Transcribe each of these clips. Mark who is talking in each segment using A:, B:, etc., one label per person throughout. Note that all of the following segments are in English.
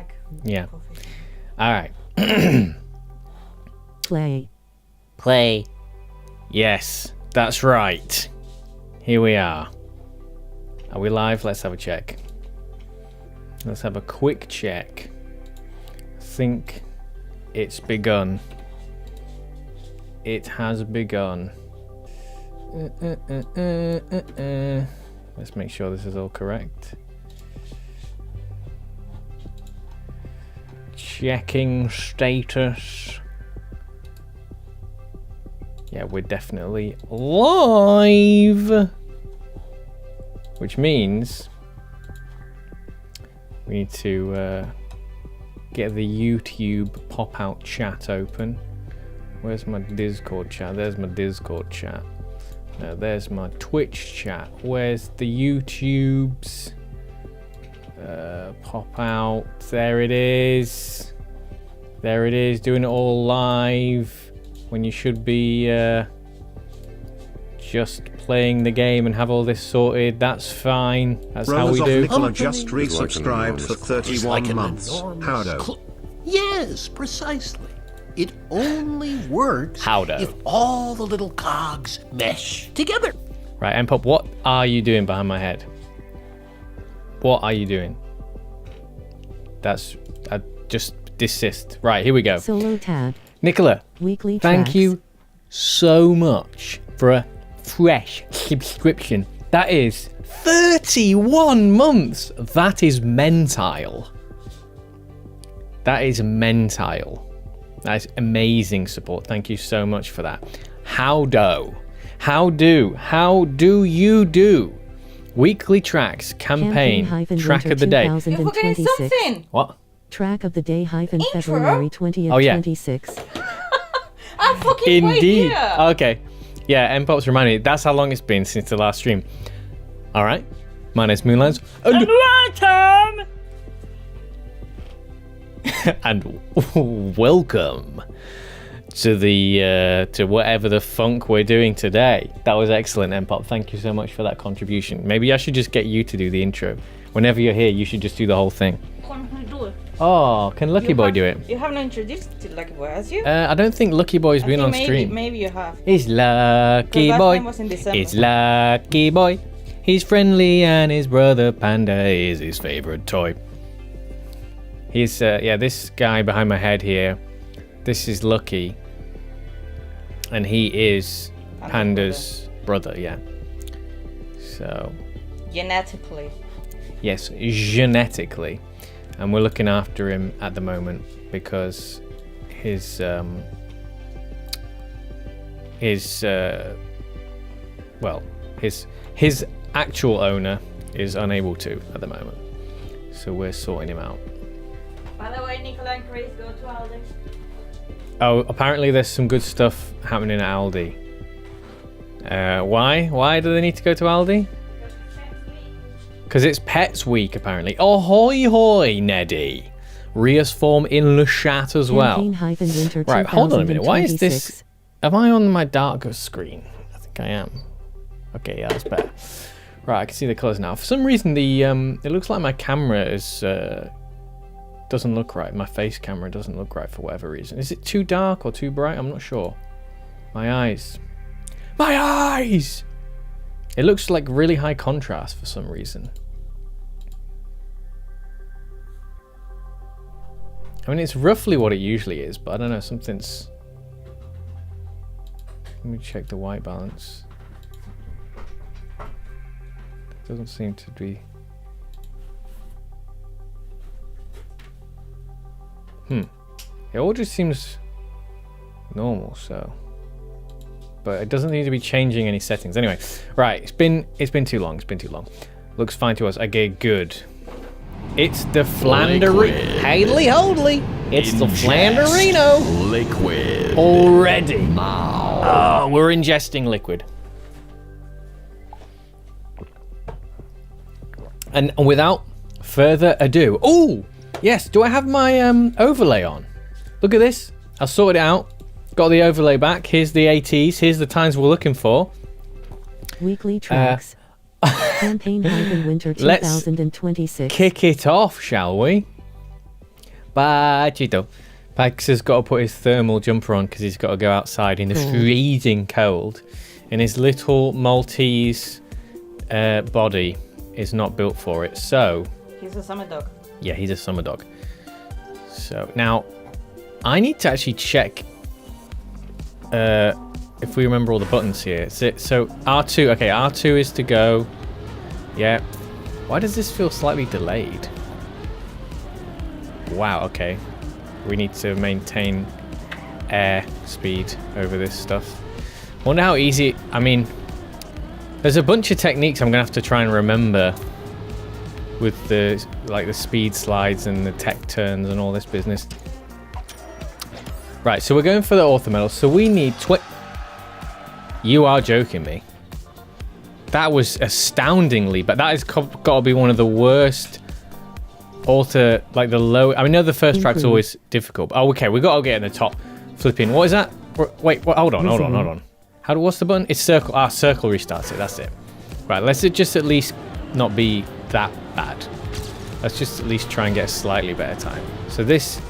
A: track.
B: Yeah. All right.
C: Play.
B: Play. Yes, that's right. Here we are. Are we live? Let's have a check. Let's have a quick check. I think it's begun. It has begun. Let's make sure this is all correct. Checking status. Yeah, we're definitely live. Which means we need to get the YouTube pop-out chat open. Where's my Discord chat? There's my Discord chat. There's my Twitch chat. Where's the YouTube's pop-out? There it is. There it is, doing it all live when you should be just playing the game and have all this sorted. That's fine. That's how we do.
D: Nicola just resubscribed for 31 months. Howdo.
E: Yes, precisely. It only works
B: Howdo.
E: if all the little cogs mesh together.
B: Right, Mpop, what are you doing behind my head? What are you doing? That's... just desist. Right, here we go.
C: Solo tab.
B: Nicola,
C: Weekly
B: thank
C: tracks.
B: you so much for a fresh subscription. That is 31 months. That is mentile. That is mentile. That is amazing support. Thank you so much for that. How do you do? Weekly tracks, campaign, track of the day.
A: You're forgetting something.
B: What?
C: Track of the day hyphen
A: Intro?
C: February 20th,
B: Oh, yeah.
C: 26.
A: I'm fucking right
B: Indeed.
A: here.
B: Okay. Yeah, Mpop's reminded me. That's how long it's been since the last stream. All right. My name's Moonlands. And welcome. And welcome to the to whatever the funk we're doing today. That was excellent, Mpop. Thank you so much for that contribution. Maybe I should just get you to do the intro. Whenever you're here, you should just do the whole thing. Oh, can Lucky Boy do it?
A: You haven't introduced to Lucky Boy, has you?
B: I don't think Lucky Boy's been on stream.
A: Maybe you have.
B: It's Lucky
A: last
B: Boy.
A: time was in December.
B: It's Lucky Boy. He's friendly and his brother Panda is his favorite toy. He's yeah, this guy behind my head here. This is Lucky, and he is Panda's brother. Yeah. So.
A: Genetically.
B: Yes, genetically. And we're looking after him at the moment because his actual owner is unable to at the moment. So we're sorting him out.
A: By the way, Nicola and Chris go to Aldi.
B: Oh, apparently there's some good stuff happening at Aldi. Why? Why do they need to go to Aldi? Because it's Pets Week, apparently. Oh, hoy hoy, Neddy. Rias form in Le Chat as well. Right, hold on a minute. Why is this... Am I on my darker screen? I think I am. Okay, yeah, that's better. Right, I can see the colours now. For some reason, the it looks like my camera is... doesn't look right. My face camera doesn't look right for whatever reason. Is it too dark or too bright? I'm not sure. My eyes. My eyes! It looks like really high contrast for some reason. I mean, it's roughly what it usually is, but I don't know, something's... Let me check the white balance. It doesn't seem to be... It all just seems normal, so... But it doesn't need to be changing any settings. Anyway, right, it's been too long. It's been too long. Looks fine to us. Okay, good. It's the Flanderino. Haley holy. It's the Flanderino.
E: Liquid.
B: Already. Oh, we're ingesting liquid. And without further ado, oh yes, do I have my overlay on? Look at this. I sorted it out. Got the overlay back. Here's the ATs. Here's the times we're looking for.
C: Weekly tracks. Campaign Winter 2026.
B: Let's kick it off, shall we? Bye, Cheeto. Pax has got to put his thermal jumper on because he's got to go outside in the freezing cold. And his little Maltese body is not built for it. So...
A: He's a summer dog.
B: Yeah, he's a summer dog. So, now, I need to actually check if we remember all the buttons here. So R2, okay, R2 is to go. Yeah. Why does this feel slightly delayed? Wow, okay. We need to maintain air speed over this stuff. Wonder how easy, I mean, there's a bunch of techniques I'm gonna have to try and remember with the, like the speed slides and the tech turns and all this business. Right, so we're going for the author medal. So we need You are joking me. That was astoundingly, but that has got to be one of the worst author, like the low. I know the first track's always difficult. Oh, okay, we got to get in the top. Flipping. What is that? Wait, hold on. What's the button? It's circle. Circle restarts it. That's it. Right, let's just at least not be that bad. Let's just at least try and get a slightly better time. So this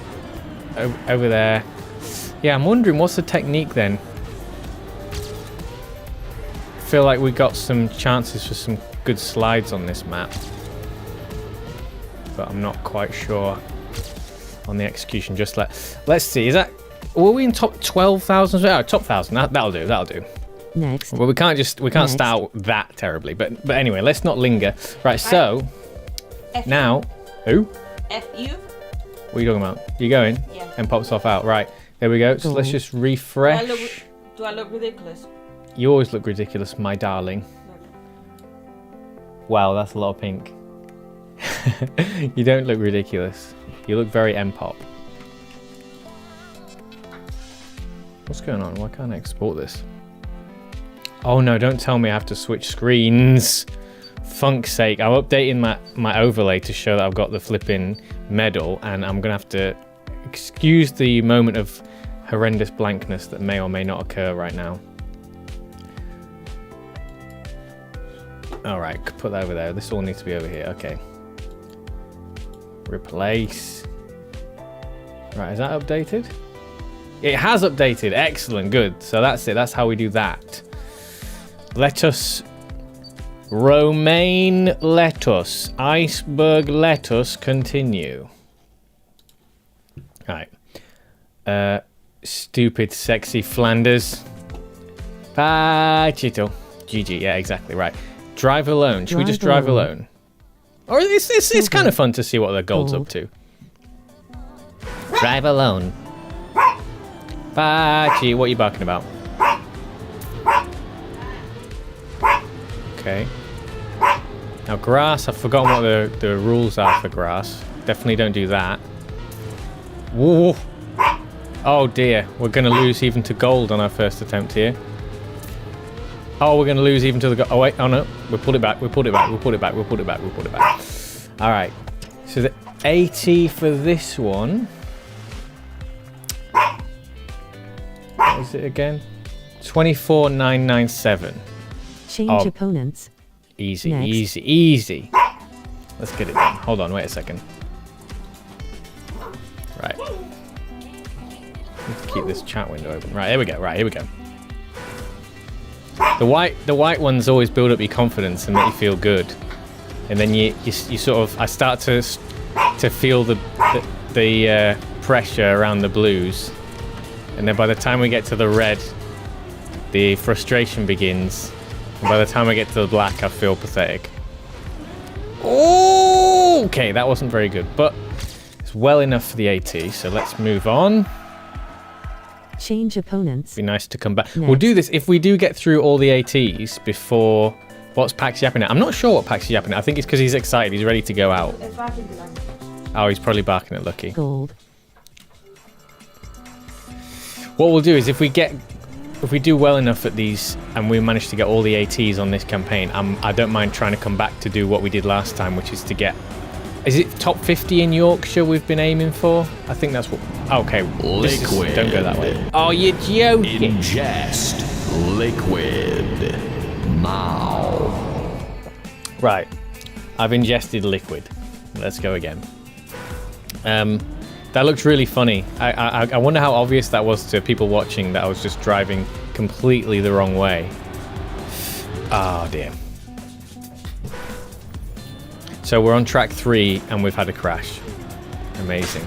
B: over there. Yeah, I'm wondering what's the technique then. I feel like we got some chances for some good slides on this map, but I'm not quite sure on the execution. Just let's see. Is that, were we in top 12,000? Oh, top 1,000. That'll do.
C: Next.
B: Well, we can't start out that terribly, but anyway, let's not linger. Right. So now, who?
A: F-U?
B: What are you talking about? You going?
A: Yeah.
B: And pops off out. Right. There we go. So let's just refresh.
A: Do I look ridiculous?
B: You always look ridiculous, my darling. Wow, that's a lot of pink. You don't look ridiculous. You look very M-pop. What's going on? Why can't I export this? Oh no, don't tell me I have to switch screens. Funk's sake. I'm updating my overlay to show that I've got the flipping medal, and I'm going to have to excuse the moment of horrendous blankness that may or may not occur right now. Alright, put that over there. This all needs to be over here. Okay. Replace. Right, is that updated? It has updated. Excellent, good. So that's it. That's how we do that. Lettuce. Romaine lettuce. Iceberg lettuce. Continue. Alright. Stupid, sexy Flanders. Bye, Chito. GG, yeah, exactly, right. Drive alone. Should we just drive alone? Or it's kind of fun to see what the gold's up to. Drive alone. Bye, Chi. What are you barking about? Okay. Now grass, I've forgotten what the rules are for grass. Definitely don't do that. Whoa. Oh dear, we're going to lose even to gold on our first attempt here. Oh, we're going to lose even to the gold. Oh wait, oh no, we pulled it back. All right, so the 80 for this one. What is it again? 24,997.
C: Change opponents.
B: Easy,
C: Next.
B: easy. Let's get it done. Hold on, wait a second. Right. Let's keep this chat window open. Right, here we go. The white ones always build up your confidence and make you feel good, and then you sort of, I start to feel the pressure around the blues, and then by the time we get to the red, the frustration begins, and by the time I get to the black, I feel pathetic. Oh, okay, that wasn't very good, but it's well enough for the AT. So let's move on.
C: Change opponents.
B: Be nice to come back.
C: Next.
B: We'll do this if we do get through all the ATs before. What's Pax yapping at? I'm not sure what Pax is yapping at. I think it's because he's excited. He's ready to go out. Oh, he's probably barking at Lucky.
C: Gold.
B: What we'll do is if we do well enough at these and we manage to get all the ATs on this campaign, I don't mind trying to come back to do what we did last time, which is to get. Is it top 50 in Yorkshire we've been aiming for? I think that's what. Okay,
E: Liquid.
B: Don't go that way. Oh, you're joking.
E: Ingest liquid now.
B: Right, I've ingested liquid. Let's go again. That looked really funny. I wonder how obvious that was to people watching that I was just driving completely the wrong way. Oh dear. So we're on track 3 and we've had a crash. Amazing.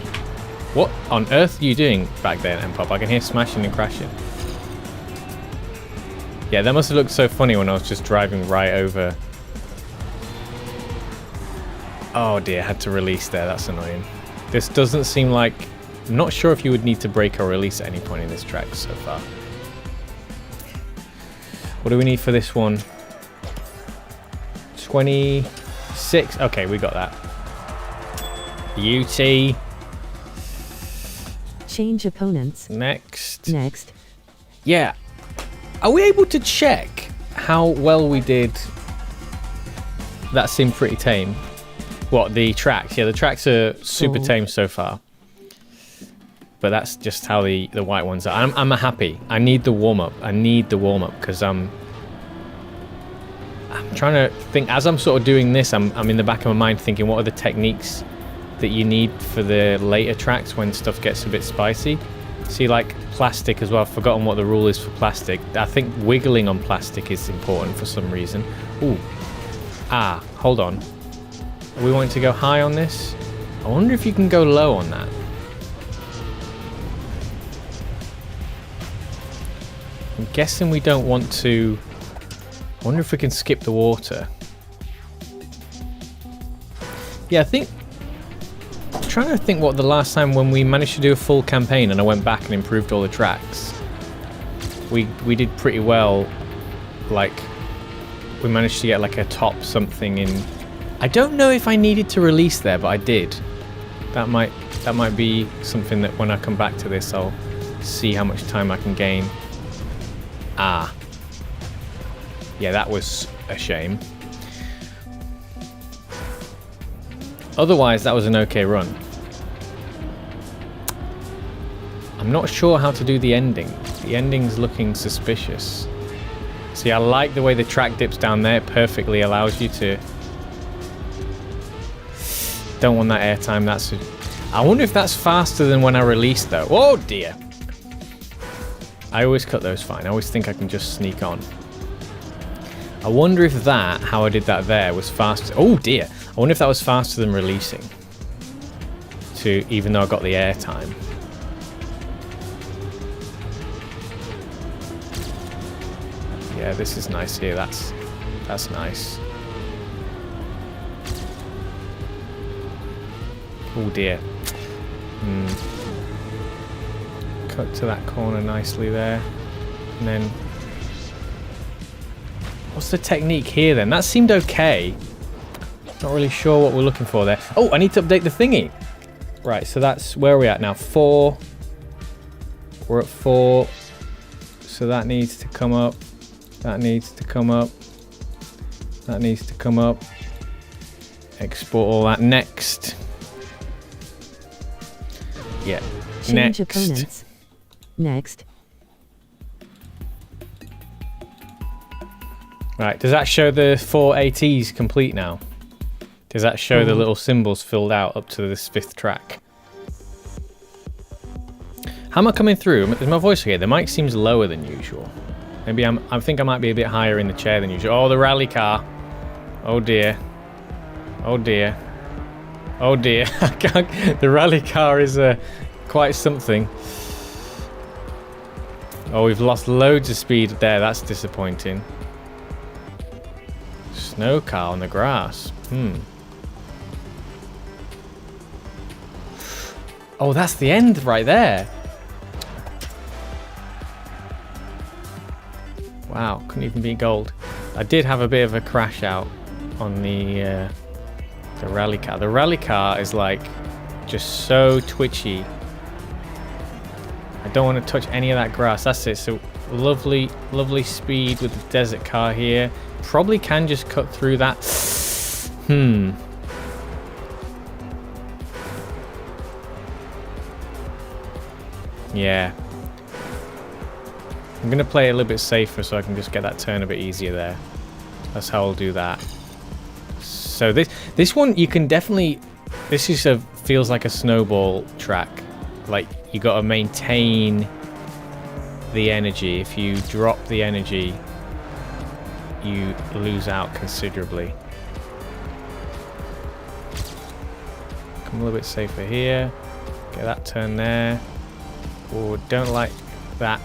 B: What on earth are you doing back there, M-Pop? I can hear smashing and crashing. Yeah, that must have looked so funny when I was just driving right over. Oh dear, had to release there. That's annoying. This doesn't seem like... I'm not sure if you would need to brake or release at any point in this track so far. What do we need for this one? 26. Okay, we got that. UT.
C: Change opponents.
B: Next.
C: Next.
B: Yeah. Are we able to check how well we did? That seemed pretty tame. What, the tracks? Yeah, the tracks are super tame so far. But that's just how the white ones are. I'm happy. I need the warm-up. I need the warm-up because I'm trying to think. As I'm sort of doing this, I'm in the back of my mind thinking, what are the techniques that you need for the later tracks when stuff gets a bit spicy? See, like plastic as well. I've forgotten what the rule is for plastic. I think wiggling on plastic is important for some reason. Ooh. Ah, hold on. Are we wanting to go high on this? I wonder if you can go low on that. I'm guessing we don't want to... I wonder if we can skip the water. Yeah, I think... I'm trying to think what the last time when we managed to do a full campaign and I went back and improved all the tracks. We did pretty well. Like, we managed to get like a top something in... I don't know if I needed to release there, but I did. That might be something that when I come back to this, I'll see how much time I can gain. Ah. Yeah, that was a shame. Otherwise, that was an okay run. I'm not sure how to do the ending. The ending's looking suspicious. See, I like the way the track dips down there. It perfectly allows you to... Don't want that airtime. That's... I wonder if that's faster than when I released, though. Oh, dear. I always cut those fine. I always think I can just sneak on. I wonder if that, how I did that there, was faster. Oh, dear. I wonder if that was faster than releasing. Even though I got the airtime. Yeah, this is nice here. That's nice. Oh dear. Cut to that corner nicely there. And then... What's the technique here then? That seemed okay. Not really sure what we're looking for there. Oh, I need to update the thingy. Right, so that's... Where are we at now? 4. We're at 4. So that needs to come up. That needs to come up. That needs to come up. Export all that next. Yeah.
C: Change
B: Next.
C: opponents. Next.
B: Right, does that show the 4 ATs complete now? Does that show the little symbols filled out up to this 5th track? How am I coming through? Is my voice okay? The mic seems lower than usual. Maybe I think I might be a bit higher in the chair than usual. Oh, the rally car. Oh dear. Oh dear. Oh dear. The rally car is quite something. Oh, we've lost loads of speed there. That's disappointing. Snow car on the grass. Oh, that's the end right there. Wow, couldn't even beat gold. I did have a bit of a crash out on the rally car. The rally car is like just so twitchy. I don't want to touch any of that grass. That's it. So lovely, lovely speed with the desert car here. Probably can just cut through that. Yeah. I'm going to play it a little bit safer so I can just get that turn a bit easier there. That's how I'll do that. So this one you can definitely... This is a feels like a snowball track. Like, you got to maintain the energy. If you drop the energy, you lose out considerably. Come a little bit safer here. Get that turn there. Oh, don't like that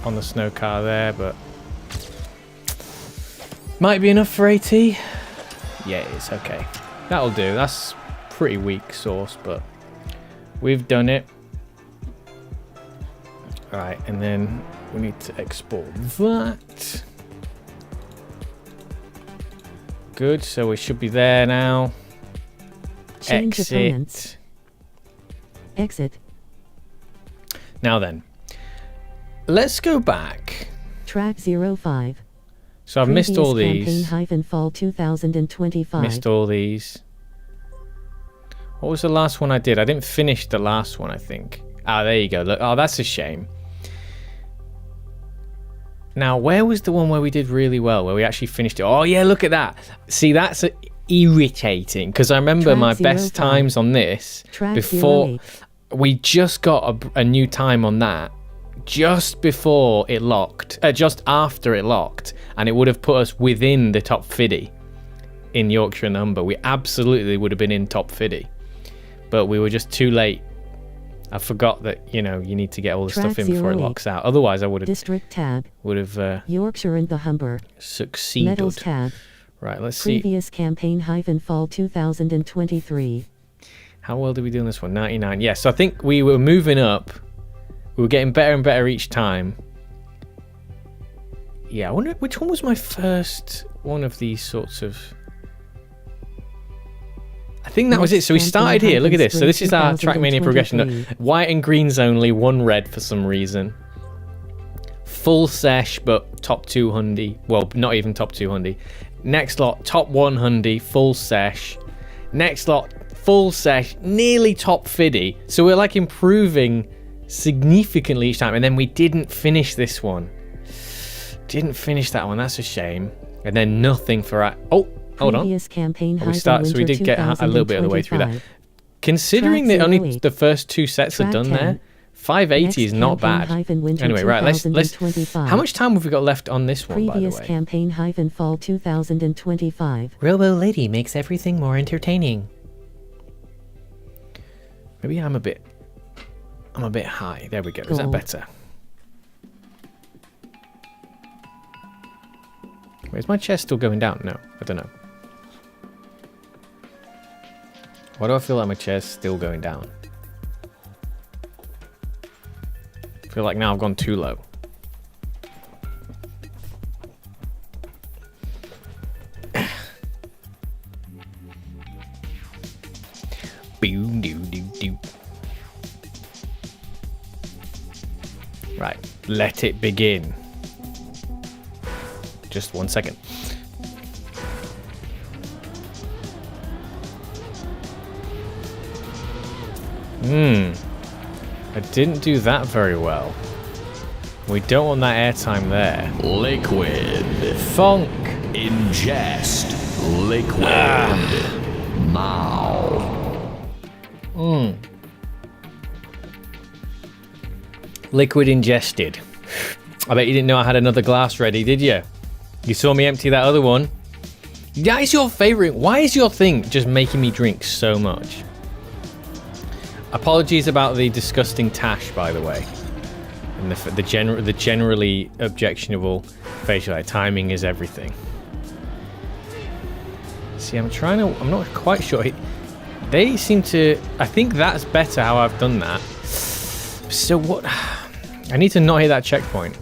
B: on the snow car there, but might be enough for AT. Yeah, it is. Okay, that'll do. That's pretty weak sauce, but we've done it. All right, and then we need to export that. Good, so we should be there now.
C: Change opponents. Exit.
B: Now then, let's go back.
C: Track 05.
B: So I've missed all
C: Previous
B: these.
C: campaign -fall 2025.
B: Missed all these. What was the last one I did? I didn't finish the last one, I think. Ah, there you go. Look, oh, that's a shame. Now, where was the one where we did really well, where we actually finished it? Oh, yeah, look at that. See, that's irritating, because I remember
C: Track
B: my best
C: 05.
B: times on this
C: Track
B: before
C: 08.
B: we just got a new time on that just before it locked, just after it locked, and it would have put us within the top 50 in Yorkshire and Humber. We absolutely would have been in top 50, but we were just too late. I forgot that, you know, you need to get all the
C: Track
B: stuff in before it
C: 08.
B: locks out. Otherwise, I would have
C: District tab. Yorkshire and the Humber.
B: Succeeded.
C: Medals tab.
B: Right, let's see.
C: Previous campaign -fall 2023.
B: How well did we do in this one? 99. Yes, so I think we were moving up. We were getting better and better each time. Yeah, I wonder which one was my first one of these sorts of... I think that was it. So we started here. Look at this. So this is our Trackmania progression. White and greens only, one red for some reason. Full sesh, but top 200. Well, not even top 200. Next lot, top 100, full sesh. Next lot, full sesh, nearly top 50. So we're like improving significantly each time. And then we didn't finish this one. Didn't finish that one. That's a shame. And then nothing for... Hold on.
C: Previous campaign
B: So we did get a little bit of the way through that. Considering that only the first two sets are done there, 580 is not bad. Anyway, right, let's how much time have we got left on this one, by the
C: Previous
B: way?
C: campaign -fall 2025.
B: Robo Lady makes everything more entertaining. Maybe I'm a bit high. There we go. Is that
C: Gold.
B: better? Wait, is my chest still going down? No, I don't know. Why do I feel like my chair's still going down? I feel like now I've gone too low. Right, let it begin. Just 1 second. I didn't do that very well. We don't want that airtime there.
E: Liquid.
B: Funk.
E: Ingest. Liquid. Now.
B: Liquid ingested. I bet you didn't know I had another glass ready, did you? You saw me empty that other one. That is your favorite. Why is your thing just making me drink so much? Apologies about the disgusting tash, by the way, and the generally objectionable facial hair. Timing is everything. See, I'm not quite sure. They seem to. I think that's better how I've done that. So what? I need to not hit that checkpoint.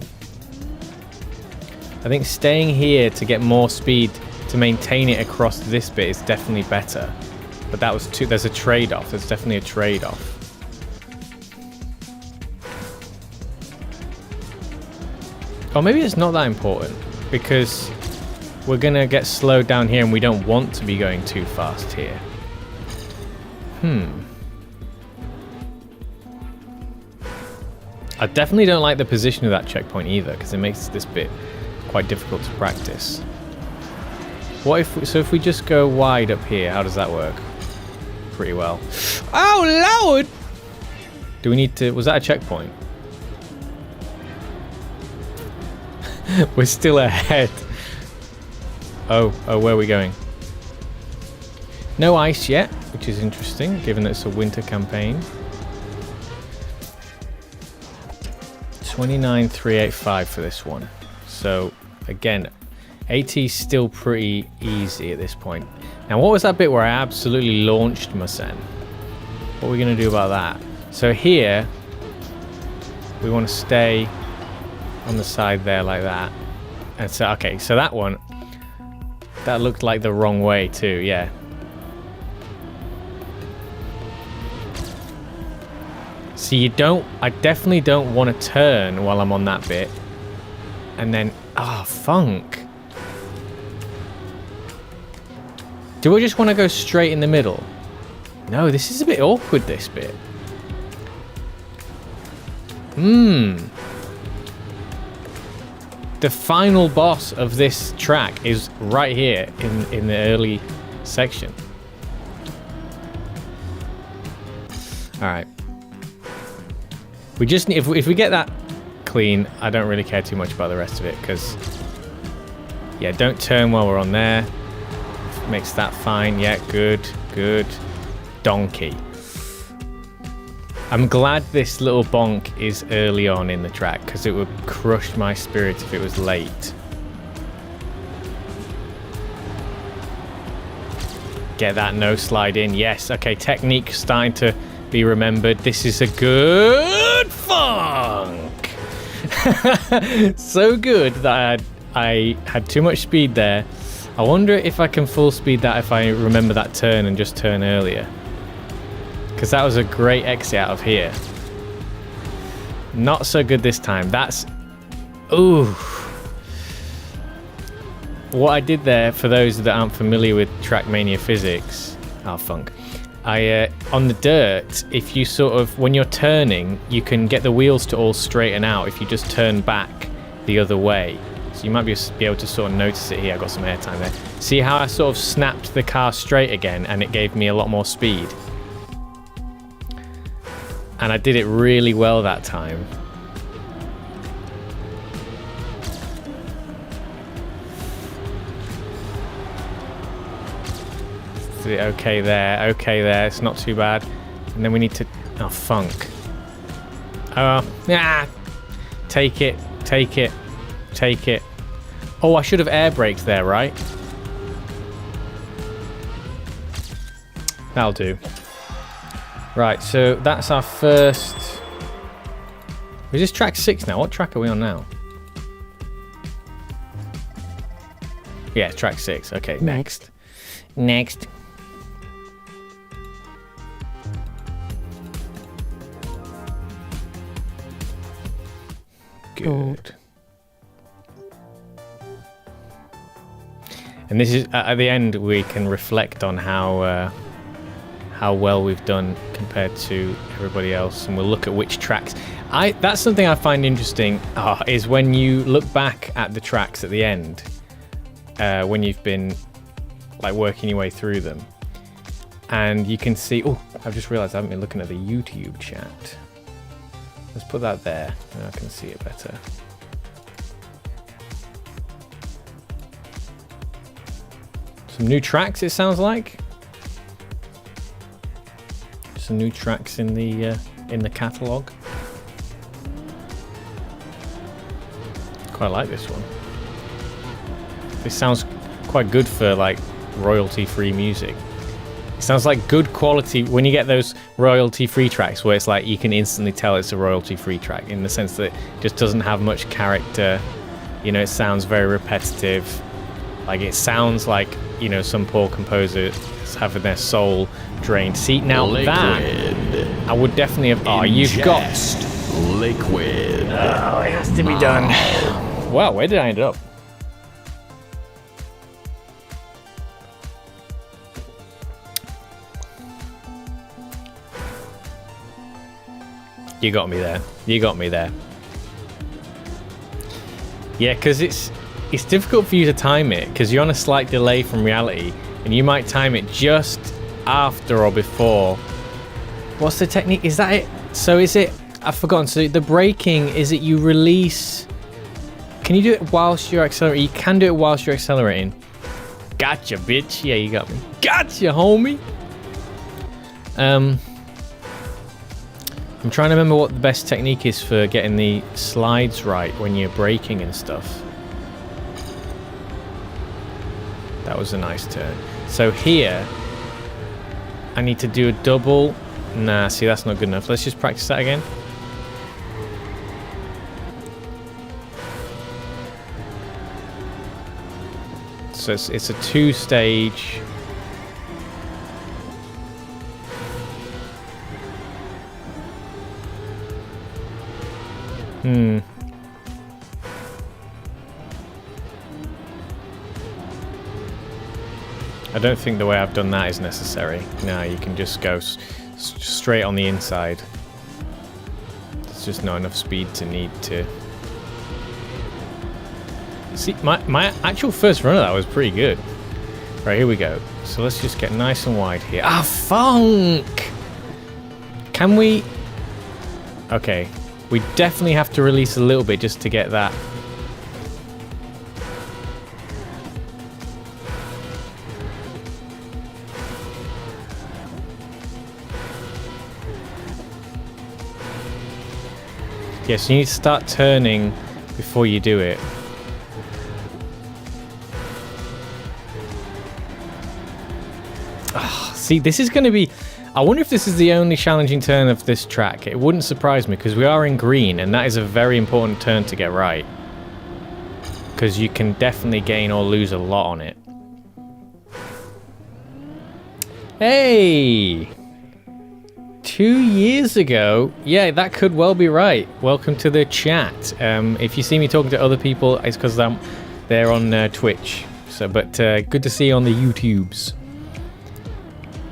B: I think staying here to get more speed to maintain it across this bit is definitely better. But that was too. There's a trade-off. There's definitely a trade-off. Or maybe it's not that important because we're gonna get slowed down here, and we don't want to be going too fast here. I definitely don't like the position of that checkpoint either, because it makes this bit quite difficult to practice. What if? So if we just go wide up here, how does that work? pretty well. Oh, Lord! Do we need to... Was that a checkpoint? We're still ahead. Oh, where are we going? No ice yet, which is interesting, given that it's a winter campaign. 29,385 for this one. So, again, AT's still pretty easy at this point. Now, what was that bit where I absolutely launched Musen? What are we going to do about that? So here, we want to stay on the side there like that. And so, okay, so that one, that looked like the wrong way too, yeah. So you don't, I definitely don't want to turn while I'm on that bit. And then, funk. Do I just want to go straight in the middle? No, this is a bit awkward, this bit. The final boss of this track is right here in the early section. All right. We just need, if we get that clean, I don't really care too much about the rest of it because, yeah, don't turn while we're on there. Makes that fine. Yeah, good. Donkey. I'm glad this little bonk is early on in the track because it would crush my spirit if it was late. Get that no slide in. Yes. Okay, technique starting to be remembered. This is a good funk. So good that I had too much speed there. I wonder if I can full speed that if I remember that turn and just turn earlier. Because that was a great exit out of here. Not so good this time. That's... Ooh. What I did there, for those that aren't familiar with Trackmania physics... funk. On the dirt, if you sort of... When you're turning, you can get the wheels to all straighten out if you just turn back the other way. So you might be able to sort of notice it here. I got some airtime there. See how I sort of snapped the car straight again and it gave me a lot more speed? And I did it really well that time. Okay there, it's not too bad. And then we need to... Oh, funk. Take it. Oh, I should have air braked there, right? That'll do. Right, so that's our first... Is this track 6 now? What track are we on now? Yeah, track 6. Okay, next. Good. And this is at the end we can reflect on how well we've done compared to everybody else, and we'll look at which tracks. That's something I find interesting is when you look back at the tracks at the end, when you've been like working your way through them, and you can see. Oh, I've just realised I haven't been looking at the YouTube chat. Let's put that there, and I can see it better. Some new tracks, it sounds like. Some new tracks in the catalogue. Quite like this one. This sounds quite good for like royalty-free music. It sounds like good quality when you get those royalty-free tracks where it's like you can instantly tell it's a royalty-free track in the sense that it just doesn't have much character. You know, it sounds very repetitive. Like it sounds like, you know, some poor composer is having their soul drained. See, now
E: liquid.
B: That I would definitely have. Oh, you've got
E: liquid.
B: Oh, it has to be done. Wow, where did I end up? You got me there. Yeah, because it's difficult for you to time it because you're on a slight delay from reality, and you might time it just after or before. What's the technique? Is that it? So is it... I've forgotten. So the braking, is it you release... Can you do it whilst you're accelerating? You can do it whilst you're accelerating. Gotcha, bitch. Yeah, you got me. Gotcha, homie. I'm trying to remember what the best technique is for getting the slides right when you're braking and stuff. That was a nice turn. So here, I need to do a double. Nah, see, that's not good enough. Let's just practice that again. So it's a two-stage. I don't think the way I've done that is necessary. No, you can just go straight on the inside. There's just not enough speed to need to... See, my actual first run of that was pretty good. Right, here we go. So let's just get nice and wide here. Ah, funk! Can we... Okay. We definitely have to release a little bit just to get that. Yes, you need to start turning before you do it. Oh, see, this is going to be... I wonder if this is the only challenging turn of this track. It wouldn't surprise me because we are in green and that is a very important turn to get right. Because you can definitely gain or lose a lot on it. Hey! 2 years ago? Yeah, that could well be right. Welcome to the chat. If you see me talking to other people, it's because they're on Twitch. So, but good to see you on the YouTubes.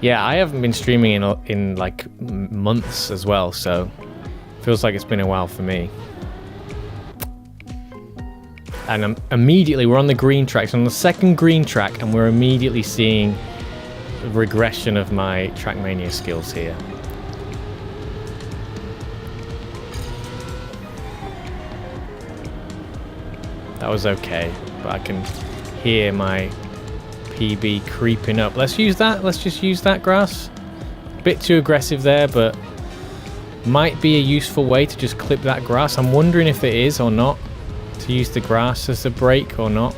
B: Yeah, I haven't been streaming in like months as well, so feels like it's been a while for me. And immediately we're on the green track, so on the second green track, and we're immediately seeing a regression of my Trackmania skills here. That was okay, but I can hear my PB creeping up. Let's use that. Let's just use that grass. Bit too aggressive there, but might be a useful way to just clip that grass. I'm wondering if it is or not. To use the grass as a brake or not.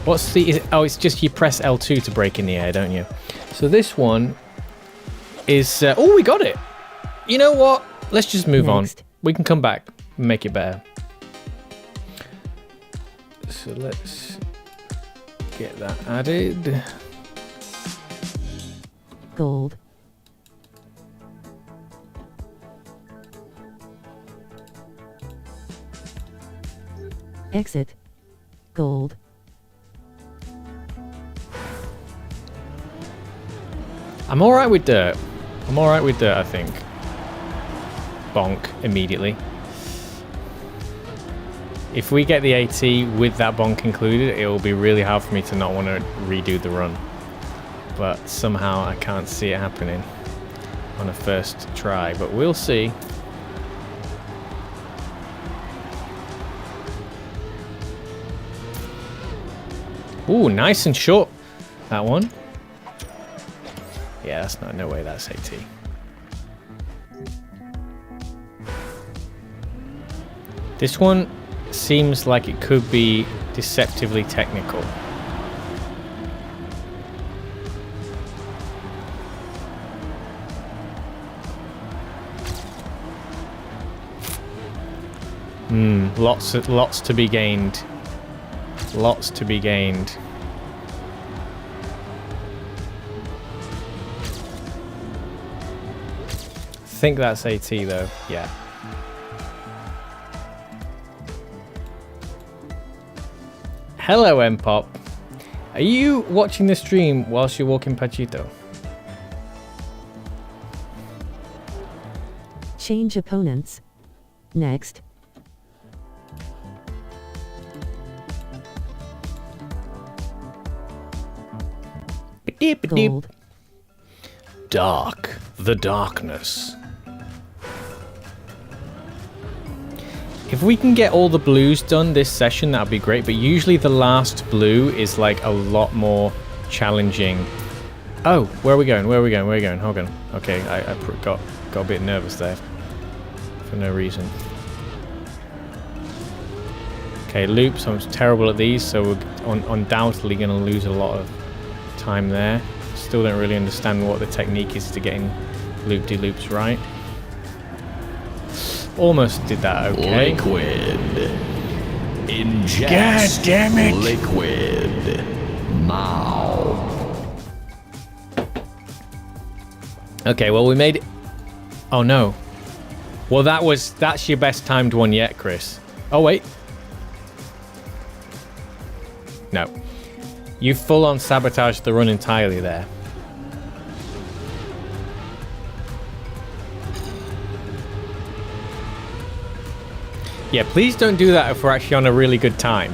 B: What's the... oh, it's just you press L2 to brake in the air, don't you? So this one is... oh, we got it! You know what? Let's just move on. We can come back and make it better. So let's get that added.
C: Gold. Exit. Gold.
B: I'm alright with dirt. I think. Bonk immediately. If we get the AT with that bonk included, it will be really hard for me to not want to redo the run. But somehow I can't see it happening on a first try, but we'll see. Ooh, nice and short, that one. Yeah, that's not, no way that's AT. This one seems like it could be deceptively technical. Lots to be gained. Lots to be gained. I think that's AT though. Yeah. Hello, Mpop. Are you watching the stream whilst you're walking Pachito?
C: Change opponents. Next. Gold.
B: dark. The darkness. If we can get all the blues done this session, that'd be great. But usually the last blue is like a lot more challenging. Oh, where are we going? Where are we going? Where are we going? Hold on. Okay, I got a bit nervous there. For no reason. Okay, loops. I'm terrible at these, so we're undoubtedly going to lose a lot of time there. Still don't really understand what the technique is to getting loop-de-loops right. Almost did that okay.
E: Liquid. Ingest.
B: God damn it.
E: Liquid. Now.
B: Okay, well we made it. Oh no. Well that's your best timed one yet, Chris. Oh wait. No. You full on sabotaged the run entirely there. Yeah, please don't do that if we're actually on a really good time.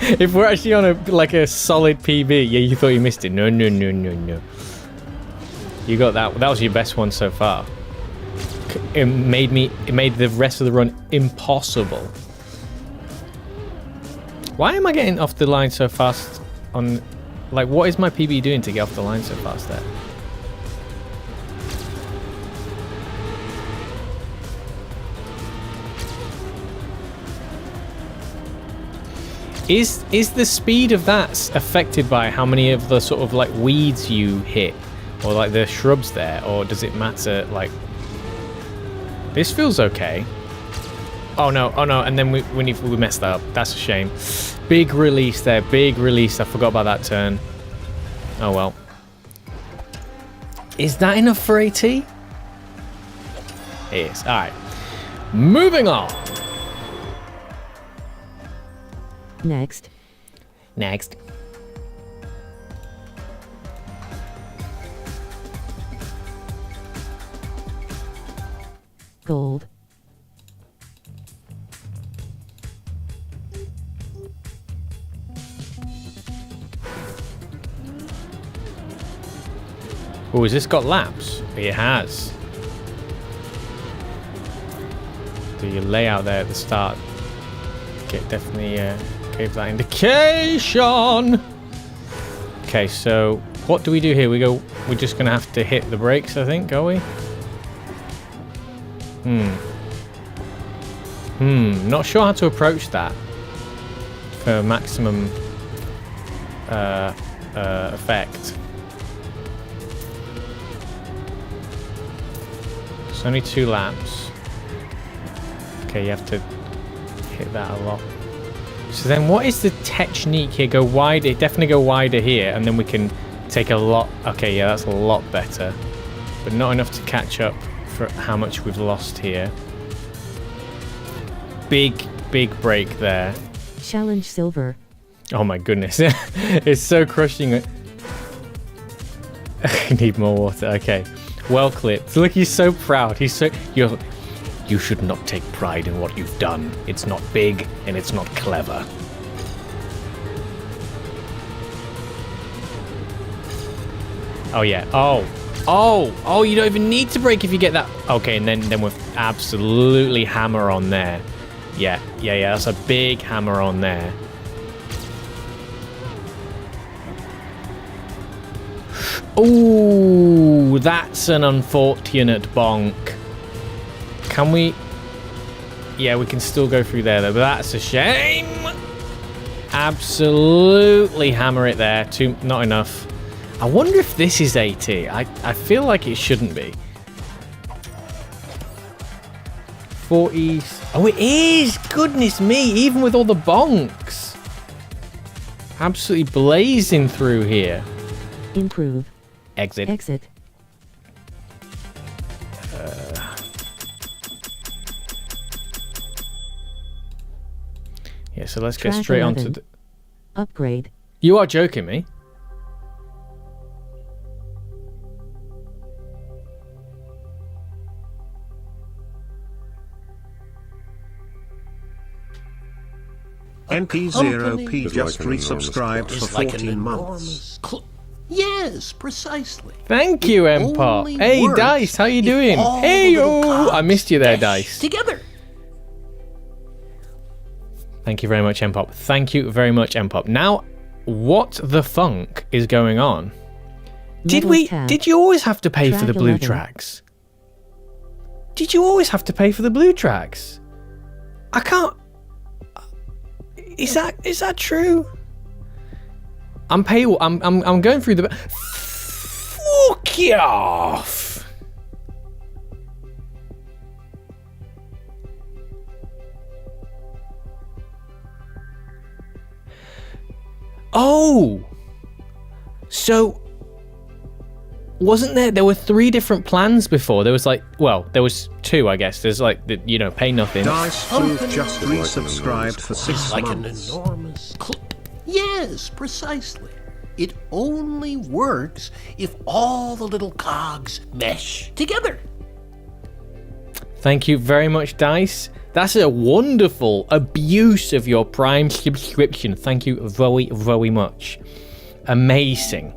B: If we're actually on a solid PB, yeah, you thought you missed it. No. You got that. That was your best one so far. It made the rest of the run impossible. Why am I getting off the line so fast on... Like, what is my PB doing to get off the line so fast there? Is the speed of that affected by how many of the sort of like weeds you hit? Or like the shrubs there? Or does it matter, like... This feels okay. Oh no, and then we messed that up. That's a shame. Big release there, big release. I forgot about that turn. Oh well. Is that enough for AT? It is. Alright. Moving on.
C: Next. Gold.
B: Oh, has this got laps? It has. Do your layout there at the start? Okay, definitely gave that indication. Okay, so what do we do here? We're just gonna have to hit the brakes, I think, are we? Not sure how to approach that for maximum effect. It's only 2 laps. Okay, you have to hit that a lot. So then what is the technique here? Go wider, definitely go wider here, and then we can take a lot. Okay, yeah, that's a lot better. But not enough to catch up for how much we've lost here. Big break there.
C: Challenge silver.
B: Oh my goodness. It's so crushing it. I need more water. Okay. Well clipped. Look, he's so proud. He's so... You should not take pride in what you've done. It's not big and it's not clever. Oh yeah. Oh, you don't even need to brake if you get that. Okay, and then we'll absolutely hammer on there. Yeah, that's a big hammer on there. Ooh, that's an unfortunate bonk. Can we... Yeah, we can still go through there, though, but that's a shame. Absolutely hammer it there. Not enough. I wonder if this is AT. I feel like it shouldn't be. 40s. Oh, it is! Goodness me, even with all the bonks. Absolutely blazing through here.
C: Improve.
B: Exit. Yeah, so let's get straight on to the...
C: Upgrade.
B: You are joking me?
D: NP0P just resubscribed for 14 months.
F: Yes, precisely.
B: Thank you, Empop.
F: Only
B: Hey,
F: works
B: Dice, how you
F: if
B: doing?
F: all
B: Hey,
F: the little
B: oh, I
F: cogs
B: missed you there,
F: mesh
B: Dice.
F: Together.
B: Thank you very much, Empop. Thank you very much, Empop. Now, what the funk is going on? Did you always have to pay for the blue tracks? Did you always have to pay for the blue tracks? I can't. Is that true? I'm going through the. Fuck you off. Oh. So. Wasn't there were 3 different plans before? There was like, well, there was 2, I guess. There's like, pay nothing.
D: Dice who just resubscribed for 6
F: Like
D: months.
F: an enormous clip. Yes, precisely. It only works if all the little cogs mesh together.
B: Thank you very much, Dice. That's a wonderful abuse of your Prime subscription. Thank you very, very much. Amazing.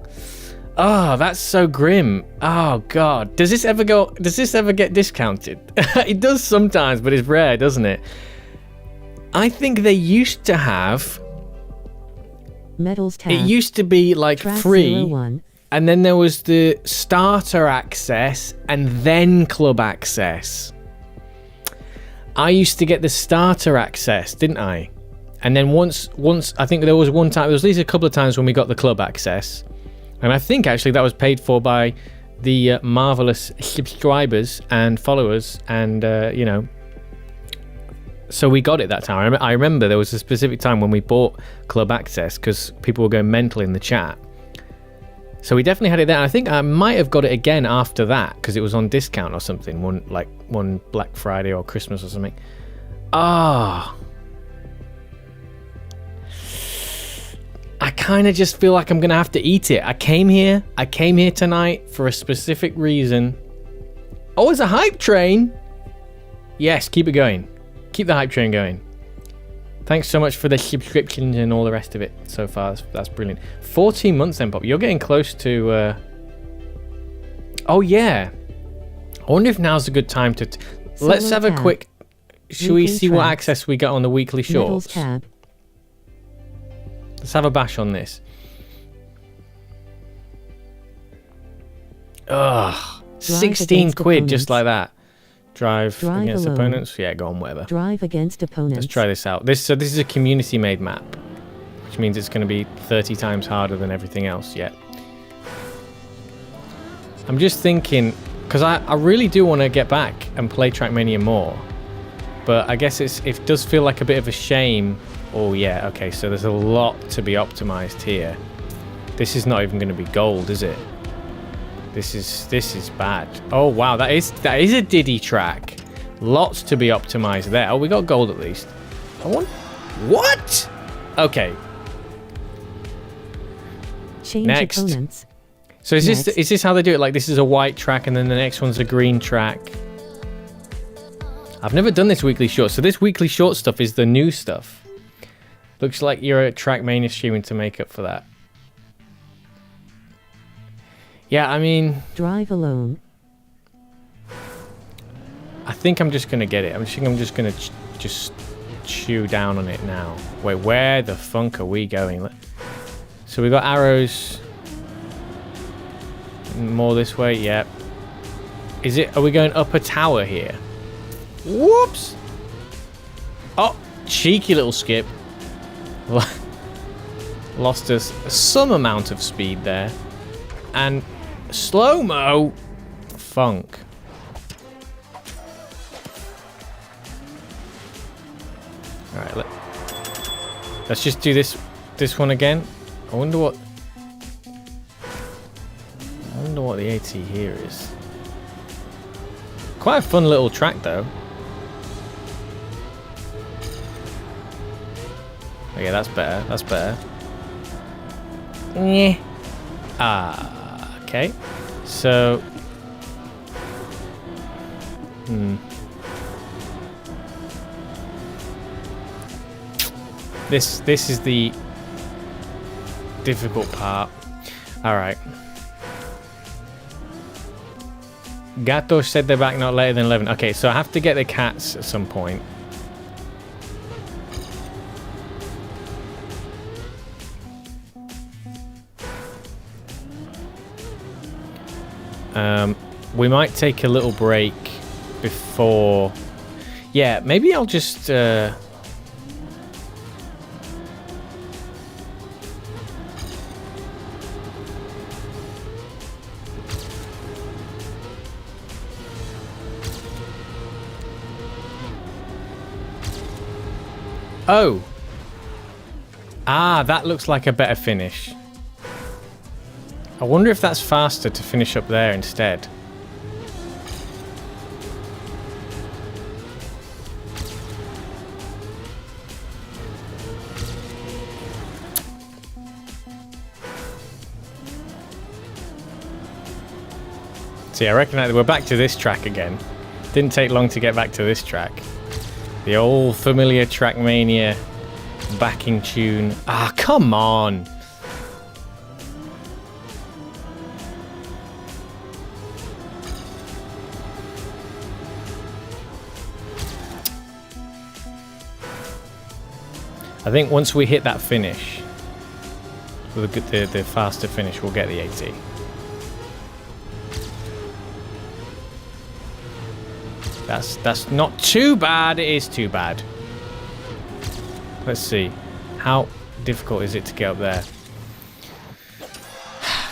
B: Oh, that's so grim. Oh God. Does this ever get discounted? It does sometimes, but it's rare, doesn't it? I think they used to have
C: Medals tab.
B: it used to be like
C: Track
B: free
C: 01.
B: and then there was the starter access and then club access. I used to get the starter access, didn't I? And then once I think there was one time, there was at least a couple of times when we got the club access. And I think actually that was paid for by the marvelous subscribers and followers, and so we got it that time. I remember there was a specific time when we bought club access because people were going mental in the chat. So we definitely had it there. And I think I might have got it again after that because it was on discount or something, one Black Friday or Christmas or something. Ah. I kind of just feel like I'm gonna have to eat it. I came here tonight for a specific reason. Oh, it's a hype train. Yes, keep it going. Keep the hype train going. Thanks so much for the subscriptions and all the rest of it so far. That's brilliant. 14 months then, Pop. You're getting close to. Oh yeah. I wonder if now's a good time to. Let's have a quick. Should we see what access we got on the weekly shorts?
C: Tab.
B: Let's have a bash on this. Ugh. 16 quid just like that. Drive against
C: alone.
B: opponents? Yeah, go on, whatever.
C: Drive against opponents.
B: Let's try this out. This is a community-made map, which means it's going to be 30 times harder than everything else yet. I'm just thinking, because I really do want to get back and play Trackmania more, but I guess it does feel like a bit of a shame. Oh yeah, okay, so there's a lot to be optimized here. This is not even going to be gold, is it? This is bad. Oh wow, that is a Diddy track. Lots to be optimized there. Oh, we got gold at least. What? Okay.
C: Change
B: Next.
C: opponents.
B: So is this how they do it? Like this is a white track and then the next one's a green track. I've never done this weekly short. So this weekly short stuff is the new stuff. Looks like you're at Trackmania streaming to make up for that. Yeah, I mean...
C: Drive alone.
B: I think I'm just going to get it. I'm just going to just chew down on it now. Wait, where the funk are we going? So we got arrows. More this way, yep. Are we going up a tower here? Whoops! Oh, cheeky little skip. Lost us some amount of speed there. And slow-mo funk. Alright, let's just do this one again. I wonder what the AT here is. Quite a fun little track though. Okay, that's better. That's better. Yeah. Okay. So. This is the difficult part. Alright. Gato said they're back not later than 11. Okay, so I have to get the cats at some point. We might take a little break before... Yeah, maybe I'll just... Oh! Ah, that looks like a better finish. I wonder if that's faster to finish up there instead. See, I reckon we're back to this track again. Didn't take long to get back to this track. The old familiar Trackmania backing tune. Ah, come on! I think once we hit that finish, the faster finish, we'll get the 80. That's not too bad. It is too bad. Let's see. How difficult is it to get up there?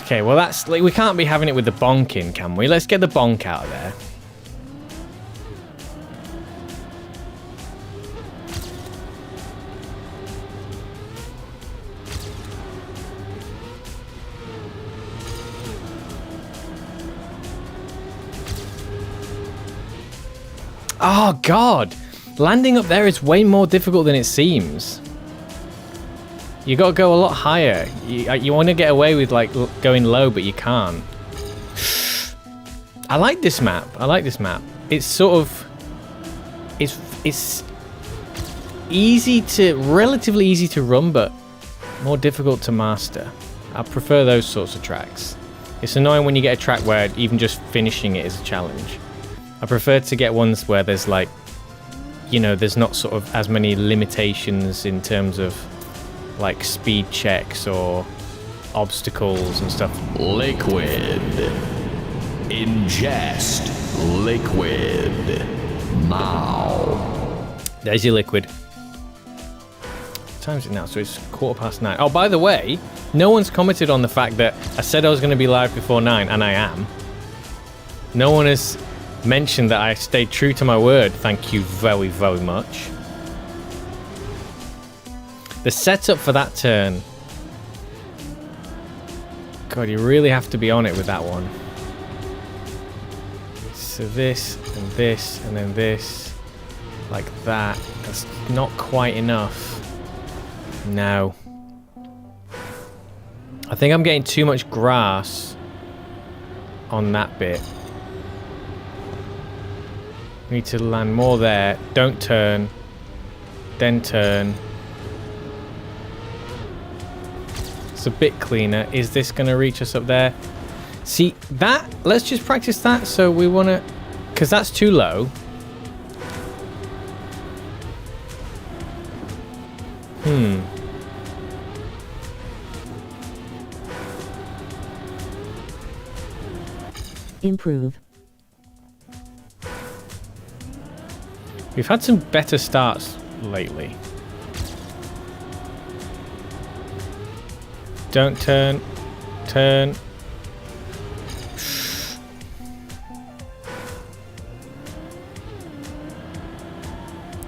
B: Okay, well that's like, we can't be having it with the bonk in, can we? Let's get the bonk out of there. Oh god, landing up there is way more difficult than it seems. You gotta go a lot higher. You want to get away with like going low, but you can't. I like this map. I like this map. It's sort of, it's easy to, relatively easy to run, but more difficult to master. I prefer those sorts of tracks. It's annoying when you get a track where even just finishing it is a challenge. I prefer to get ones where there's like, you know, there's not sort of as many limitations in terms of like speed checks or obstacles and stuff.
E: Liquid. Ingest. Liquid. Now.
B: There's your liquid. What time is it now? So it's 9:15. Oh, by the way, no one's commented on the fact that I said I was going to be live before 9, and I am. No one has mentioned that I stayed true to my word. Thank you very, very much. The setup for that turn. God, you really have to be on it with that one. So this, and this, and then this. Like that. That's not quite enough. No. I think I'm getting too much grass on that bit. Need to land more there. Don't turn. Then turn. It's a bit cleaner. Is this going to reach us up there? See, that... Let's just practice that. So we want to... Because that's too low.
C: Improve.
B: We've had some better starts lately. Don't turn. Turn.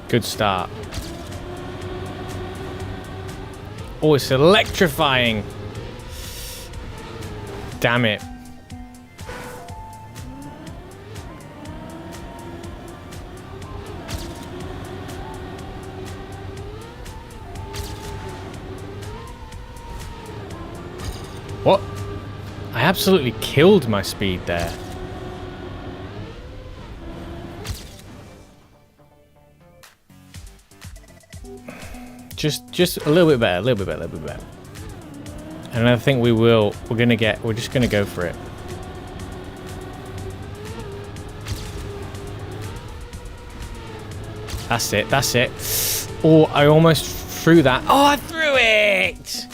B: Good start. Oh, it's electrifying. Damn it. What? I absolutely killed my speed there. Just a little bit better, a little bit better, a little bit better. And I think we will. We're just gonna go for it. That's it. That's it. Oh, I almost threw that. Oh, I threw it!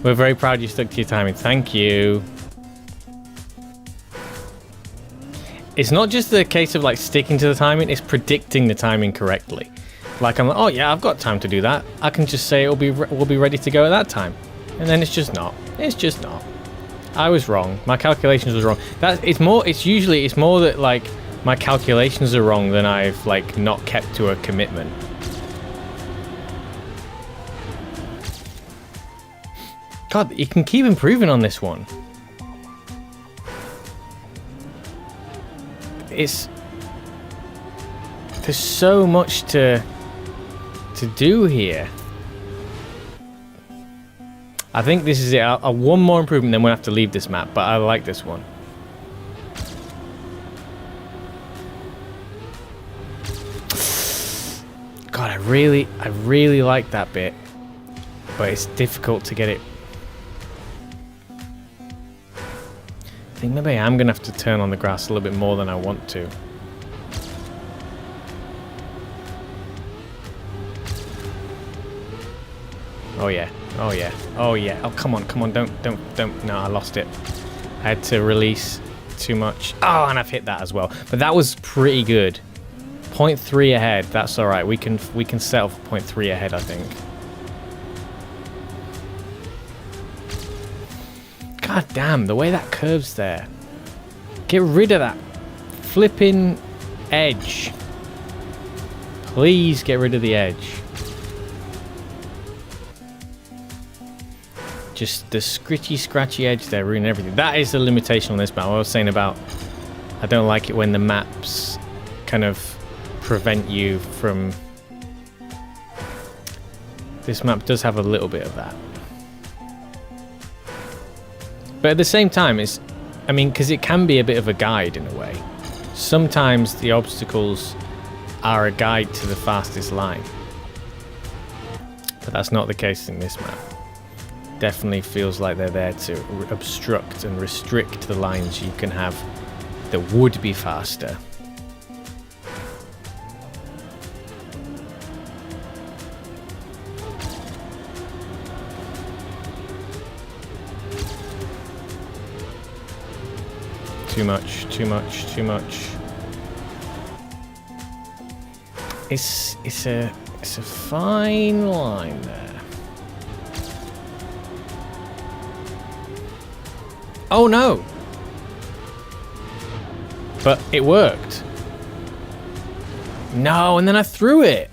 B: We're very proud you stuck to your timing. Thank you. It's not just the case of like sticking to the timing, it's predicting the timing correctly. Like I'm like, oh yeah, I've got time to do that. I can just say we'll be ready to go at that time. And then it's just not. It's just not. I was wrong. My calculations was wrong. It's more that like my calculations are wrong than I've like not kept to a commitment. God, you can keep improving on this one. There's so much to do here. I think this is it. One more improvement, then we'll have to leave this map, but I like this one. God, I really like that bit, but it's difficult to get it. I think maybe I am going to have to turn on the grass a little bit more than I want to. Oh yeah, oh yeah, oh yeah. Oh, come on, don't. No, I lost it. I had to release too much. Oh, and I've hit that as well. But that was pretty good. 0.3 ahead, that's all right. We can settle for 0.3 ahead, I think. God damn, the way that curves there. Get rid of that flipping edge. Please get rid of the edge. Just the scratchy edge there ruining everything. That is the limitation on this map. I was saying about I don't like it when the maps kind of prevent you from... This map does have a little bit of that. But at the same time, I mean, because it can be a bit of a guide in a way. Sometimes the obstacles are a guide to the fastest line. But that's not the case in this map. Definitely feels like they're there to obstruct and restrict the lines you can have that would be faster. Too much. It's a fine line there. Oh no! But it worked. No, and then I threw it.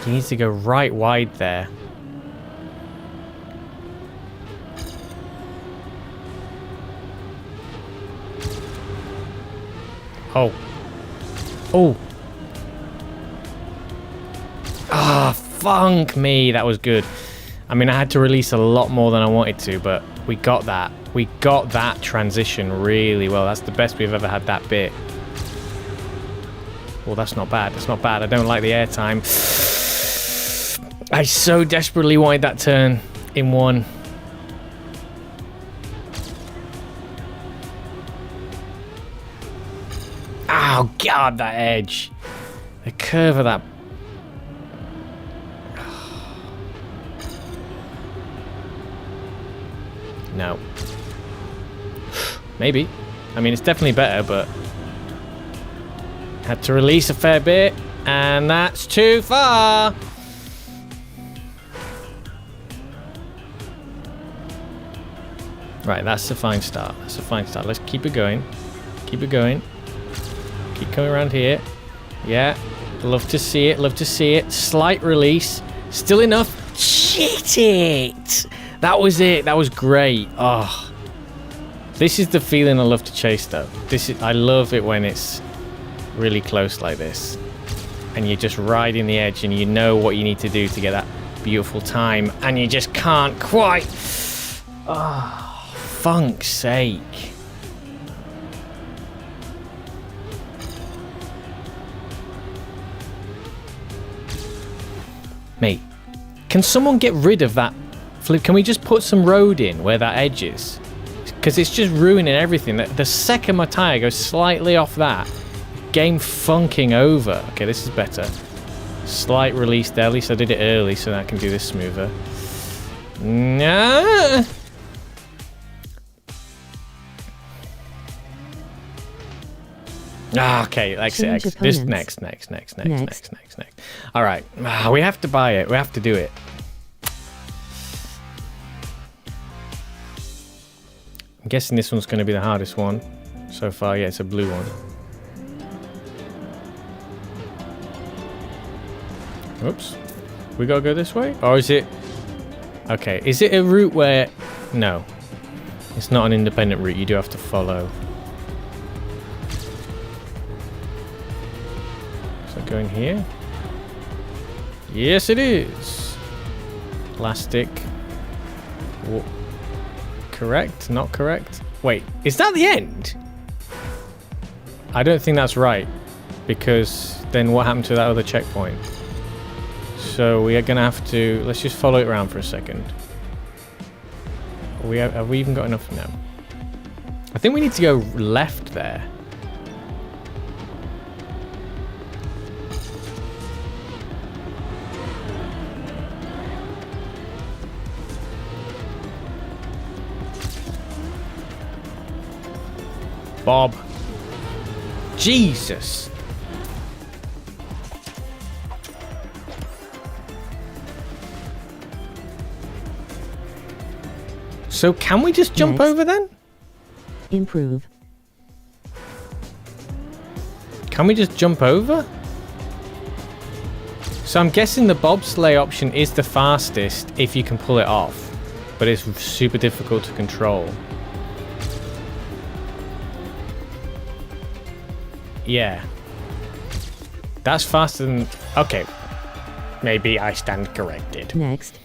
B: He needs to go right wide there. Oh. Oh. Ah, funk me. That was good. I mean, I had to release a lot more than I wanted to, but we got that. We got that transition really well. That's the best we've ever had that bit. Well, that's not bad. That's not bad. I don't like the airtime. I so desperately wanted that turn in one. Oh, God, that edge. The curve of that. No. Maybe. I mean, it's definitely better, but... Had to release a fair bit, and that's too far. Right, that's a fine start. That's a fine start. Let's keep it going. Keep it going. Keep coming around here. Yeah. Love to see it. Love to see it. Slight release. Still enough. Shit it! That was it. That was great. Oh. This is the feeling I love to chase, though. I love it when it's really close like this. And you're just riding the edge and you know what you need to do to get that beautiful time. And you just can't quite. Oh. funk's sake. Mate, can someone get rid of that flip? Can we just put some road in where that edge is? Because it's just ruining everything. The second my tyre goes slightly off that, game funking over. Okay, this is better. Slight release there. At least I did it early so that I can do this smoother. Nah. Ah, okay, exit. This next. All right, we have to buy it. We have to do it. I'm guessing this one's going to be the hardest one so far. Yeah, it's a blue one. Oops. We gotta go this way? Or is it... Okay, is it a route where... No. It's not an independent route. You do have to follow. Is that going here? Yes, it is. Plastic. Whoa. Correct? Not correct? Wait, is that the end? I don't think that's right. Because then what happened to that other checkpoint? So we are going to have to... Let's just follow it around for a second. Have we even got enough? No. I think we need to go left there. Bob. Jesus. So can we just jump over then?
C: Improve.
B: Can we just jump over? So I'm guessing the bobsleigh option is the fastest if you can pull it off. But it's super difficult to control. Yeah. That's faster than... Okay. Maybe I stand corrected.
C: Next.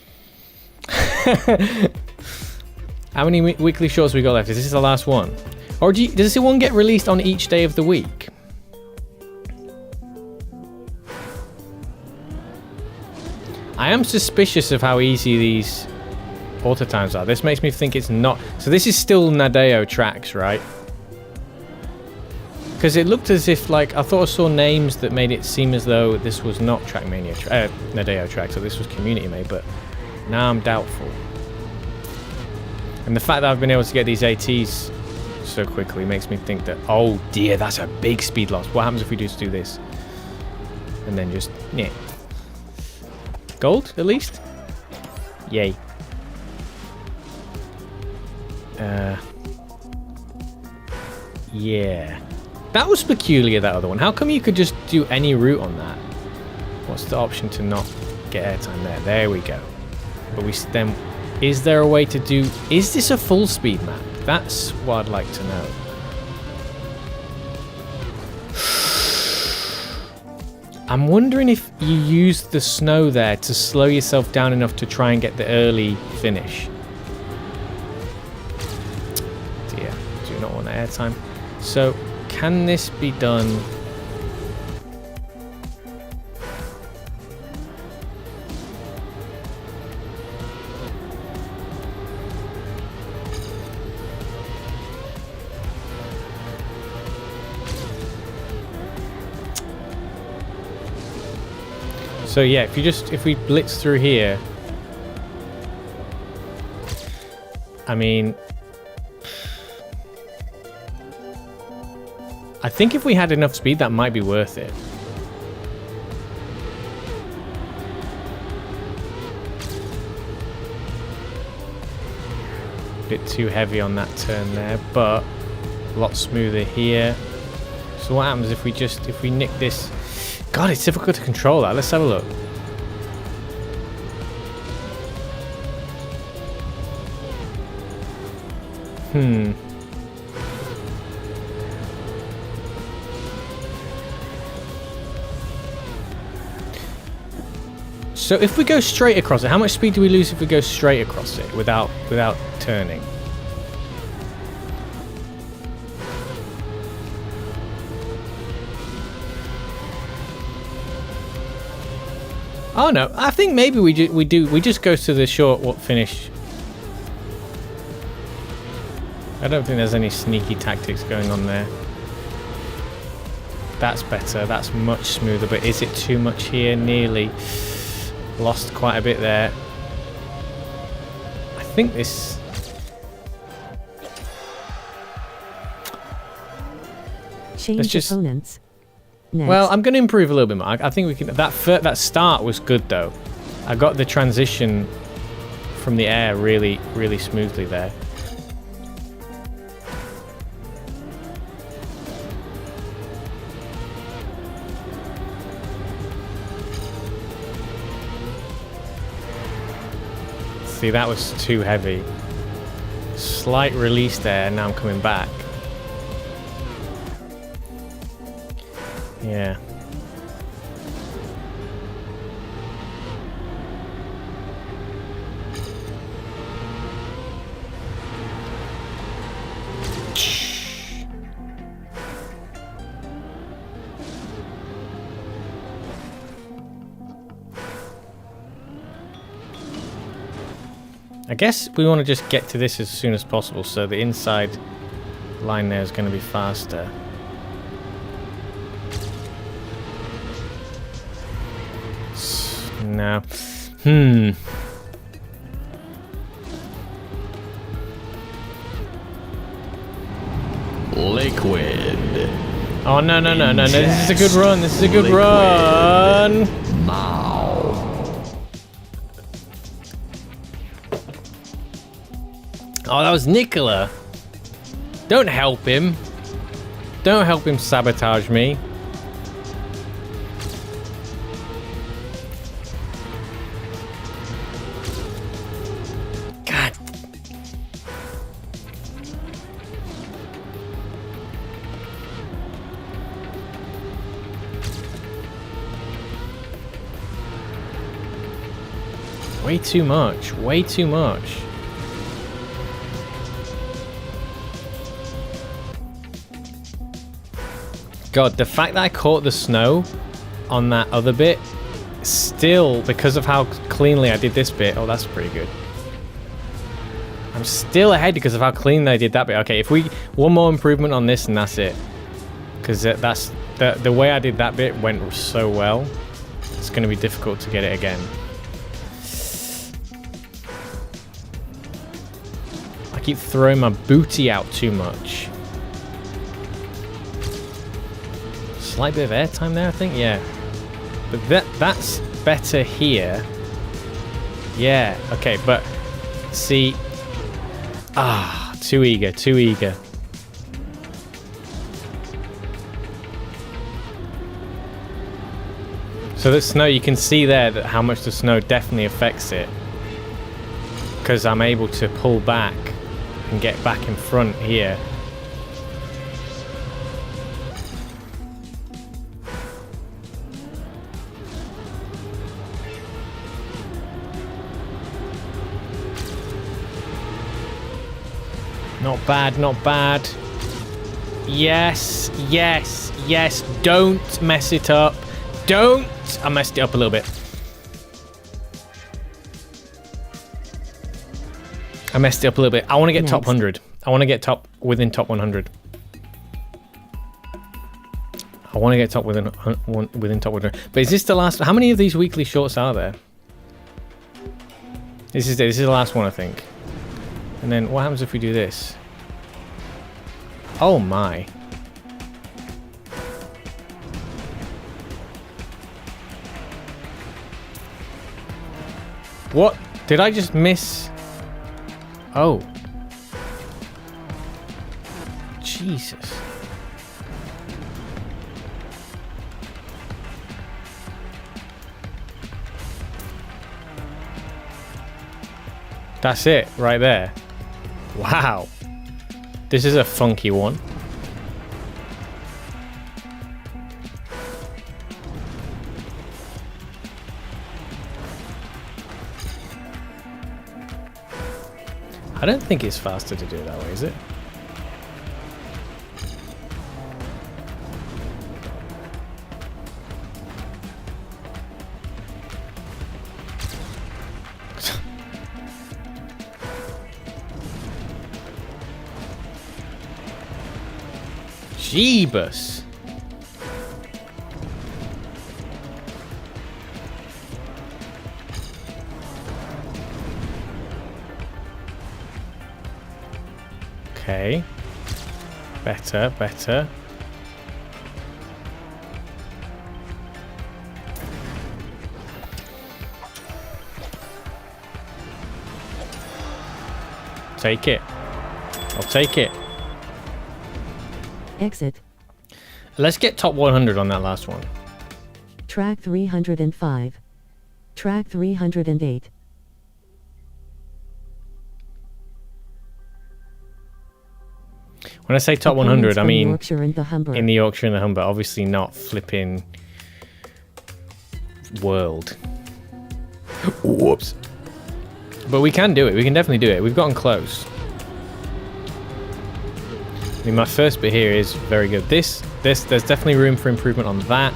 B: How many weekly shorts we got left? Is this the last one? Or does this one get released on each day of the week? I am suspicious of how easy these auto times are. This makes me think it's not... So this is still Nadeo tracks, right? Because it looked as if, like, I thought I saw names that made it seem as though this was not Trackmania, Nadeo track, so this was community made, but now I'm doubtful. And the fact that I've been able to get these ATs so quickly makes me think that, oh dear, that's a big speed loss. What happens if we just do this? And then just, yeah. Gold, at least? Yay. Yeah. That was peculiar, that other one. How come you could just do any route on that? What's the option to not get airtime there? There we go. But we then... Is there a way to do... Is this a full speed map? That's what I'd like to know. I'm wondering if you use the snow there to slow yourself down enough to try and get the early finish. Dear, do not want the airtime. So, can this be done... So yeah, if we blitz through here, I mean, I think if we had enough speed, that might be worth it. Bit too heavy on that turn there, but a lot smoother here. So what happens if we nick this? God, it's difficult to control that. Let's have a look. So if we go straight across it, how much speed do we lose if we go straight across it without turning? Oh no, I think maybe we just go to the short finish. I don't think there's any sneaky tactics going on there. That's better, that's much smoother, but is it too much here? Nearly. Lost quite a bit there. I think this...
C: Change opponents. Next.
B: Well, I'm going to improve a little bit more. I think we can... That start was good, though. I got the transition from the air really, really smoothly there. See, that was too heavy. Slight release there, and now I'm coming back. Yeah. I guess we want to just get to this as soon as possible, so the inside line there is going to be faster. No.
E: Liquid.
B: Oh, no. This is a good run. This is a good run.
E: Now.
B: Oh, that was Nicola. Don't help him. Don't help him sabotage me. God. Way too much. Way too much. God, the fact that I caught the snow on that other bit, still, because of how cleanly I did this bit, oh, that's pretty good. I'm still ahead because of how cleanly I did that bit. Okay, if we, one more improvement on this and that's it. Because that's, the way I did that bit went so well, it's going to be difficult to get it again. I keep throwing my booty out too much. Slight bit of airtime there, I think. Yeah, but that's better here. Yeah. Okay, but see, too eager. So the snow, you can see there that how much the snow definitely affects it, because I'm able to pull back and get back in front here. Not bad, not bad. Yes. Don't mess it up. Don't. I messed it up a little bit. I messed it up a little bit. I want to get top 100. I want to get within top 100. I want to get within top 100. But is this the last? How many of these weekly shorts are there? This is the last one, I think. And then what happens if we do this? Oh my. What? Did I just miss? Oh. Jesus. That's it, right there. Wow. This is a funky one. I don't think it's faster to do it that way, is it? Jeebus. Okay. Better, better. Take it. I'll take it.
C: Exit.
B: Let's get top 100 on that last one.
C: Track 305. Track 308.
B: When I say top 100, I mean
C: Yorkshire and the Humber.
B: in the Yorkshire and the Humber. Obviously not flipping world. Whoops. But we can do it. We can definitely do it. We've gotten close. I mean, my first bit here is very good. There's definitely room for improvement on that.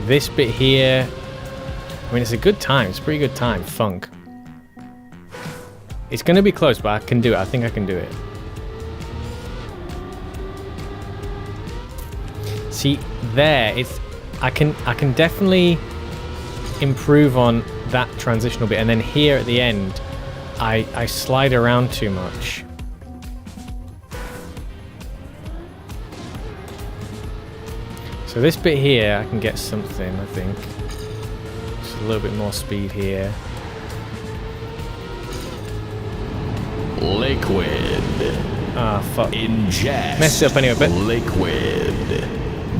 B: This bit here, I mean, it's a good time. It's a pretty good time. Funk. It's going to be close, but I can do it. I think I can do it. See, there, I can definitely improve on that transitional bit, and then here at the end, I slide around too much. So this bit here, I can get something, I think. Just a little bit more speed here.
E: Liquid.
B: Ah, fuck.
E: Ingest.
B: Messed it up anyway, but
E: Liquid.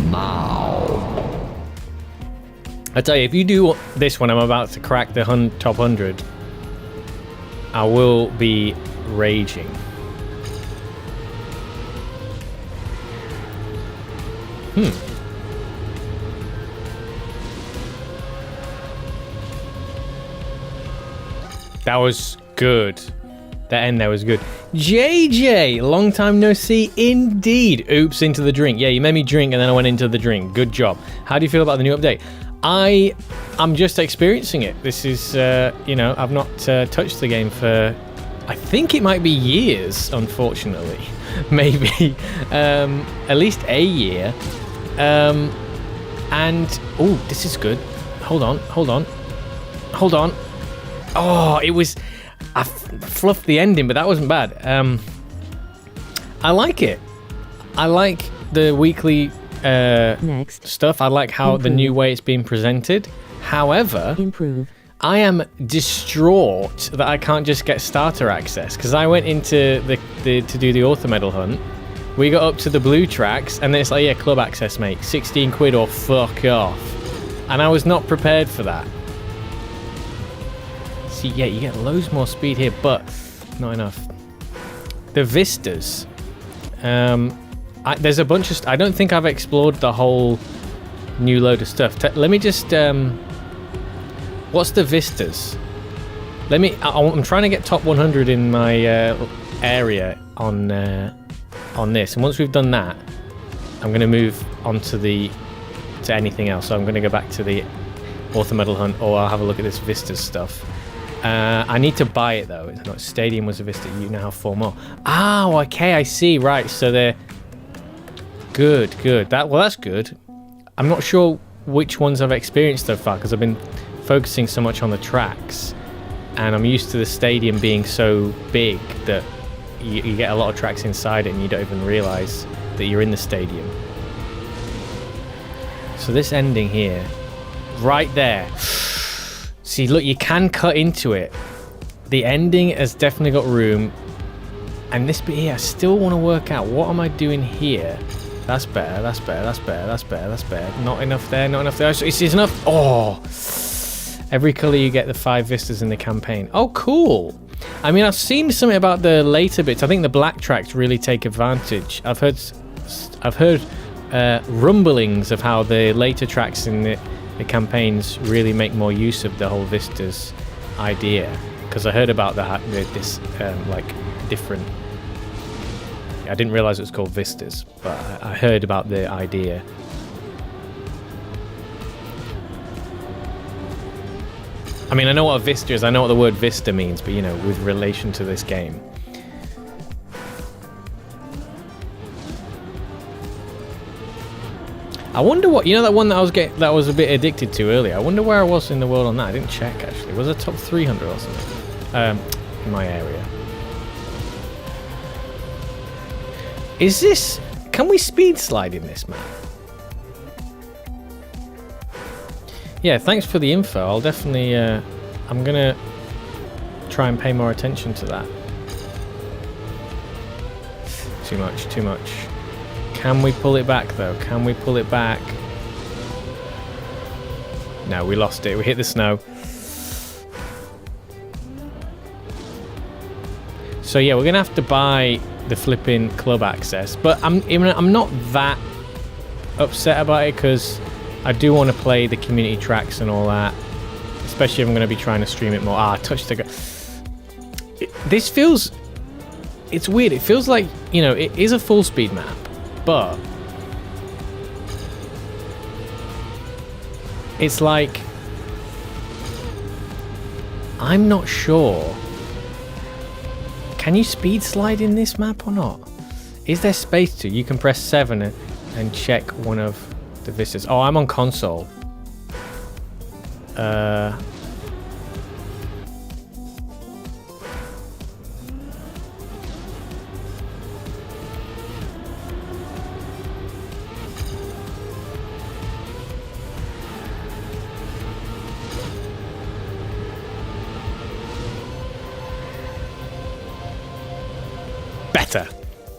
E: Now.
B: I tell you, if you do this when I'm about to crack the top 100, I will be raging. That was good. That end there was good. JJ, long time no see indeed. Oops, into the drink. Yeah, you made me drink and then I went into the drink. Good job. How do you feel about the new update? I'm just experiencing it. This is, you know, I've not touched the game for, I think it might be years, unfortunately. Maybe at least a year. And, oh, this is good. Hold on. Oh, it was, I fluffed the ending, but that wasn't bad. I like it. I like the weekly
C: Next.
B: stuff. I like how the new way it's being presented. However, I am distraught that I can't just get starter access, because I went into to do the author medal hunt. We got up to the blue tracks, and then it's like, yeah, club access, mate. 16 quid or fuck off. And I was not prepared for that. See, yeah, you get loads more speed here, but not enough. The vistas. There's a bunch of... I don't think I've explored the whole new load of stuff. Let me just... what's the vistas? I'm trying to get top 100 in my area on this. And once we've done that, I'm going to move on to anything else. So I'm going to go back to the author medal hunt, or I'll have a look at this vistas stuff. I need to buy it though. It's not Stadium was a Vista. You now have 4 more. Oh, okay, I see. Right, so they're good. That's good. I'm not sure which ones I've experienced so far, because I've been focusing so much on the tracks, and I'm used to the stadium being so big that you get a lot of tracks inside it, and you don't even realize that you're in the stadium. So this ending here, right there. See, look, you can cut into it. The ending has definitely got room. And this bit here, I still want to work out, what am I doing here? That's better. Not enough there. It's enough. Oh, every color you get the 5 vistas in the campaign. Oh, cool. I mean, I've seen something about the later bits. I think the black tracks really take advantage. I've heard rumblings of how the later tracks in the campaigns really make more use of the whole vistas idea, because I heard about this like different... I didn't realize it was called vistas, but I heard about the idea. I mean, I know what a vista is, I know what the word vista means, but you know, with relation to this game. I wonder what, you know, that one that I was a bit addicted to earlier. I wonder where I was in the world on that. I didn't check actually. Was it top 300 or something? In my area. Is this? Can we speed slide in this map? Yeah, thanks for the info. I'll definitely. I'm gonna try and pay more attention to that. Too much. Too much. Can we pull it back though? Can we pull it back? No, we lost it. We hit the snow. So yeah, we're gonna have to buy the flipping club access, but I'm not that upset about it because I do want to play the community tracks and all that, especially if I'm going to be trying to stream it more. Ah, touch the. This feels. It's weird. It feels like, you know, it is a full speed map, but it's like I'm not sure. Can you speed slide in this map or not? Is there space to? You can press 7 and check one of the vistas. Oh, I'm on console.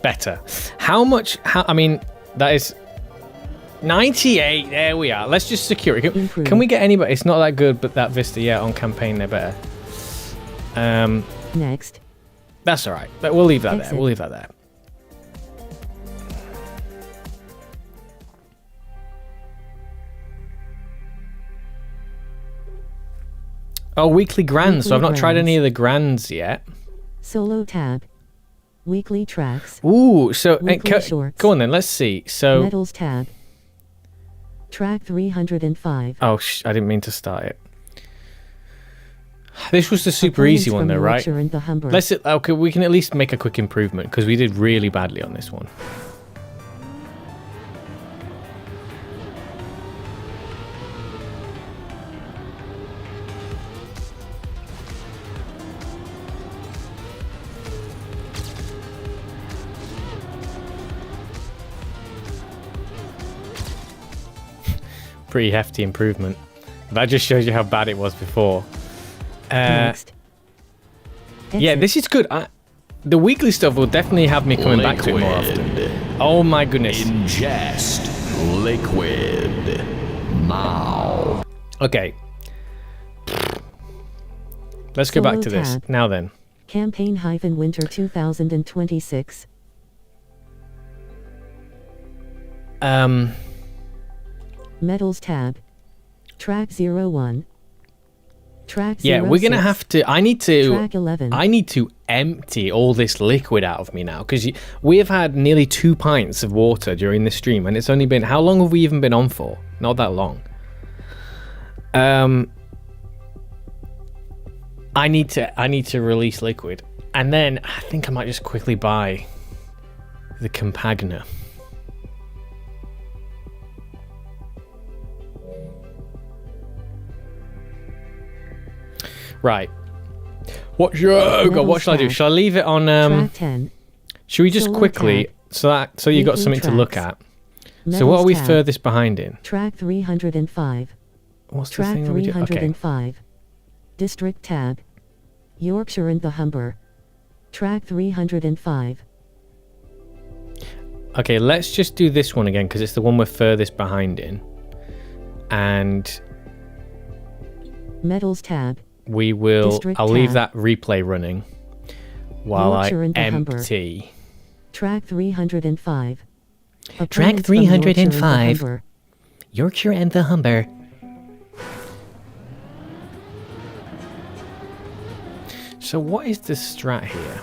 B: Better. How much? I mean, that is 98. There we are. Let's just secure it. Can we get anybody? It's not that good, but that Vista, yeah, on campaign they're better.
C: Next.
B: That's all right. But we'll leave that there. We'll leave that there. Oh, weekly grands. So I've not tried any of the grands yet.
C: Solo tab. Weekly tracks.
B: Ooh, so
C: shorts.
B: Go on then. Let's see. So
C: Medals tab. Track 305.
B: Oh, I didn't mean to start it. This was the super easy one though, right? Let's. Okay, we can at least make a quick improvement because we did really badly on this one. Pretty hefty improvement. That just shows you how bad it was before.
C: Next.
B: Yeah, this is good. The weekly stuff will definitely have me coming back to it more often. Oh my goodness.
E: Ingest liquid now.
B: Okay. Let's go back to this. Now then.
C: Campaign-winter 2026. Medals tab. Track 01. Track 06.
B: Yeah, we're gonna have to. I need
C: Track 11.
B: to empty all this liquid out of me now because we have had nearly 2 pints of water during this stream, and it's only been, how long have we even been on for? Not that long. I need to release liquid, and then I think I might just quickly buy the Compagna. Right. What shall I do? Shall I leave it on
C: Track 10.
B: Should we just
C: Solo
B: quickly so you got something to look at? So what are we furthest behind in?
C: Track 305.
B: What's the
C: Track
B: thing that we do? Okay.
C: 305. District tab. Yorkshire and the Humber. Track 305.
B: Okay, let's just do this one again because it's the one we're furthest behind in. And
C: Medals tab.
B: we will.
C: District
B: I'll leave
C: tab.
B: that replay running while
C: Yorkshire
B: I
C: and the Humber.
B: empty.
C: Track 305.
B: Track
C: Opponents from Yorkshire and the
B: 305.
C: Humber.
B: Yorkshire and the Humber. So what is the strat here?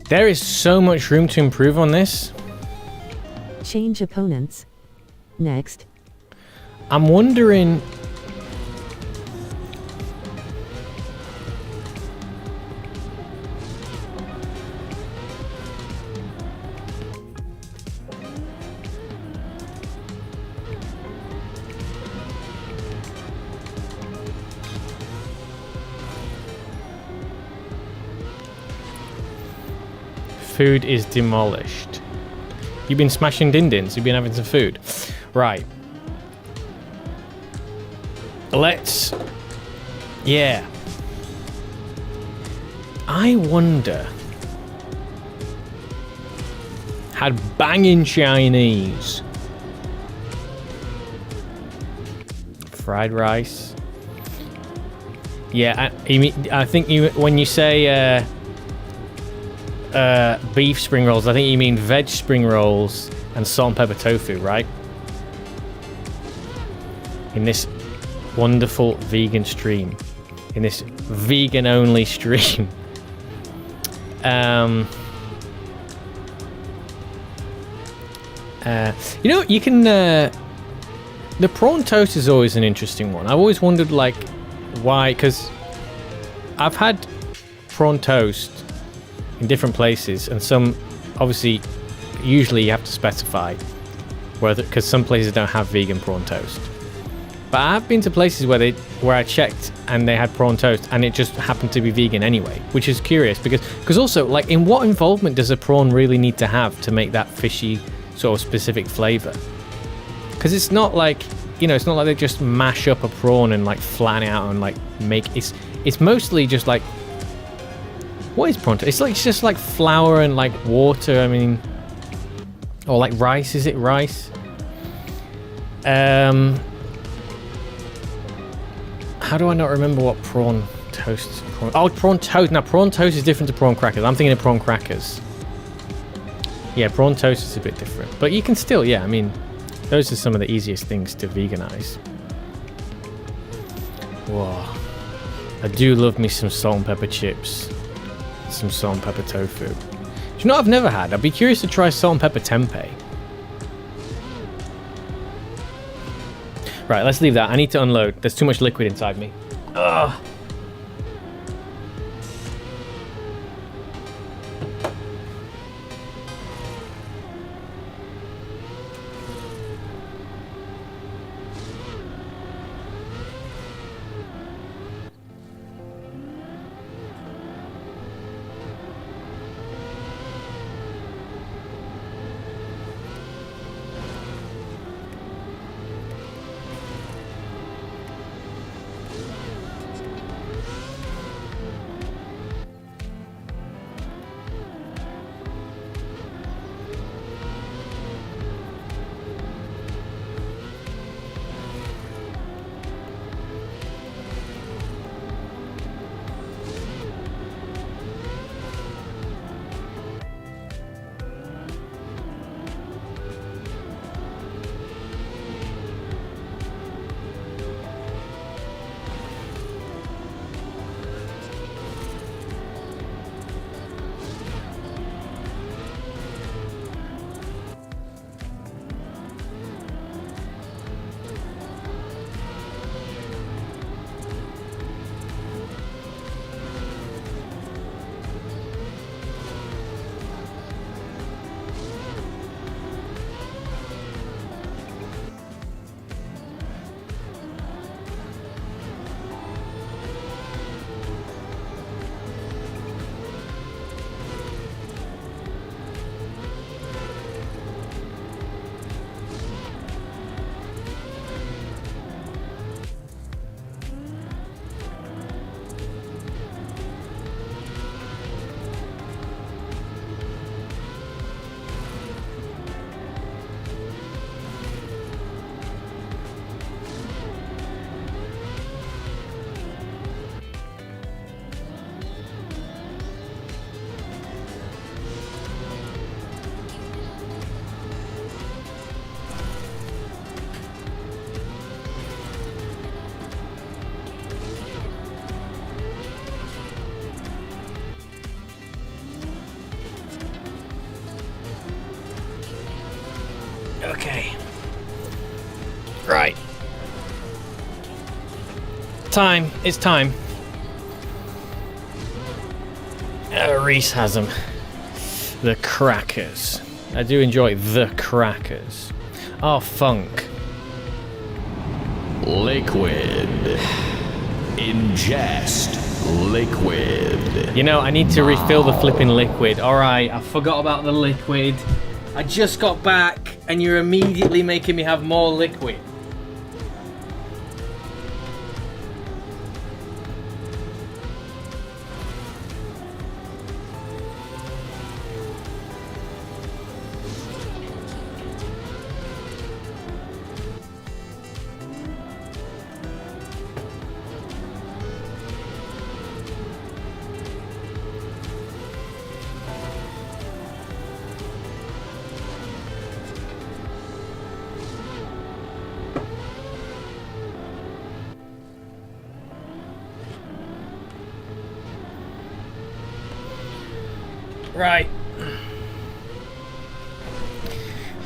B: There is so much room to improve on this.
C: Change opponents. Next.
B: I'm wondering... Food is demolished. You've been smashing din-dins. You've been having some food. Right. Let's... Yeah. I wonder... Had banging Chinese. Fried rice. Yeah, I think you when you say... beef spring rolls, I think you mean veg spring rolls and salt and pepper tofu, right? In this wonderful vegan stream, in this vegan only stream. You know, you can the prawn toast is always an interesting one. I've always wondered, like, why, because I've had prawn toast in different places, and some, obviously, usually you have to specify whether, because some places don't have vegan prawn toast. But I have been to places where I checked and they had prawn toast and it just happened to be vegan anyway, which is curious because also, like, in what involvement does a prawn really need to have to make that fishy sort of specific flavor? Because it's not like, you know, it's not like they just mash up a prawn and like flatten it out and like make it's mostly just like, what is prawn toast? It's just like flour and like water, I mean, or like rice. Is it rice? How do I not remember what prawn toast is? Prawn toast. Now, prawn toast is different to prawn crackers. I'm thinking of prawn crackers. Yeah, prawn toast is a bit different. But you can still, yeah, I mean, those are some of the easiest things to veganize. Whoa. I do love me some salt and pepper chips. Some salt and pepper tofu. Do you know what I've never had? I'd be curious to try salt and pepper tempeh. Right, let's leave that. I need to unload. There's too much liquid inside me. Ugh. Okay. Right. Time. It's time. Reese has them. The crackers. I do enjoy the crackers. Oh, funk.
E: Liquid. Ingest liquid.
B: You know, I need to refill the flipping liquid. Alright, I forgot about the liquid. I just got back and you're immediately making me have more liquid. Right.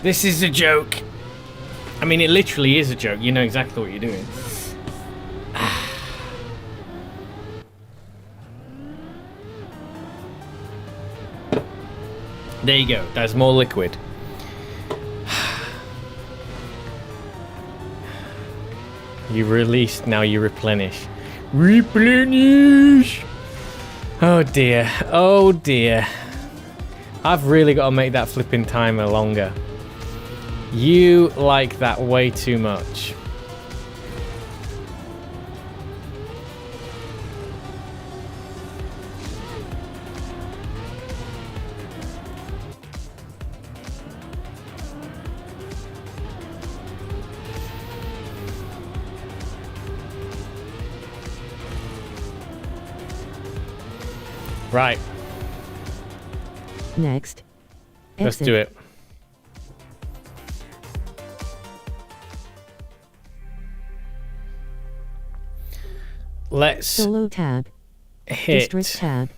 B: This is a joke. I mean, it literally is a joke. You know exactly what you're doing. There you go. There's more liquid. You release, now you replenish. Replenish! Oh dear. Oh dear. I've really got to make that flipping timer longer. You like that way too much. Right.
C: Next.
B: Let's
C: Exit.
B: do it. Let's
C: Solo tab.
B: hit.
C: District tab.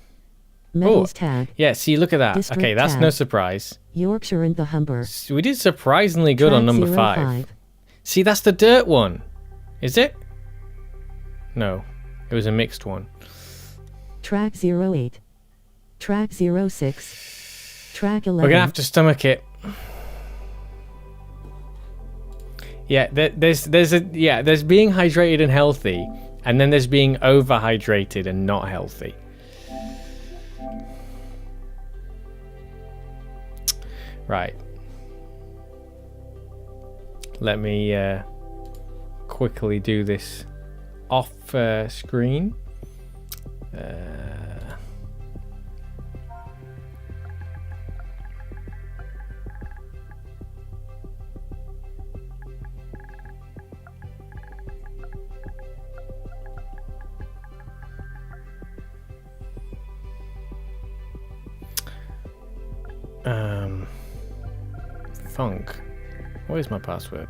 C: Metals tab.
B: Yeah, see, look at that.
C: District
B: Okay, that's
C: tab.
B: no surprise.
C: Yorkshire and the Humber.
B: We did surprisingly good on
C: Track
B: number
C: 05.
B: 5. See, that's the dirt one. Is it? No, it was a mixed one.
C: Track 08. Track 06. Track 11.
B: We're gonna have to stomach it. Yeah, there's being hydrated and healthy, and then there's being overhydrated and not healthy. Right. Let me quickly do this off screen. Funk. Where's my password?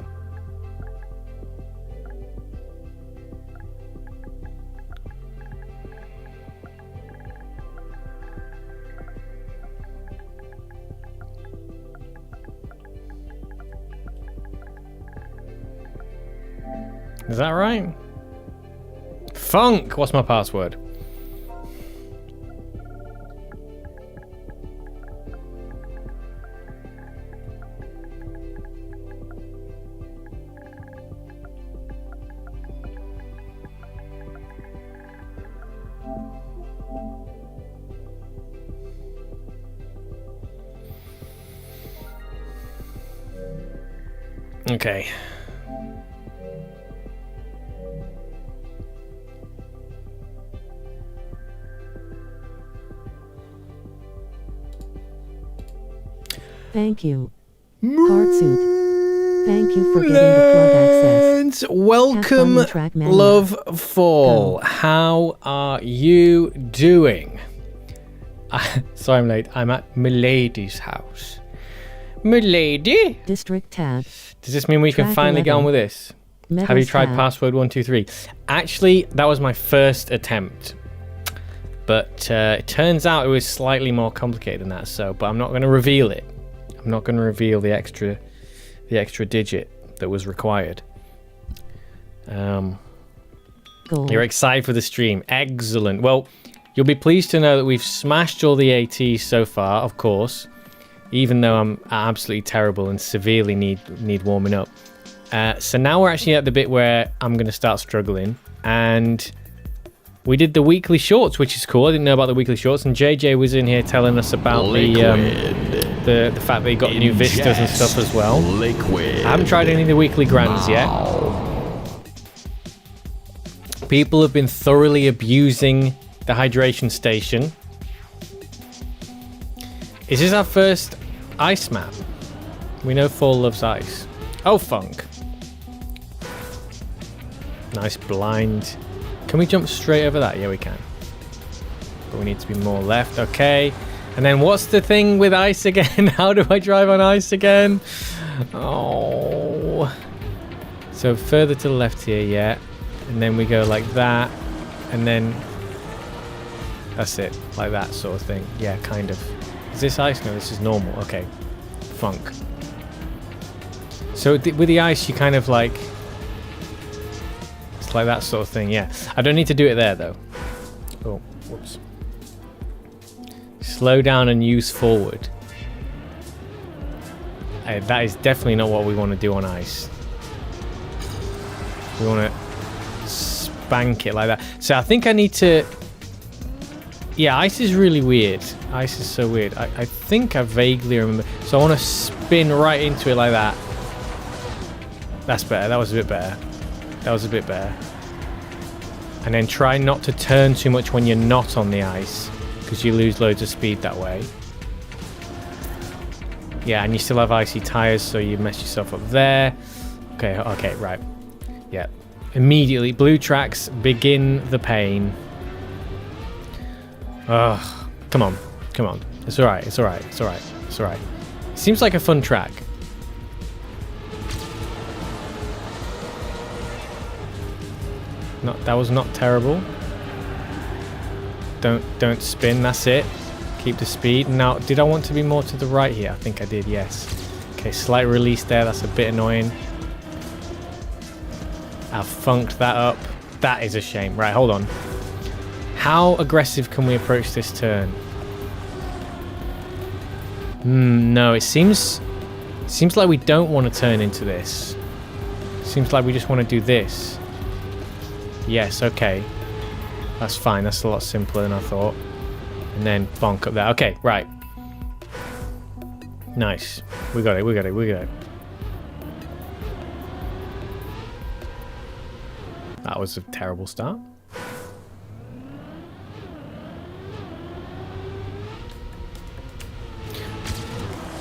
B: Is that right? Funk! What's my password? Okay.
C: Thank you. Heartsuit. Thank you for getting the club access.
B: Welcome,
C: Have fun in Trackmania.
B: Love Fall.
C: Go.
B: How are you doing? Sorry I'm late. I'm at Milady's house. Milady?
C: District tab.
B: Does this mean we can
C: Track
B: finally get on
C: 11.
B: with this?
C: Metals
B: Have you tried
C: tab.
B: password 123? Actually, that was my first attempt. But it turns out it was slightly more complicated than that. But I'm not going to reveal it. I'm not going to reveal the extra the extra digit that was required.
C: Gold.
B: You're excited for the stream. Excellent. Well, you'll be pleased to know that we've smashed all the ATs so far, of course, even though I'm absolutely terrible and severely need warming up. So now we're actually at the bit where I'm going to start struggling. And we did the weekly shorts, which is cool. I didn't know about the weekly shorts. And JJ was in here telling us about the fact that he got new vistas and stuff as well.
E: Liquid.
B: I haven't tried any of the weekly grands yet. People have been thoroughly abusing the hydration station. Is this our first ice map? We know Fall loves ice. Oh, funk. Nice blind. Can we jump straight over that? Yeah, we can. But we need to be more left. Okay. And then what's the thing with ice again? How do I drive on ice again? Oh. So further to the left here, yeah. And then we go like that. And then that's it. Like that sort of thing. Yeah, kind of. Is this ice? No, this is normal. Okay. Funk. So with the ice, you kind of like... It's like that sort of thing, yeah. I don't need to do it there, though. Oh, whoops. Slow down and use forward. That is definitely not what we want to do on ice. We want to spank it like that. So I think I need to... Yeah, ice is really weird. Ice is so weird. I think I vaguely remember. So I want to spin right into it like that. That's better. That was a bit better. That was a bit better. And then try not to turn too much when you're not on the ice, because you lose loads of speed that way. Yeah, and you still have icy tires, so you mess yourself up there. Okay, right. Yeah. Immediately, blue tracks begin the pain. Ugh. Come on. It's alright. Seems like a fun track. That was not terrible. Don't spin, that's it. Keep the speed. Now, did I want to be more to the right here? I think I did, yes. Okay, slight release there, that's a bit annoying. I've funked that up. That is a shame. Right, hold on. How aggressive can we approach this turn? No, it seems like we don't want to turn into this. Seems like we just want to do this. Yes, okay. That's fine. That's a lot simpler than I thought. And then bonk up there. Okay, right. Nice. We got it. That was a terrible start.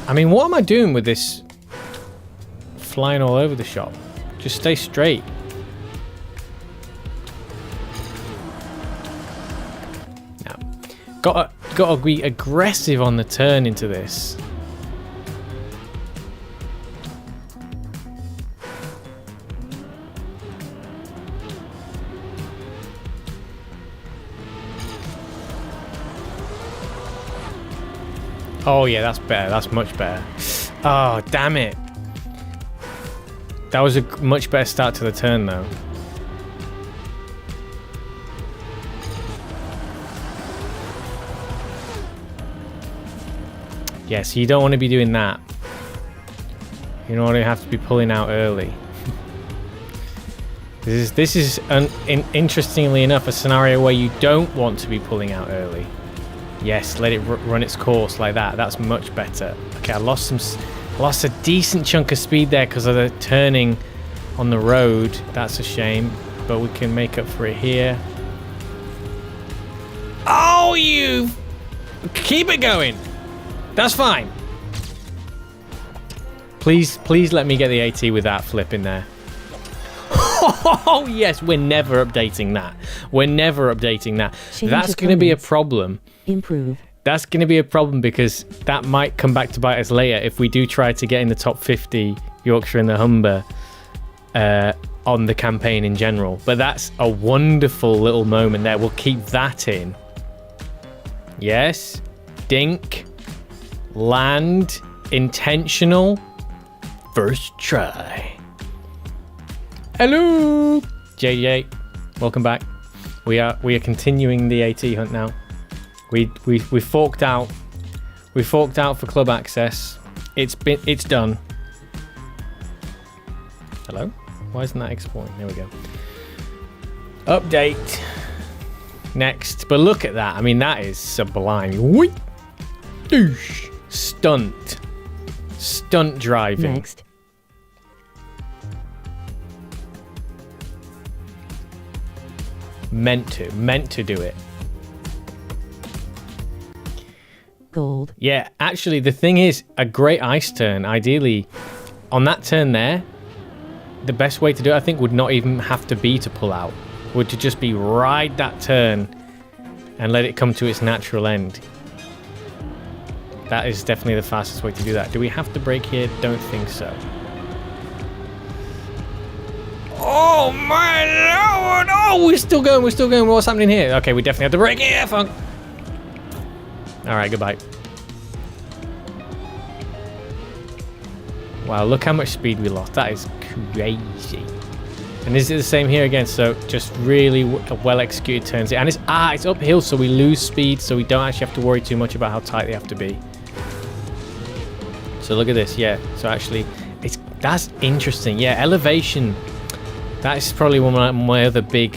B: I mean, what am I doing with this flying all over the shop? Just stay straight. No. Gotta be aggressive on the turn into this. Oh yeah, that's better. That's much better. Oh, damn it. That was a much better start to the turn, though. Yeah, so you don't want to be doing that. You don't want to have to be pulling out early. This is interestingly enough, a scenario where you don't want to be pulling out early. Yes, let it run its course like that. That's much better. Okay, I lost a decent chunk of speed there because of the turning on the road. That's a shame, but we can make up for it here. Oh, you keep it going. That's fine. Please let me get the AT with that flip in there. Oh yes, we're never updating that. That's going to be a problem.
C: Improve.
B: That's going to be a problem because that might come back to bite us later if we do try to get in the top 50 Yorkshire and the Humber on the campaign in general. But that's a wonderful little moment there. We'll keep that in. Yes. Dink. Land. Intentional. first try. Hello, JJ. Welcome back. We are continuing the AT hunt now. We forked out. We forked out for club access. It's done. Hello? Why isn't that exporting? There we go. Update. Next. But look at that. I mean, that is sublime. Whee! Doosh. Stunt driving.
C: Next.
B: Meant to do it.
C: Gold.
B: Yeah, actually, the thing is, a great ice turn, ideally, on that turn there, the best way to do it, I think, would not even have to be to pull out. Would to just be ride that turn and let it come to its natural end. That is definitely the fastest way to do that. Do we have to brake here? Don't think so. Oh my lord! Oh, we're still going. What's happening here? Okay, we definitely have to brake here, funk. All right, goodbye. Wow, look how much speed we lost. That is crazy. And is it the same here again? So just really well executed turns. And it's uphill, so we lose speed, so we don't actually have to worry too much about how tight they have to be. So look at this, yeah. So actually, that's interesting. Yeah, elevation. That is probably one of my other big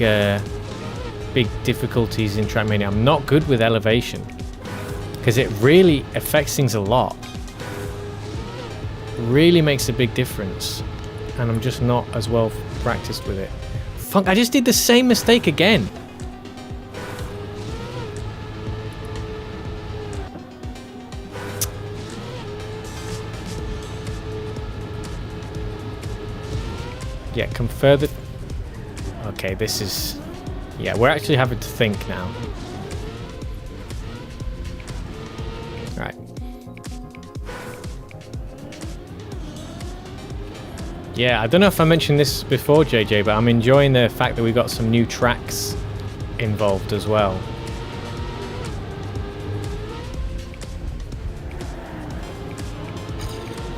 B: difficulties in Trackmania. I'm not good with elevation because it really affects things a lot. Really makes a big difference, and I'm just not as well practiced with it. Fuck! I just did the same mistake again. Yeah, come further. Okay, this is... Yeah, we're actually having to think now. Right. Yeah, I don't know if I mentioned this before, JJ, but I'm enjoying the fact that we got some new tracks involved as well.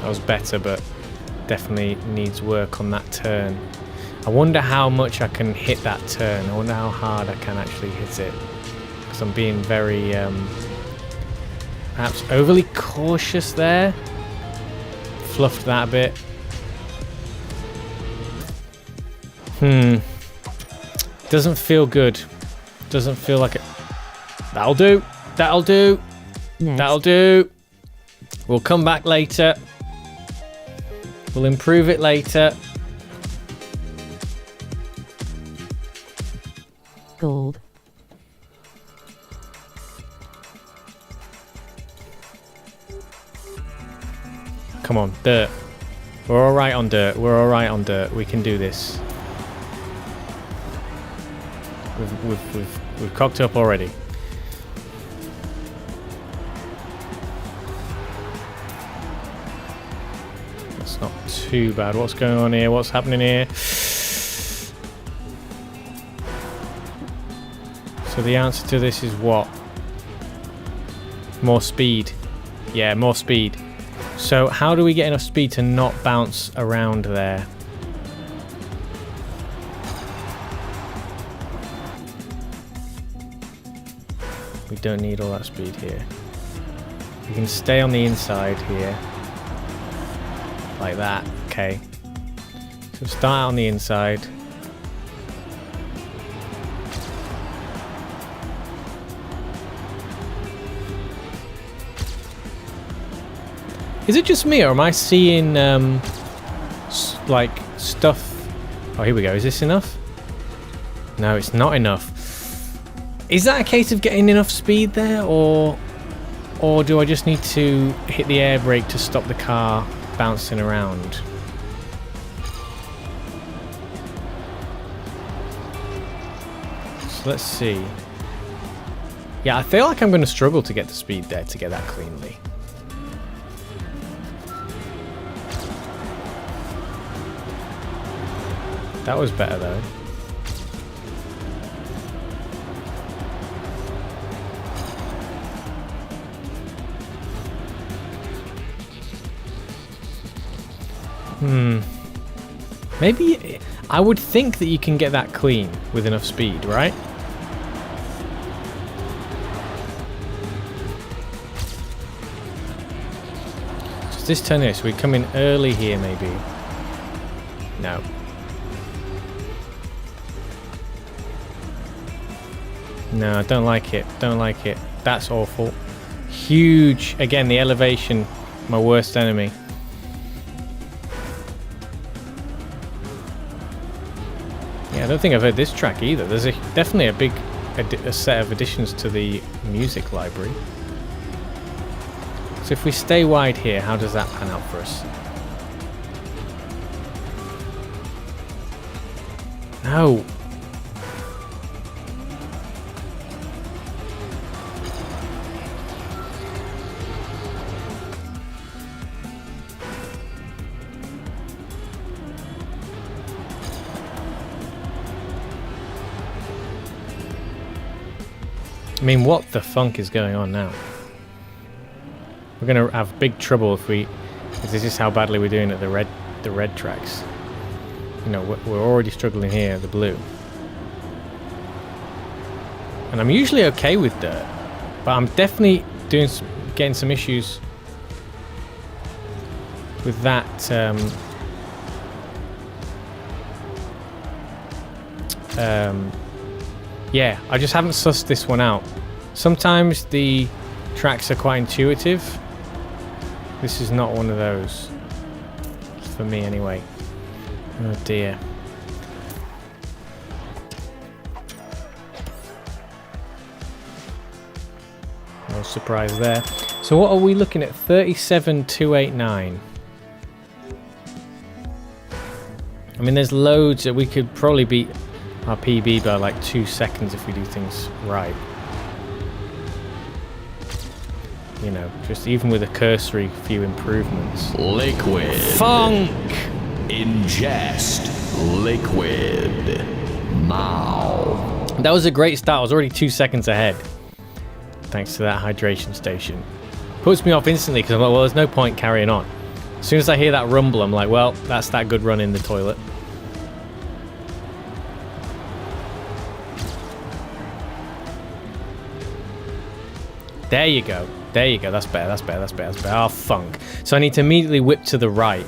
B: That was better, but definitely needs work on that turn. I wonder how much I can hit that turn. I wonder how hard I can actually hit it. Because I'm being very, perhaps overly cautious there. Fluffed that a bit. Doesn't feel good. Doesn't feel like it. That'll do. That'll do.
C: Next.
B: That'll do. We'll come back later. We'll improve it later.
C: Gold.
B: Come on, dirt. We're all right on dirt. We're all right on dirt. We can do this. We've cocked up already. That's not too bad. What's going on here? What's happening here? So the answer to this is what? More speed. Yeah, more speed. So how do we get enough speed to not bounce around there? We don't need all that speed here. We can stay on the inside here. Like that. Okay. So start out on the inside. Is it just me, or am I seeing like stuff? Oh, here we go. Is this enough? No, it's not enough. Is that a case of getting enough speed there, or do I just need to hit the air brake to stop the car bouncing around? So let's see. Yeah, I feel like I'm going to struggle to get the speed there to get that cleanly. That was better though. Maybe I would think that you can get that clean with enough speed, right? Just this turn here, so we come in early here maybe. No. No, I don't like it. Don't like it. That's awful. Huge. Again, the elevation, my worst enemy. Yeah, I don't think I've heard this track either. There's definitely a big a set of additions to the music library. So if we stay wide here, how does that pan out for us? No. I mean, what the funk is going on now? We're gonna have big trouble if this is how badly we're doing at the red tracks. You know, we're already struggling here at the blue. And I'm usually okay with dirt, but I'm definitely getting some issues with that. Yeah, I just haven't sussed this one out. Sometimes the tracks are quite intuitive. This is not one of those. For me, anyway. Oh dear. No surprise there. So what are we looking at? 37,289. I mean, there's loads that we could probably beat our PB by like 2 seconds if we do things right. You know, just even with a cursory few improvements.
E: Liquid.
B: Funk!
E: Ingest. Liquid. Now.
B: That was a great start. I was already 2 seconds ahead. Thanks to that hydration station. Puts me off instantly because I'm like, well, there's no point carrying on. As soon as I hear that rumble, I'm like, well, that's that good run in the toilet. There you go. There you go. That's better. That's better. That's better. That's better. Oh, funk. So I need to immediately whip to the right.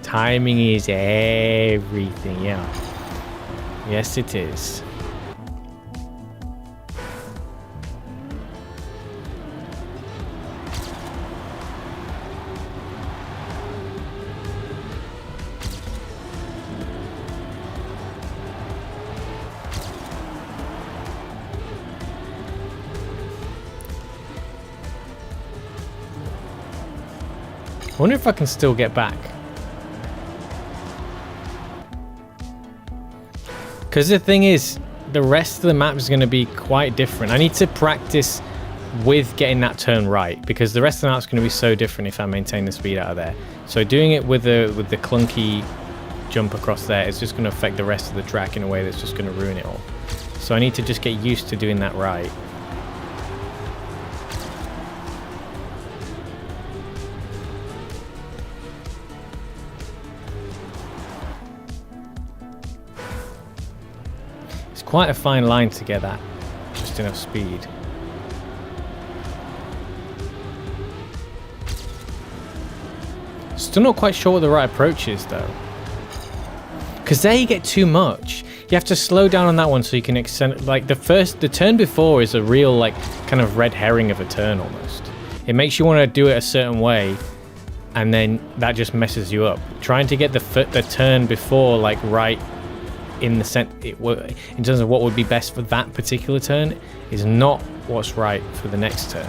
B: Timing is everything. Yeah. Yes, it is. I wonder if I can still get back. Because the thing is, the rest of the map is going to be quite different. I need to practice with getting that turn right, because the rest of the map is going to be so different if I maintain the speed out of there. So doing it with the clunky jump across there is just going to affect the rest of the track in a way that's just going to ruin it all. So I need to just get used to doing that right. Quite a fine line to get that just enough speed. Still not quite sure what the right approach is though, because there you get too much. You have to slow down on that one so you can extend. Like the turn before is a real like kind of red herring of a turn almost. It makes you want to do it a certain way, and then that just messes you up. Trying to get the turn before like right in terms of what would be best for that particular turn is not what's right for the next turn,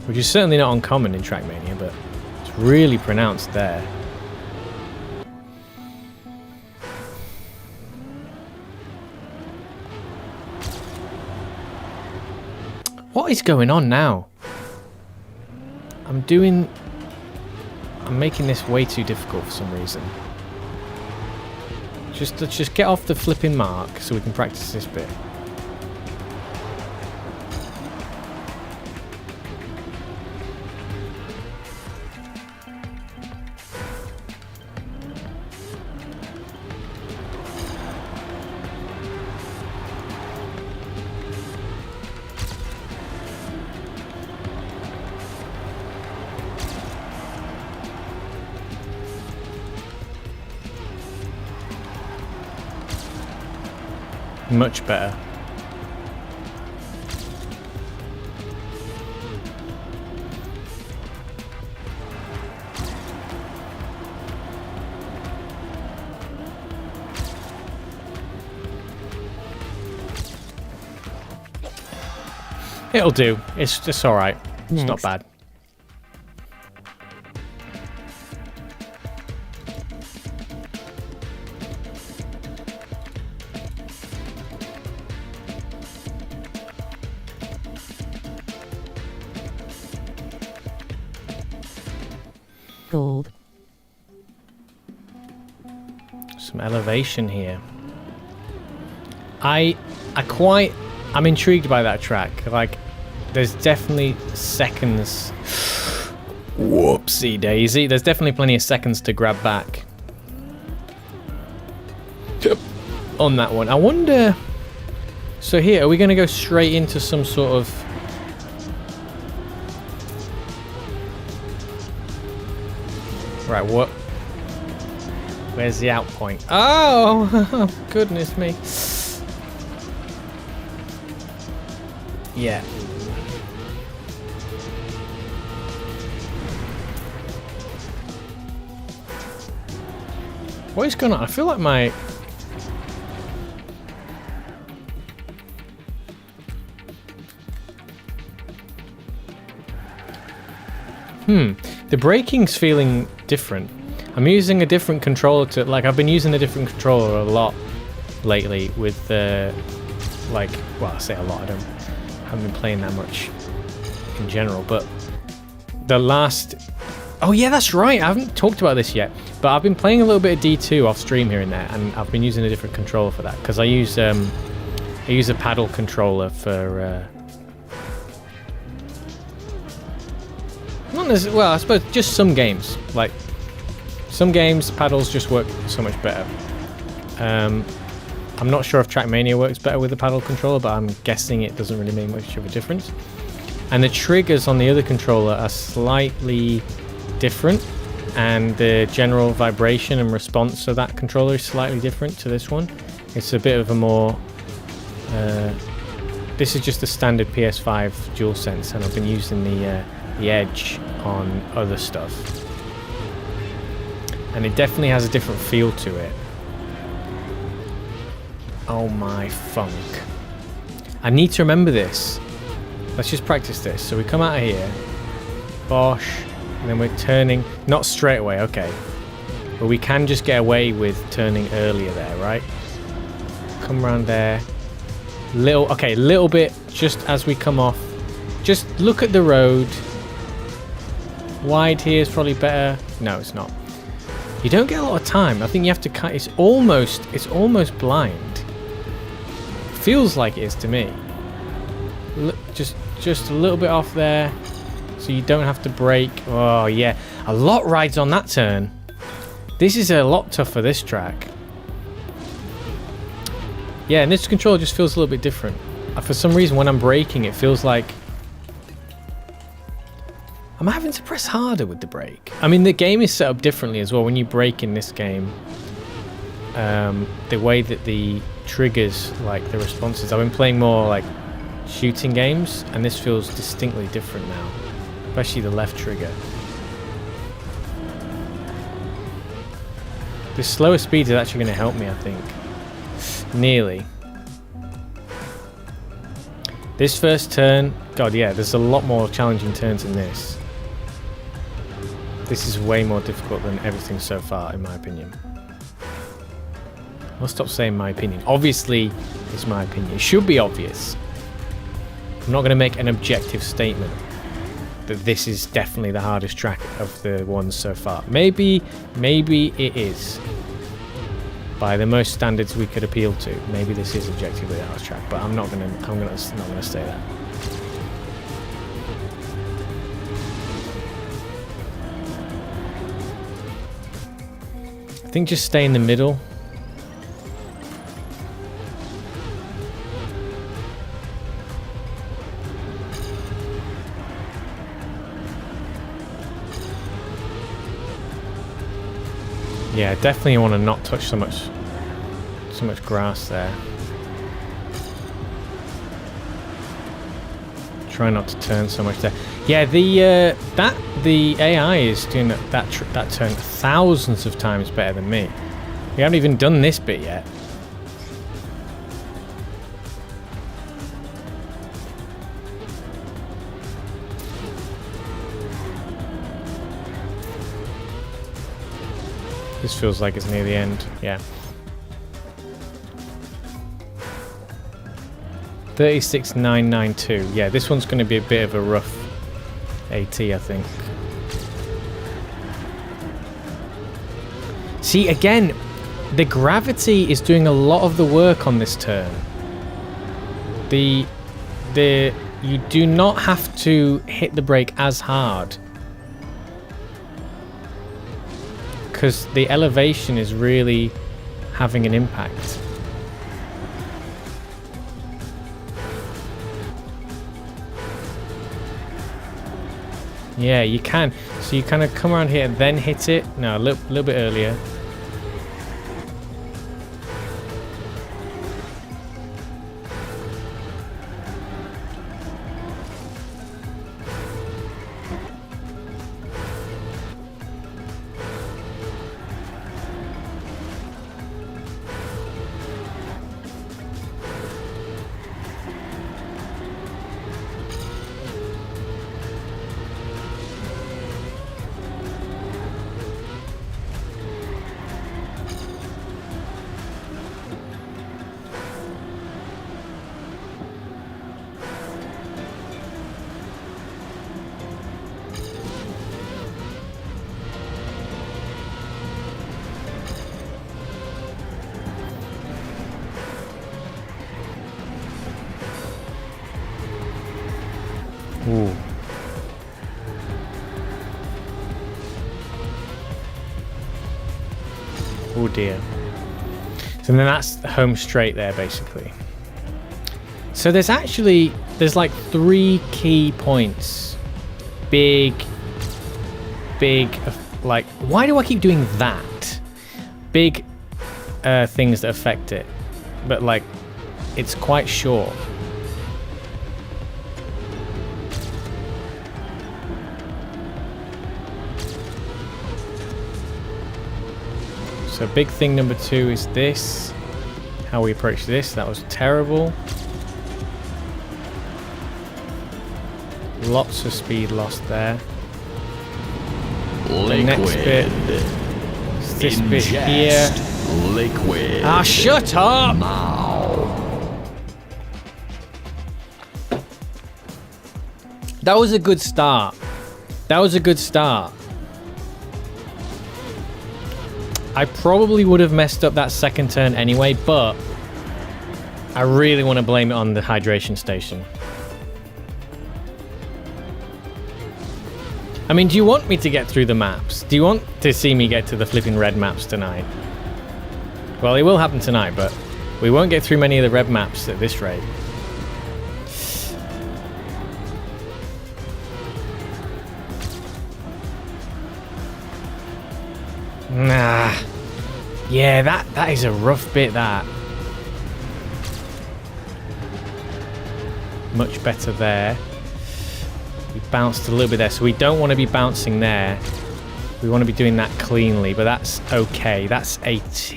B: which is certainly not uncommon in Trackmania, but it's really pronounced there. What is going on now? I'm making this way too difficult for some reason. Let's just get off the flipping mark so we can practice this bit. Much better. It'll do. It's just alright. It's not
C: Next.
B: bad.
C: Gold.
B: Some elevation here. I'm intrigued by that track. Like, there's definitely seconds. Whoopsie daisy. There's definitely plenty of seconds to grab back on that one. I wonder. So here, are we going to go straight into some sort of? Right, what? Where's the out point? Oh, goodness me. Yeah. What is going on? I feel like my... The braking's feeling different. I'm using a different controller to... Like, I've been using a different controller a lot lately with, like... Well, I say a lot, I haven't been playing that much in general, but the last... Oh yeah, that's right, I haven't talked about this yet, but I've been playing a little bit of D2 off stream here and there, and I've been using a different controller for that, because I use a paddle controller for... Not necessarily, well, I suppose just some games. Like, some games, paddles just work so much better. I'm not sure if Trackmania works better with the paddle controller, but I'm guessing it doesn't really make much of a difference. And the triggers on the other controller are slightly different, and the general vibration and response of that controller is slightly different to this one. It's a bit of a more... this is just a standard PS5 DualSense, and I've been using the Edge on other stuff. And it definitely has a different feel to it. Oh my funk. I need to remember this. Let's just practice this. So we come out of here. Bosh. And then we're turning. Not straight away, okay. But we can just get away with turning earlier there, right? Come around there. Little bit just as we come off. Just look at the road. Wide here is probably better. No, it's not. You don't get a lot of time. I think you have to cut. It's almost blind. Feels like it is to me. Just a little bit off there, so you don't have to brake. Oh yeah, a lot rides on that turn. This is a lot tougher, this track. Yeah, and this controller just feels a little bit different. For some reason, when I'm braking, it feels like I'm having to press harder with the brake. I mean, the game is set up differently as well. When you brake in this game, the way that the triggers, like the responses, I've been playing more like shooting games, and this feels distinctly different now, especially the left trigger. The slower speed is actually going to help me, I think. Nearly. This first turn, god yeah, there's a lot more challenging turns in this. This is way more difficult than everything so far, in my opinion. I'll stop saying my opinion. Obviously, it's my opinion. It should be obvious. I'm not going to make an objective statement that this is definitely the hardest track of the ones so far. Maybe it is. By the most standards we could appeal to, maybe this is objectively the hardest track. But I'm not going to say that. I think just stay in the middle. Yeah, definitely want to not touch so much grass there. Try not to turn so much there. Yeah, the AI is doing that turn thousands of times better than me. We haven't even done this bit yet. This feels like it's near the end. Yeah. 36992. Yeah, this one's going to be a bit of a rough AT, I think. See, again, the gravity is doing a lot of the work on this turn. You do not have to hit the brake as hard, because the elevation is really having an impact. Yeah, you can. So you kind of come around here and then hit it. No, a little bit earlier. Ooh. Oh dear. So then that's the home straight there, basically. So there's like 3 key points. Big, like, why do I keep doing that? Big things that affect it. But like, it's quite short. So big thing number 2 is this. How we approach this. That was terrible. Lots of speed lost there.
E: Liquid.
B: The next bit is this bit here.
E: Liquid.
B: Ah, shut up!
E: Now.
B: That was a good start. That was a good start. I probably would have messed up that second turn anyway, but I really want to blame it on the hydration station. I mean, do you want me to get through the maps? Do you want to see me get to the flipping red maps tonight? Well, it will happen tonight, but we won't get through many of the red maps at this rate. Nah. Yeah, that is a rough bit, that. Much better there. We bounced a little bit there, so we don't want to be bouncing there. We want to be doing that cleanly, but that's okay. That's AT.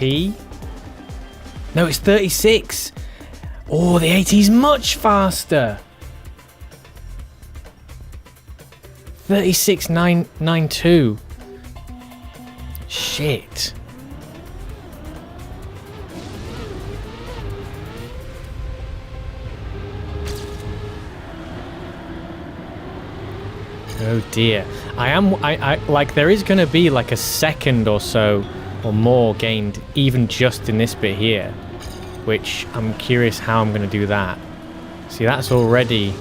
B: No, it's 36. Oh, the AT is much faster. 36.992. Shit. Oh dear. I like, there is going to be like a second or so or more gained even just in this bit here, which I'm curious how I'm going to do that. See, that's already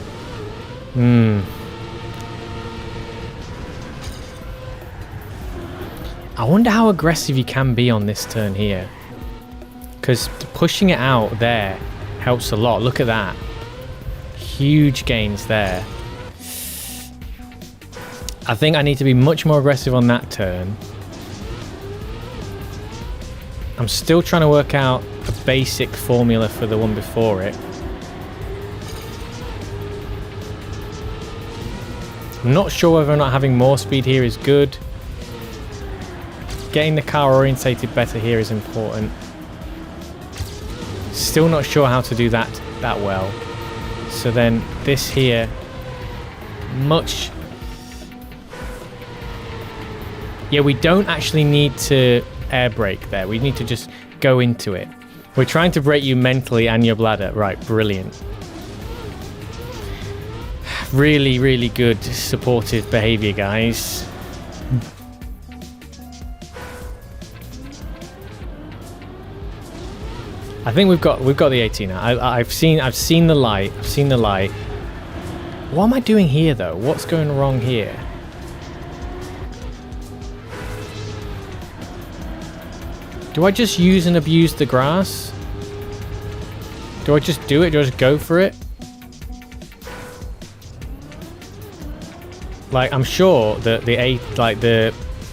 B: I wonder how aggressive you can be on this turn here, because pushing it out there helps a lot. Look at that. Huge gains there. I think I need to be much more aggressive on that turn. I'm still trying to work out a basic formula for the one before it. I'm not sure whether or not having more speed here is good. Getting the car orientated better here is important. Still not sure how to do that well. So then this here, much... Yeah, we don't actually need to air brake there. We need to just go into it. We're trying to brake you mentally and your bladder. Right, brilliant. Really, really good supportive behavior, guys. I think we've got the 18 now. I've seen the light. I've seen the light. What am I doing here though? What's going wrong here? Do I just use and abuse the grass? Do I just do it? Do I just go for it? Like, I'm sure that the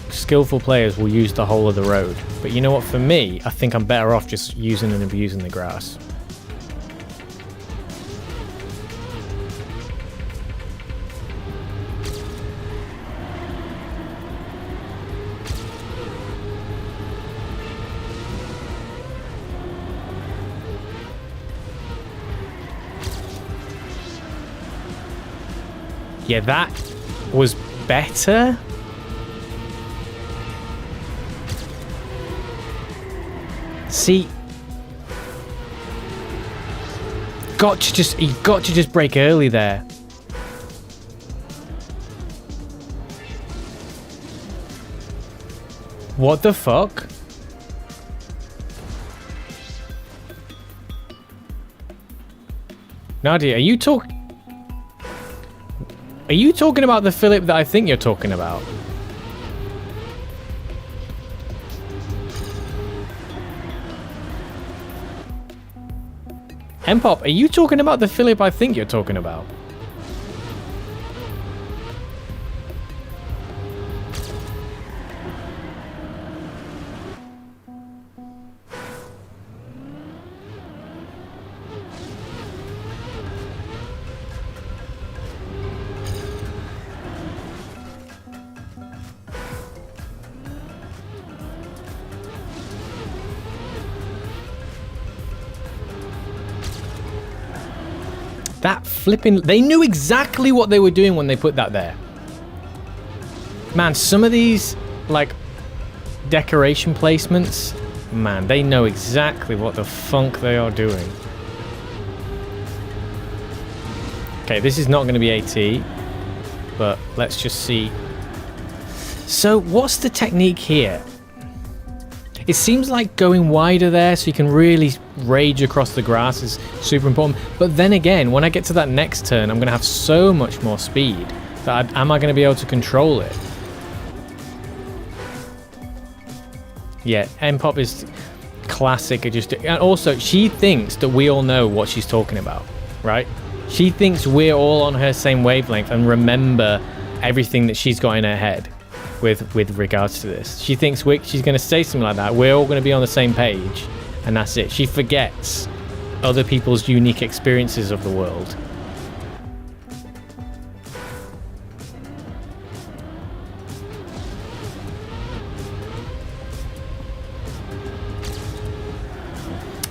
B: skillful players will use the whole of the road. But you know what? For me, I think I'm better off just using and abusing the grass. Yeah, that was better. See, you got to just brake early there. What the fuck? Nadia, are you talking about the Philip that I think you're talking about? Mpop, are you talking about the Philip I think you're talking about? That flipping... They knew exactly what they were doing when they put that there. Man, some of these, like, decoration placements, man, they know exactly what the funk they are doing. Okay, this is not going to be AT, but let's just see. So, what's the technique here? It seems like going wider there so you can really rage across the grass is super important. But then again, when I get to that next turn, I'm going to have so much more speed that am I going to be able to control it? Yeah, Mpop is classic. And also, she thinks that we all know what she's talking about, right? She thinks we're all on her same wavelength and remember everything that she's got in her head. With regards to this, she thinks she's going to say something like that. We're all going to be on the same page, and that's it. She forgets other people's unique experiences of the world.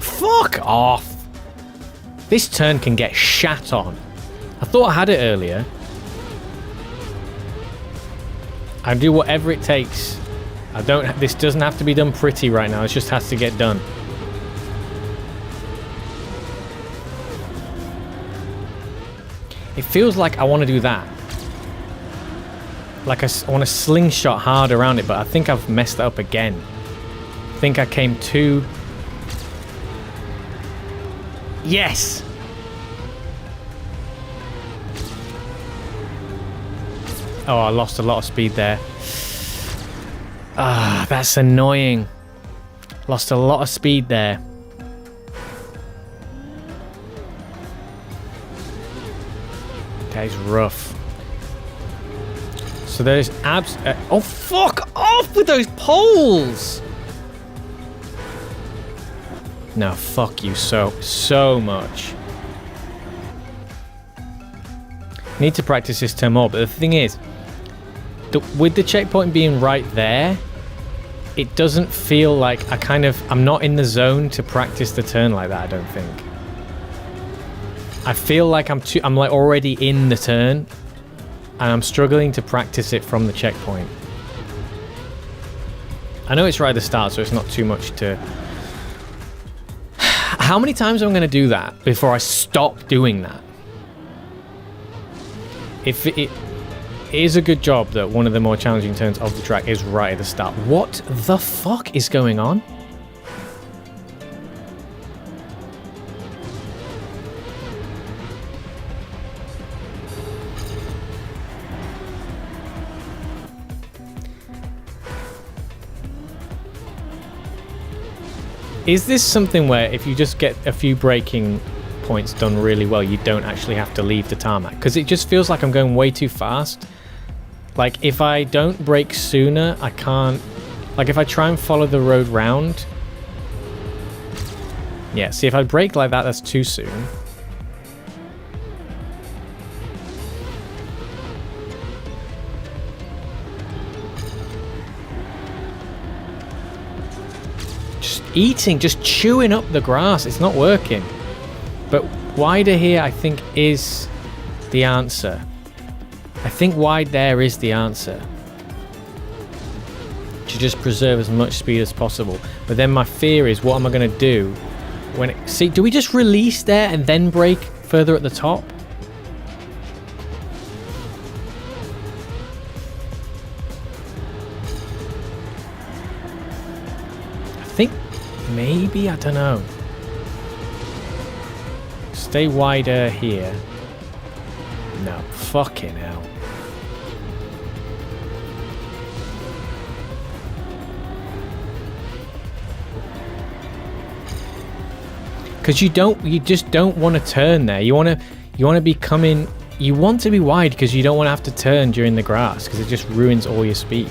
B: Fuck off! This turn can get shat on. I thought I had it earlier. I do whatever it takes. This doesn't have to be done pretty right now. It just has to get done. It feels like I want to do that. Like I want to slingshot hard around it, but I think I've messed it up again. I think I came too... Yes! Oh, I lost a lot of speed there. Ah, that's annoying. Lost a lot of speed there. That is rough. So there's oh, fuck off with those poles! No, fuck you so much. Need to practice this turn more, but the thing is, with the checkpoint being right there, it doesn't feel like I'm not in the zone to practice the turn like that, I don't think. I feel like I'm like already in the turn, and I'm struggling to practice it from the checkpoint. I know it's right at the start, so it's not too much to... How many times am I going to do that before I stop doing that? If it is a good job that one of the more challenging turns of the track is right at the start. What the fuck is going on? Is this something where if you just get a few braking points done really well, you don't actually have to leave the tarmac? Because it just feels like I'm going way too fast. Like, if I don't brake sooner, I can't... Like, if I try and follow the road round... Yeah, see, if I brake like that, that's too soon. Just chewing up the grass. It's not working. But wider here, I think, is the answer. I think wide there is the answer. To just preserve as much speed as possible. But then my fear is, what am I going to do when it... See, do we just release there and then brake further at the top? I think maybe, I don't know. Stay wider here. No, fucking hell. Because you just don't want to turn there. You want to be coming. You want to be wide because you don't want to have to turn during the grass because it just ruins all your speed.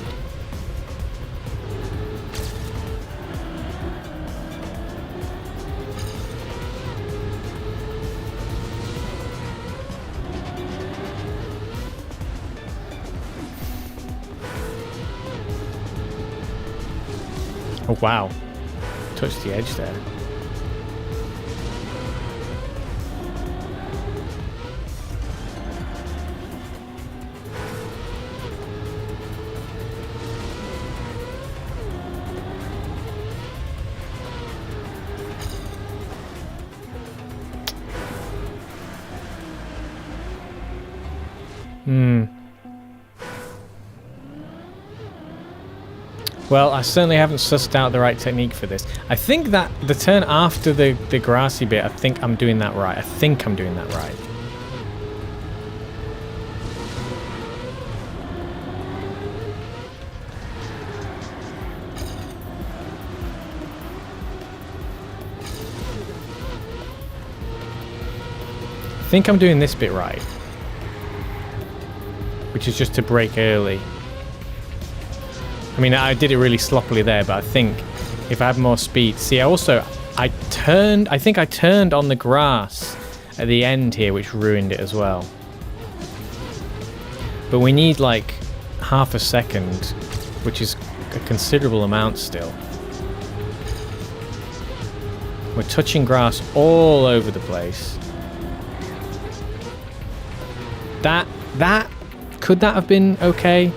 B: Oh wow, touched the edge there. Well, I certainly haven't sussed out the right technique for this. I think that the turn after the grassy bit, I think I'm doing that right. I think I'm doing that right. I think I'm doing this bit right. Which is just to brake early. I mean, I did it really sloppily there, but I think if I had more speed... See, I think I turned on the grass at the end here, which ruined it as well. But we need like half a second, which is a considerable amount still. We're touching grass all over the place. Could that have been okay?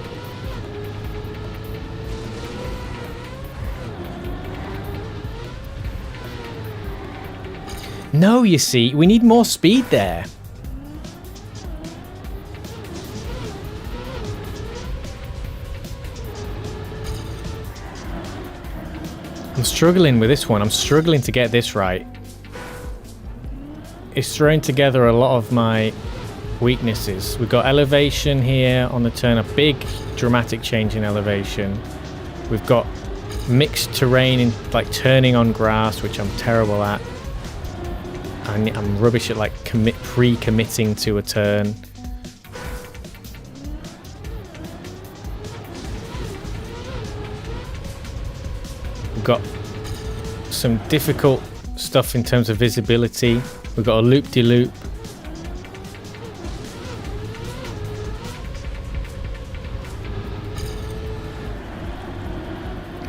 B: No, you see, we need more speed there. I'm struggling with this one. I'm struggling to get this right. It's throwing together a lot of my weaknesses. We've got elevation here on the turn, a big dramatic change in elevation. We've got mixed terrain in like turning on grass, which I'm terrible at. I'm rubbish at like pre-committing to a turn. We've got some difficult stuff in terms of visibility. We've got a loop-de-loop.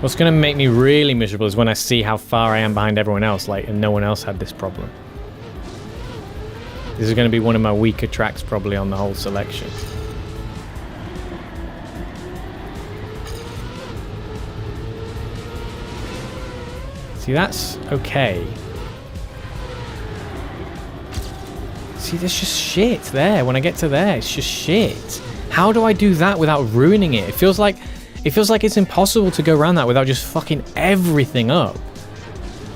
B: What's going to make me really miserable is when I see how far I am behind everyone else, like, and no one else had this problem. This is going to be one of my weaker tracks probably on the whole selection. See, that's okay. See, there's just shit there. When I get to there, it's just shit. How do I do that without ruining it? It feels like it's impossible to go around that without just fucking everything up.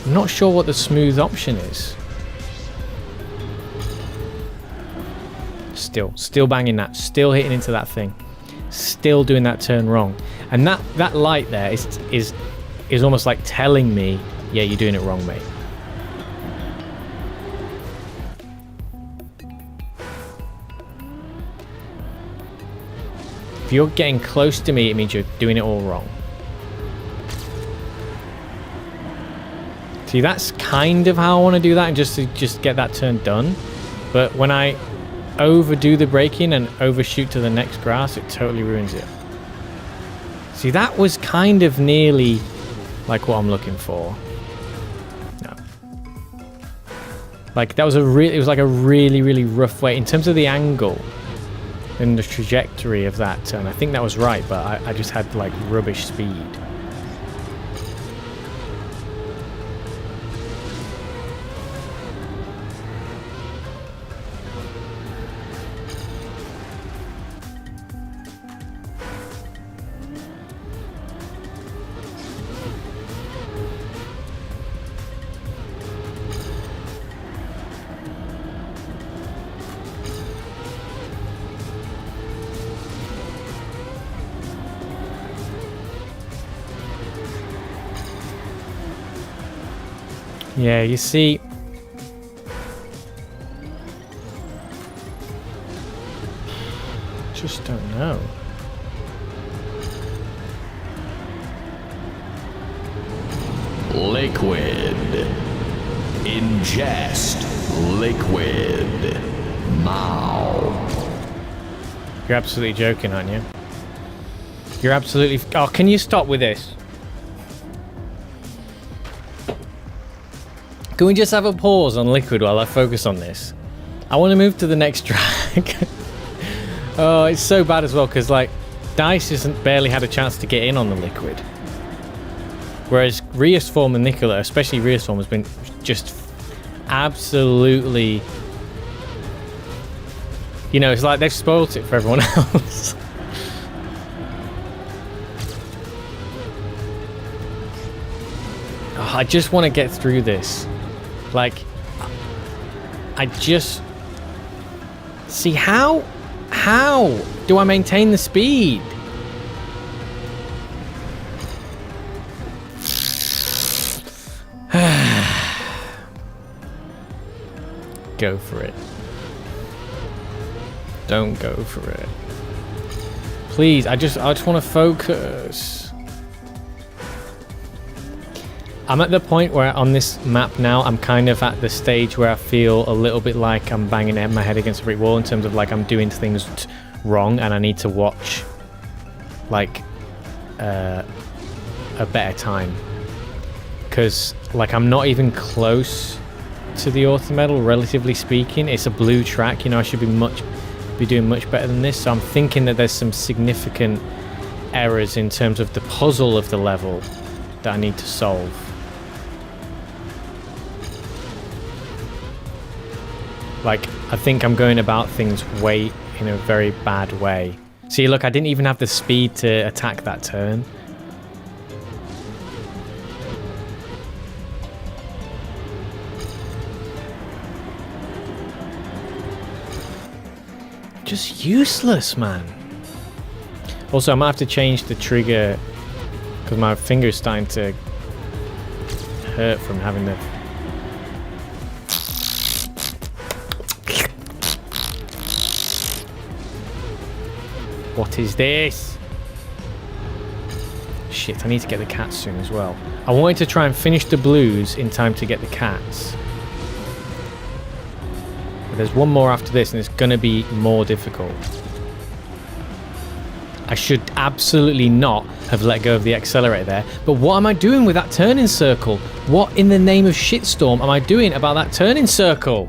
B: I'm not sure what the smooth option is. Still banging that. Still hitting into that thing. Still doing that turn wrong. And that light there is almost like telling me, yeah, you're doing it wrong, mate. If you're getting close to me, it means you're doing it all wrong. See, that's kind of how I want to do that, and just get that turn done. But when I overdo the braking and overshoot to the next grass, it totally ruins it. See, that was kind of nearly like what I'm looking for. No. Like, that was it was like a really, really rough way in terms of the angle and the trajectory of that turn. I think that was right, but I just had like rubbish speed. Yeah, you see, just don't know.
E: Liquid. Ingest liquid. Now.
B: You're absolutely joking, aren't you? You're absolutely... Oh, can you stop with this? Can we just have a pause on liquid while I focus on this? I want to move to the next track. Oh, it's so bad as well, because like Dice hasn't barely had a chance to get in on the liquid. Whereas Rheosform and Nicola, especially Rheosform, has been just absolutely... You know, it's like they've spoiled it for everyone else. Oh, I just want to get through this. Like, I just... See, how do I maintain the speed? Go for it. Don't go for it. Please, I just want to focus. I'm at the point where on this map now, I'm kind of at the stage where I feel a little bit like I'm banging my head against a brick wall in terms of like I'm doing things wrong and I need to watch like a better time. Because like I'm not even close to the auto medal, relatively speaking. It's a blue track, you know, I should be doing much better than this. So I'm thinking that there's some significant errors in terms of the puzzle of the level that I need to solve. Like, I think I'm going about things in a very bad way. See, look, I didn't even have the speed to attack that turn. Just useless, man. Also, I might have to change the trigger because my finger's starting to hurt from having the... What is this? Shit, I need to get the cats soon as well. I wanted to try and finish the blues in time to get the cats. But there's one more after this and it's going to be more difficult. I should absolutely not have let go of the accelerator there. But what am I doing with that turning circle? What in the name of shitstorm am I doing about that turning circle?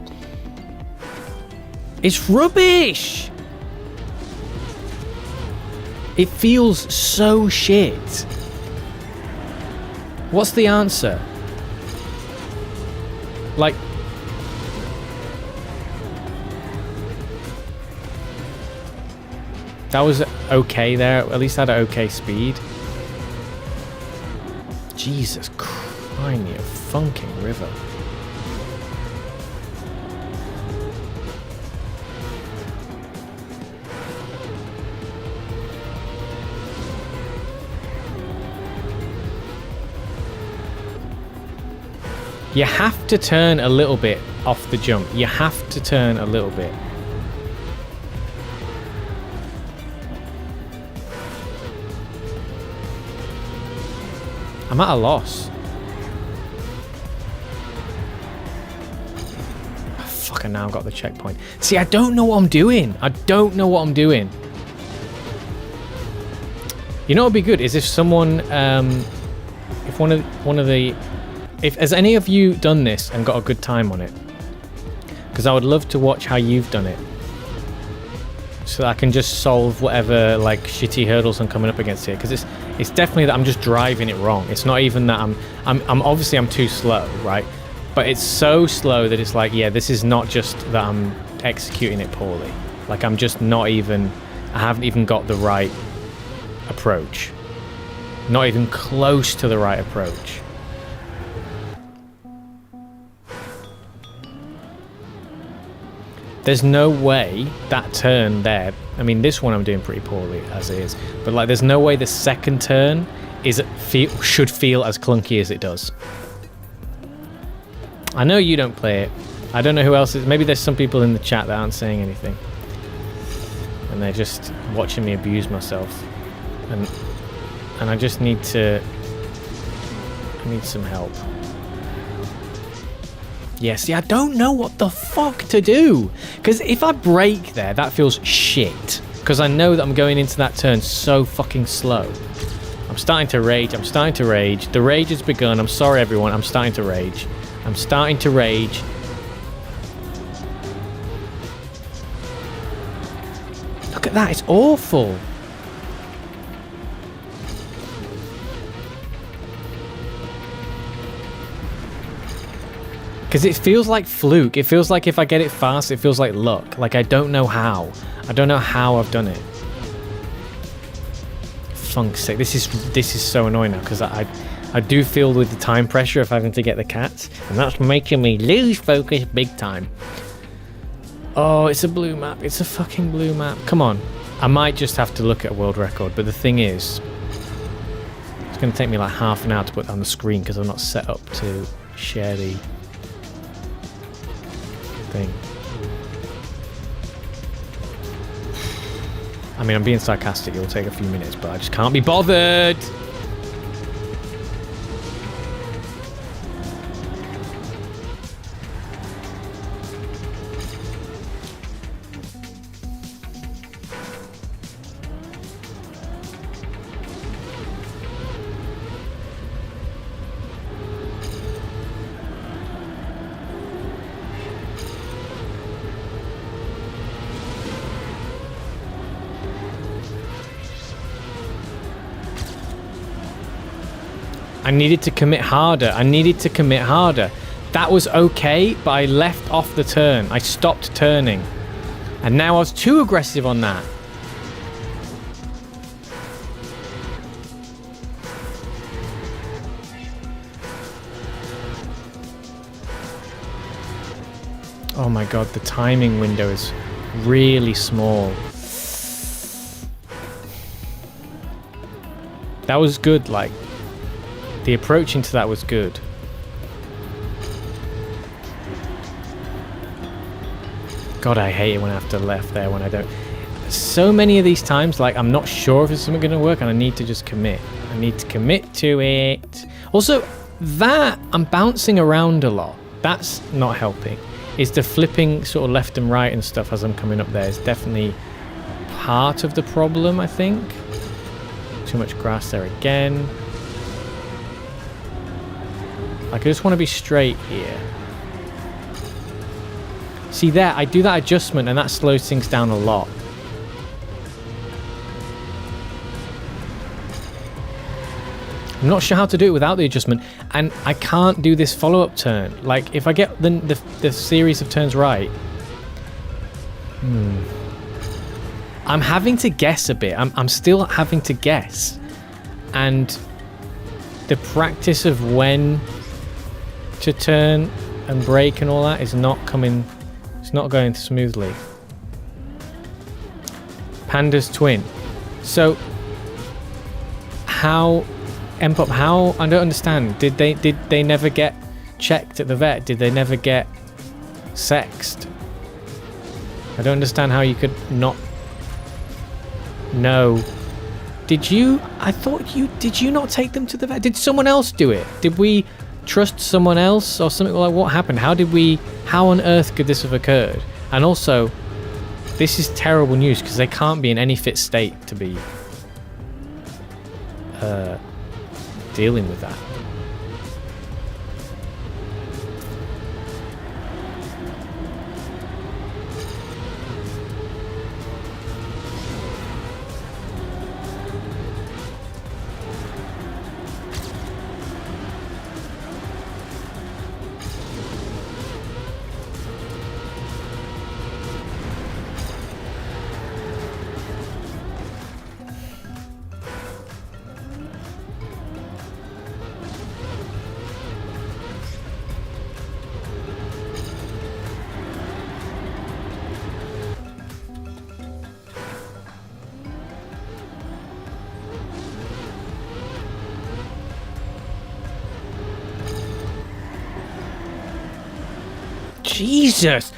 B: It's rubbish. It feels so shit. What's the answer? Like... That was okay there. At least I had an okay speed. Jesus Christ, a funking river. You have to turn a little bit off the jump. You have to turn a little bit. I'm at a loss. Oh, fuck, I now got the checkpoint. See, I don't know what I'm doing. I don't know what I'm doing. You know what would be good is if someone, if one of the, if has any of you done this and got a good time on it? Because I would love to watch how you've done it, so that I can just solve whatever like shitty hurdles I'm coming up against here. Because it's definitely that I'm just driving it wrong. It's not even that I'm obviously I'm too slow, right? But it's so slow that it's like, yeah, this is not just that I'm executing it poorly. Like I'm just not even, I haven't even got the right approach. Not even close to the right approach. There's no way that turn there, I mean this one I'm doing pretty poorly as is, but like there's no way the second turn should feel as clunky as it does. I know you don't play it. I don't know who else is. Maybe there's some people in the chat that aren't saying anything. And they're just watching me abuse myself. And I just need to... I need some help. Yeah, see, I don't know what the fuck to do. Because if I brake there, that feels shit. Because I know that I'm going into that turn so fucking slow. I'm starting to rage. I'm starting to rage. The rage has begun. I'm sorry, everyone. I'm starting to rage. I'm starting to rage. Look at that. It's awful. Because it feels like fluke. It feels like if I get it fast, it feels like luck. Like I don't know how. I don't know how I've done it. Funk's sake. This is so annoying now because I do feel with the time pressure of having to get the cats, and that's making me lose focus big time. Oh, it's a blue map. It's a fucking blue map. Come on. I might just have to look at a world record, but the thing is, it's going to take me like half an hour to put that on the screen because I'm not set up to share the thing. I mean, I'm being sarcastic. It'll take a few minutes, but I just can't be bothered. I needed to commit harder. I needed to commit harder. That was okay, but I left off the turn. I stopped turning. And now I was too aggressive on that. Oh my god, the timing window is really small. That was good, like... The approach into that was good. God, I hate it when I have to left there when I don't. So many of these times, like, I'm not sure if it's something going to work and I need to just commit. I need to commit to it. Also, that, I'm bouncing around a lot. That's not helping. It's the flipping sort of left and right and stuff as I'm coming up there is definitely part of the problem, I think. too much grass there again. Like, I just want to be straight here. See there, I do that adjustment and that slows things down a lot. I'm not sure how to do it without the adjustment, and I can't do this follow-up turn. Like, if I get the series of turns right... I'm having to guess a bit. I'm still having to guess. And the practice of when to turn and brake and all that is not coming... It's not going smoothly. Panda's twin. So, how... Mpop, how... I don't understand. Did they never get checked at the vet? Did they never get sexed? I don't understand how you could not... No. Did you... I thought you... Did you not take them to the vet? Did someone else do it? Did we trust someone else or something? Like, what happened? How did we... How on earth could this have occurred? And also, this is terrible news because they can't be in any fit state to be dealing with that. Jesus,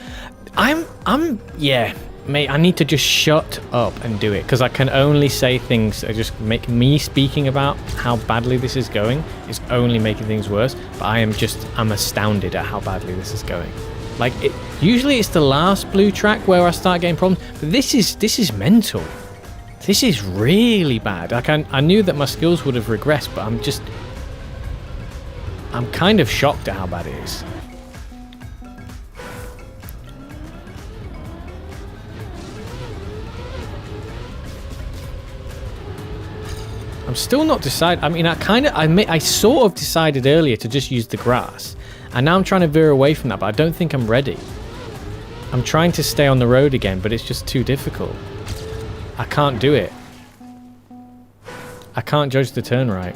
B: yeah, mate, I need to just shut up and do it because I can only say things that just make me speaking about how badly this is going is only making things worse. But I'm astounded at how badly this is going. Like, usually it's the last blue track where I start getting problems, but this is mental. This is really bad. Like, I knew that my skills would have regressed, but I'm kind of shocked at how bad it is. I'm still not decided. I mean, I sort of decided earlier to just use the grass, and now I'm trying to veer away from that, but I don't think I'm ready. I'm trying to stay on the road again, but it's just too difficult. I can't do it. I can't judge the turn right.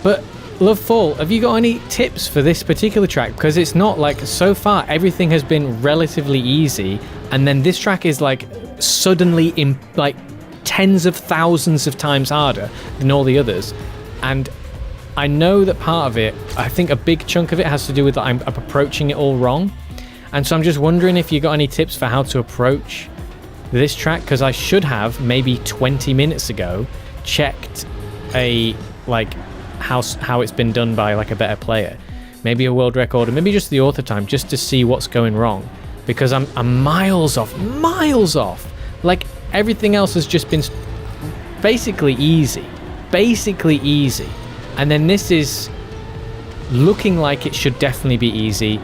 B: But Lovefall, have you got any tips for this particular track? Because it's not like, so far everything has been relatively easy, and then this track is like suddenly like tens of thousands of times harder than all the others. And I know that part of it, I think a big chunk of it has to do with that I'm approaching it all wrong. And so I'm just wondering if you got any tips for how to approach this track, because I should have maybe 20 minutes ago checked how it's been done by like a better player, maybe a world record, or maybe just the author time, just to see what's going wrong, because I'm miles off. Like, everything else has just been basically easy, and then this is looking like it should definitely be easy,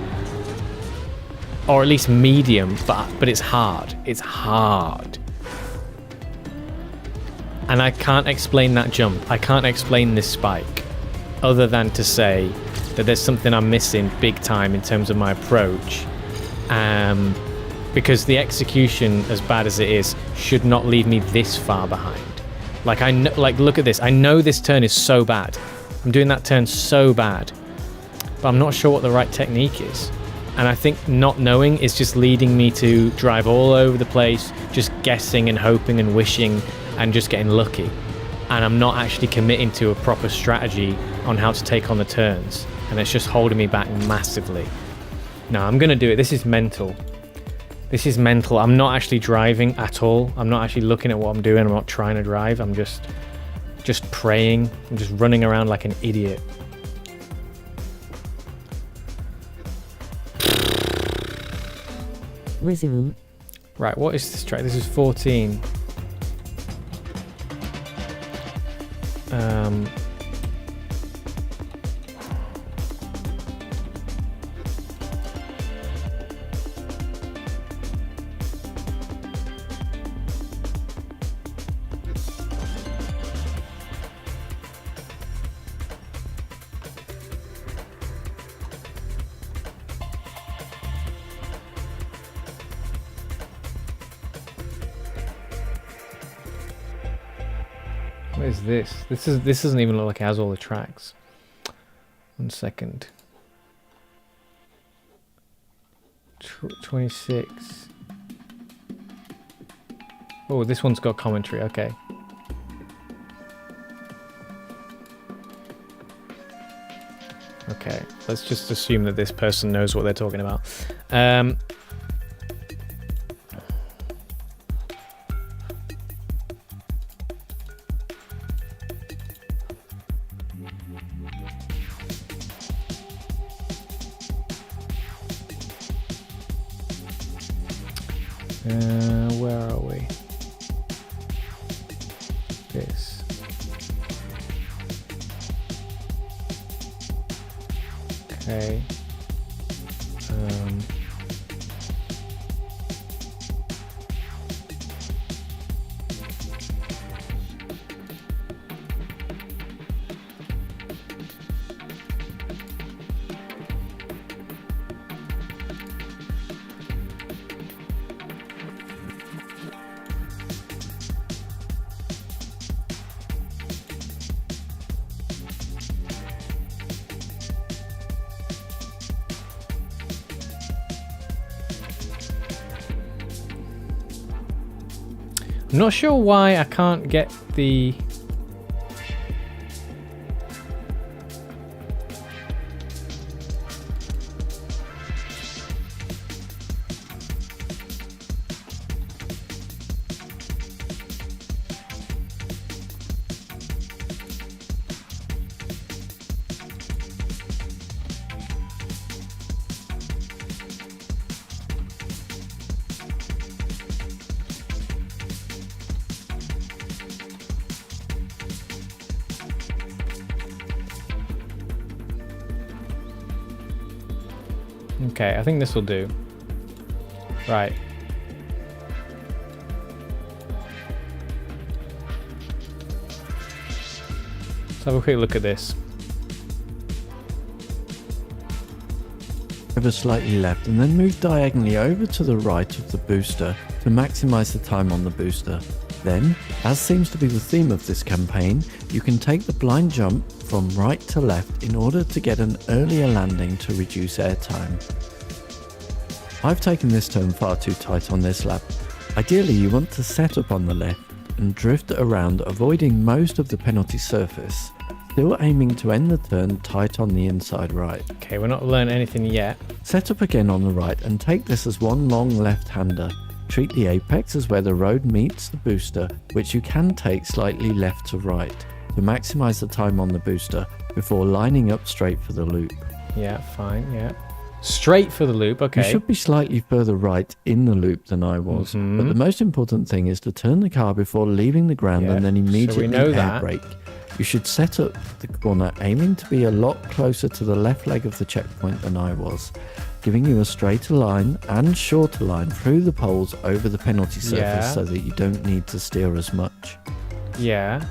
B: or at least medium, but it's hard. And I can't explain that jump. I can't explain this spike, other than to say that there's something I'm missing big time in terms of my approach. Because the execution, as bad as it is, should not leave me this far behind. Like, I know, like, look at this. I know this turn is so bad. I'm doing that turn so bad, but I'm not sure what the right technique is. And I think not knowing is just leading me to drive all over the place, just guessing and hoping and wishing and just getting lucky. And I'm not actually committing to a proper strategy on how to take on the turns. And it's just holding me back massively. No, I'm going to do it. This is mental. I'm not actually driving at all. I'm not actually looking at what I'm doing. I'm not trying to drive. I'm just praying. I'm just running around like an idiot.
C: Resume.
B: Right, what is this track? This is 14. What is this? This doesn't even look like it has all the tracks. 1 second. 26. Oh, this one's got commentary. Okay. Okay, let's just assume that this person knows what they're talking about. Where are we? This. Okay. I'm not sure why I can't get the... Okay, I think this will do. Right. Let's have a quick look at this.
G: Ever slightly left and then move diagonally over to the right of the booster to maximize the time on the booster. Then, as seems to be the theme of this campaign, you can take the blind jump from right to left in order to get an earlier landing to reduce airtime. I've taken this turn far too tight on this lap. Ideally you want to set up on the left and drift around, avoiding most of the penalty surface, still aiming to end the turn tight on the inside right.
B: Okay, we're not learning anything yet.
G: Set up again on the right and take this as one long left-hander. Treat the apex as where the road meets the booster, which you can take slightly left to right to maximize the time on the booster before lining up straight for the loop.
B: Yeah, fine, yeah. Straight for the loop, okay.
G: You should be slightly further right in the loop than I was, but the most important thing is to turn the car before leaving the ground and then immediately air brake. You should set up the corner aiming to be a lot closer to the left leg of the checkpoint than I was, giving you a straighter line and shorter line through the poles over the penalty surface so that you don't need to steer as much.
B: Yeah.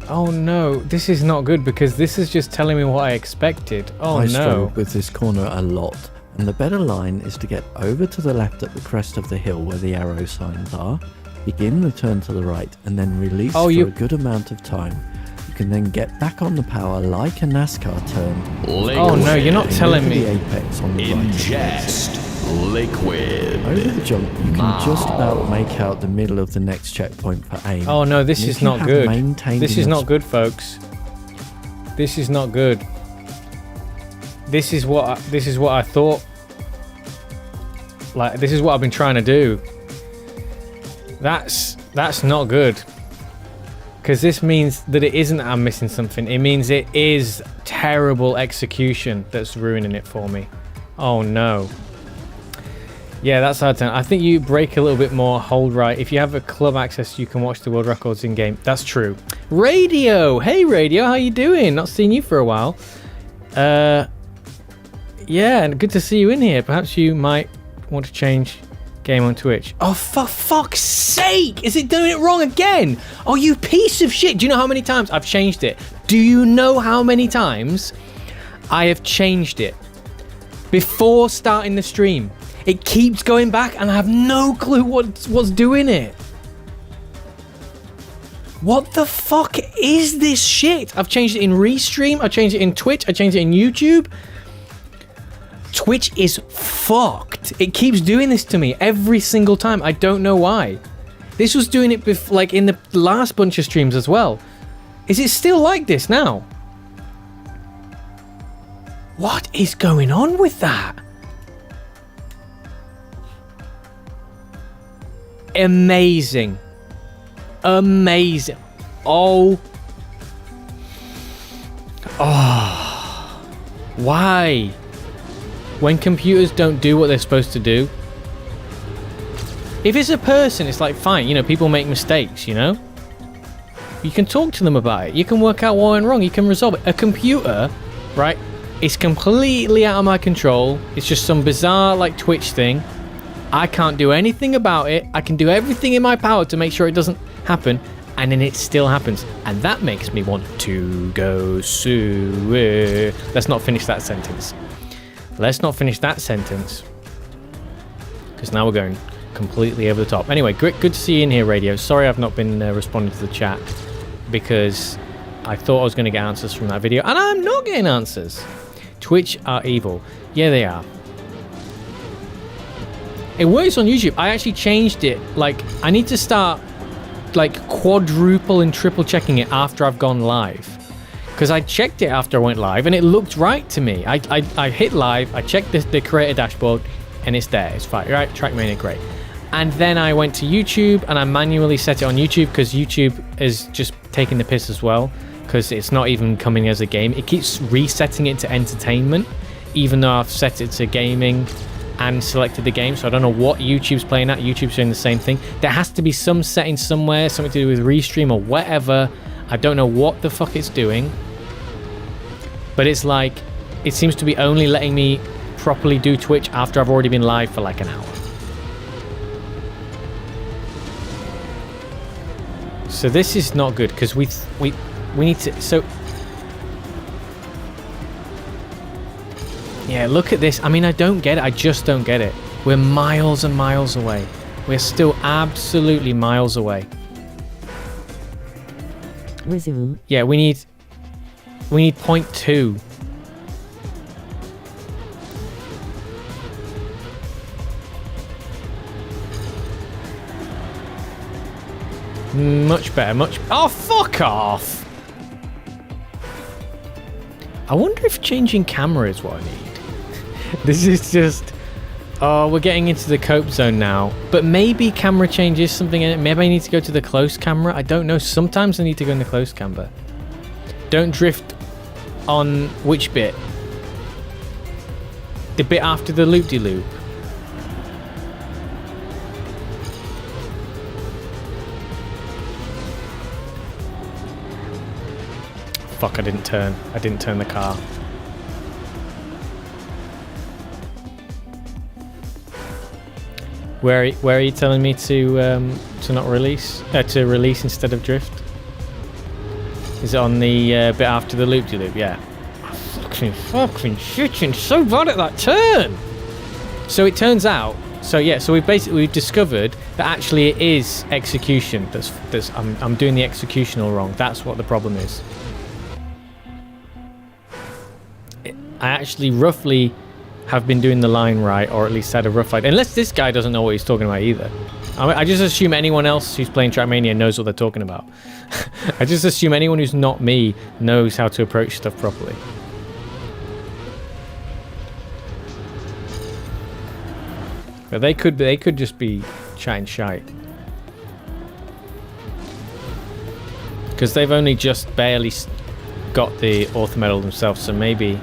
B: Oh no, this is not good because this is just telling me what I expected. Oh
G: I
B: no.
G: struggled with this corner a lot, and the better line is to get over to the left at the crest of the hill where the arrow signs are, begin the turn to the right, and then release for a good amount of time. You can then get back on the power like a NASCAR turn.
B: Oh no, you're not telling me.
G: The apex on the
E: Ingest liquid.
G: Over the jump, you can just about make out the middle of the next checkpoint for aim.
B: Oh no, this is not good. This is not good, folks. This is not good. This is what I thought. Like, this is what I've been trying to do. That's not good. Because this means that it isn't I'm missing something. It means it is terrible execution that's ruining it for me. Oh no. Yeah, that's hard to. I think you break a little bit more hold right. If you have a club access, you can watch the world records in game. That's true. Radio, hey Radio, how you doing? Not seen you for a while. Yeah, and good to see you in here. Perhaps you might want to change game on Twitch. Oh, for fuck's sake! Is it doing it wrong again? Oh, you piece of shit! Do you know how many times I've changed it? Do you know how many times I have changed it before starting the stream? It keeps going back and I have no clue what's doing it. What the fuck is this shit? I've changed it in Restream, I changed it in Twitch, I changed it in YouTube. Twitch is fucked. It keeps doing this to me every single time. I don't know why. This was doing it like in the last bunch of streams as well. Is it still like this now? What is going on with that? Amazing. Amazing. Oh. Why? When computers don't do what they're supposed to do. If it's a person, it's like, fine, you know, people make mistakes, you know? You can talk to them about it. You can work out what went wrong. You can resolve it. A computer, right, it's completely out of my control. It's just some bizarre, like, Twitch thing. I can't do anything about it. I can do everything in my power to make sure it doesn't happen, and then it still happens. And that makes me want to go sue. Let's not finish that sentence. Let's not finish that sentence. Because now we're going completely over the top. Anyway, good to see you in here, Radio. Sorry I've not been responding to the chat, because I thought I was going to get answers from that video, and I'm not getting answers. Twitch are evil. Yeah, they are. It works on YouTube. I actually changed it. Like, I need to start like quadruple and triple checking it after I've gone live, because I checked it after I went live and it looked right to me. I hit live, I checked the creator dashboard, and it's there. It's fine. Right, Trackmania, great. And then I went to YouTube and I manually set it on YouTube, because YouTube is just taking the piss as well, because it's not even coming as a game. It keeps resetting it to entertainment, even though I've set it to gaming and selected the game. So I don't know what YouTube's playing at. YouTube's doing the same thing. There has to be some setting somewhere, something to do with Restream or whatever. I don't know what the fuck it's doing, but it's like, it seems to be only letting me properly do Twitch after I've already been live for like an hour. So this is not good, because we need to. So yeah, look at this. I mean, I don't get it. I just don't get it. We're miles and miles away. We're still absolutely miles away.
C: Resume.
B: Yeah, we need 0.2. Much better, much... Oh, fuck off! I wonder if changing camera is what I need. This is just... Oh, we're getting into the cope zone now. But maybe camera change is something in it. Maybe I need to go to the close camera. I don't know. Sometimes I need to go in the close camera. Don't drift on which bit? The bit after the loop-de-loop. Fuck, I didn't turn. I didn't turn the car. Where are you telling me to not release? To release instead of drift? Is it on the bit after the loop-de-loop? Yeah. Fucking shitting so bad at that turn. So it turns out. So yeah. So we've discovered that actually it is execution. I'm doing the executional wrong. That's what the problem is. I actually roughly have been doing the line right, or at least had a rough idea. Unless this guy doesn't know what he's talking about either. I just assume anyone else who's playing Trackmania knows what they're talking about. I just assume anyone who's not me knows how to approach stuff properly. But they could just be chatting shite. Because they've only just barely got the author medal themselves, so maybe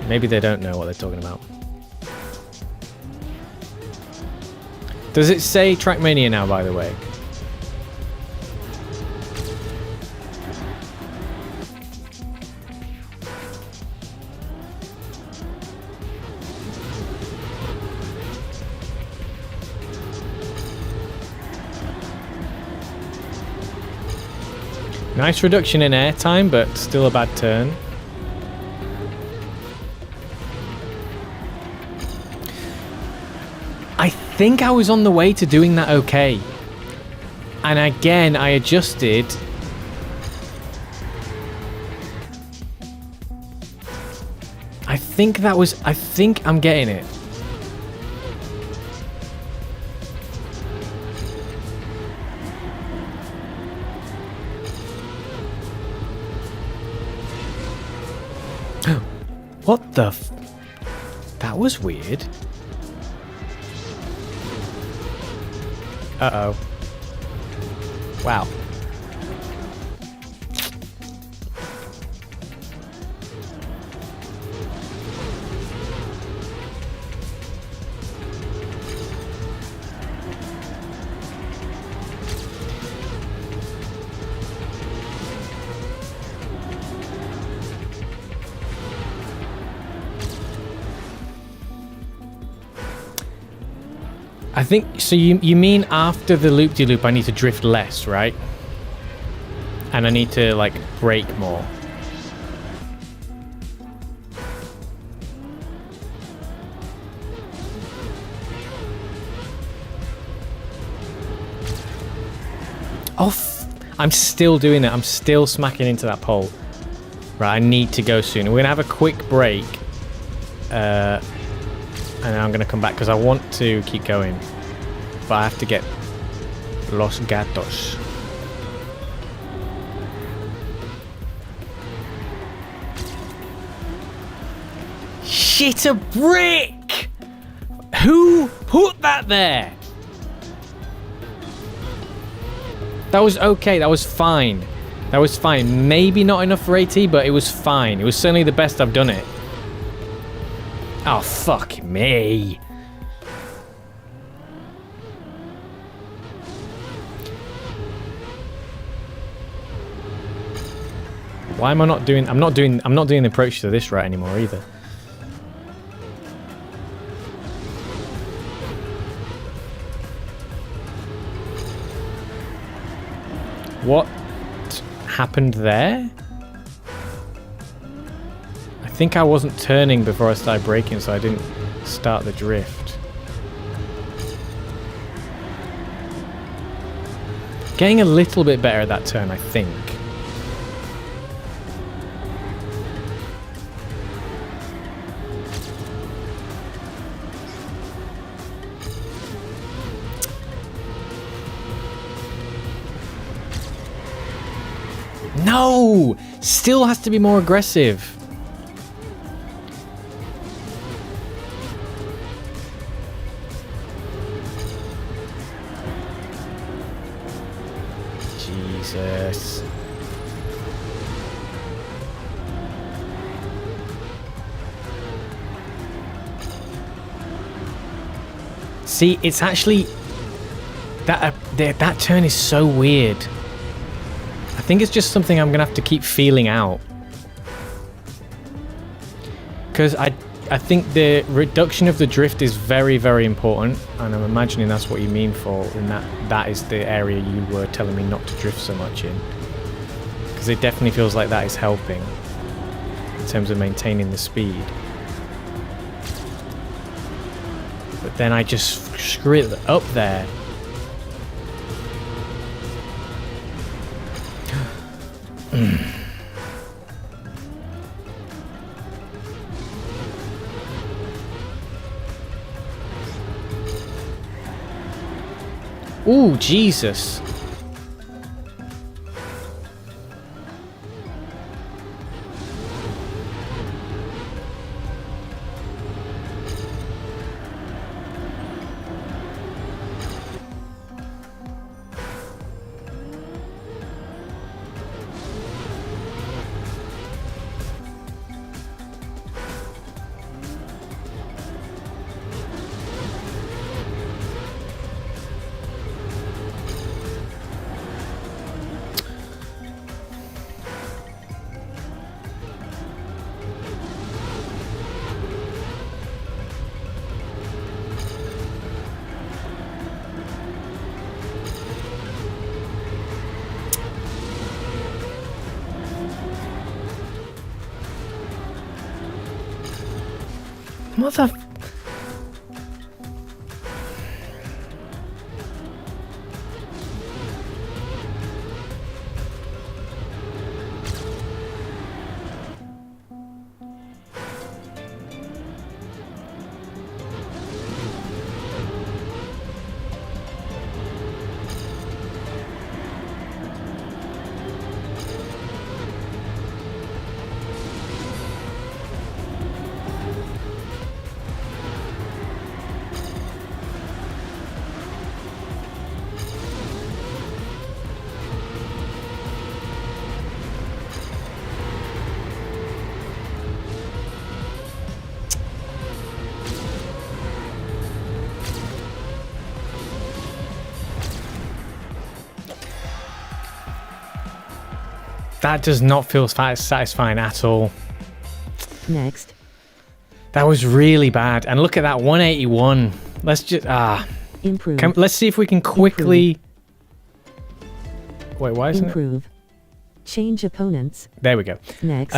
B: they don't know what they're talking about. Does it say Trackmania now, by the way? Nice reduction in airtime, but still a bad turn. I think I was on the way to doing that okay. And again, I adjusted. I think I'm getting it. What the f... That was weird. Uh-oh. Wow. I think, so you mean after the loop-de-loop I need to drift less, right? And I need to, like, brake more. Oh, I'm still doing it. I'm still smacking into that pole. Right, I need to go soon. We're going to have a quick break. And then I'm going to come back because I want to keep going. But I have to get Los Gatos. Shit, a brick! Who put that there? That was okay. That was fine. That was fine. Maybe not enough for AT, but it was fine. It was certainly the best I've done it. Oh, fuck me. Why am I not doing... I'm not doing the approach to this right anymore either. What happened there? I think I wasn't turning before I started braking, so I didn't start the drift. Getting a little bit better at that turn, I think. No! Still has to be more aggressive. Jesus. See, it's actually... That turn is so weird. I think it's just something I'm going to have to keep feeling out. Because I think the reduction of the drift is very, very important. And I'm imagining that's what you mean for, and that is the area you were telling me not to drift so much in. Because it definitely feels like that is helping in terms of maintaining the speed. But then I just screw it up there. Ooh, Jesus. Mother... That does not feel satisfying at all.
C: Next.
B: That was really bad. And look at that, 181. Let's just...
C: Improve.
B: Let's see if we can quickly... Wait, why isn't it?
C: Improve. Change opponents.
B: There we go.
C: Next.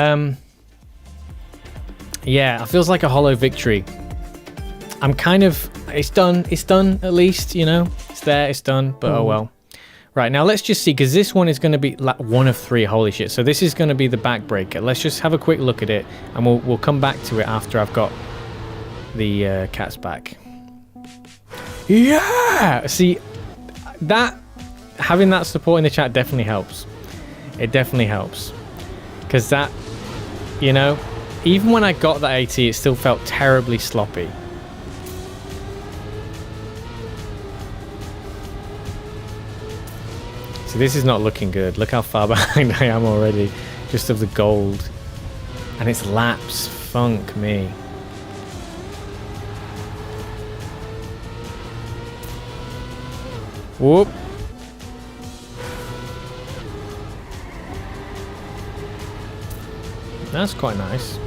B: Yeah, it feels like a hollow victory. I'm kind of... It's done at least, you know? It's there, it's done, but oh well. Right, now let's just see, because this one is going to be one of 3. Holy shit. So this is going to be the backbreaker. Let's just have a quick look at it, and we'll come back to it after I've got the cats back. Yeah! See, that... Having that support in the chat definitely helps. It definitely helps. Because that, you know, even when I got that AT, it still felt terribly sloppy. So this is not looking good. Look how far behind I am already, just of the gold. And it's laps. Funk me. Whoop. That's quite nice.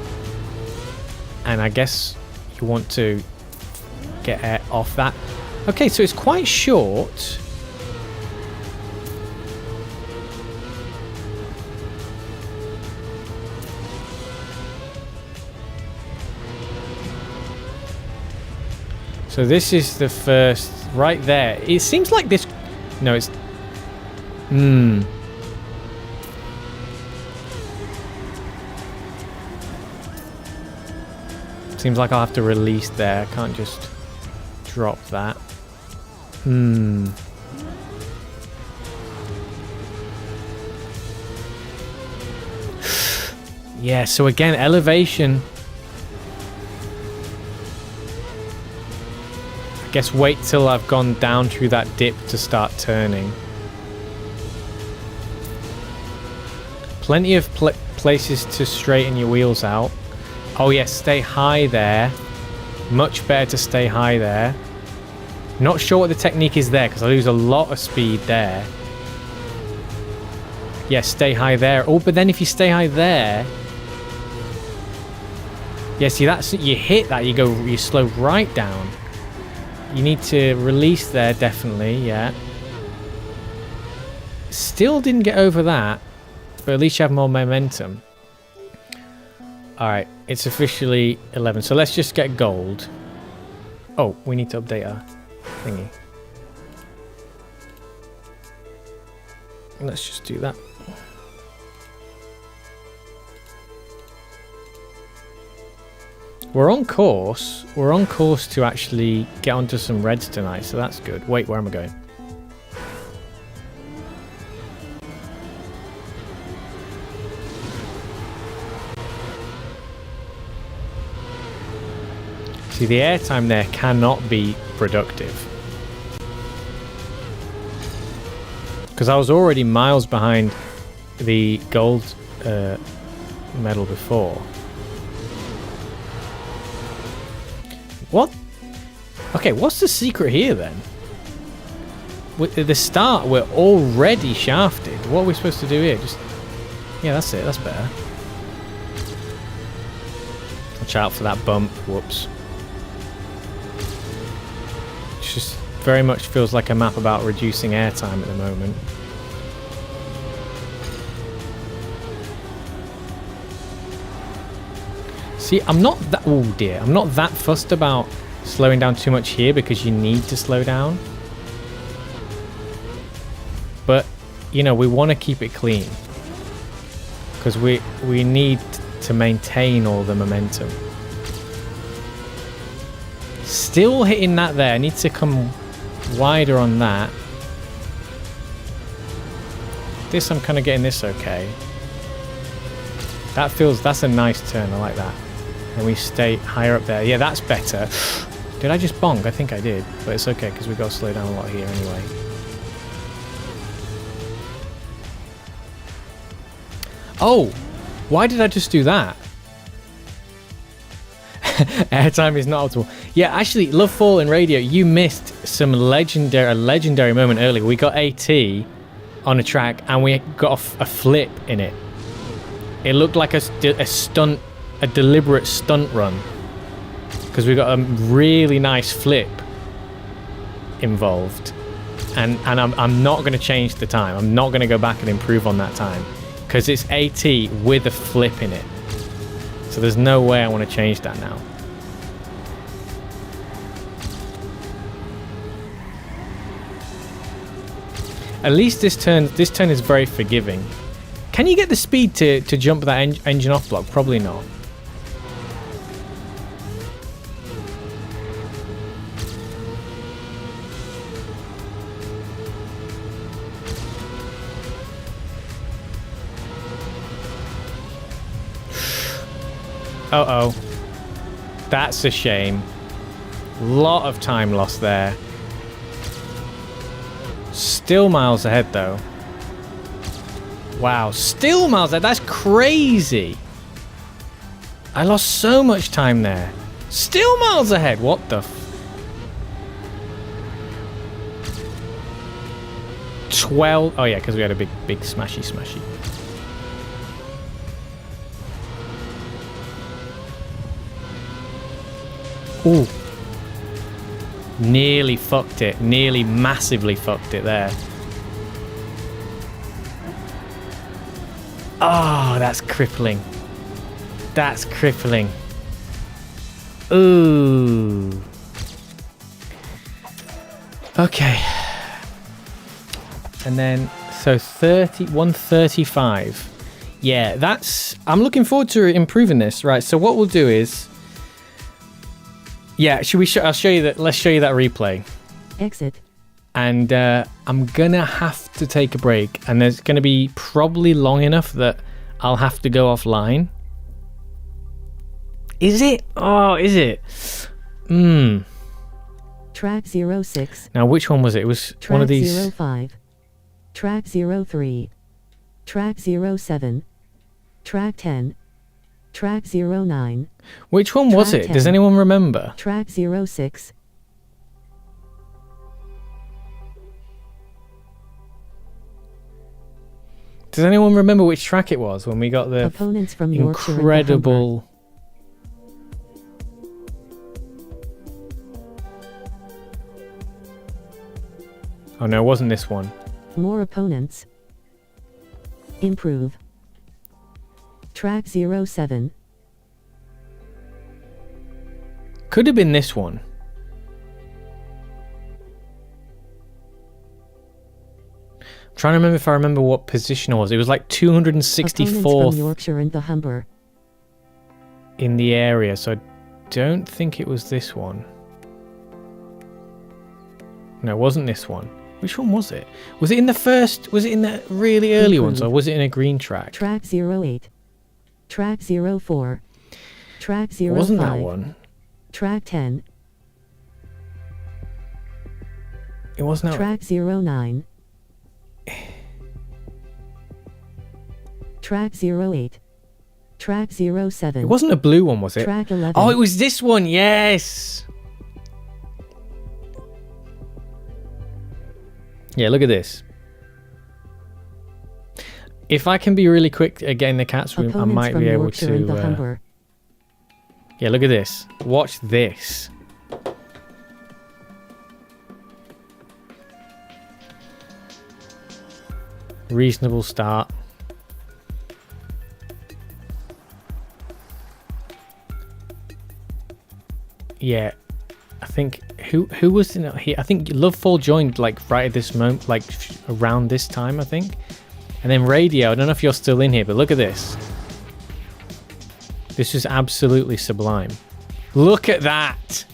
B: And I guess you want to get air off that. Okay, so it's quite short. So this is the first, right there. It seems like this, no, it's, Seems like I'll have to release there. I can't just drop that. Yeah, so again, elevation. I guess wait till I've gone down through that dip to start turning. Plenty of places to straighten your wheels out. Oh yes, stay high there. Much better to stay high there. Not sure what the technique is there because I lose a lot of speed there. Yeah, stay high there. Oh, but then if you stay high there... Yeah, see, that's... You hit that, you slow right down. You need to release there, definitely, yeah. Still didn't get over that, but at least you have more momentum. Alright, it's officially 11, so let's just get gold. Oh, we need to update our thingy. Let's just do that. We're on course. We're on course to actually get onto some reds tonight, so that's good. Wait, where am I going? See, the airtime there cannot be productive. Because I was already miles behind the gold medal before. What? Okay, what's the secret here then? At the start, we're already shafted. What are we supposed to do here? Just... Yeah, that's it. That's better. Watch out for that bump. Whoops. It just very much feels like a map about reducing airtime at the moment. See, I'm not that... Oh, dear. I'm not that fussed about slowing down too much here because you need to slow down. But, you know, we want to keep it clean. Because we need to maintain all the momentum. Still hitting that there. I need to come wider on that. This, I'm kind of getting this okay. That's a nice turn. I like that. And we stay higher up there. Yeah, that's better. Did I just bonk? I think I did. But it's okay because we've got to slow down a lot here anyway. Oh! Why did I just do that? Airtime is not optimal. Yeah, actually, Love Fallen Radio, you missed a legendary moment earlier. We got AT on a track and we got a flip in it. It looked like a deliberate stunt run because we got a really nice flip involved, and I'm not going to change the time. I'm not going to go back and improve on that time because it's AT with a flip in it, so there's no way I want to change that now. At least this turn is very forgiving. Can you get the speed to jump that engine off block? Probably not. Uh-oh. That's a shame. Lot of time lost there. Still miles ahead though. Wow, still miles ahead. That's crazy. I lost so much time there. Still miles ahead. What the 12. Oh yeah, because we had a big smashy. Ooh. Nearly fucked it. Nearly massively fucked it there. Oh, that's crippling. That's crippling. Ooh. Okay. And then, so 135. Yeah, that's... I'm looking forward to improving this. Right, so what we'll do is... Yeah, should we I'll show you that. Let's show you that replay.
C: Exit.
B: And I'm gonna have to take a break, and there's gonna be probably long enough that I'll have to go offline. Is it? Oh, is it?
C: Track 06.
B: Now, which one was it? It was
C: Track
B: one of these.
C: 05. Track 03. Track 07. Track 10. Track 09.
B: Which one was
C: Track
B: it?
C: 10.
B: Does anyone remember?
C: Track 06.
B: Does anyone remember which track it was when we got the
C: Opponents from Yorkshire and the
B: incredible... Oh no, it wasn't this one.
C: More opponents. Improve. Track 07.
B: Could have been this one. I'm trying to remember if I remember what position it was. It was like
C: Opponents from
B: 264th
C: Yorkshire and the Humber.
B: in the area, so I don't think it was this one. No, it wasn't this one. Which one was it? Was it in the first? Was it in the really early ones, or was it in a green track?
C: Track 08. Track 04. Track 05.
B: It wasn't that one.
C: Track 10.
B: It wasn't that one.
C: Track 09. Track 08. Track 07.
B: It wasn't a blue one, was it?
C: Track 11.
B: Oh, it was this one. Yes. Yeah, look at this. If I can be really quick at getting the cats room, I might be able to... Yeah, look at this. Watch this. Reasonable start. yeah, I think who was in here? I think Lovefall joined like right at this moment, like around this time, I think. And then Radio, I don't know if you're still in here, but look at this. This is absolutely sublime. Look at that.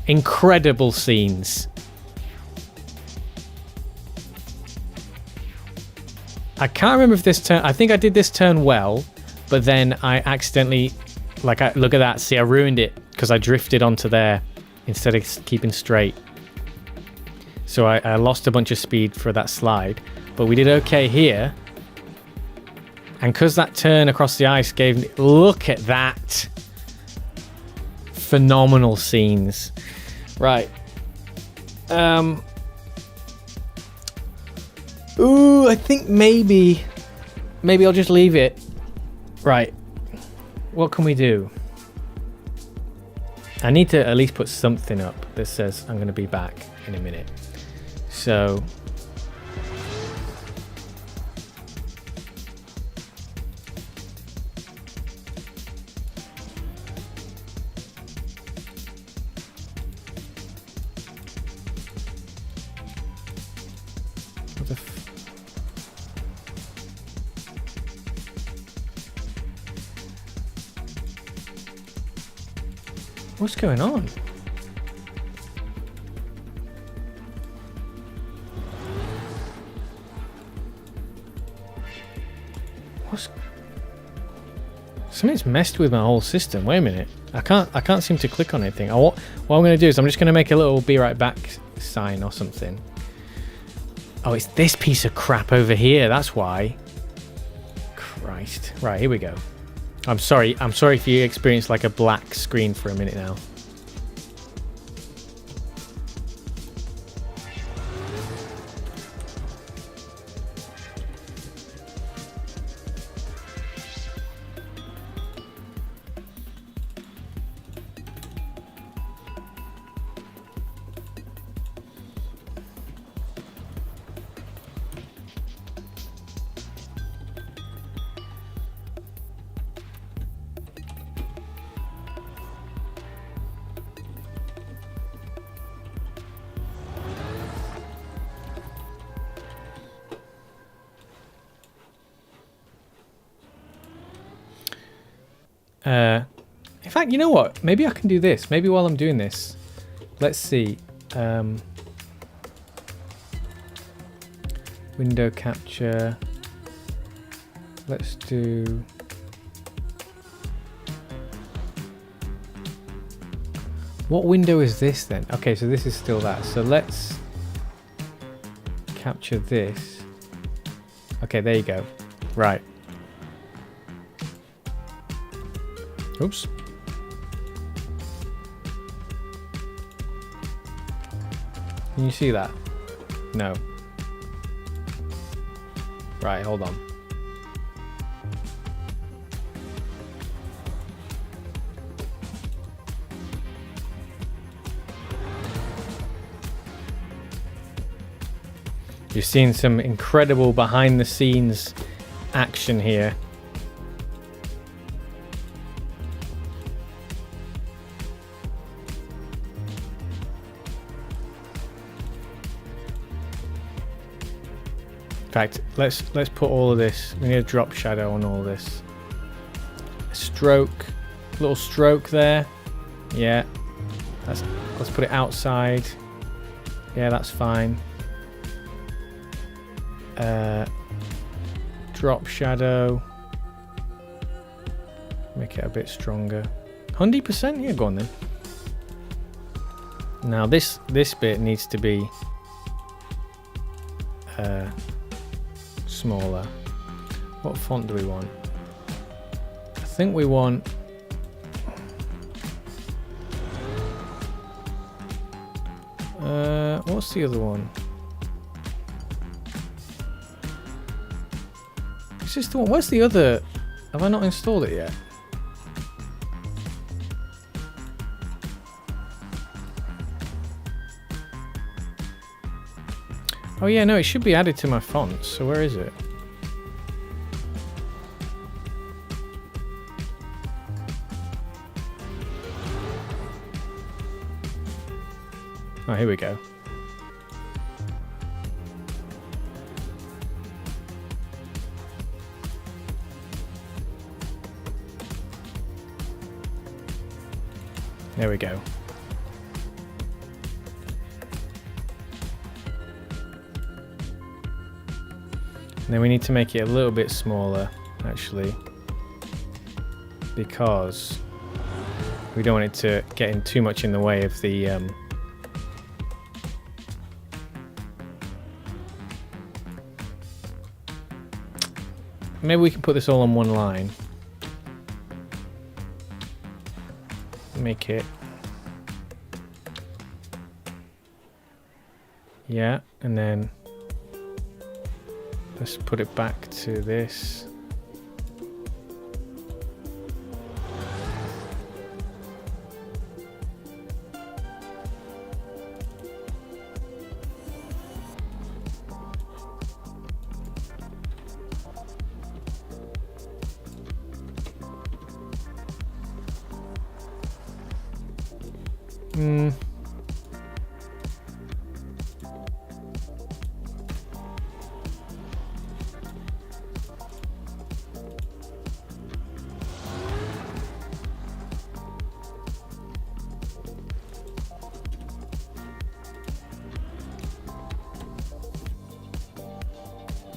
B: Incredible scenes. I can't remember if this turn, I think I did this turn well, but then I accidentally, like, look at that. See, I ruined it because I drifted onto there instead of keeping straight. So I lost a bunch of speed for that slide, but we did okay here. And because that turn across the ice gave me, look at that. Phenomenal scenes. Right. Ooh, I think maybe I'll just leave it. Right. What can we do? I need to at least put something up that says I'm going to be back in a minute. So... what the What's going on? Something's messed with my whole system. Wait a minute. I can't seem to click on anything. What I'm going to do is I'm just going to make a little be right back sign or something. Oh, it's this piece of crap over here. That's why. Christ. Right, here we go. I'm sorry if you experienced like a black screen for a minute now. In fact, you know what? Maybe I can do this. Maybe while I'm doing this, let's see. Window capture. Let's do... What window is this then? Okay, so this is still that. So let's capture this. Okay, there you go. Right. Oops. Can you see that? No. Right, hold on. You're seeing some incredible behind the scenes action here. In fact, let's put all of this. We need a drop shadow on all this. A stroke, little stroke there. Yeah, let's put it outside. Yeah, that's fine. Drop shadow. Make it a bit stronger. 100%. Yeah, go on then. Now this bit needs to be smaller. What font do we want? I think we want what's the other one? Is this the one? Where's the other? Have I not installed it yet? Oh yeah, no, it should be added to my fonts. So where is it? Oh, here we go. There we go. And then we need to make it a little bit smaller, actually, because we don't want it to get in too much in the way of the maybe we can put this all on one line. Make it. Yeah, and then let's put it back to this.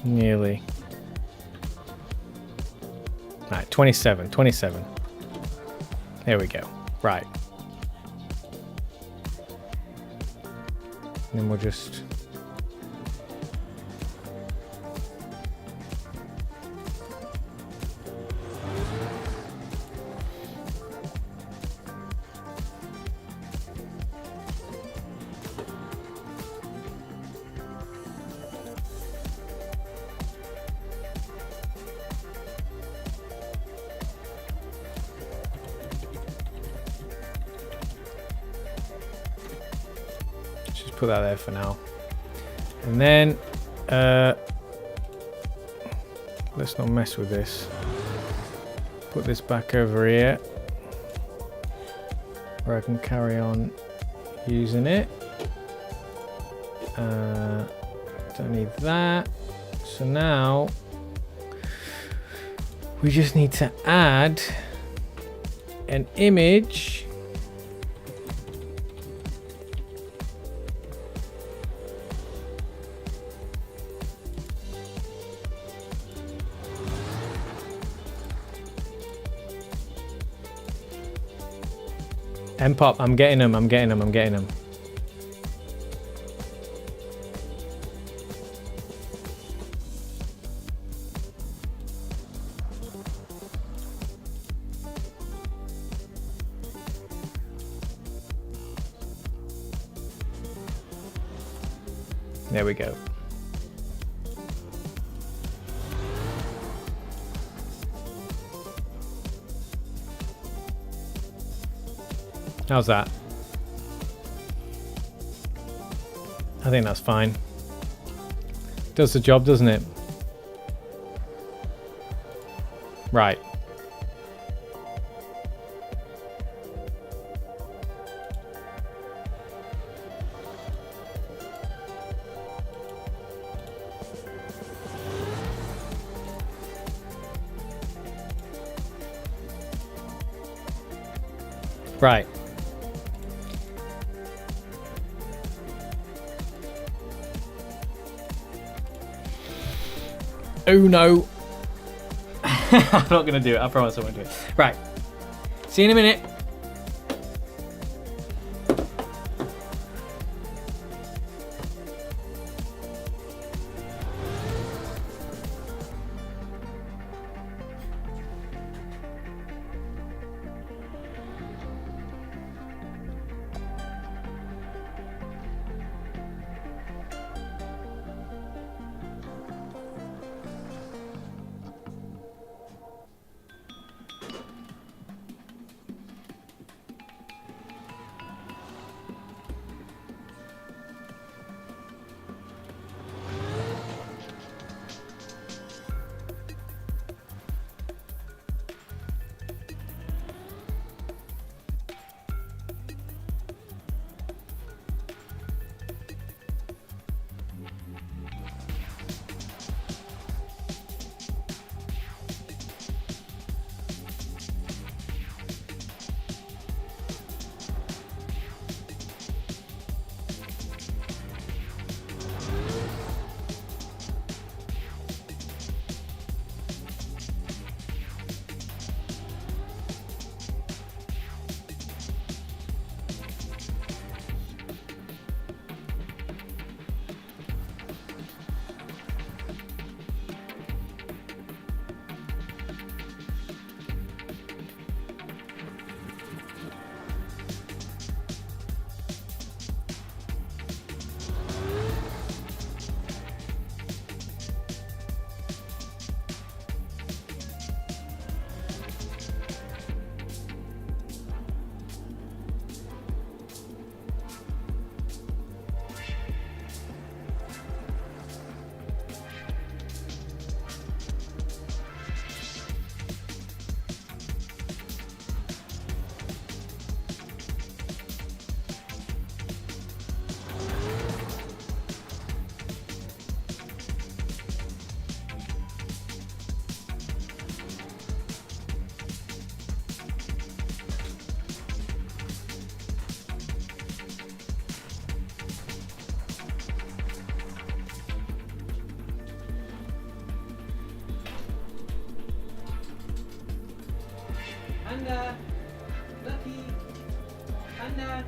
B: Nearly. Right, 27. There we go. Right. And then we'll just... put that there for now. And then let's not mess with this. Put this back over here where I can carry on using it. Don't need that. So now we just need to add an image. M-pop, I'm getting them. There we go. How's that? I think that's fine. Does the job, doesn't it? Right. Right. Oh no. I'm not going to do it. I promise I won't do it. Right. See you in a minute.
A: Panda. Lucky. Panda.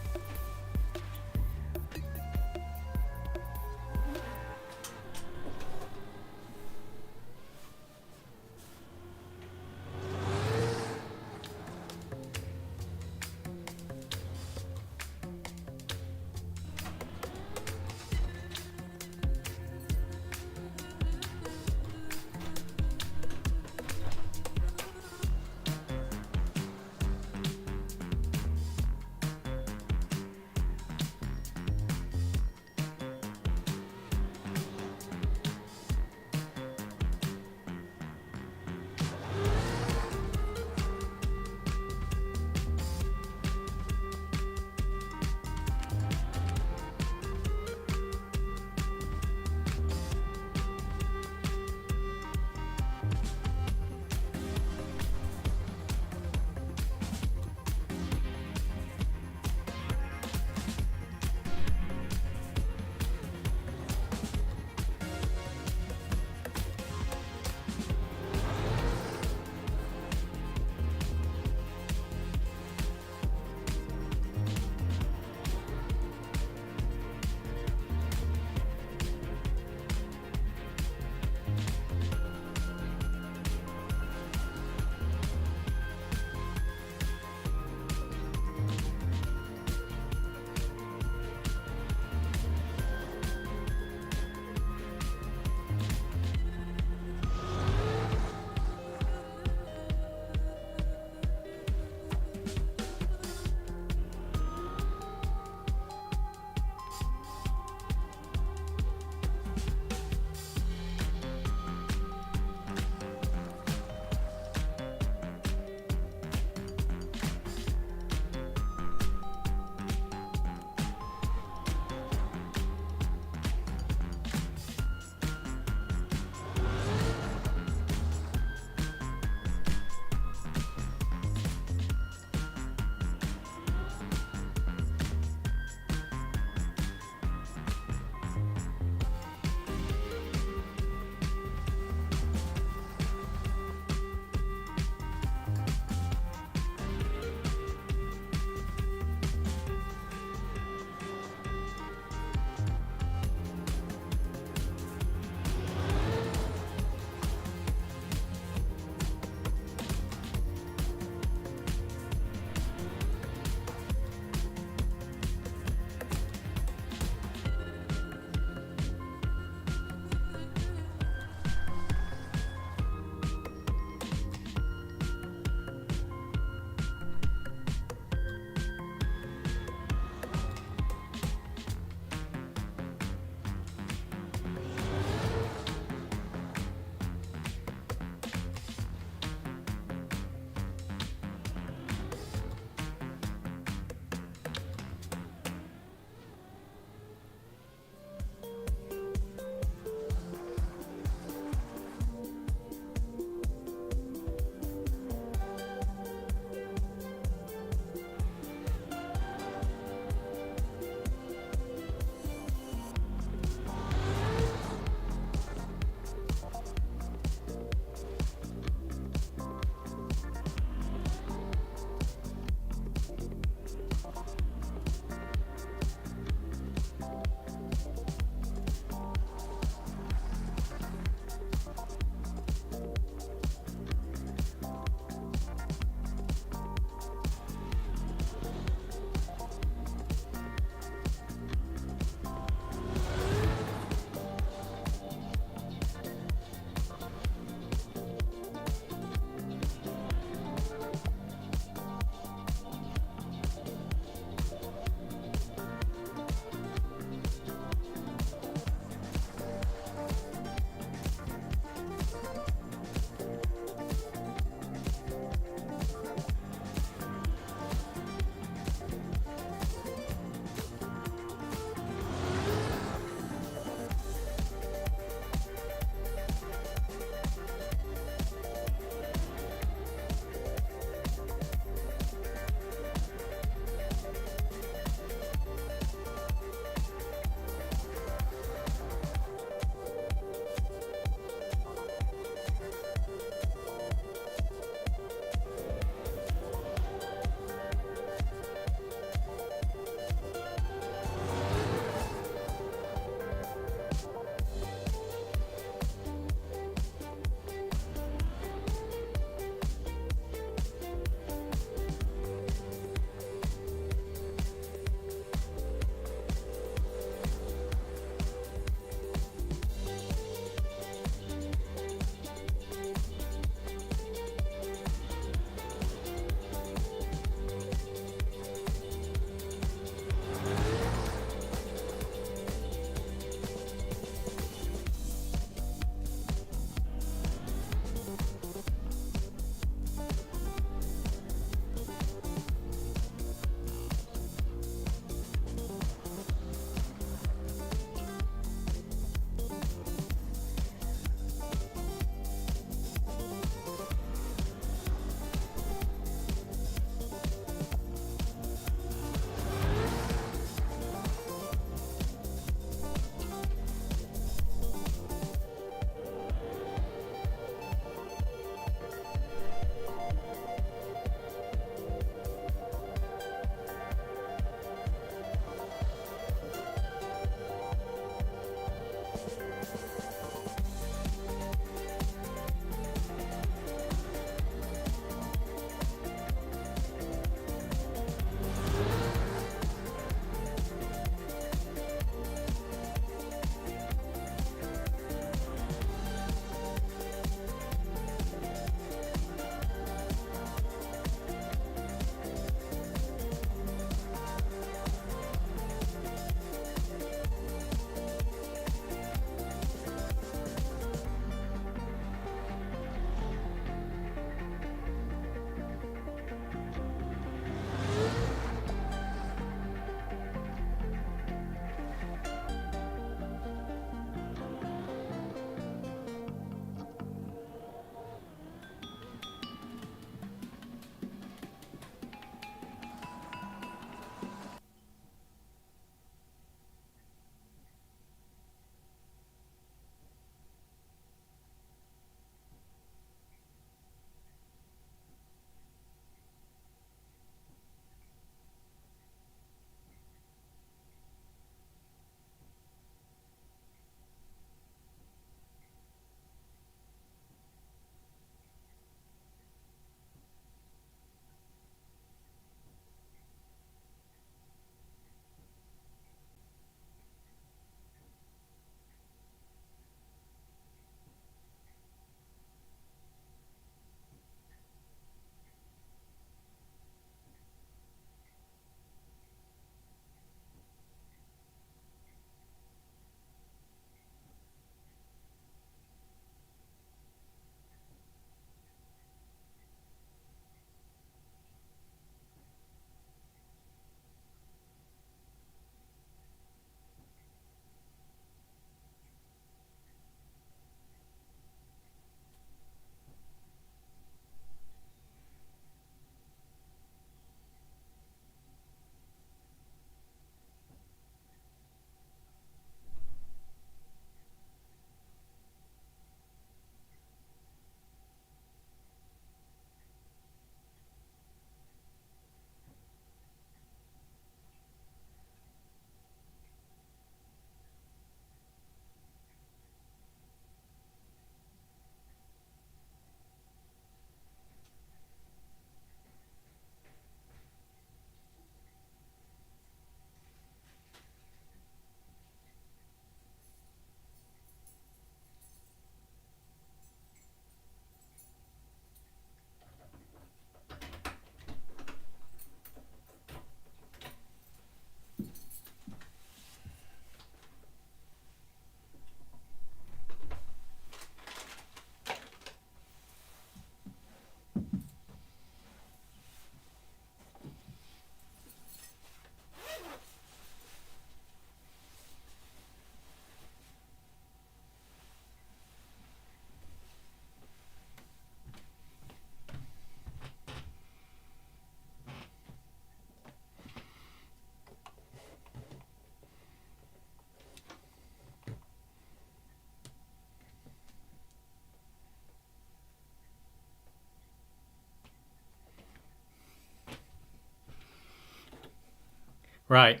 B: Right.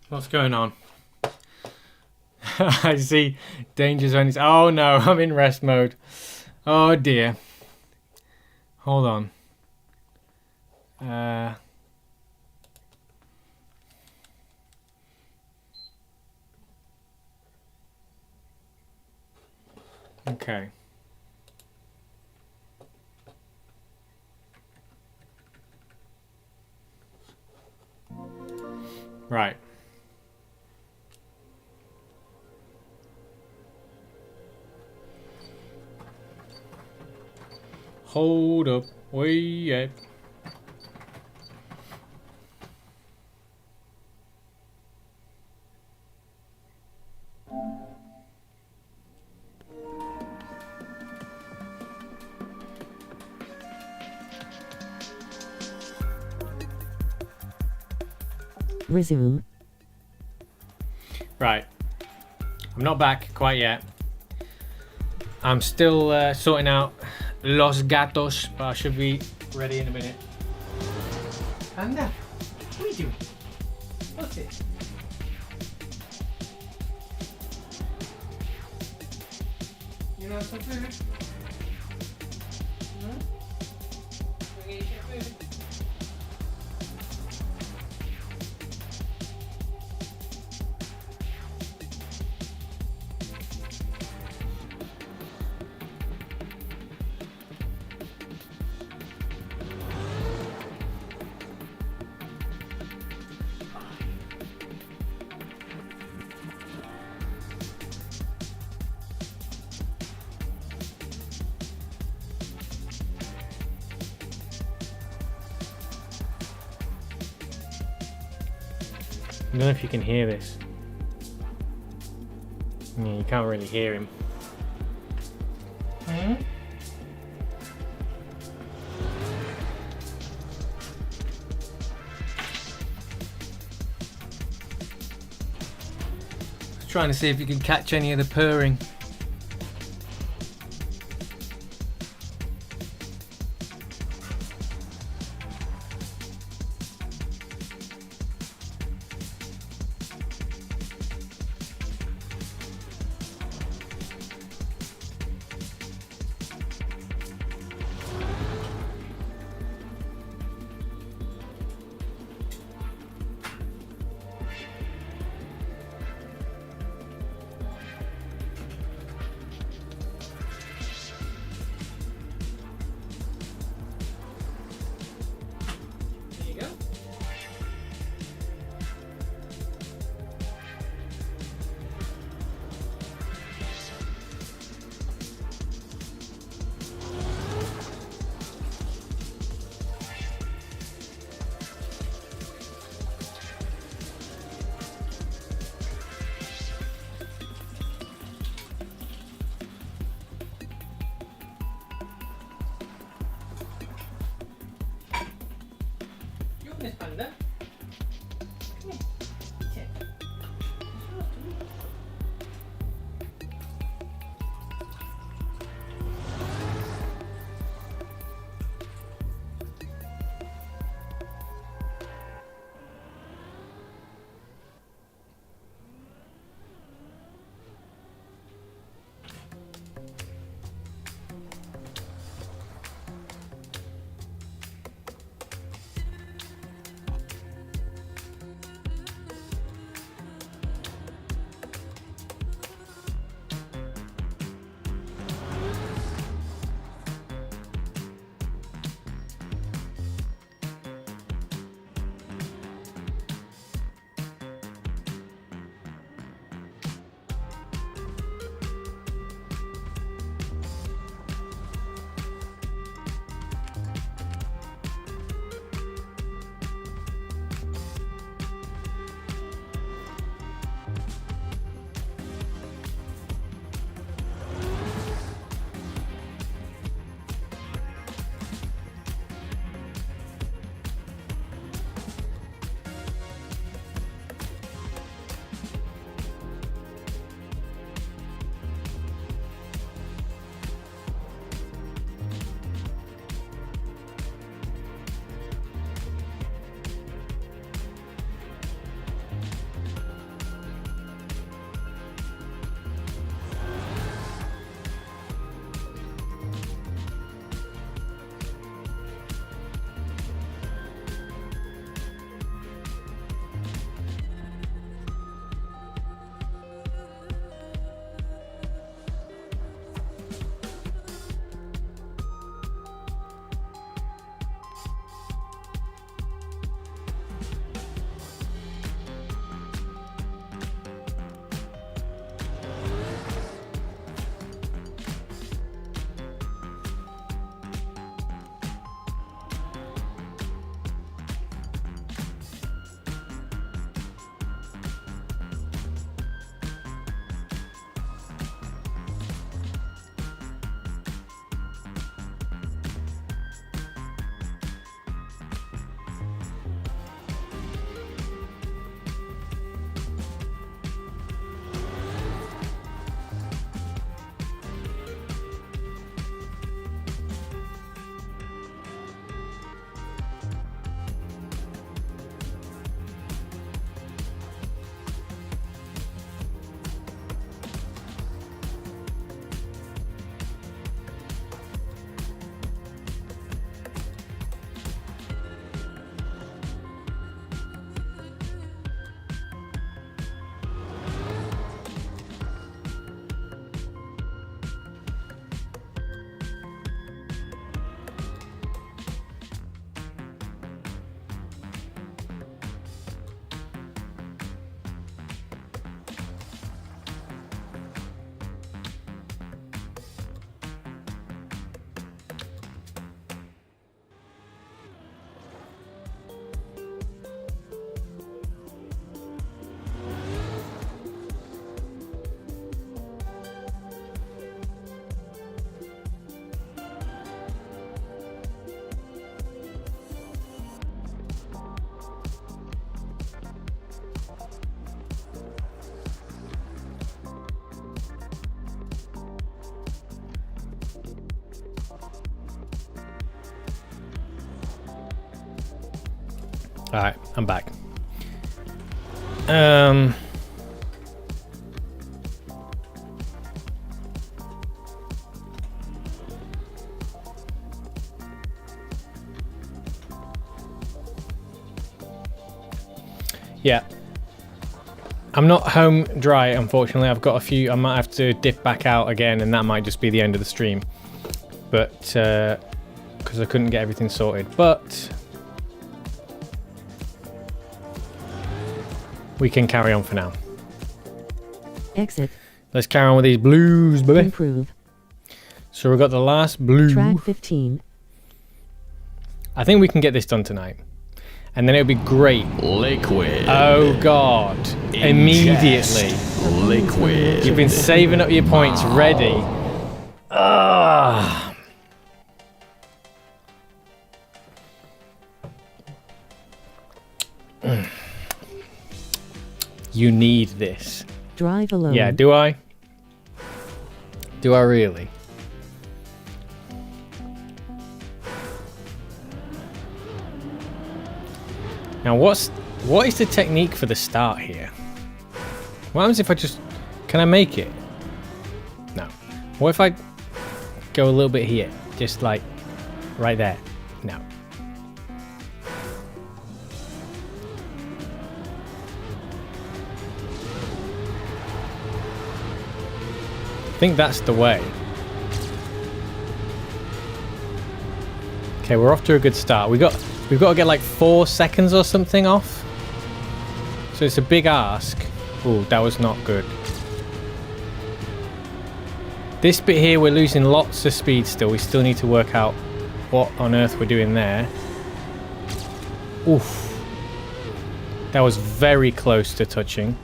B: What's going on? I see danger zones. Oh no, I'm in rest mode. Oh dear. Hold on. Okay. Right. Hold up. Wait up.
C: Resume.
B: Right. I'm not back quite yet. I'm still sorting out Los Gatos, but I should be ready in a minute.
A: Panda, what are you doing? What's it? You know some food? Hmm? You eat your food?
B: I don't know if you can hear this. Yeah, you can't really hear him.
A: Hmm?
B: Trying to see if you can catch any of the purring.
A: There you go. You open this, Panda. Come here. Eat it. Show it to me.
B: Alright, I'm back. Yeah. I'm not home dry, unfortunately. I've got a few. I might have to dip back out again, and that might just be the end of the stream. But, because I couldn't get everything sorted. But we can carry on for now.
C: Exit.
B: Let's carry on with these blues, baby.
C: Improve.
B: So we've got the last blue.
C: Track 15.
B: I think we can get this done tonight. And then it'll be great.
E: Liquid.
B: Oh, God. Immediately.
E: Ingest. Liquid.
B: You've been saving up your points, ready. Ah. You need this.
C: Drive alone.
B: Yeah, do I? Do I really? Now what is the technique for the start here? What happens if I just... Can I make it? No. What if I go a little bit here? Just like right there? No. I think that's the way. Okay, we're off to a good start. We've got to get like 4 seconds or something off. So it's a big ask. Ooh, that was not good. This bit here, we're losing lots of speed still. We still need to work out what on earth we're doing there. Oof. That was very close to touching.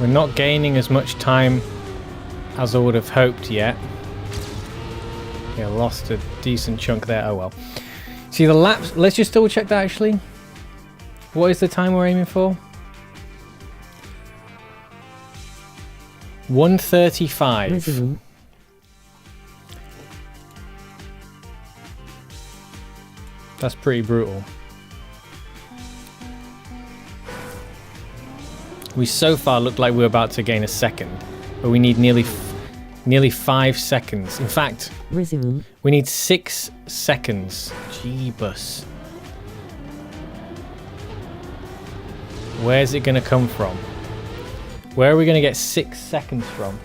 B: We're not gaining as much time as I would have hoped yet. Yeah, lost a decent chunk there. Oh well. See the laps. Let's just double check that actually. What is the time we're aiming for? 1:35.
C: Resume.
B: That's pretty brutal. We so far look like we're about to gain a second, but we need nearly 5 seconds. In fact,
C: Resume.
B: we need 6 seconds. Jeebus. Where's it going to come from? Where are we going to get 6 seconds from?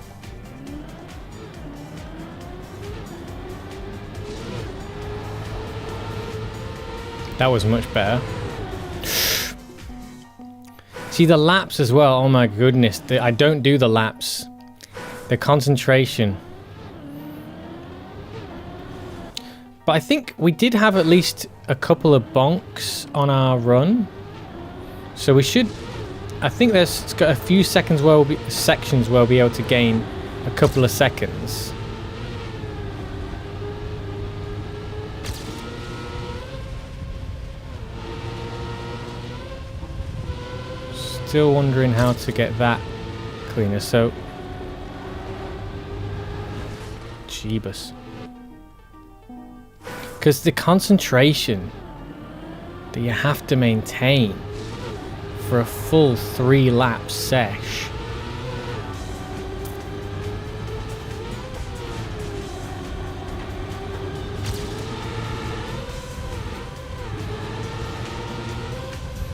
B: That was much better. See the laps as well. Oh my goodness. I don't do the laps. The concentration. But I think we did have at least a couple of bonks on our run. So we should... I think there's got a few seconds where sections where we'll be able to gain a couple of seconds. Still wondering how to get that cleaner. So... Jeebus. Because the concentration that you have to maintain for a full 3 lap sesh.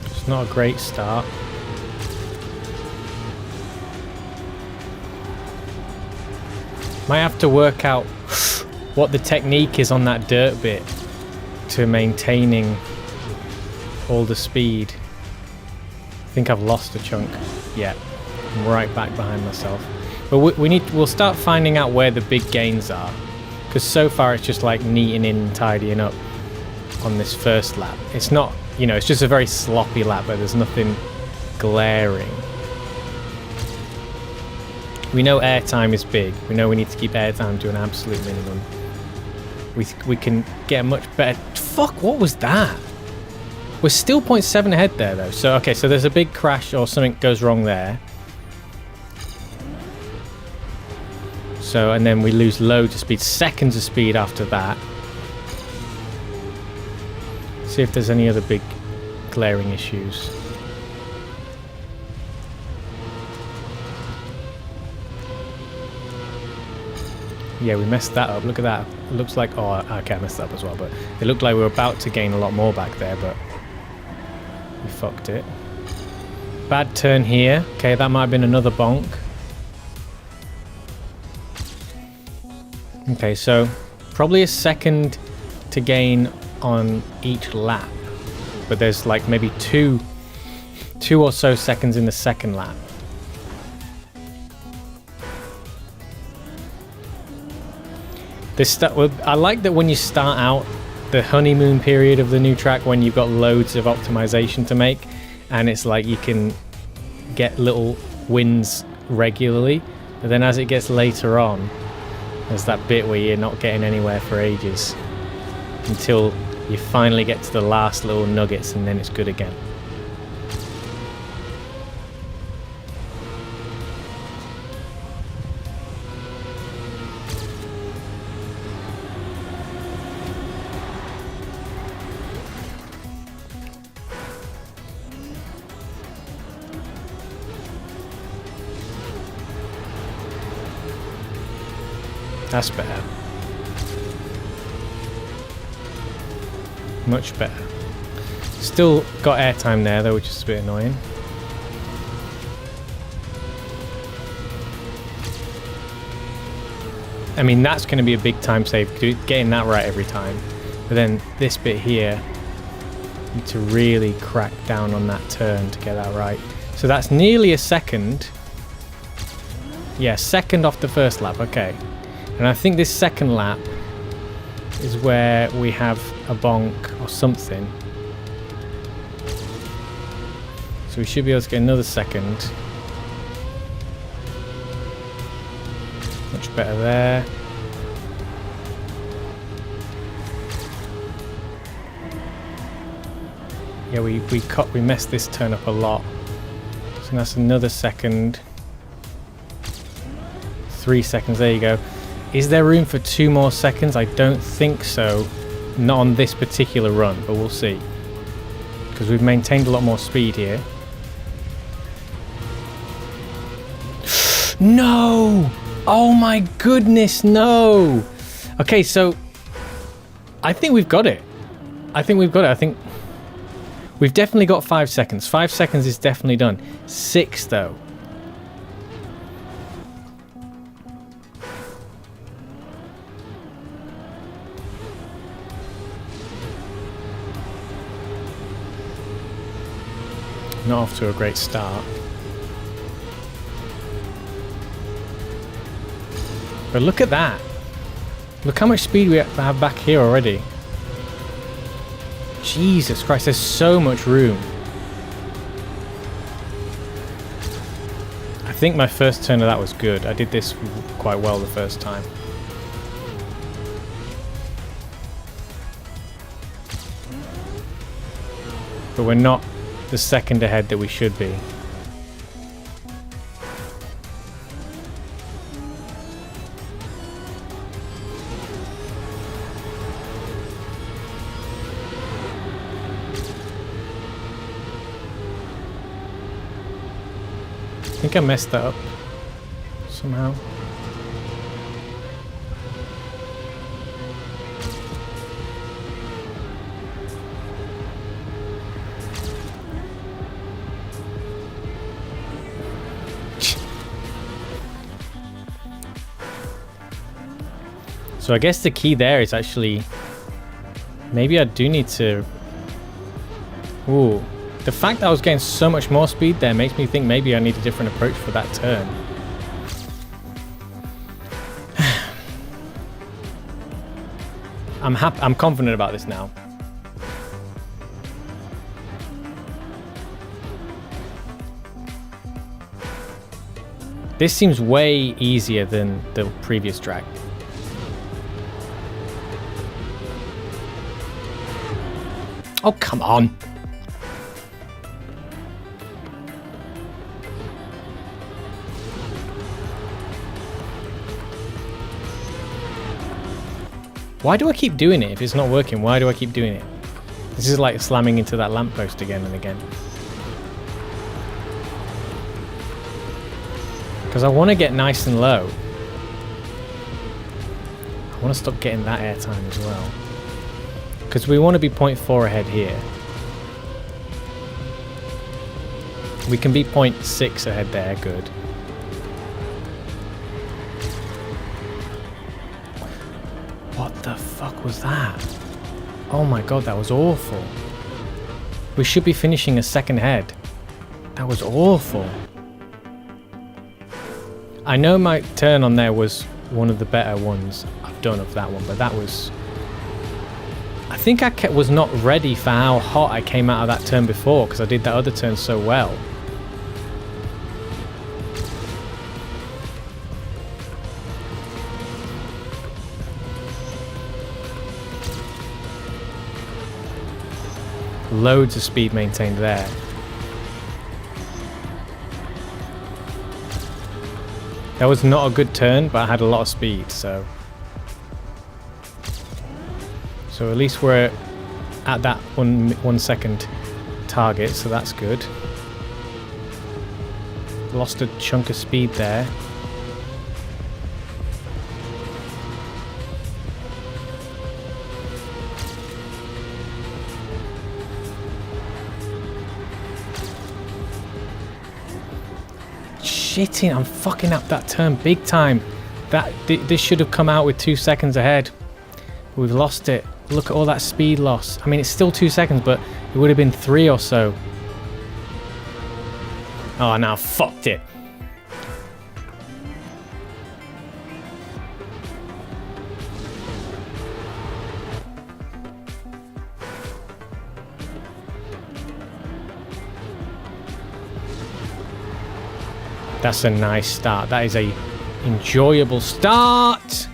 B: It's not a great start. Might have to work out what the technique is on that dirt bit to maintaining all the speed. I think I've lost a chunk. Yeah, I'm right back behind myself. But we'll start finding out where the big gains are, because so far it's just like neating in and tidying up on this first lap. It's not, you know, it's just a very sloppy lap, but there's nothing glaring. We know airtime is big. We know we need to keep airtime to an absolute minimum. We can get a much better... Fuck, what was that? We're still 0.7 ahead there, though. So, okay, so there's a big crash or something goes wrong there. So, and then we lose loads of speed, seconds of speed after that. See if there's any other big glaring issues. Yeah, we messed that up. Look at that. It looks like... Oh, okay, I messed that up as well. But it looked like we were about to gain a lot more back there, but we fucked it. Bad turn here. Okay, that might have been another bonk. Okay, so probably a second to gain on each lap. But there's like maybe two or so seconds in the second lap. I like that when you start out the honeymoon period of the new track, when you've got loads of optimization to make, and it's like you can get little wins regularly, but then as it gets later on, there's that bit where you're not getting anywhere for ages until you finally get to the last little nuggets, and then it's good again. That's better. Much better. Still got airtime there though, which is a bit annoying. I mean, that's going to be a big time save, getting that right every time. But then this bit here, you need to really crack down on that turn to get that right. So that's nearly a second. Yeah, second off the first lap, okay. And I think this second lap is where we have a bonk or something. So we should be able to get another second. Much better there. Yeah, we messed this turn up a lot. So that's another second. 3 seconds, there you go. Is there room for 2 more seconds? I don't think so. Not on this particular run, but we'll see. Because we've maintained a lot more speed here. No! Oh my goodness, no! Okay, so I think we've got it. I think we've definitely got 5 seconds. 5 seconds is definitely done. 6 though. Not off to a great start. But look at that. Look how much speed we have back here already. Jesus Christ, there's so much room. I think my first turn of that was good. I did this quite well the first time. But we're not the second ahead that we should be. I think I messed that up somehow. So I guess the key there is actually, maybe I do need to, ooh, the fact that I was getting so much more speed there makes me think maybe I need a different approach for that turn. I'm confident about this now. This seems way easier than the previous track. Oh, come on. Why do I keep doing it if it's not working? Why do I keep doing it? This is like slamming into that lamppost again and again. Because I want to get nice and low. I want to stop getting that airtime as well. Because we want to be 0.4 ahead here. We can be 0.6 ahead there, good. What the fuck was that? Oh my god, that was awful. We should be finishing a second head. That was awful. I know my turn on there was one of the better ones I've done of that one, but that was... I think I was not ready for how hot I came out of that turn before, because I did that other turn so well. Loads of speed maintained there. That was not a good turn, but I had a lot of speed, so at least we're at that 1 second target, so that's good. Lost a chunk of speed there. Shitting, I'm fucking up that turn big time. This should have come out with 2 seconds ahead. We've lost it. Look at all that speed loss. I mean, it's still 2 seconds, but it would have been 3 or so. Oh, now fucked it. That's a nice start. That is a enjoyable start.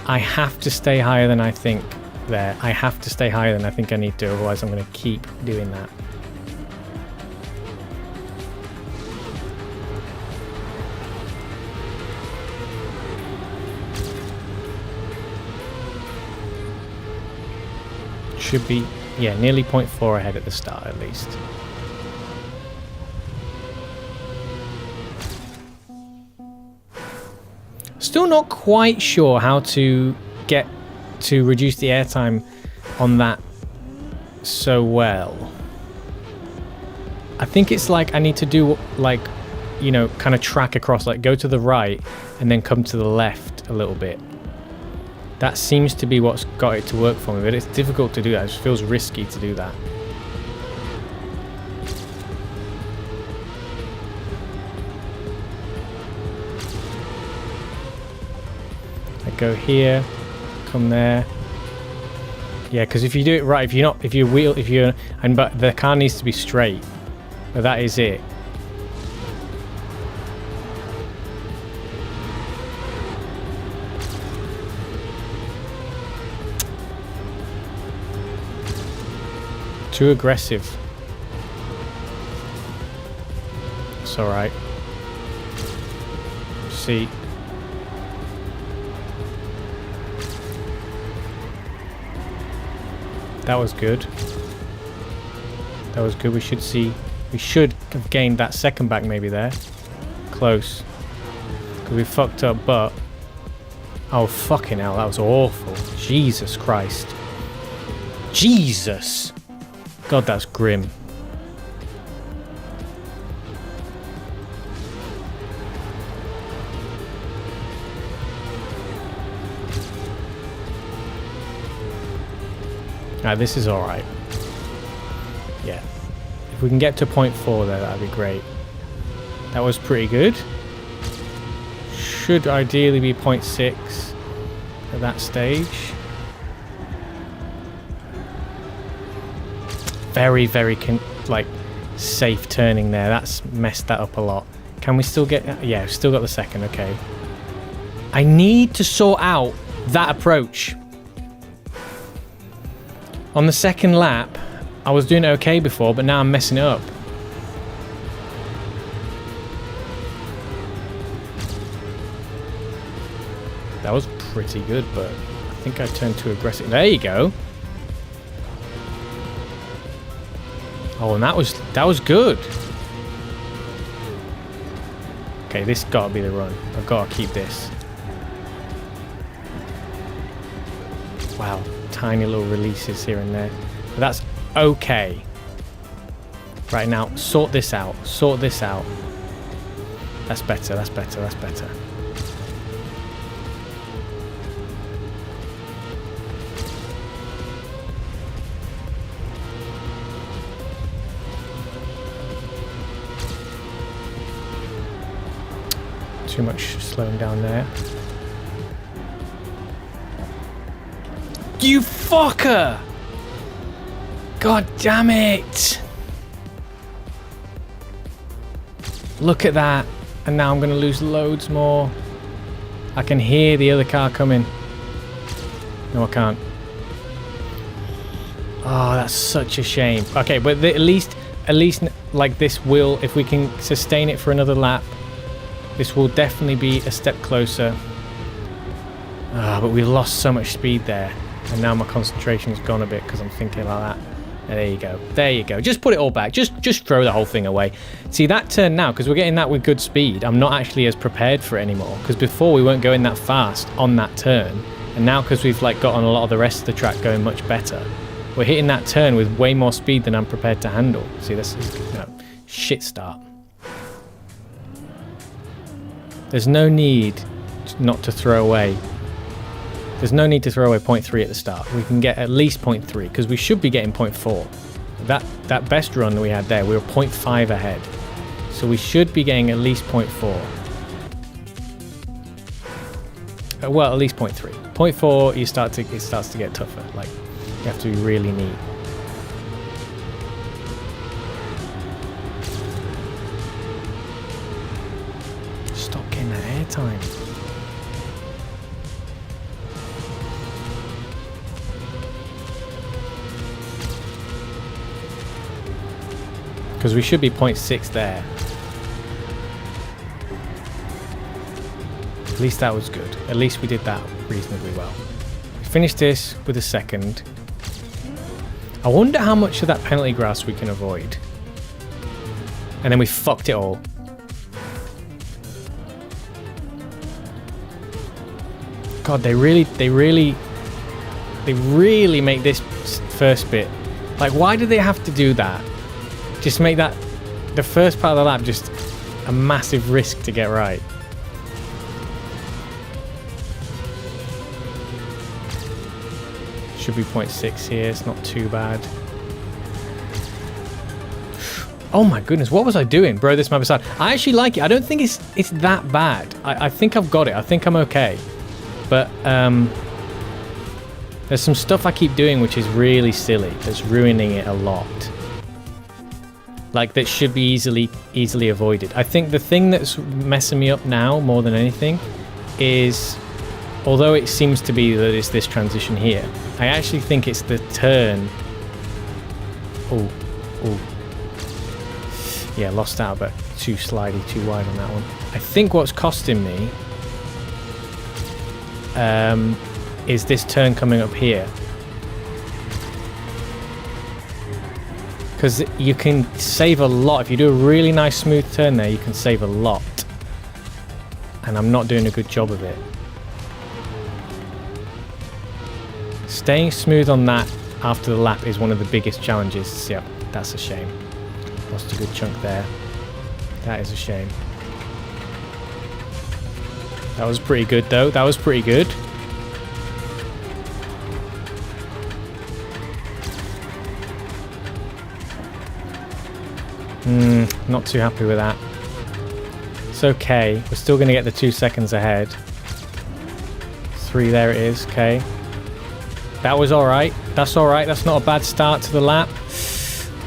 B: I have to stay higher than I think there. I have to stay higher than I think I need to, otherwise I'm going to keep doing that. Should be, yeah, nearly 0.4 ahead at the start at least. Still not quite sure how to get to reduce the airtime on that so well. I think it's like I need to do like, you know, kind of track across, like go to the right and then come to the left a little bit. That seems to be what's got it to work for me, but it's difficult to do that. It just feels risky to do that. Go here, come there. Yeah, because if you do it right, but the car needs to be straight. But that is it. Too aggressive. It's alright. See. That was good. That was good. We should have gained that second back maybe there. Close. Because we fucked up, but... Oh, fucking hell. That was awful. Jesus Christ. Jesus! God, that's grim. This is alright. Yeah. If we can get to 0.4 there, that'd be great. That was pretty good. Should ideally be 0.6 at that stage. Very, very, like, safe turning there. That's messed that up a lot. Can we still get... Yeah, we've still got the second, okay. I need to sort out that approach. On the second lap, I was doing okay before, but now I'm messing it up. That was pretty good, but I think I turned too aggressive. There you go. Oh, and that was good. Okay, this gotta be the run. I've gotta keep this. Wow, tiny little releases here and there. But that's okay. Right now, sort this out. Sort this out. That's better, that's better, that's better. Too much slowing down there. You fucker! God damn it! Look at that. And now I'm going to lose loads more. I can hear the other car coming. No, I can't. Oh, that's such a shame. Okay, but at least like this will, if we can sustain it for another lap, this will definitely be a step closer. But we've lost so much speed there. And now my concentration's gone a bit because I'm thinking like that. And there you go. There you go. Just put it all back. Just throw the whole thing away. See, that turn now, because we're getting that with good speed, I'm not actually as prepared for it anymore. Because before we weren't going that fast on that turn. And now because we've like got on a lot of the rest of the track going much better, we're hitting that turn with way more speed than I'm prepared to handle. See, this is, shit start. There's no need not to throw away. There's no need to throw away 0.3 at the start. We can get at least 0.3 because we should be getting 0.4. That best run that we had there, we were 0.5 ahead. So we should be getting at least 0.4. Well, at least 0.3. 0.4, it starts to get tougher. Like, you have to be really neat. Stop getting that airtime. Because we should be 0.6 there. At least that was good. At least we did that reasonably well. We finished this with a second. I wonder how much of that penalty grass we can avoid. And then we fucked it all. God, they really make this first bit. Like, why do they have to do that? Just make that, the first part of the lap, just a massive risk to get right. Should be 0.6 here, it's not too bad. Oh my goodness, what was I doing? Bro, this map aside. I actually like it. I don't think it's that bad. I think I've got it. I think I'm okay. But there's some stuff I keep doing which is really silly. That's ruining it a lot. Like, that should be easily avoided. I think the thing that's messing me up now more than anything is, although it seems to be that it's this transition here, I actually think it's the turn. Oh. Yeah, lost out, but too slidey, too wide on that one. I think what's costing me is this turn coming up here. Because you can save a lot. If you do a really nice smooth turn there, you can save a lot. And I'm not doing a good job of it. Staying smooth on that after the lap is one of the biggest challenges. Yep, that's a shame. Lost a good chunk there. That is a shame. That was pretty good though. That was pretty good. Not too happy with that. It's okay. We're still going to get the 2 seconds ahead. 3, there it is. Okay. That was alright. That's alright. That's not a bad start to the lap.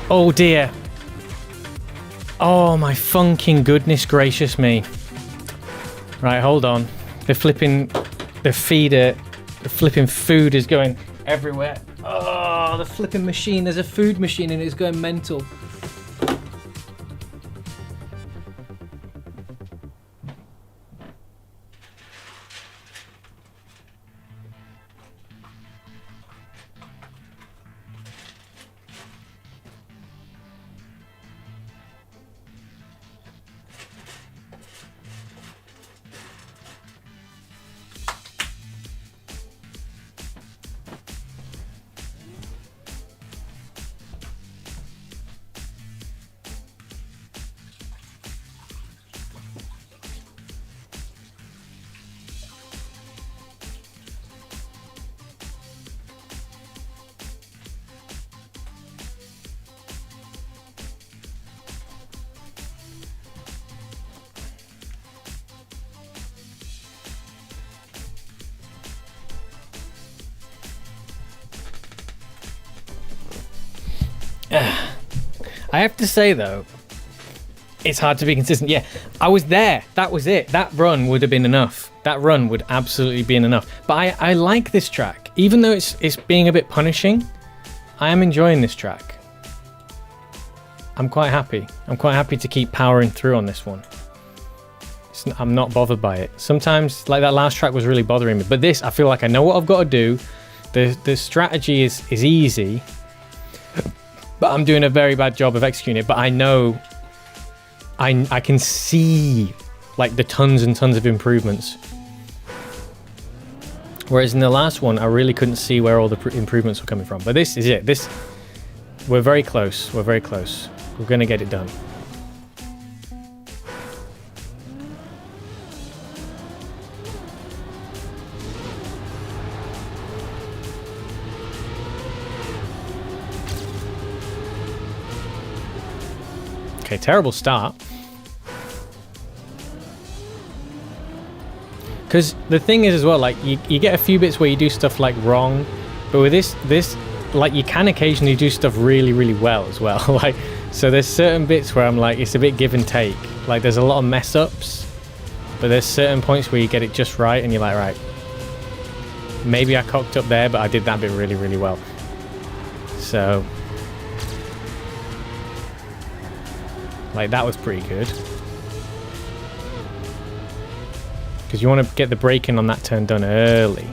B: Oh dear. Oh my funking goodness gracious me. Right, hold on. The flipping food is going everywhere. Oh, the flipping machine. There's a food machine and it's going mental. I have to say though, it's hard to be consistent. Yeah, I was there. That was it. That run would have been enough. That run would absolutely been enough. But I like this track, even though it's being a bit punishing. I am enjoying this track. I'm quite happy. I'm quite happy to keep powering through on this one. I'm not bothered by it. Sometimes, like that last track was really bothering me, but this, I feel like I know what I've got to do. The strategy is easy, but I'm doing a very bad job of executing it. But I know I can see like the tons and tons of improvements. Whereas in the last one, I really couldn't see where all the improvements were coming from. But this is it. We're very close. We're very close. We're going to get it done. Okay, terrible start. Because the thing is as well, like you get a few bits where you do stuff like wrong, but with this like you can occasionally do stuff really, really well as well. Like, so there's certain bits where I'm like, it's a bit give and take. Like there's a lot of mess ups, but there's certain points where you get it just right and you're like, right, maybe I cocked up there, but I did that bit really, really well. So like that was pretty good. Because you want to get the braking on that turn done early.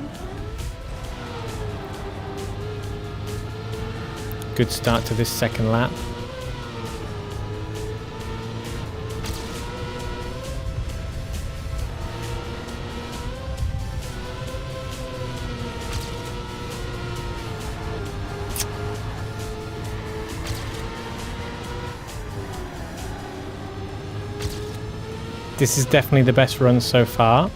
B: Good start to this second lap. This is definitely the best run so far.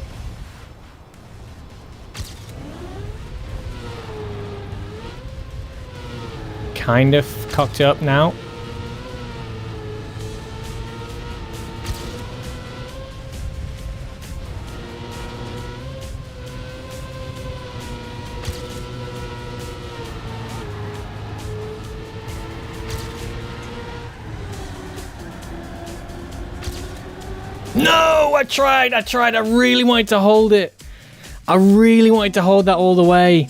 B: Kind of cocked it up now. No, I tried. I really wanted to hold it. I really wanted to hold that all the way.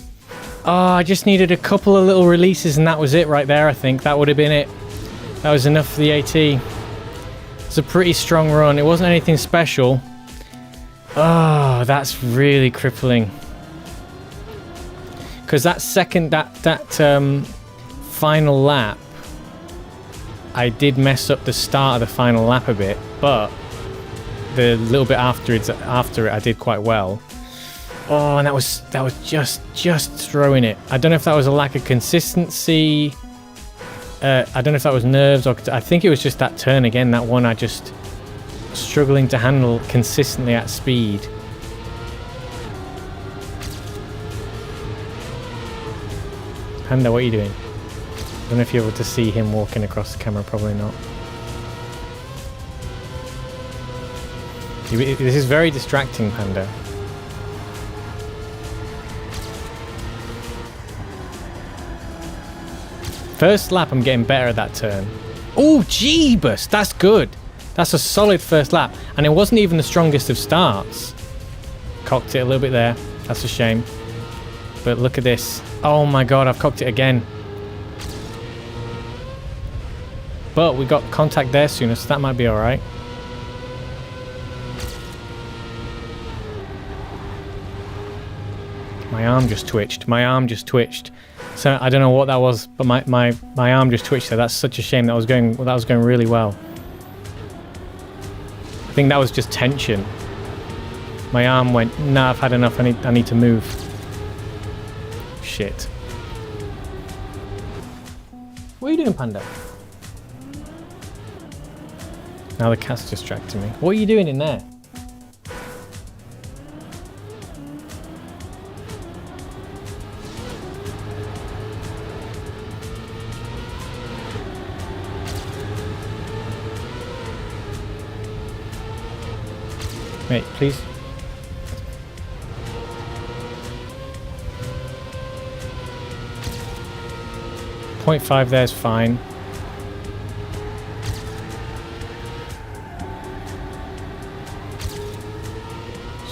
B: Oh, I just needed a couple of little releases and that was it right there, I think. That would have been it. That was enough for the AT. It's a pretty strong run. It wasn't anything special. Oh, that's really crippling. Because that final lap, I did mess up the start of the final lap a bit, but the little bit after it I did quite well. Oh, and that was just throwing it. I don't know if that was a lack of consistency. I don't know if that was nerves or I think it was just that turn again. That one I just struggling to handle consistently at speed. Panda, what are you doing? I don't know if you're able to see him walking across the camera. Probably not. This is very distracting, Panda. First lap, I'm getting better at that turn. Oh, jeebus! That's good. That's a solid first lap. And it wasn't even the strongest of starts. Cocked it a little bit there. That's a shame. But look at this. Oh my god, I've cocked it again. But we got contact there sooner, so that might be alright. My arm just twitched. My arm just twitched. So I don't know what that was, but my arm just twitched there. That's such a shame. That was going really well. I think that was just tension. My arm went, nah, I've had enough. I need to move. Shit. What are you doing, Panda? Now the cat's distracting me. What are you doing in there? Mate, please. .5 there's fine.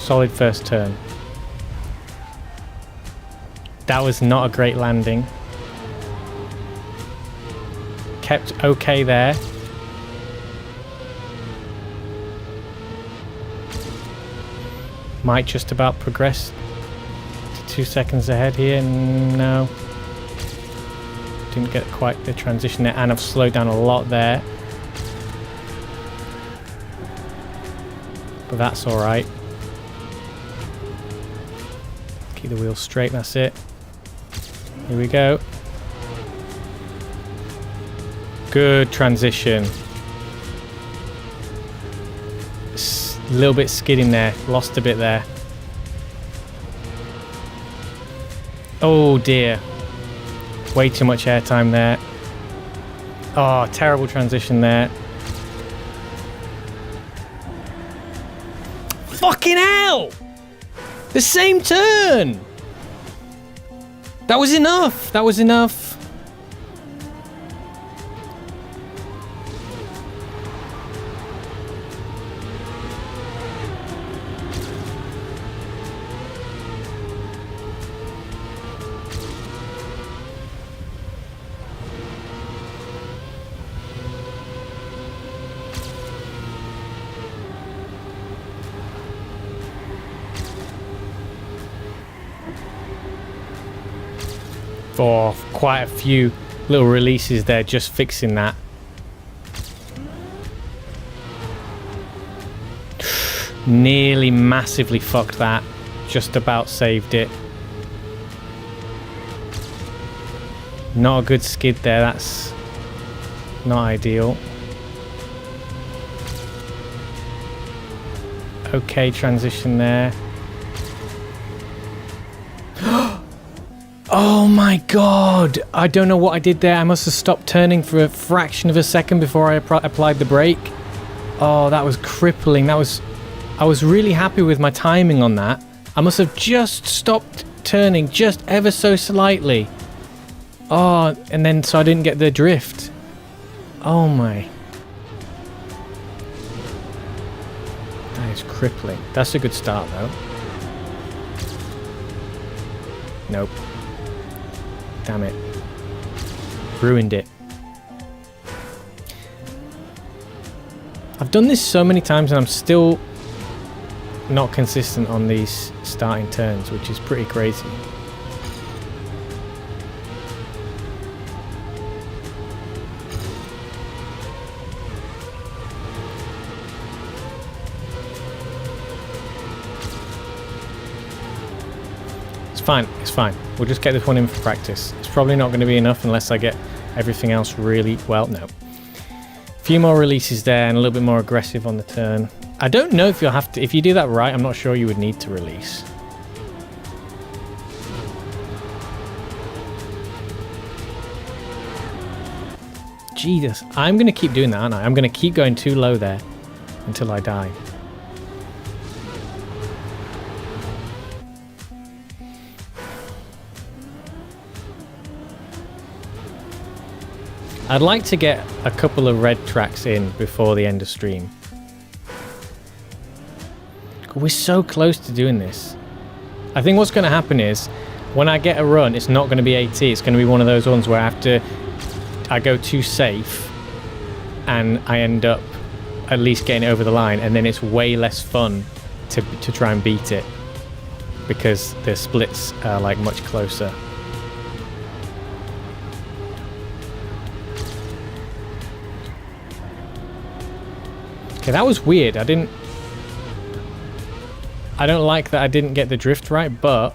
B: Solid first turn. That was not a great landing. Kept okay there. Might just about progress to 2 seconds ahead here. No. Didn't get quite the transition there, and I've slowed down a lot there. But that's alright. Keep the wheel straight, that's it. Here we go. Good transition. A little bit skidding there. Lost a bit there. Oh dear. Way too much airtime there. Oh, terrible transition there. Fucking hell! The same turn! That was enough! That was enough! For quite a few little releases there, just fixing that. Nearly massively fucked that. Just about saved it. Not a good skid there, that's not ideal. Okay, transition there. Oh my god! I don't know what I did there. I must have stopped turning for a fraction of a second before I applied the brake. Oh, that was crippling. I was really happy with my timing on that. I must have just stopped turning just ever so slightly. Oh, and then so I didn't get the drift. Oh my. That is crippling. That's a good start though. Nope. Damn it. Ruined it. I've done this so many times and I'm still not consistent on these starting turns, which is pretty crazy. It's fine. We'll just get this one in for practice. It's probably not going to be enough unless I get everything else really well. No. A few more releases there and a little bit more aggressive on the turn. I don't know if you'll have to, if you do that right, I'm not sure you would need to release. Jesus, I'm going to keep doing that, aren't I? I'm going to keep going too low there until I die. I'd like to get a couple of red tracks in before the end of stream. We're so close to doing this. I think what's going to happen is, when I get a run, it's not going to be AT. It's going to be one of those ones where I go too safe and I end up at least getting it over the line, and then it's way less fun to try and beat it because the splits are like much closer. Okay, that was weird. I don't like that I didn't get the drift right, but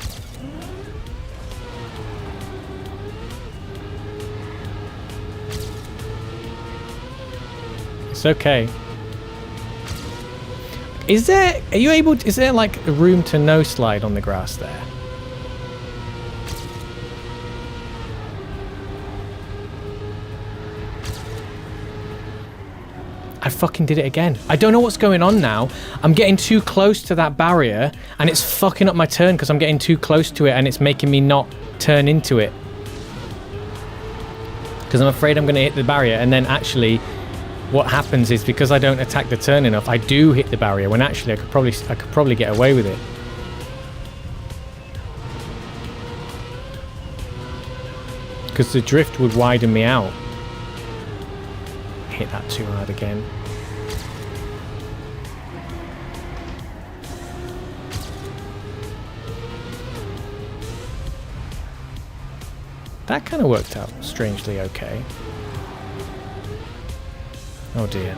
B: it's okay. Is there like a room to no slide on the grass there? I fucking did it again. I don't know what's going on now. I'm getting too close to that barrier and it's fucking up my turn because I'm getting too close to it and it's making me not turn into it. Because I'm afraid I'm going to hit the barrier and then actually what happens is because I don't attack the turn enough, I do hit the barrier when actually I could probably get away with it. Because the drift would widen me out. Hit that too hard again. That kind of worked out strangely okay. Oh dear.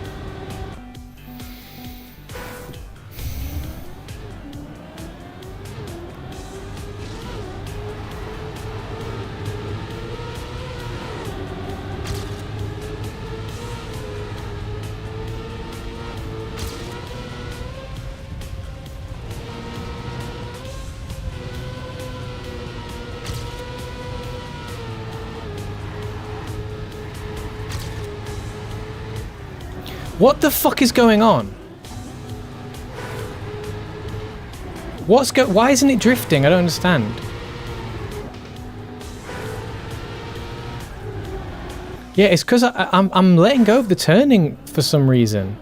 B: What the fuck is going on? Why isn't it drifting? I don't understand. Yeah, it's because I'm letting go of the turning for some reason.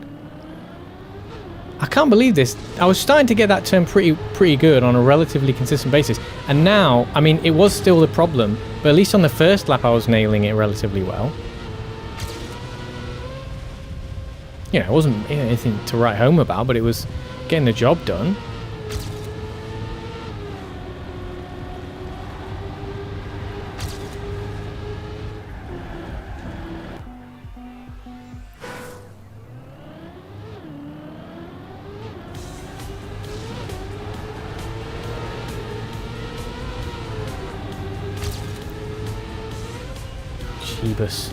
B: I can't believe this. I was starting to get that turn pretty good on a relatively consistent basis, and now, I mean, it was still the problem, but at least on the first lap I was nailing it relatively well. You know, it wasn't anything to write home about, but it was getting the job done. Jeebus.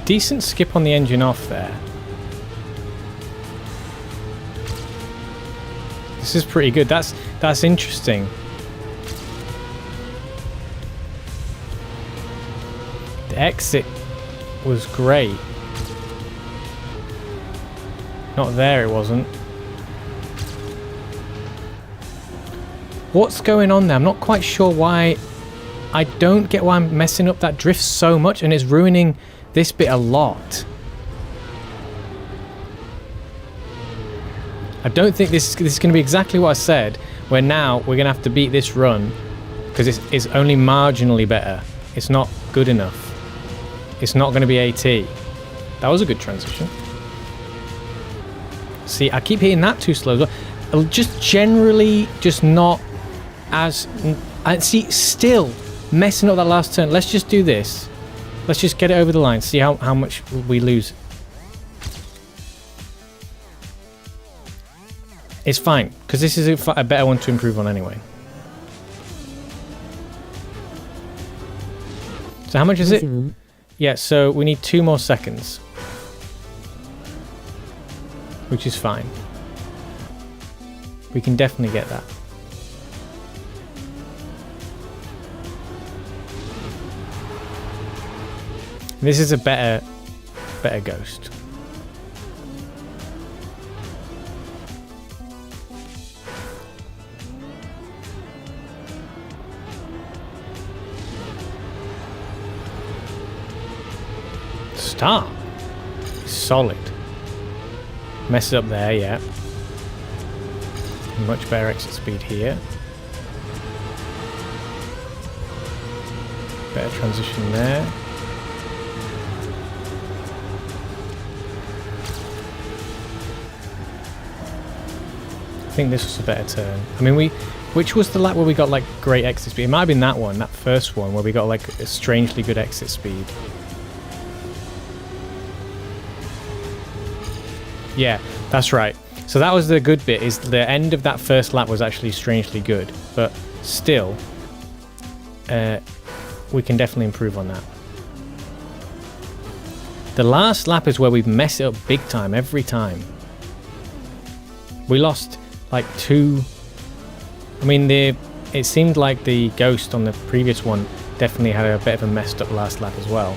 B: Decent skip on the engine off there. This is pretty good. That's interesting. The exit was great. Not there, it wasn't. What's going on there? I'm not quite sure why. I don't get why I'm messing up that drift so much, and it's ruining this bit a lot. I don't think this is going to be exactly what I said, where now we're going to have to beat this run because it's only marginally better. It's not good enough. It's not going to be AT. That was a good transition. See, I keep hitting that too slow. Just generally, just not as... And see, still messing up that last turn. Let's just do this. Let's just get it over the line, see how much we lose. It's fine, because this is a better one to improve on anyway. So how much is it? Yeah, so we need 2 more seconds. Which is fine. We can definitely get that. This is a better ghost. Start. Solid. Mess it up there, yeah. Much better exit speed here. Better transition there. I think this was a better turn. I mean, which was the lap where we got like great exit speed? It might have been that one, that first one, where we got like a strangely good exit speed. Yeah, that's right. So that was the good bit, is the end of that first lap was actually strangely good. But still, we can definitely improve on that. The last lap is where we mess it up big time, every time. We lost like 2... I mean, the it seemed like the ghost on the previous one definitely had a bit of a messed up last lap as well.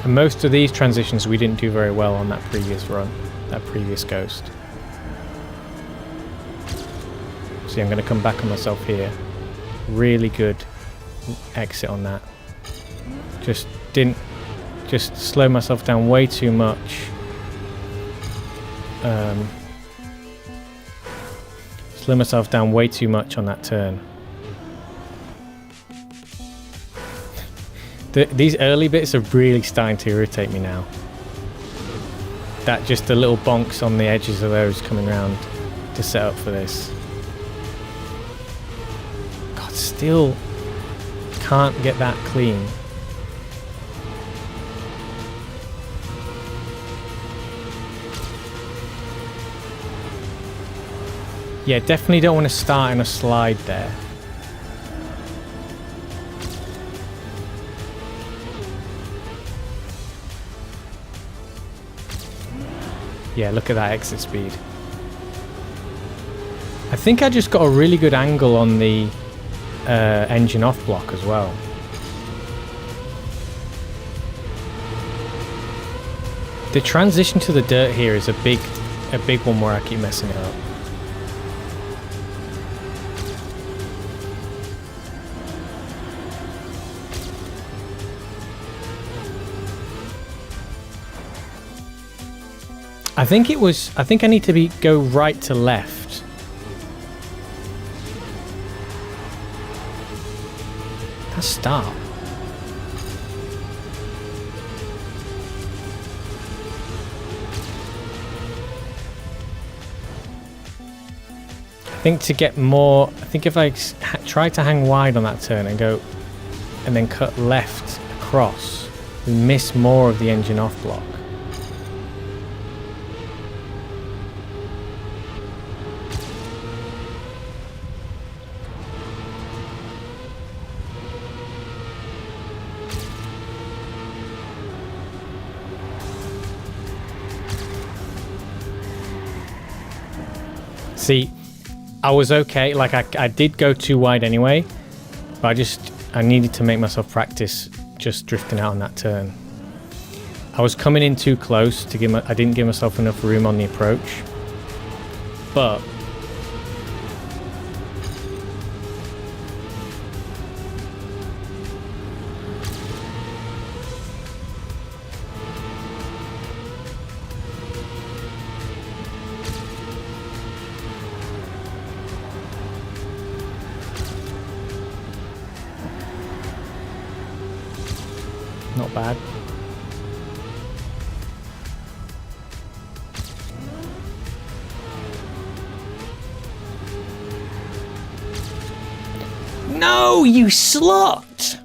B: And most of these transitions we didn't do very well on that previous run, that previous ghost. See, I'm going to come back on myself here. Really good exit on that. Just slow myself down way too much. Slow myself down way too much on that turn. These early bits are really starting to irritate me now. That just the little bonks on the edges of those coming around to set up for this. God, still can't get that clean. Yeah, definitely don't want to start in a slide there. Yeah, look at that exit speed. I think I just got a really good angle on the engine off block as well. The transition to the dirt here is a big one where I keep messing it up. I think I need to go right to left. That's start. I think to get more, I think if I try to hang wide on that turn and go, and then cut left across, we miss more of the engine off block. See, I was okay, like I did go too wide anyway, but I needed to make myself practice just drifting out on that turn. I was coming in too close to I didn't give myself enough room on the approach, but not bad. No, you slut!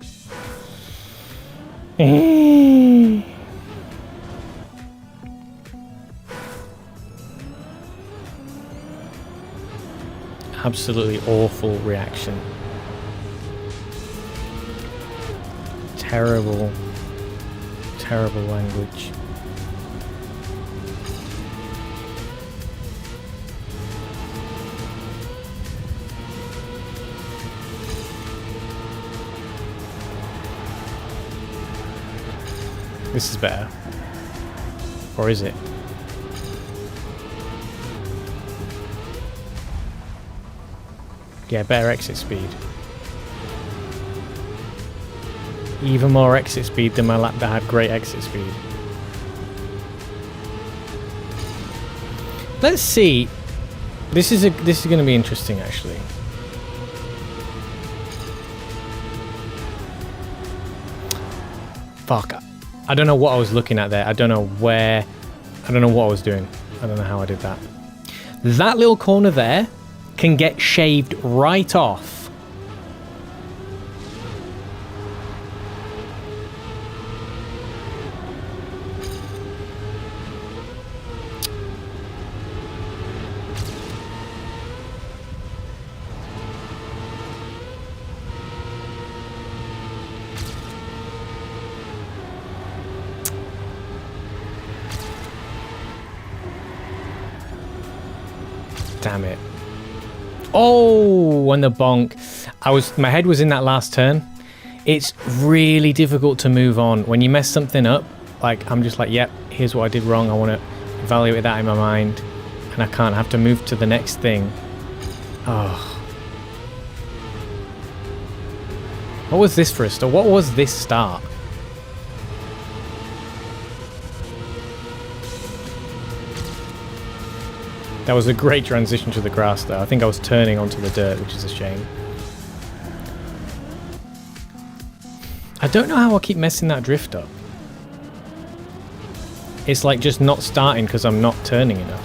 B: Absolutely awful reaction. Terrible language. This is better. Or is it? Yeah, better exit speed. Even more exit speed than my lap that had great exit speed. Let's see. This is going to be interesting, actually. Fuck. I don't know what I was looking at there. I don't know what I was doing. I don't know how I did that. That little corner there can get shaved right off. Damn it. Oh, and the bonk. My head was in that last turn. It's really difficult to move on. When you mess something up, like, I'm just like, yep, here's what I did wrong. I want to evaluate that in my mind. And I can't have to move to the next thing. Oh. What was this for a start? What was this start? That was a great transition to the grass though. I think I was turning onto the dirt, which is a shame. I don't know how I keep messing that drift up. It's like just not starting because I'm not turning enough.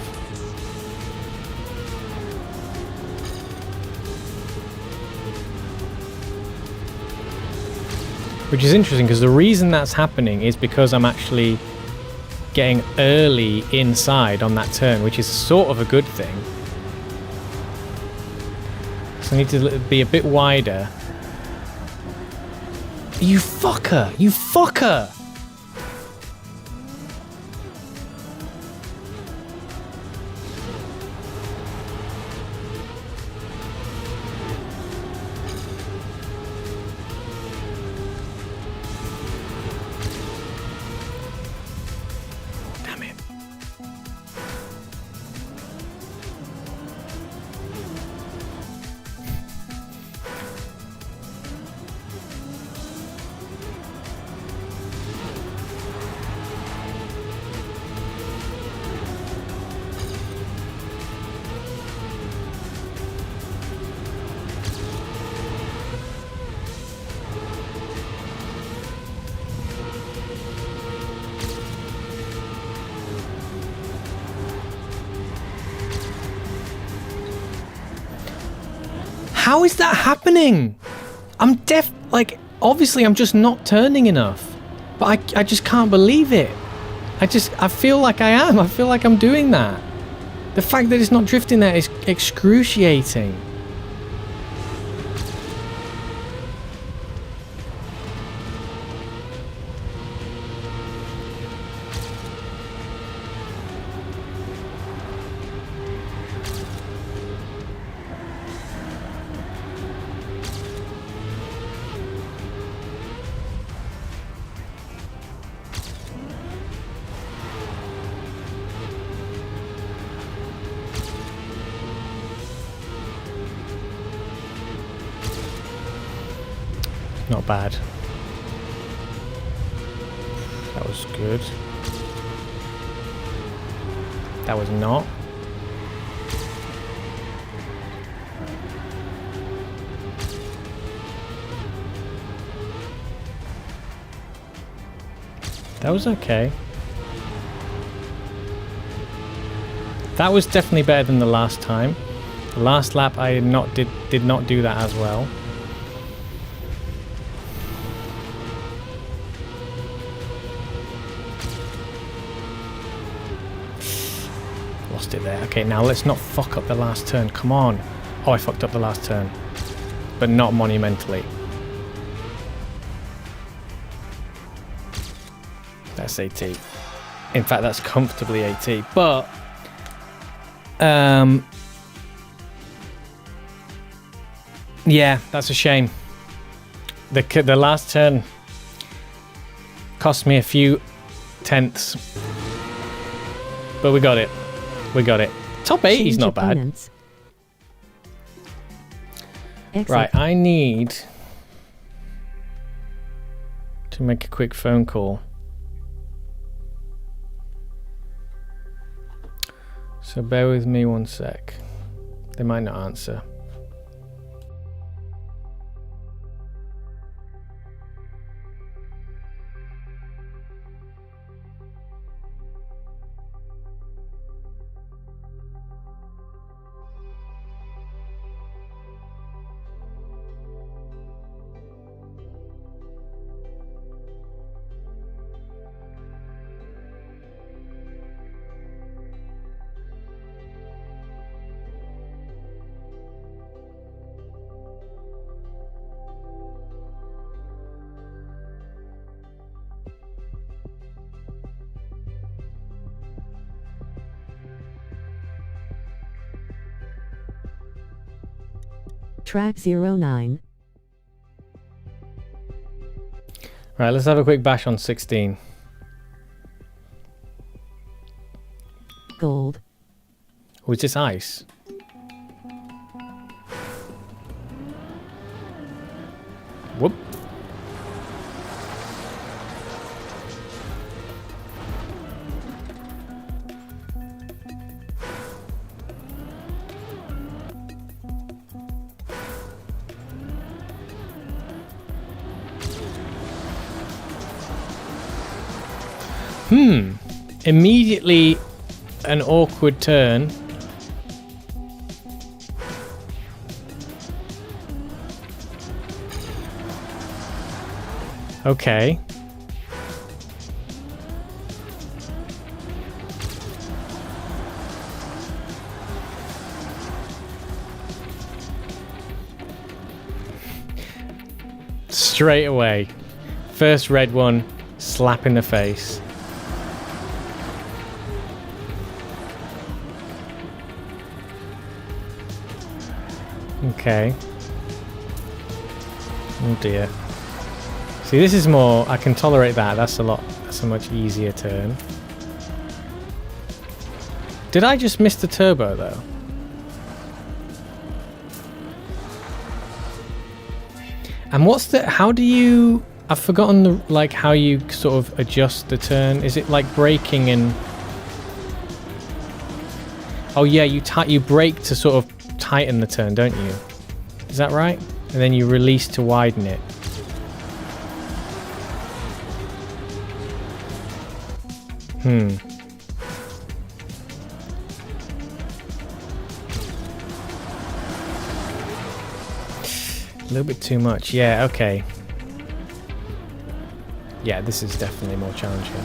B: Which is interesting because the reason that's happening is because I'm actually getting early inside on that turn, which is sort of a good thing. So I need to be a bit wider. You fucker! You fucker! Damn it. How is that happening? I'm like, obviously I'm just not turning enough. But I just can't believe it. I feel like I am. I feel like I'm doing that. The fact that it's not drifting there is excruciating. Not bad. That was good. That was not. That was okay. That was definitely better than the last time. The last lap I did not do that as well. Lost it there. Okay, now let's not fuck up the last turn. Come on. Oh, I fucked up the last turn. But not monumentally. That's AT. In fact, that's comfortably AT. But yeah, that's a shame. The last turn cost me a few tenths. But we got it. We got it. Top 80 is not bad. Right, I need to make a quick phone call. So bear with me one sec. They might not answer.
C: Track 09.
B: Right, let's have a quick bash on 16.
C: Gold.
B: Oh, is this ice? Whoop. Immediately an awkward turn. Okay. Straight away. First red one, slap in the face. Okay. Oh dear. See, this is more... I can tolerate that. That's a much easier turn. Did I just miss the turbo, though? And what's the... How do you... I've forgotten, like, how you sort of adjust the turn. Is it like braking and... Oh, yeah, you brake to sort of tighten the turn, don't you? Is that right? And then you release to widen it. A little bit too much. Yeah, okay. Yeah, this is definitely more challenging.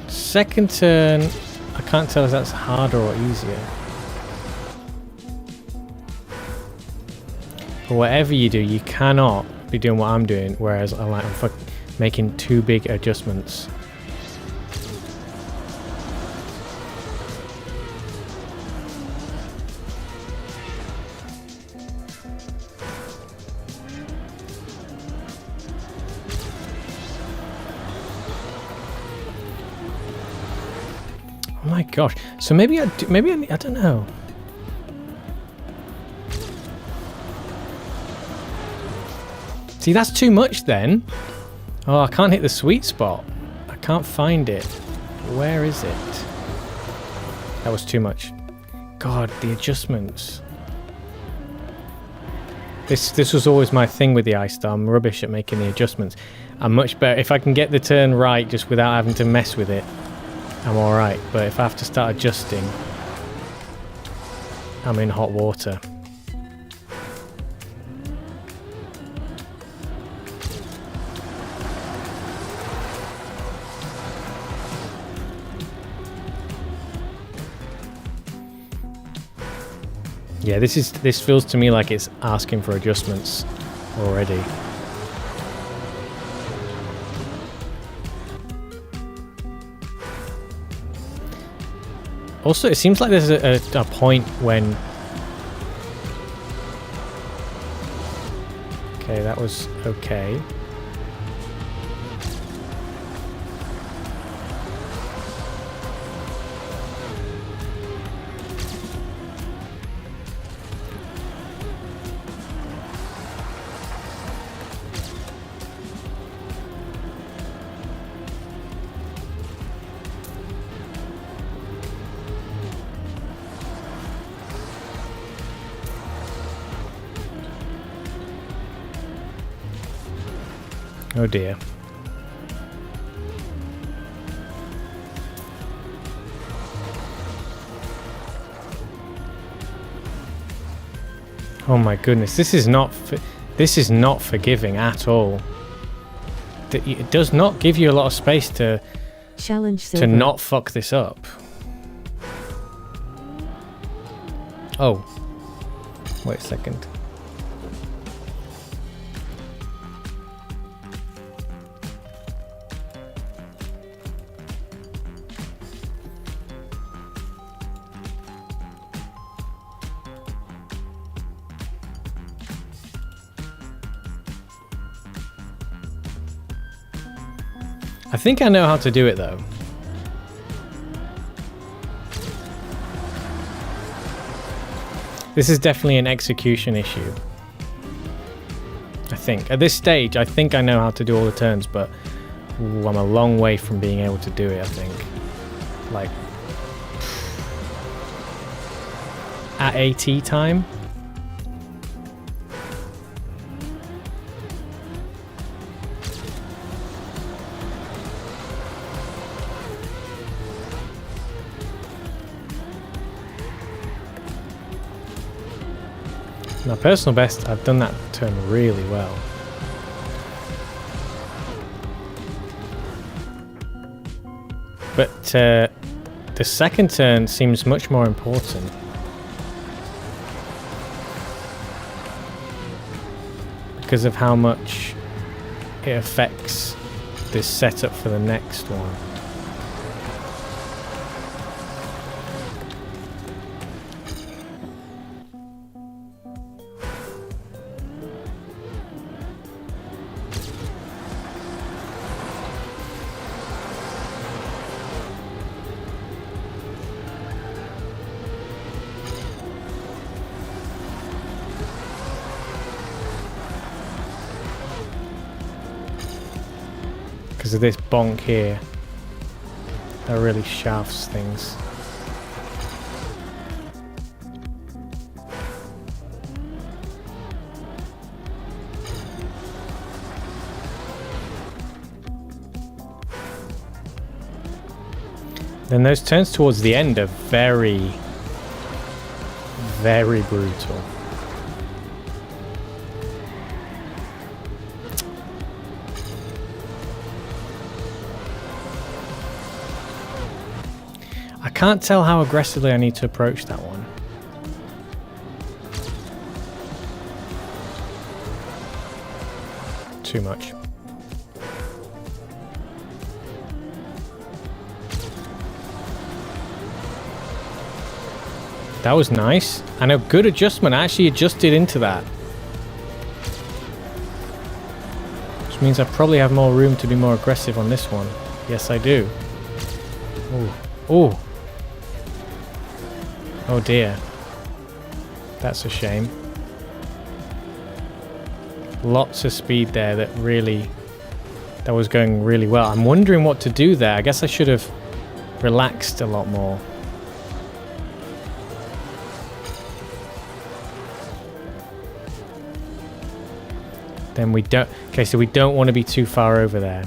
B: Second turn, I can't tell if that's harder or easier. But whatever you do, you cannot be doing what I'm doing, whereas I'm making too big adjustments. Oh my gosh! So maybe I don't know. See, that's too much then. Oh, I can't hit the sweet spot. I can't find it. Where is it? That was too much. God, the adjustments. This was always my thing with the ice star. I'm rubbish at making the adjustments. I'm much better if I can get the turn right just without having to mess with it. I'm alright, but if I have to start adjusting, I'm in hot water. Yeah, this feels to me like it's asking for adjustments already. Also, it seems like there's a point when... Okay, that was okay. Oh dear. Oh my goodness, this is not forgiving at all. It does not give you a lot of space to not fuck this up. Oh. Wait a second. I think I know how to do it though. This is definitely an execution issue. I think. At this stage, I think I know how to do all the turns, but ooh, I'm a long way from being able to do it, I think. Like, at AT time. My personal best, I've done that turn really well. But the second turn seems much more important. Because of how much it affects this setup for the next one. Because of this bonk here, that really shafts things. Then those turns towards the end are very, very brutal. I can't tell how aggressively I need to approach that one. Too much. That was nice. And a good adjustment. I actually adjusted into that. Which means I probably have more room to be more aggressive on this one. Yes, I do. Ooh. Ooh. Oh dear. That's a shame. Lots of speed there that was going really well. I'm wondering what to do there. I guess I should have relaxed a lot more. Then we don't... Okay, so we don't want to be too far over there.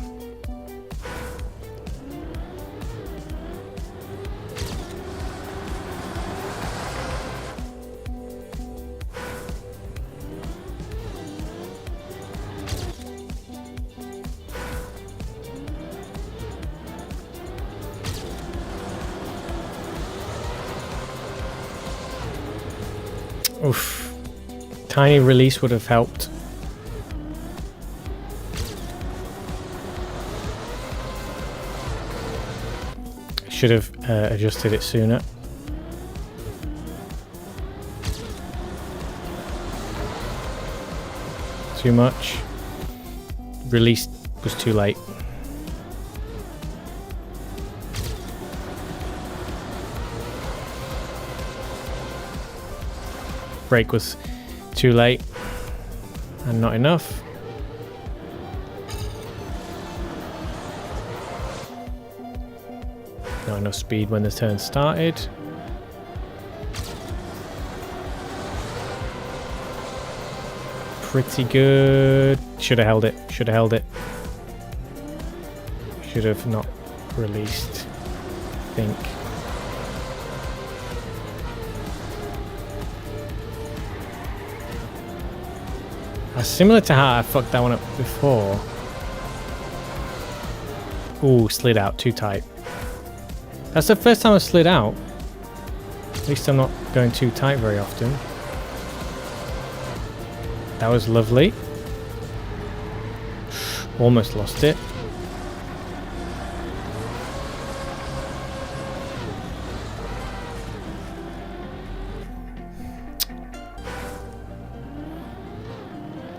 B: Oof. Tiny release would have helped. Should have adjusted it sooner. Too much. Release was too late. Brake was too late and not enough. Not enough speed when the turn started. Pretty good. Should have held it. Should have held it. Should have not released, I think. Similar to how I fucked that one up before. Ooh, slid out too tight. That's the first time I slid out. At least I'm not going too tight very often. That was lovely. Almost lost it.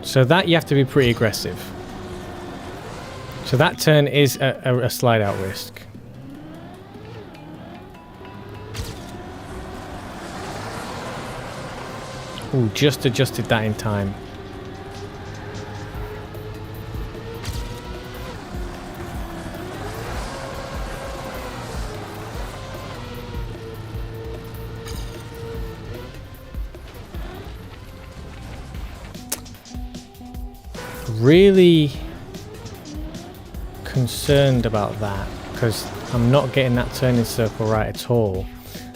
B: So that you have to be pretty aggressive. So that turn is a slide out risk. Ooh, just adjusted that in time. Really concerned about that because I'm not getting that turning circle right at all,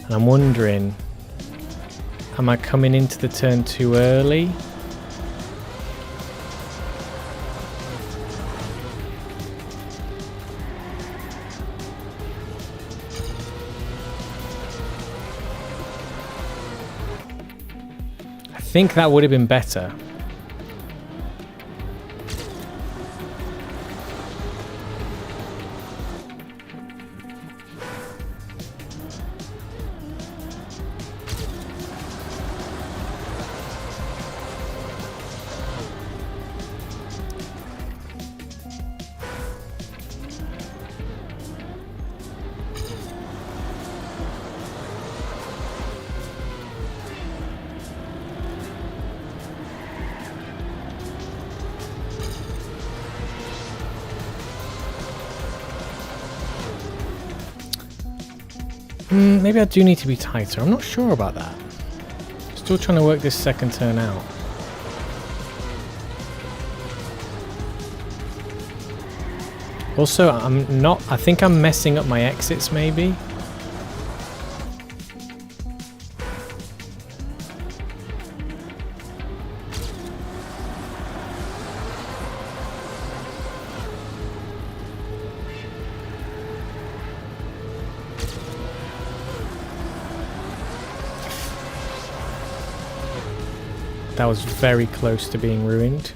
B: and I'm wondering, am I coming into the turn too early? I think that would have been better. Maybe I do need to be tighter. I'm not sure about that. Still trying to work this second turn out. Also, I think I'm messing up my exits maybe. That was very close to being ruined.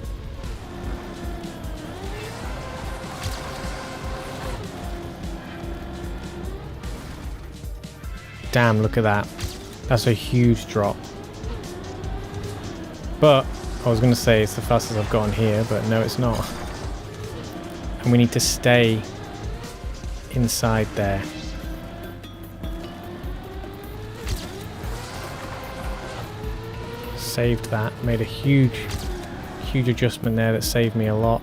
B: Damn, look at that. That's a huge drop. But I was going to say it's the fastest I've gotten here, but no, it's not. And we need to stay inside there. Saved that, made a huge adjustment there that saved me a lot.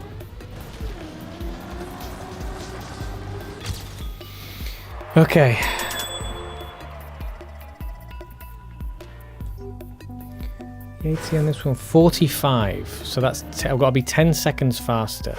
B: Okay. The AT on this one, 45. So that's I've got to be 10 seconds faster.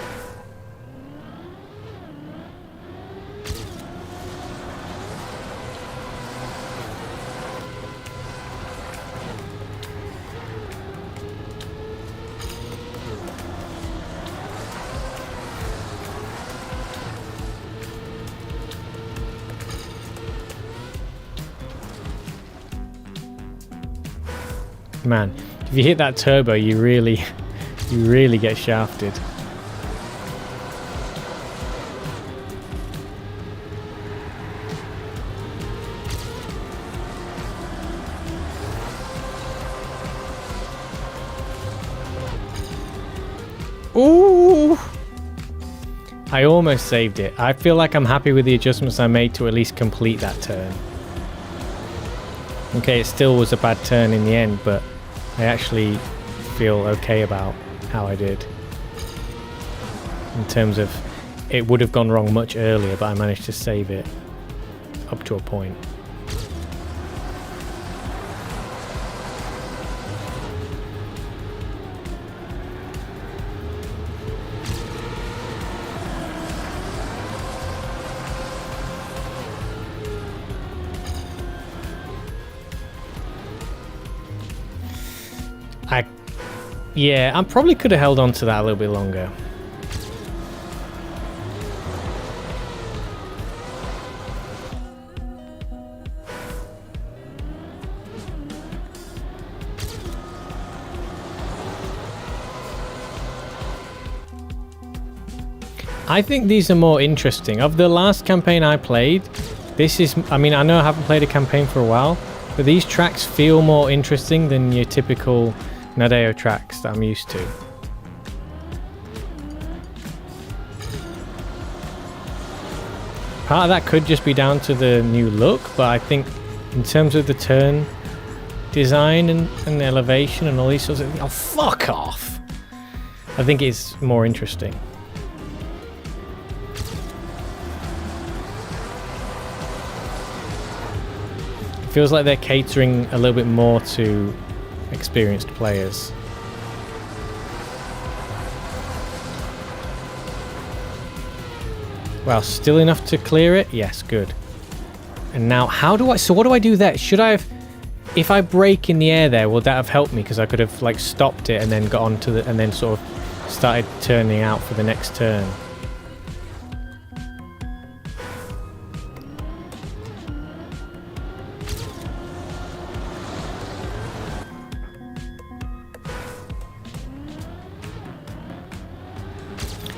B: Man, if you hit that turbo, you really get shafted. Ooh! I almost saved it. I feel like I'm happy with the adjustments I made to at least complete that turn. Okay, it still was a bad turn in the end, but I actually feel okay about how I did. In terms of, it would have gone wrong much earlier, but I managed to save it up to a point. Yeah, I probably could have held on to that a little bit longer. I think these are more interesting. Of the last campaign I played, this is, I mean, I know I haven't played a campaign for a while, but these tracks feel more interesting than your typical Nadeo tracks that I'm used to. Part of that could just be down to the new look, but I think in terms of the turn design and the elevation and all these sorts of things, oh, fuck off! I think it's more interesting. It feels like they're catering a little bit more to experienced players. Well, still enough to clear it? Yes, good. And now, so what do I do there? Should I have, if I brake in the air there, would that have helped me? Because I could have, like, stopped it and then got onto and then sort of started turning out for the next turn.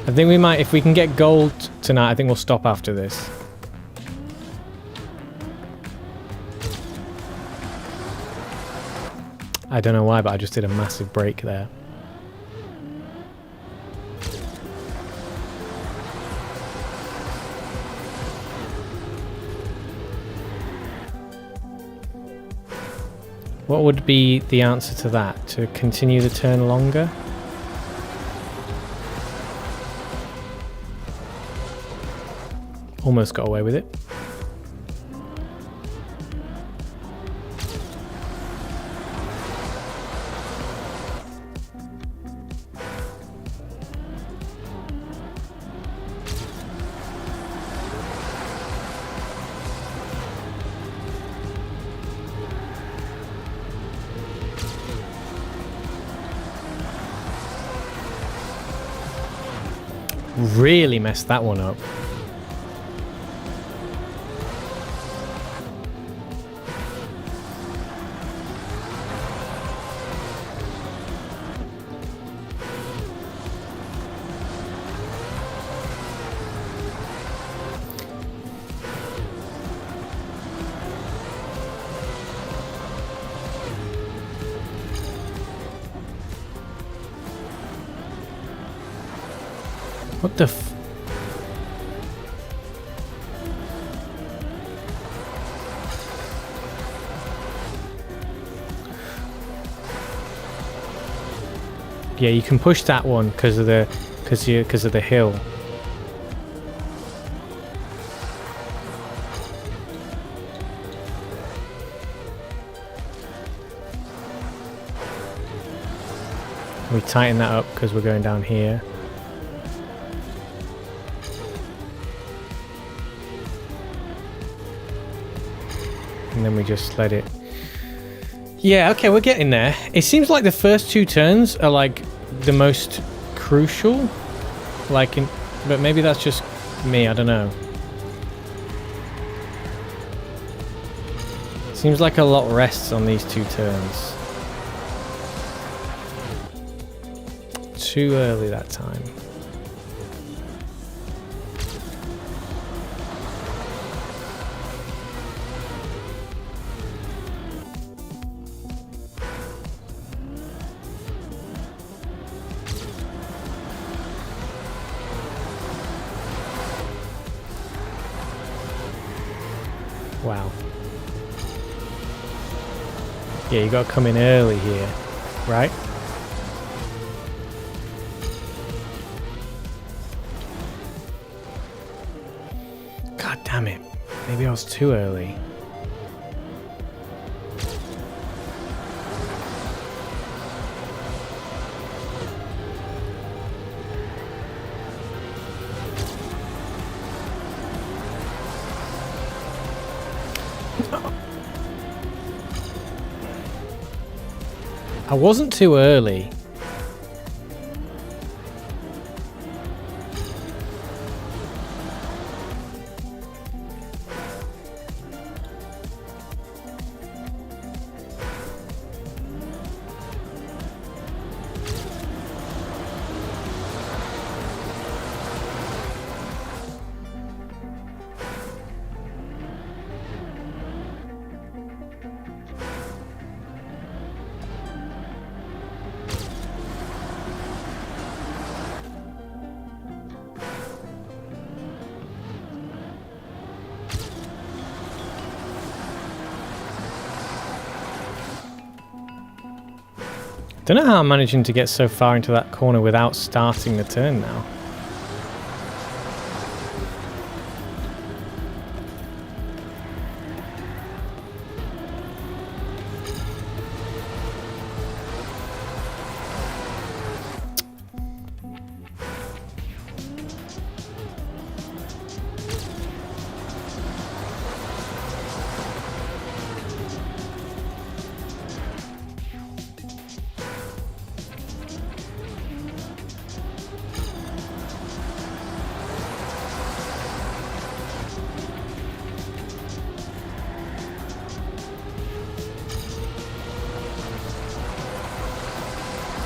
B: I think we might, if we can get gold tonight, I think we'll stop after this. I don't know why, but I just did a massive break there. What would be the answer to that? To continue the turn longer? Almost got away with it. Really messed that one up. What the f... Yeah, you can push that one because of the hill. We tighten that up because we're going down here. And then we just let it. Yeah, okay, we're getting there. It seems like the first two turns are like the most crucial. But maybe that's just me, I don't know. Seems like a lot rests on these two turns. Too early that time. Wow. Yeah, you gotta come in early here, right? God damn it. Maybe I was too early. I wasn't too early. Don't know how I'm managing to get so far into that corner without starting the turn now.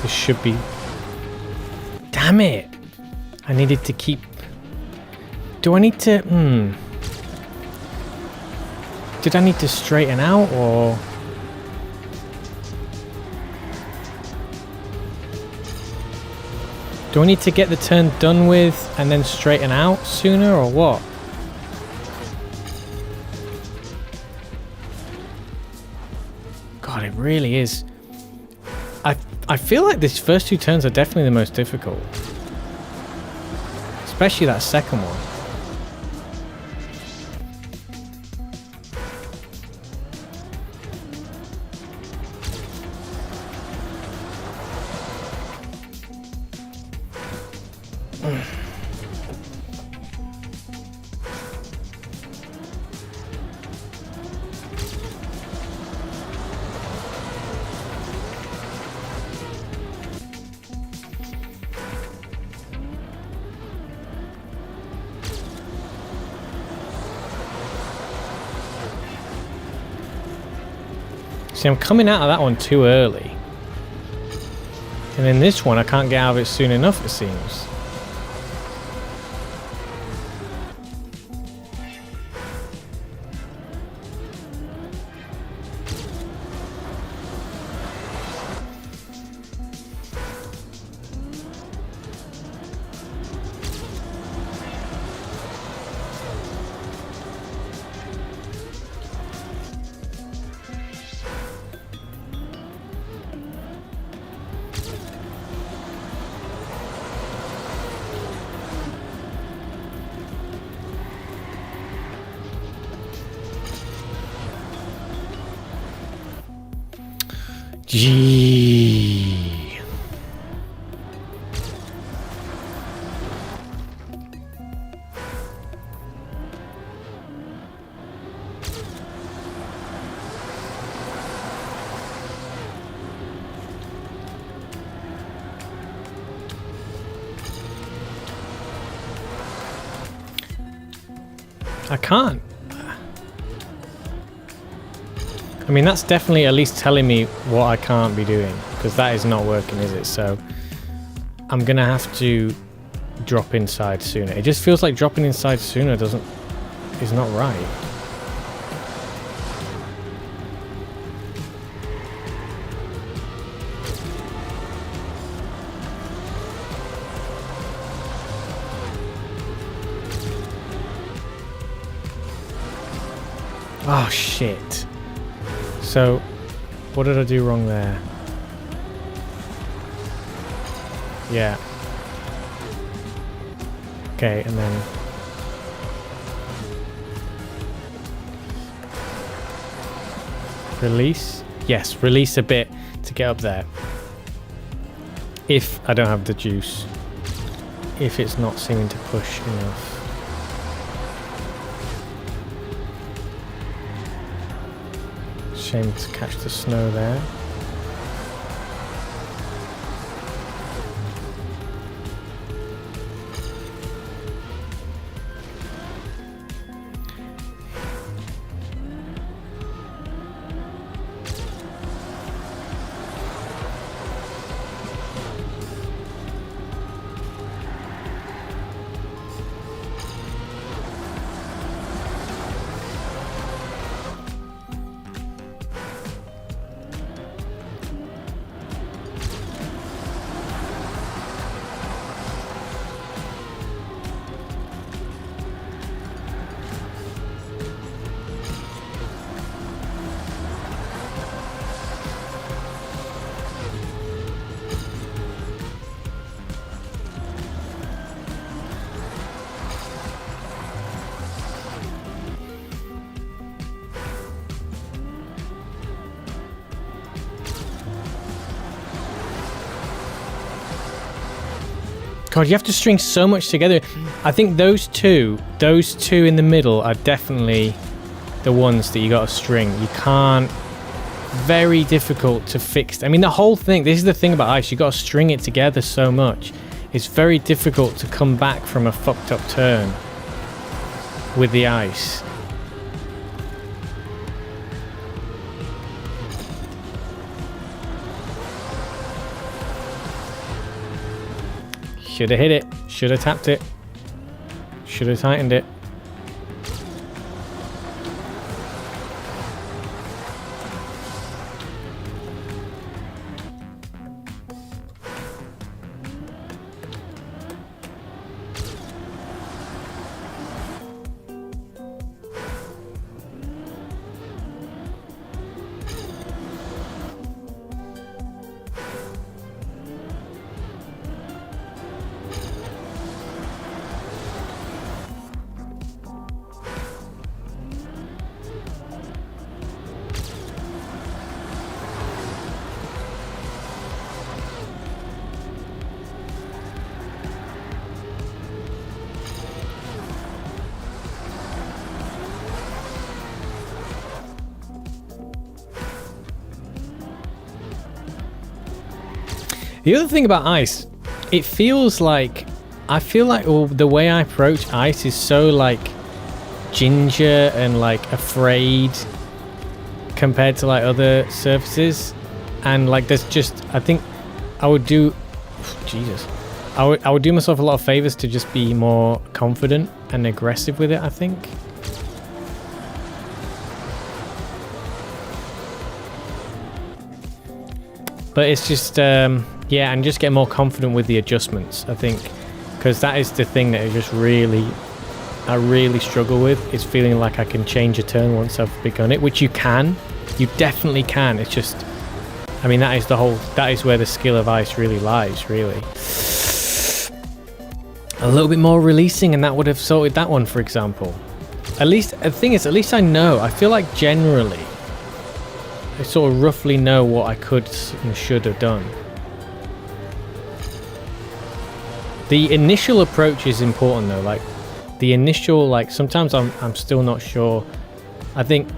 B: This should be... Damn it! I needed to keep... Do I need to... Did I need to straighten out, or... Do I need to get the turn done with and then straighten out sooner, or what? God, it really is. I feel like these first two turns are definitely the most difficult. Especially that second one. See, I'm coming out of that one too early. And then this one, I can't get out of it soon enough, it seems. Gee. I can't. I mean, that's definitely at least telling me what I can't be doing, because that is not working, is it? So I'm gonna have to drop inside sooner. It just feels like dropping inside sooner is not right. Oh shit. So, what did I do wrong there? Yeah. Okay, and then... Release? Yes, release a bit to get up there. If I don't have the juice. If it's not seeming to push enough. Shame to catch the snow there. God, you have to string so much together. I think those two in the middle are definitely the ones that you got to string. You can't. Very difficult to fix. I mean, the whole thing. This is the thing about ice. You got to string it together so much. It's very difficult to come back from a fucked up turn with the ice. Should have hit it. Should have tapped it. Should have tightened it. The other thing about ice, it feels like, I feel like the way I approach ice is so like ginger and like afraid compared to like other surfaces, and like there's just, I think I would do, Jesus, I would do myself a lot of favors to just be more confident and aggressive with it, I think. But it's just, yeah, and just get more confident with the adjustments, I think. Because that is the thing that I really struggle with, is feeling like I can change a turn once I've begun it, which you can. You definitely can. It's just, I mean, that is where the skill of ice really lies, really. A little bit more releasing and that would have sorted that one, for example. At least, the thing is, at least I know. I feel like generally, I sort of roughly know what I could and should have done. The initial approach is important though, like the initial, like sometimes I'm still not sure. I think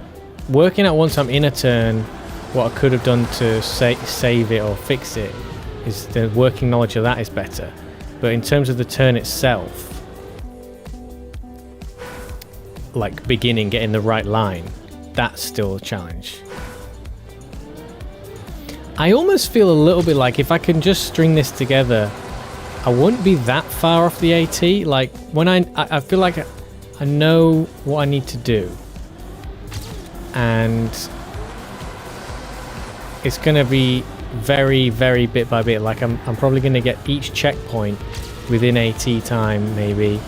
B: working out once I'm in a turn what I could have done to save it or fix it, is the working knowledge of that is better. But in terms of the turn itself, like getting the right line, that's still a challenge. I almost feel a little bit like if I can just string this together, I wouldn't be that far off the AT. Like when I feel like I know what I need to do, and it's gonna be very, very bit by bit. Like I'm probably gonna get each checkpoint within AT time, maybe,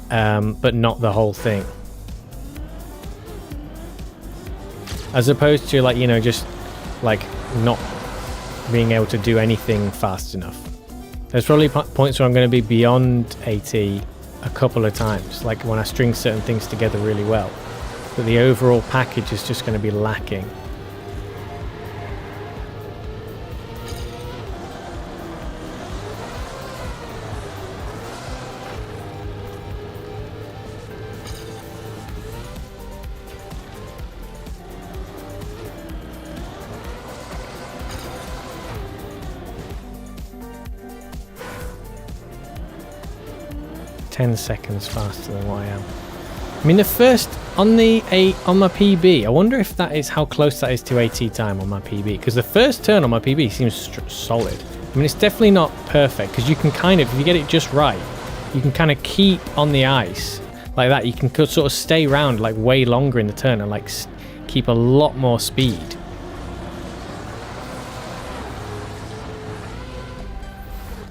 B: but not the whole thing. As opposed to like, you know, just like not being able to do anything fast enough. There's probably points where I'm going to be beyond AT a couple of times, like when I string certain things together really well, but the overall package is just going to be lacking. Seconds faster than what I am. I mean, the first on my PB, I wonder if that is how close that is to AT time on my PB, because the first turn on my PB seems solid. I mean, it's definitely not perfect, because you can kind of, if you get it just right, you can kind of keep on the ice like that. You can sort of stay around like way longer in the turn and like keep a lot more speed.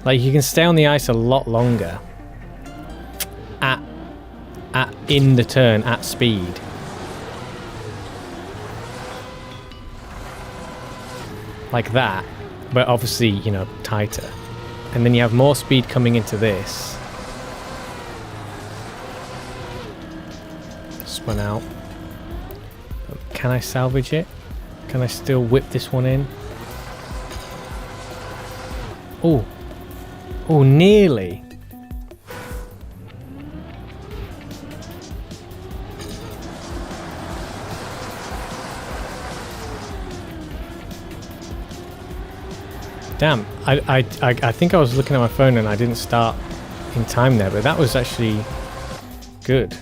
B: Like you can stay on the ice a lot longer in the turn at speed. Like that, but obviously, you know, tighter. And then you have more speed coming into this. Spun out. Can I salvage it? Can I still whip this one in? Oh, Oh, nearly. Damn, I think I was looking at my phone and I didn't start in time there, but that was actually good.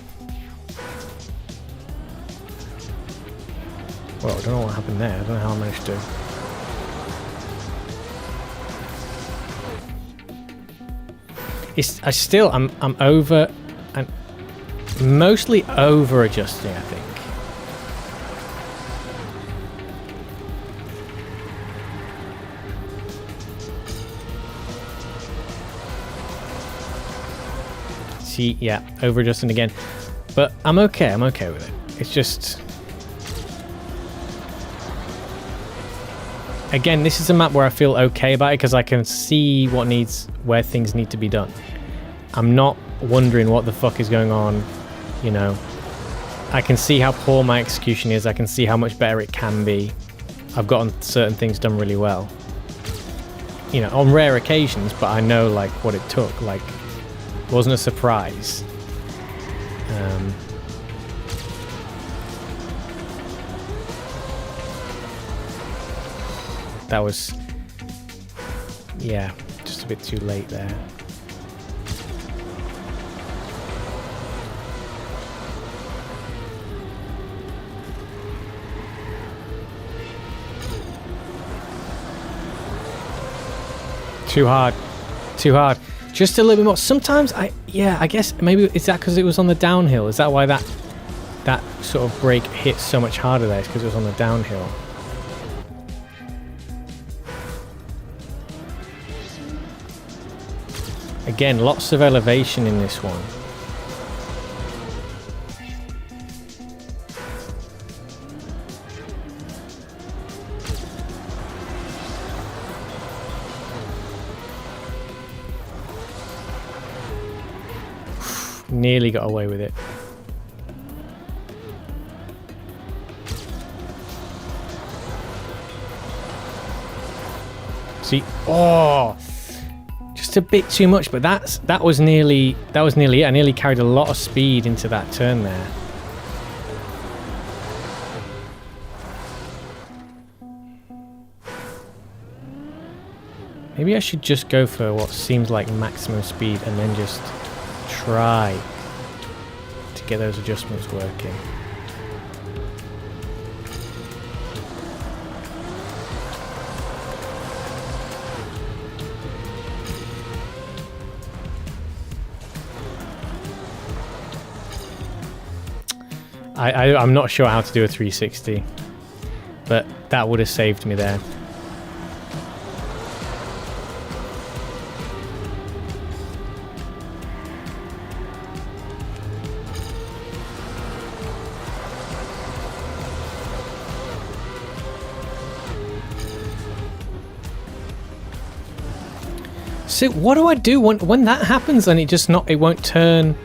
B: Well, I don't know what happened there. I don't know how I managed to. I'm over, and mostly over adjusting, I think. See, yeah, over adjusting again, but I'm okay. I'm okay with it. It's just, again, this is a map where I feel okay about it because I can see where things need to be done. I'm not wondering what the fuck is going on, you know. I can see how poor my execution is. I can see how much better it can be. I've gotten certain things done really well, you know, on rare occasions, but I know like what it took. Like, it wasn't a surprise. That was, yeah, just a bit too late there. Too hard. Too hard. Just a little bit more. Sometimes I guess maybe is that because it was on the downhill? Is that why that sort of brake hit so much harder there? It's because it was on the downhill. Again, lots of elevation in this one. Nearly got away with it. See, oh, just a bit too much, but that was nearly it. I nearly carried a lot of speed into that turn there. Maybe I should just go for what seems like maximum speed and then just try to get those adjustments working. I'm not sure how to do a 360, but that would have saved me there. So what do I do when that happens and it won't turn?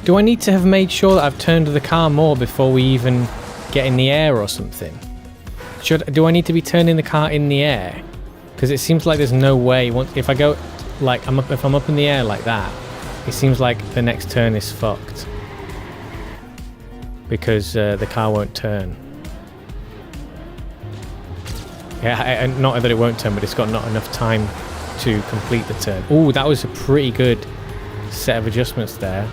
B: Do I need to have made sure that I've turned the car more before we even get in the air or something? Do I need to be turning the car in the air? Because it seems like there's no way. If I go like if I'm up in the air like that, it seems like the next turn is fucked because the car won't turn. Yeah, not that it won't turn, but it's got not enough time to complete the turn. Oh, that was a pretty good set of adjustments there.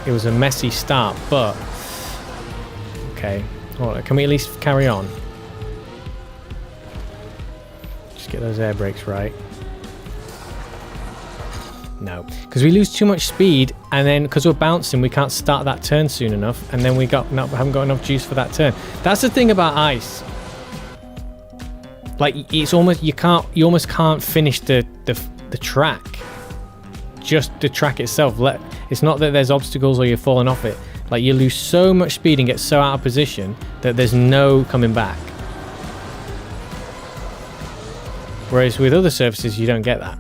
B: It was a messy start, but okay. Well, can we at least carry on? Just get those air brakes right. No, because we lose too much speed, and then because we're bouncing, we can't start that turn soon enough, and then we haven't got enough juice for that turn. That's the thing about ice. Like, it's almost you almost can't finish the track. Just the track itself. It's not that there's obstacles or you're falling off it. Like, you lose so much speed and get so out of position that there's no coming back. Whereas with other surfaces, you don't get that.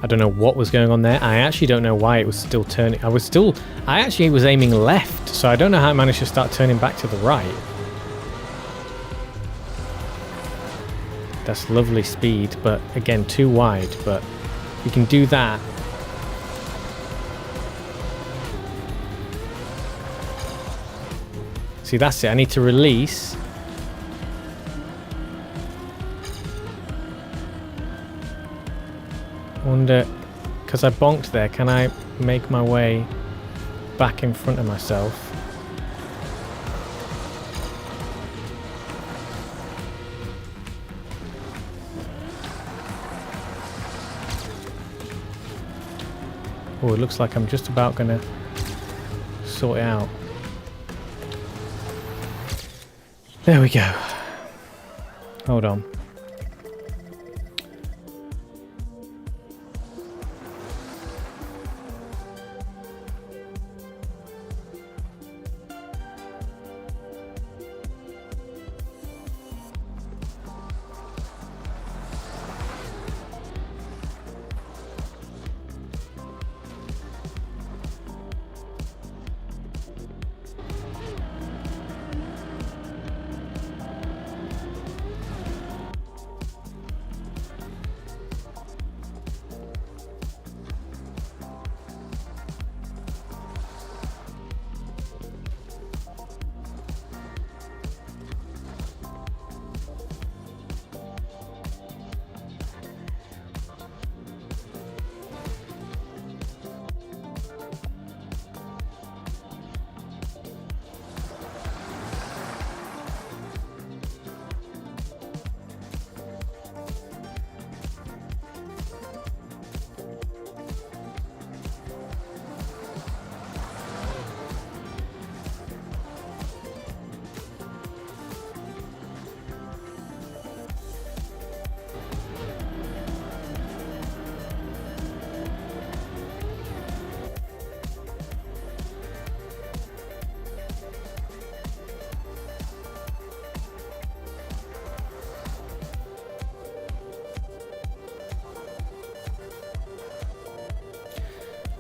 B: I don't know what was going on there. I actually don't know why it was still turning. I actually was aiming left, so I don't know how I managed to start turning back to the right. That's lovely speed, but again, too wide, but we can do that. See, that's it. I need to release. Wonder, because I bonked there, can I make my way back in front of myself? Oh, it looks like I'm just about gonna sort it out. There we go. Hold on.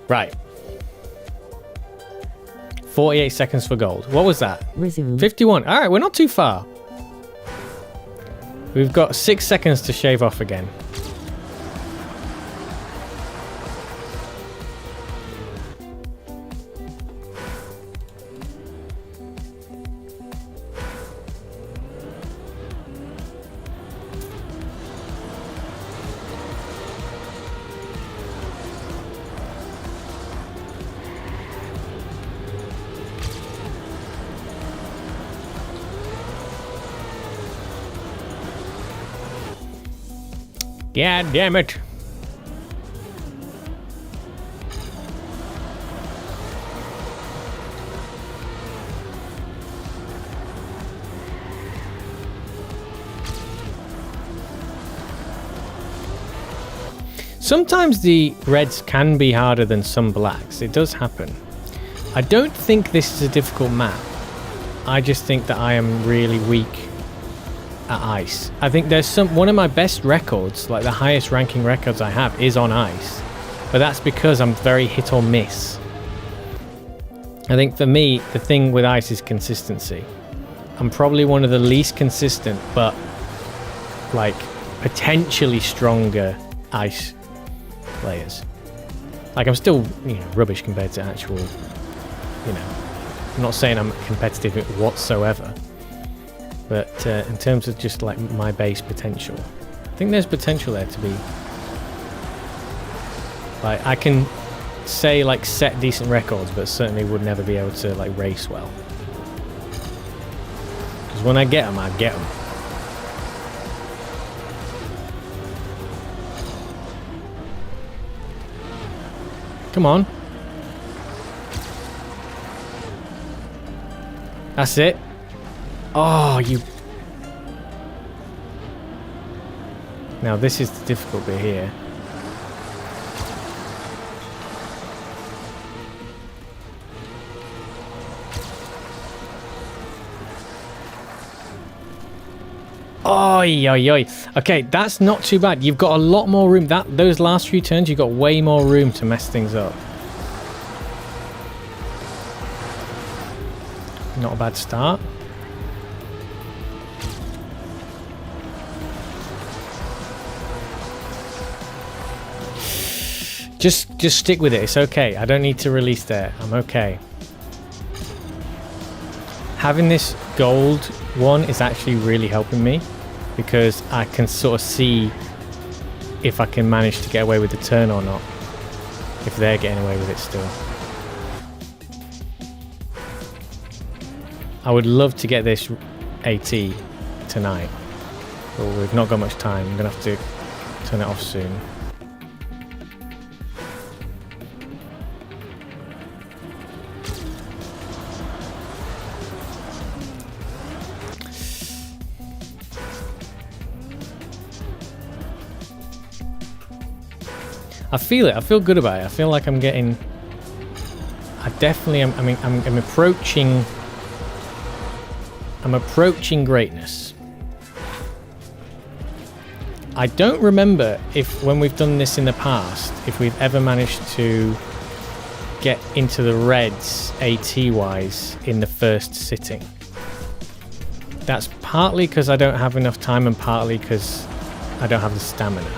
B: Right. 48 seconds for gold. What was that?
C: Resume.
B: 51. All right, we're not too far. We've got 6 seconds to shave off again. God damn it. Sometimes the reds can be harder than some blacks. It does happen. I don't think this is a difficult map. I just think that I am really weak at ice. I think there's one of my best records, like the highest ranking records I have, is on ice, but that's because I'm very hit or miss. I think for me the thing with ice is consistency. I'm probably one of the least consistent but like potentially stronger ice players. Like I'm still, you know, rubbish compared to actual, you know, I'm not saying I'm competitive whatsoever. But in terms of just like my base potential, I think there's potential there to be. Like I can say like set decent records, but certainly would never be able to like race well. Because when I get them, I get them. Come on. That's it. Oh, you... Now this is the difficult bit here. Oi, oi, oi. Okay, that's not too bad. You've got a lot more room. Those last few turns, you've got way more room to mess things up. Not a bad start. Just stick with it. It's okay. I don't need to release there. I'm okay. Having this gold one is actually really helping me because I can sort of see if I can manage to get away with the turn or not. If they're getting away with it still. I would love to get this AT tonight, but we've not got much time. I'm gonna have to turn it off soon. I feel it. I feel good about it. I feel like I'm getting. I definitely am. I mean, I'm approaching. I'm approaching greatness. I don't remember if, when we've done this in the past, if we've ever managed to get into the reds AT-wise in the first sitting. That's partly because I don't have enough time and partly because I don't have the stamina.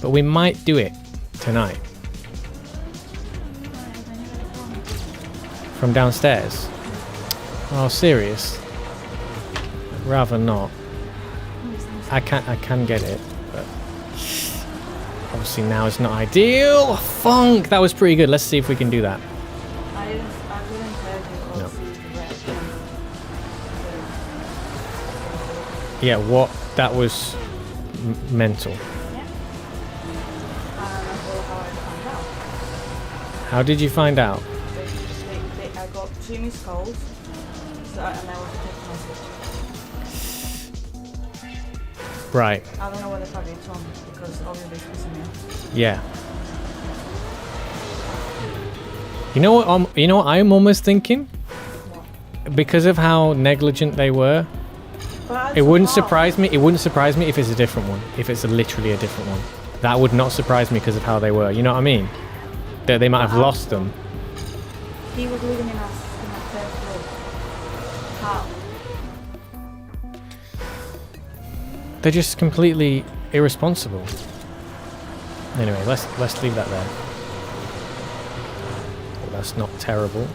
B: But we might do it tonight. From downstairs? Oh, serious? I'd rather not. I can get it, but obviously now it's not ideal. Funk! That was pretty good. Let's see if we can do that.
H: I didn't tell you
B: No.
H: or see the red.
B: Yeah, what? That was mental. How did you find out?
H: I got 3 missed calls, and I was a text message.
B: Right.
H: I don't know what the fuck it's on because obviously it's pissing me off.
B: Yeah. You know what? You know what I'm almost thinking?
H: What?
B: Because of how negligent they were,
H: But
B: it wouldn't surprise me. It wouldn't surprise me if it's a different one. If it's literally a different one, that would not surprise me because of how they were. You know what I mean? That they might have lost them.
H: He was living in a third floor. How?
B: They're just completely irresponsible. Anyway, let's leave that there. Well, that's not terrible.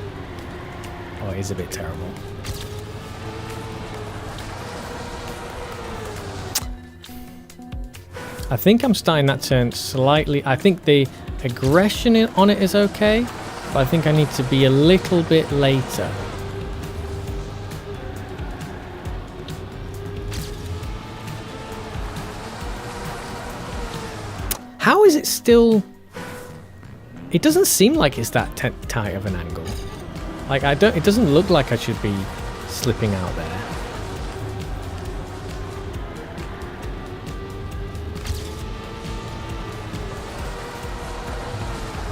B: Oh, it is a bit terrible. I think I'm starting that turn slightly. I think the aggression on it is okay, but I think I need to be a little bit later. How is it still? It doesn't seem like it's that tight of an angle. Like it doesn't look like I should be slipping out there.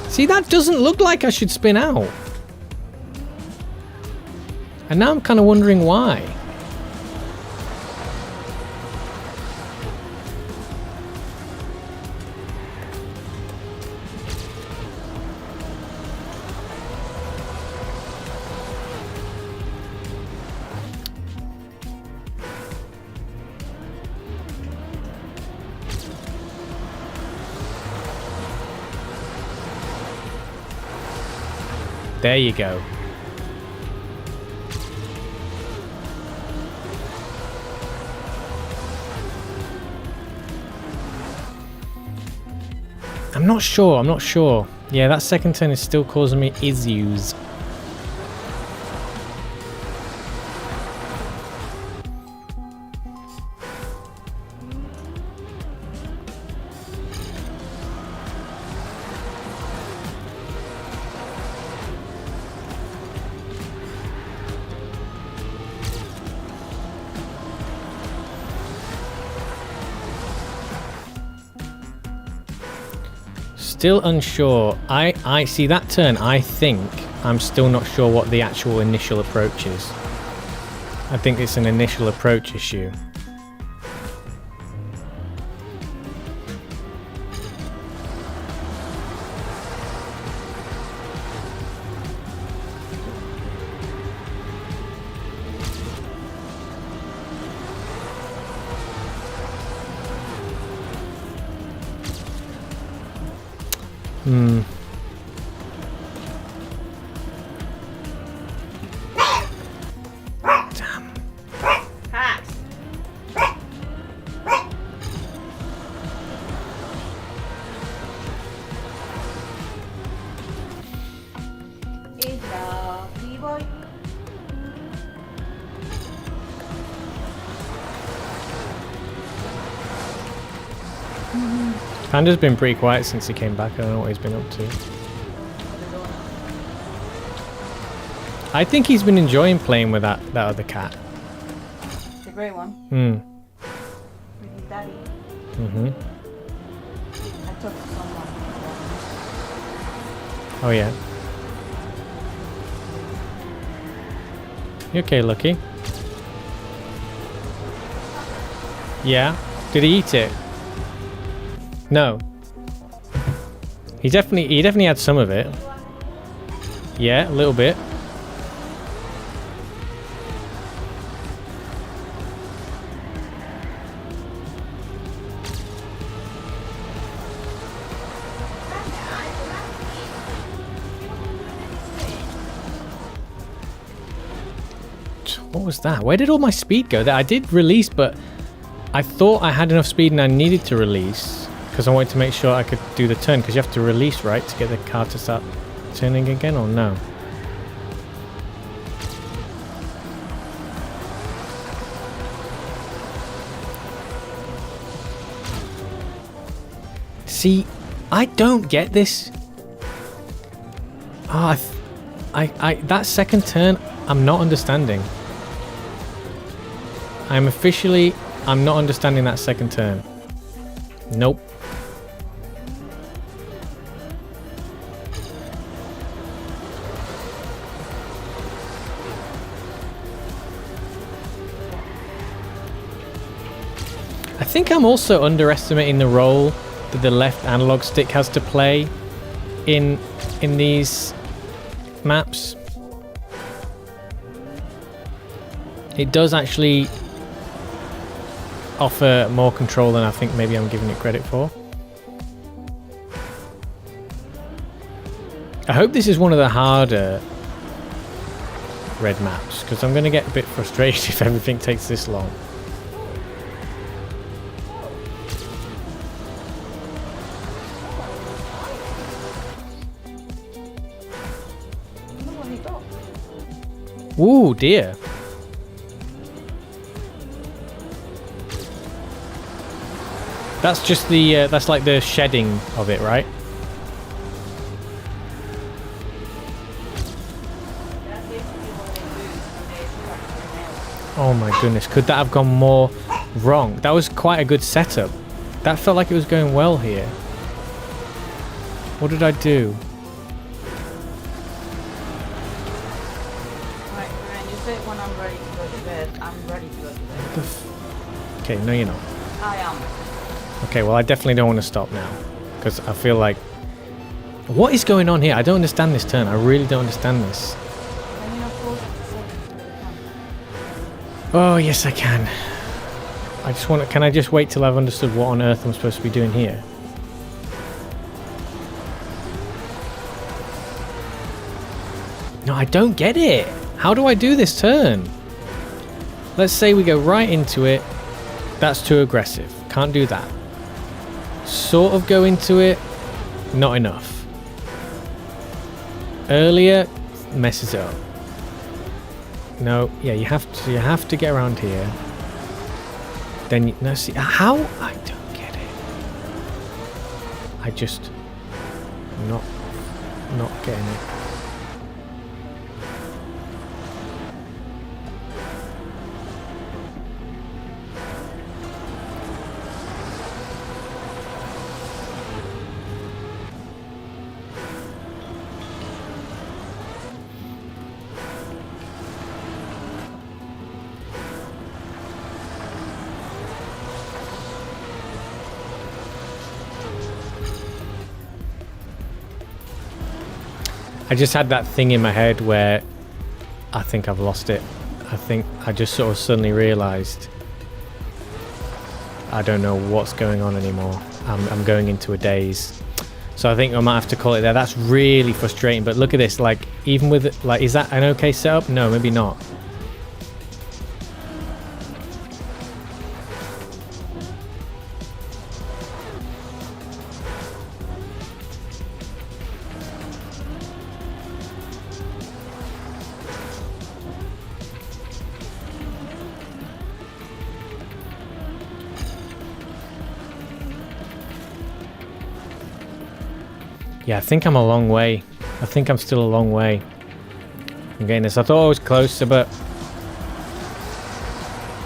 B: See, that doesn't look like I should spin out. And now I'm kind of wondering why. There you go. I'm not sure. Yeah, that second turn is still causing me issues. Still unsure. I see that turn. I think I'm still not sure what the actual initial approach is. I think it's an initial approach issue. Damn.
H: Hacks. It's lovely boy.
B: Panda's been pretty quiet since he came back. I don't know what he's been up to. I think he's been enjoying playing with that other cat.
H: The grey one.
B: Hmm.
H: With his daddy.
B: Mm-hmm.
H: I talked to someone.
B: Oh yeah. You okay, Lucky? Yeah. Did he eat it? No. He definitely had some of it. Yeah, a little bit. What was that? Where did all my speed go? That I did release, but I thought I had enough speed and I needed to release because I wanted to make sure I could do the turn, because you have to release, right, to get the car to start turning again, or no? See, I don't get this. Oh, that second turn, I'm not understanding. I'm not understanding that second turn. Nope. I think I'm also underestimating the role that the left analog stick has to play in these maps. It does actually offer more control than I think maybe I'm giving it credit for. I hope this is one of the harder red maps, because I'm going to get a bit frustrated if everything takes this long. Ooh, dear. That's just the, that's like the shedding of it, right? Oh my goodness, could that have gone more wrong? That was quite a good setup. That felt like it was going well here. What did I do?
H: Right, Ryan, you say when I'm ready to go to bed, I'm ready to go to bed.
B: Okay, no you're not.
H: I am.
B: Okay, well I definitely don't want to stop now, because I feel like... What is going on here? I don't understand this turn. I really don't understand this.
H: Can you not pause it for a second?
B: Oh, yes I can. I just want to... Can I just wait till I've understood what on earth I'm supposed to be doing here? No, I don't get it. How do I do this turn? Let's say we go right into it. That's too aggressive. Can't do that. Sort of go into it. Not enough. Earlier messes it up. No, yeah, you have to get around here. Then no, see how I don't get it. I just not getting it. I just had that thing in my head where I think I've lost it. I think I just sort of suddenly realised I don't know what's going on anymore. I'm going into a daze. So I think I might have to call it there. That's really frustrating. But look at this. Like, even with it, like, is that an okay setup? No, maybe not. Yeah, I think I'm a long way. I think I'm still a long way. I'm getting this. I thought I was closer, but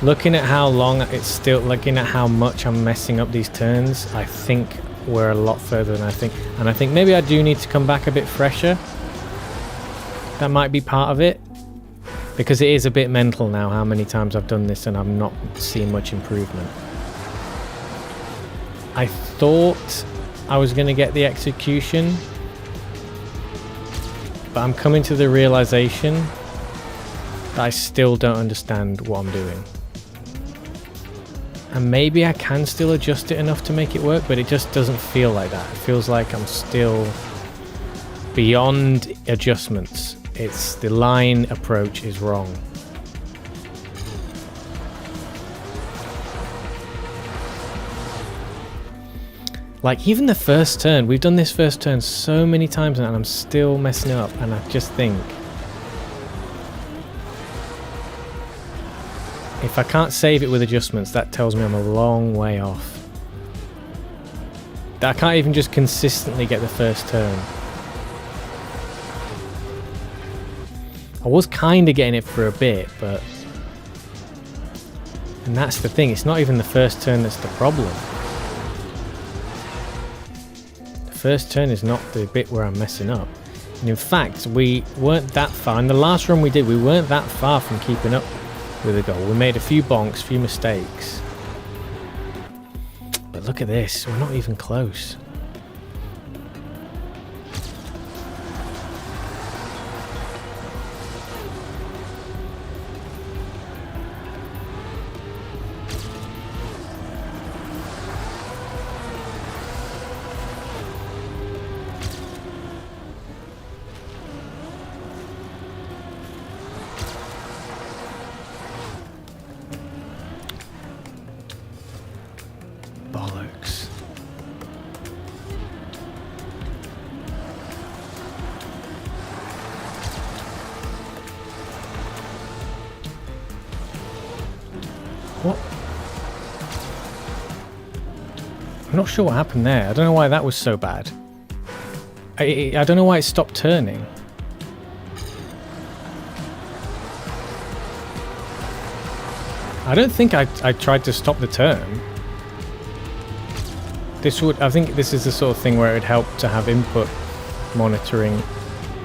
B: looking at how long it's still, looking at how much I'm messing up these turns, I think we're a lot further than I think. And I think maybe I do need to come back a bit fresher. That might be part of it. Because it is a bit mental now how many times I've done this and I'm not seeing much improvement. I thought I was going to get the execution, but I'm coming to the realization that I still don't understand what I'm doing. And maybe I can still adjust it enough to make it work, but it just doesn't feel like that. It feels like I'm still beyond adjustments. It's the line approach is wrong. Like, even the first turn, we've done this first turn so many times now and I'm still messing it up, and I just think if I can't save it with adjustments, that tells me I'm a long way off. That I can't even just consistently get the first turn. I was kind of getting it for a bit, but... And that's the thing, it's not even the first turn that's the problem. First turn is not the bit where I'm messing up. And in fact, we weren't that far. In the last run we did, we weren't that far from keeping up with the goal. We made a few bonks, few mistakes. But look at this, we're not even close. Bollocks. What? I'm not sure what happened there. I don't know why that was so bad. I don't know why it stopped turning. I don't think I tried to stop the turn. I think this is the sort of thing where it would help to have input monitoring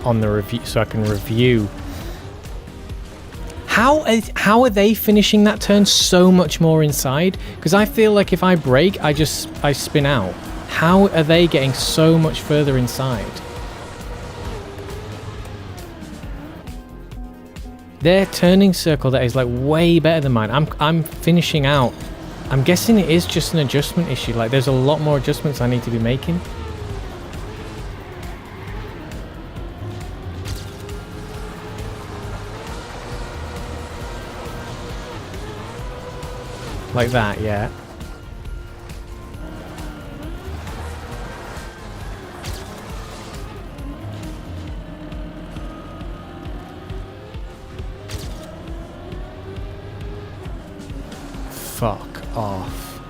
B: on the review, so I can review. How are they finishing that turn so much more inside? Because I feel like if I brake, I spin out. How are they getting so much further inside? Their turning circle that is like way better than mine. I'm finishing out. I'm guessing it is just an adjustment issue. Like, there's a lot more adjustments I need to be making. Like that, yeah. Fuck off.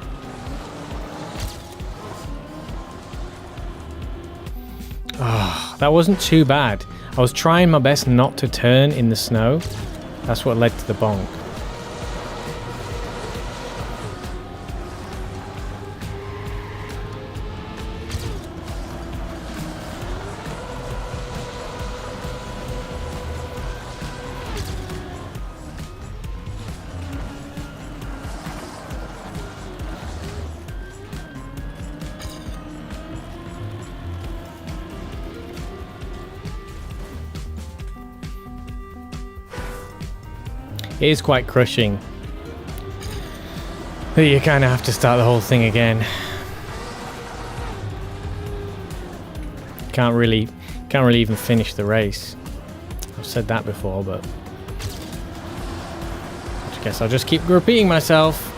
B: Oh, that wasn't too bad. I was trying my best not to turn in the snow. That's what led to the bonk. It is quite crushing. But you kind of have to start the whole thing again. Can't really even finish the race. I've said that before, but I guess I'll just keep repeating myself.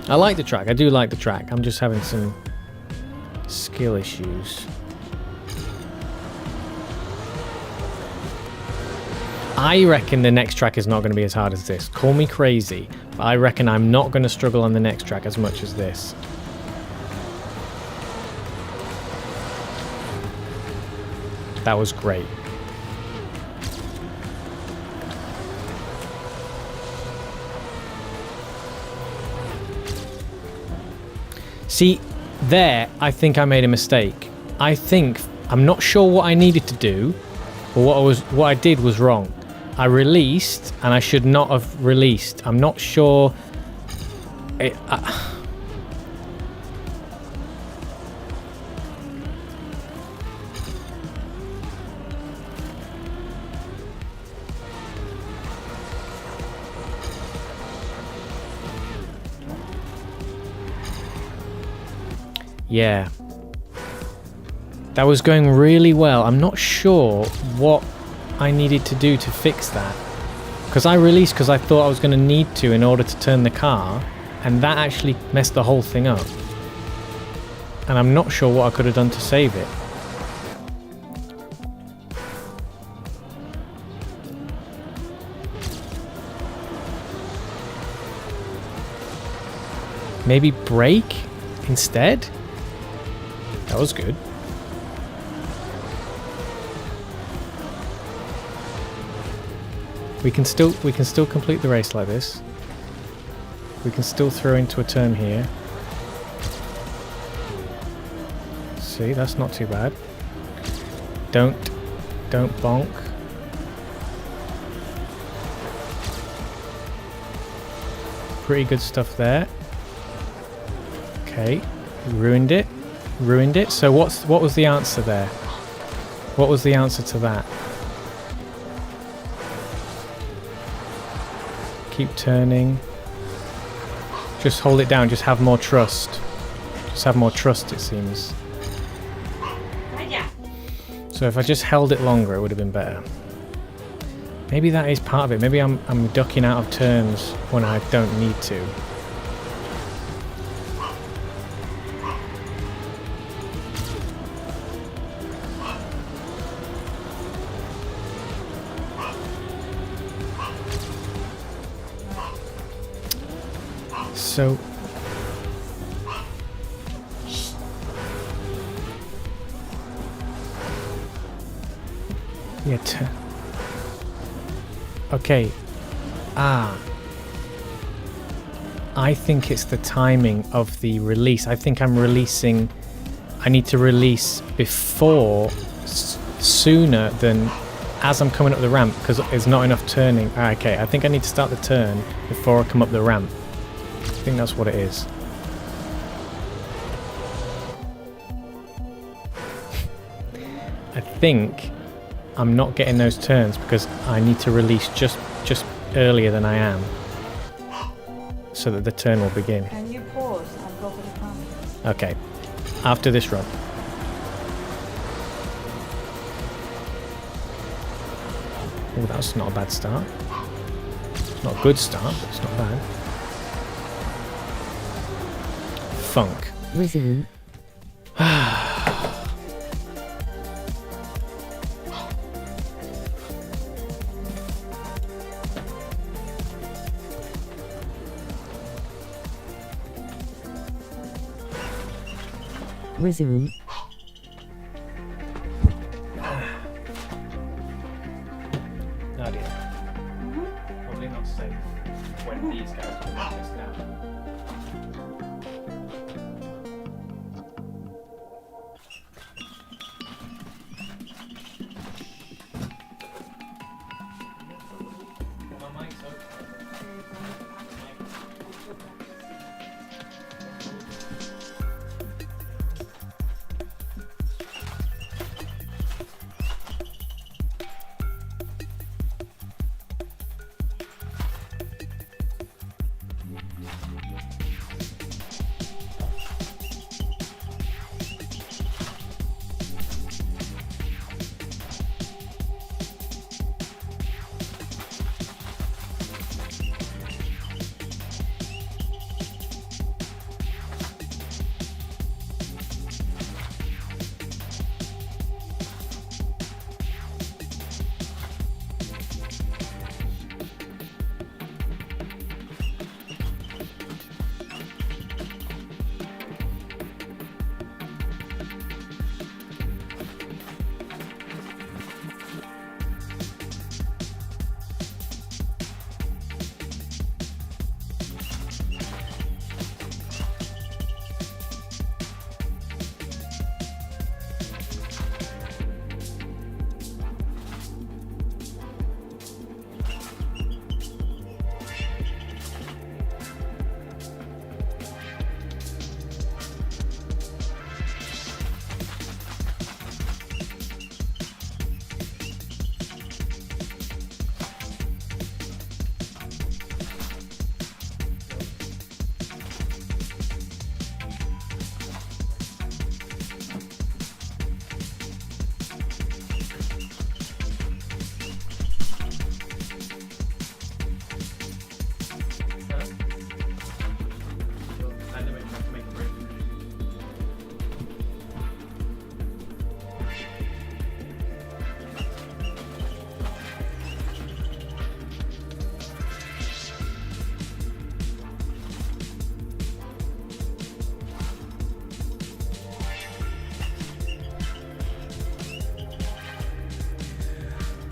B: I like the track. I do like the track. I'm just having some skill issues. I reckon the next track is not going to be as hard as this. Call me crazy, but I reckon I'm not going to struggle on the next track as much as this. That was great. See, there, I think I made a mistake. I'm not sure what I needed to do, but what I did was wrong. I released, and I should not have released. I'm not sure. Yeah. That was going really well. I'm not sure what I needed to do to fix that. Because I released because I thought I was going to need to in order to turn the car. And that actually messed the whole thing up. And I'm not sure what I could have done to save it. Maybe brake instead? That was good. We can still complete the race like this. We can still throw into a turn here. See, that's not too bad. Don't bonk. Pretty good stuff there. Okay, ruined it. So what was the answer there? What was the answer to that? Keep turning. Just hold it down. Just have more trust. Just have more trust, it seems. So if I just held it longer, it would have been better. Maybe that is part of it. Maybe I'm ducking out of turns when I don't need to. So yeah, okay. I think it's the timing of the release. I think I'm releasing. I need to release before, sooner than as I'm coming up the ramp, because there's not enough turning. Okay, I think I need to start the turn before I come up the ramp. I think that's what it is. I think I'm not getting those turns because I need to release just earlier than I am, so that the turn will begin.
H: Can you pause and go for the front?
B: Okay, after this run. Oh, that's not a bad start. It's not a good start, but it's not bad. Funk.
C: Resume. Resume.
B: Nadia. Probably not safe when these guys will let us down. My mic's open.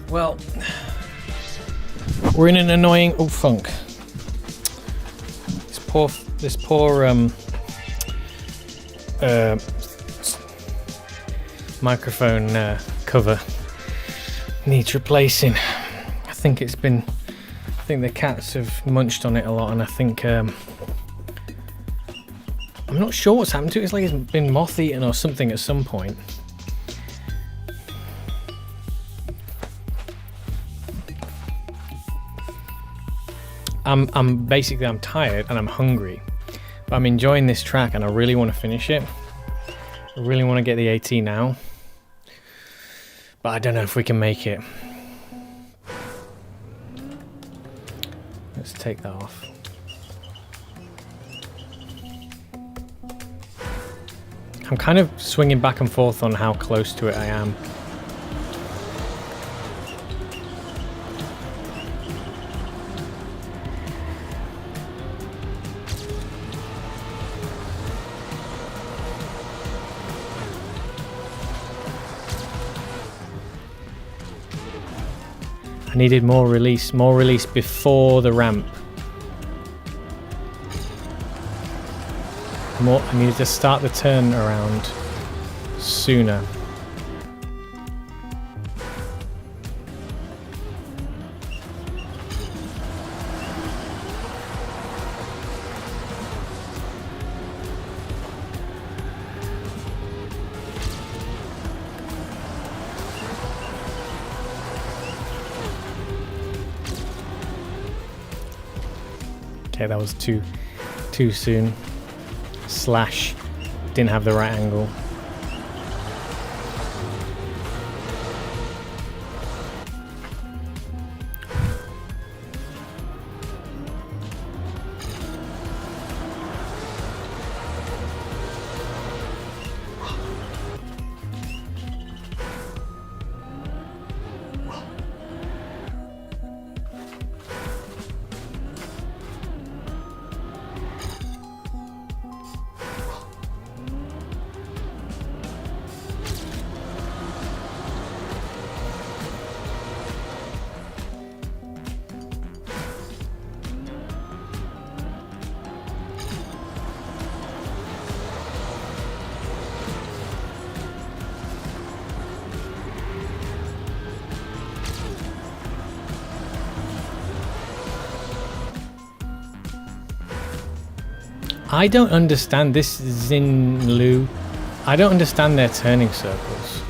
B: Well, we're in an annoying funk. This poor microphone cover needs replacing. I think the cats have munched on it a lot, and I think I'm not sure what's happened to it. It's like it's been moth-eaten or something at some point. I'm tired and I'm hungry, but I'm enjoying this track and I really want to finish it. I really want to get the AT now, but I don't know if we can make it. Let's take that off. I'm kind of swinging back and forth on how close to it I am. I needed more release before the ramp. I needed to start the turn around sooner. Okay, that was too soon. Slash didn't have the right angle. I don't understand this Xinlu. I don't understand their turning circles.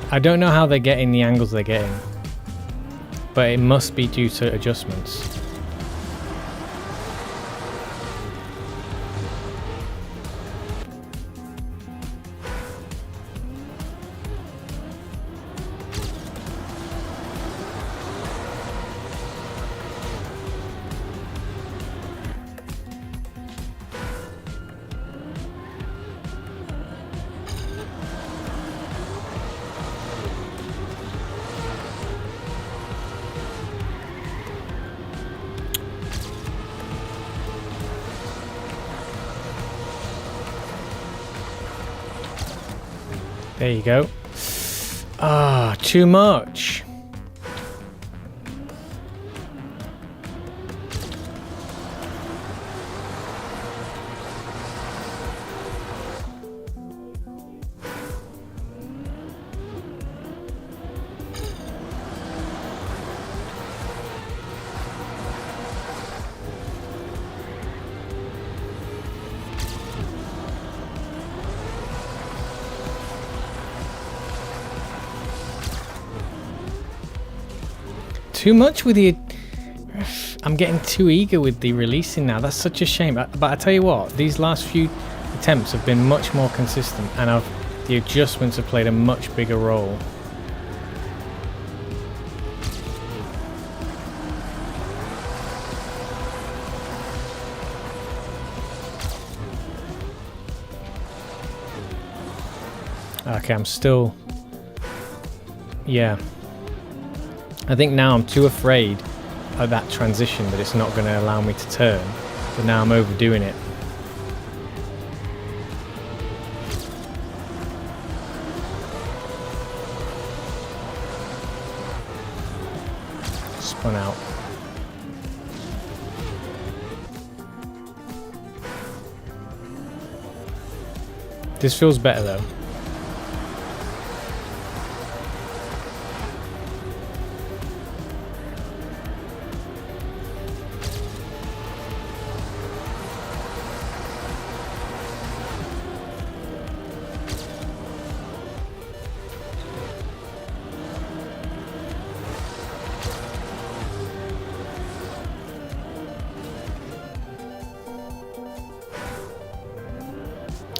B: I don't know how they're getting the angles they're getting, but it must be due to adjustments. There you go. Ah, too much. Too much with the... I'm getting too eager with the releasing now. That's such a shame. But I tell you what, these last few attempts have been much more consistent, and the adjustments have played a much bigger role. Okay, I'm still... Yeah. I think now I'm too afraid of that transition that it's not going to allow me to turn. But now I'm overdoing it. one out. This feels better though.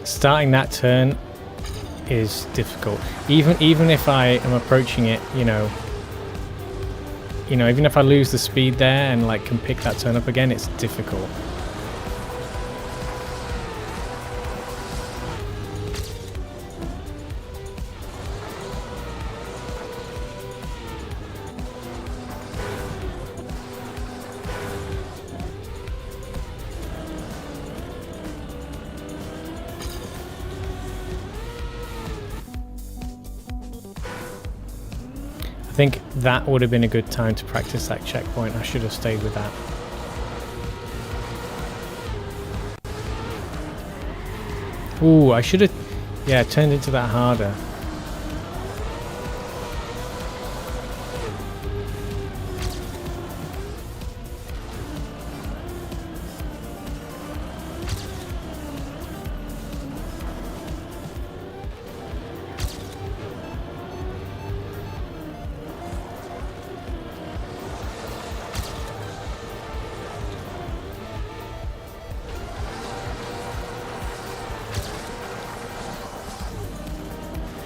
B: Starting that turn is difficult. Even if I am approaching it, you know, even if I lose the speed there and like can pick that turn up again, it's difficult. I think that would have been a good time to practice that checkpoint. I should have stayed with that. Ooh, I should have, yeah, turned into that harder.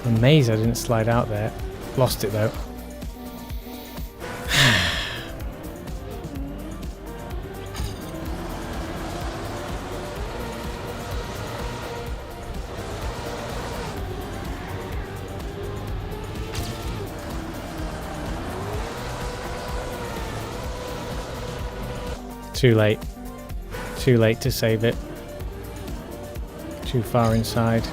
B: Amazed I didn't slide out there. Lost it though. Too late. Too late to save it. Too far inside.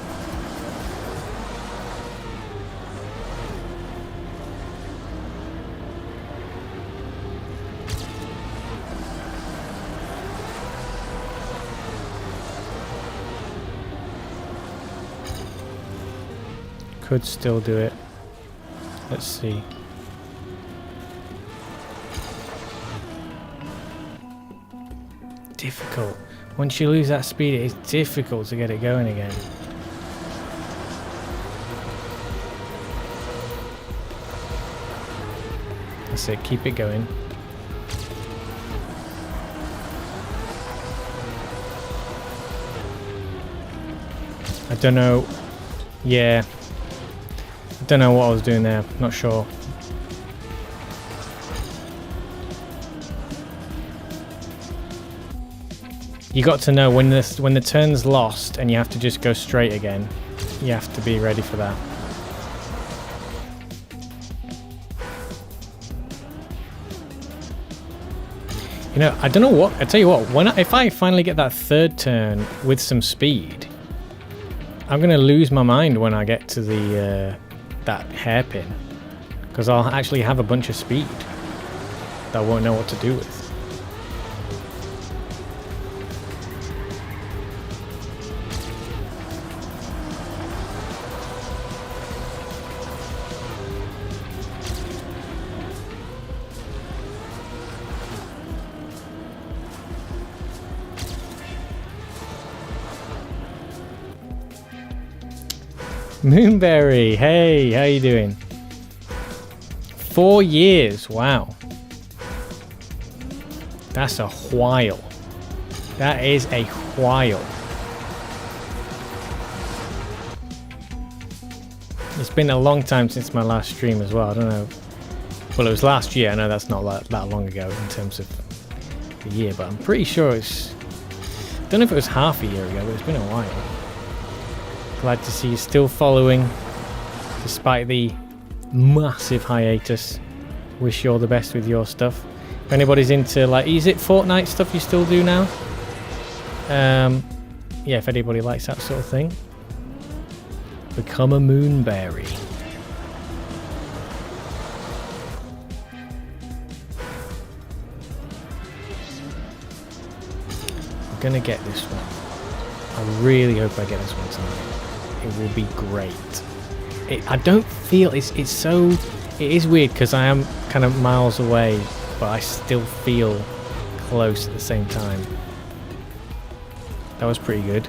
B: Could still do it. Let's see. Difficult. Once you lose that speed, it's difficult to get it going again. That's it, keep it going. I don't know. Yeah. I don't know what I was doing there. Not sure. You got to know when the turn's lost and you have to just go straight again. You have to be ready for that. You know, I don't know what. I tell you what. If I finally get that third turn with some speed, I'm gonna lose my mind when I get to the that hairpin, because I'll actually have a bunch of speed that I won't know what to do with. Moonberry, hey, how you doing? 4 years, wow. That's a while. That is a while. It's been a long time since my last stream as well. I don't know. Well, it was last year. I know that's not that long ago in terms of the year, but I'm pretty sure it's... I don't know if it was half a year ago, but it's been a while. Glad to see you still following despite the massive hiatus. Wish you all the best with your stuff. If anybody's into, like, is it Fortnite stuff you still do now? Yeah, if anybody likes that sort of thing, become a Moonberry. gonna get this one. I really hope I get this one tonight. It will be great. I don't feel it's so. It is weird because I am kind of miles away, but I still feel close at the same time. That was pretty good.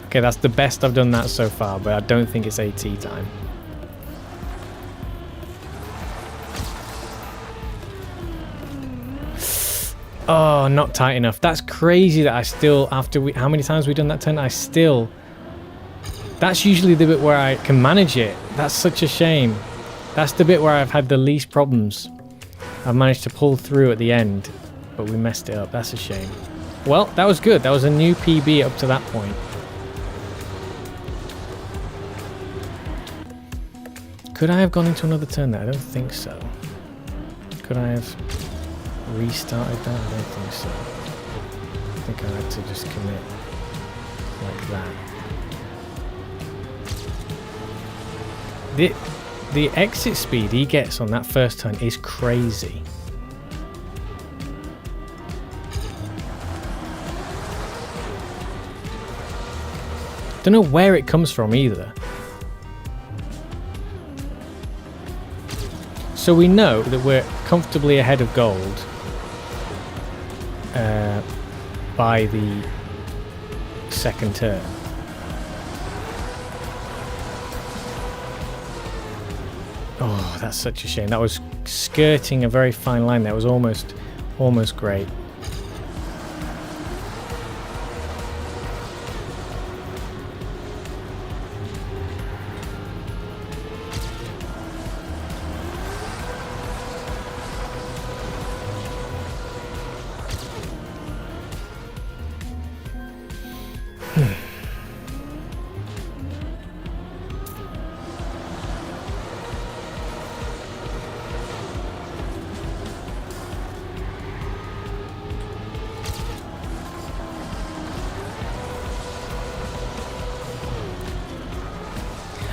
B: Okay, that's the best I've done that so far, but I don't think it's AT time. Oh, not tight enough. That's crazy that I still, after how many times we've done that turn, that's usually the bit where I can manage it. That's such a shame. That's the bit where I've had the least problems. I've managed to pull through at the end, but we messed it up. That's a shame. Well, that was good. That was a new PB up to that point. Could I have gone into another turn there? I don't think so. Could I have restarted that? I don't think so. I think I had to just commit like that. The exit speed he gets on that first turn is crazy. Don't know where it comes from either. So we know that we're comfortably ahead of gold by the second turn. Oh, that's such a shame. That was skirting a very fine line. That was almost great.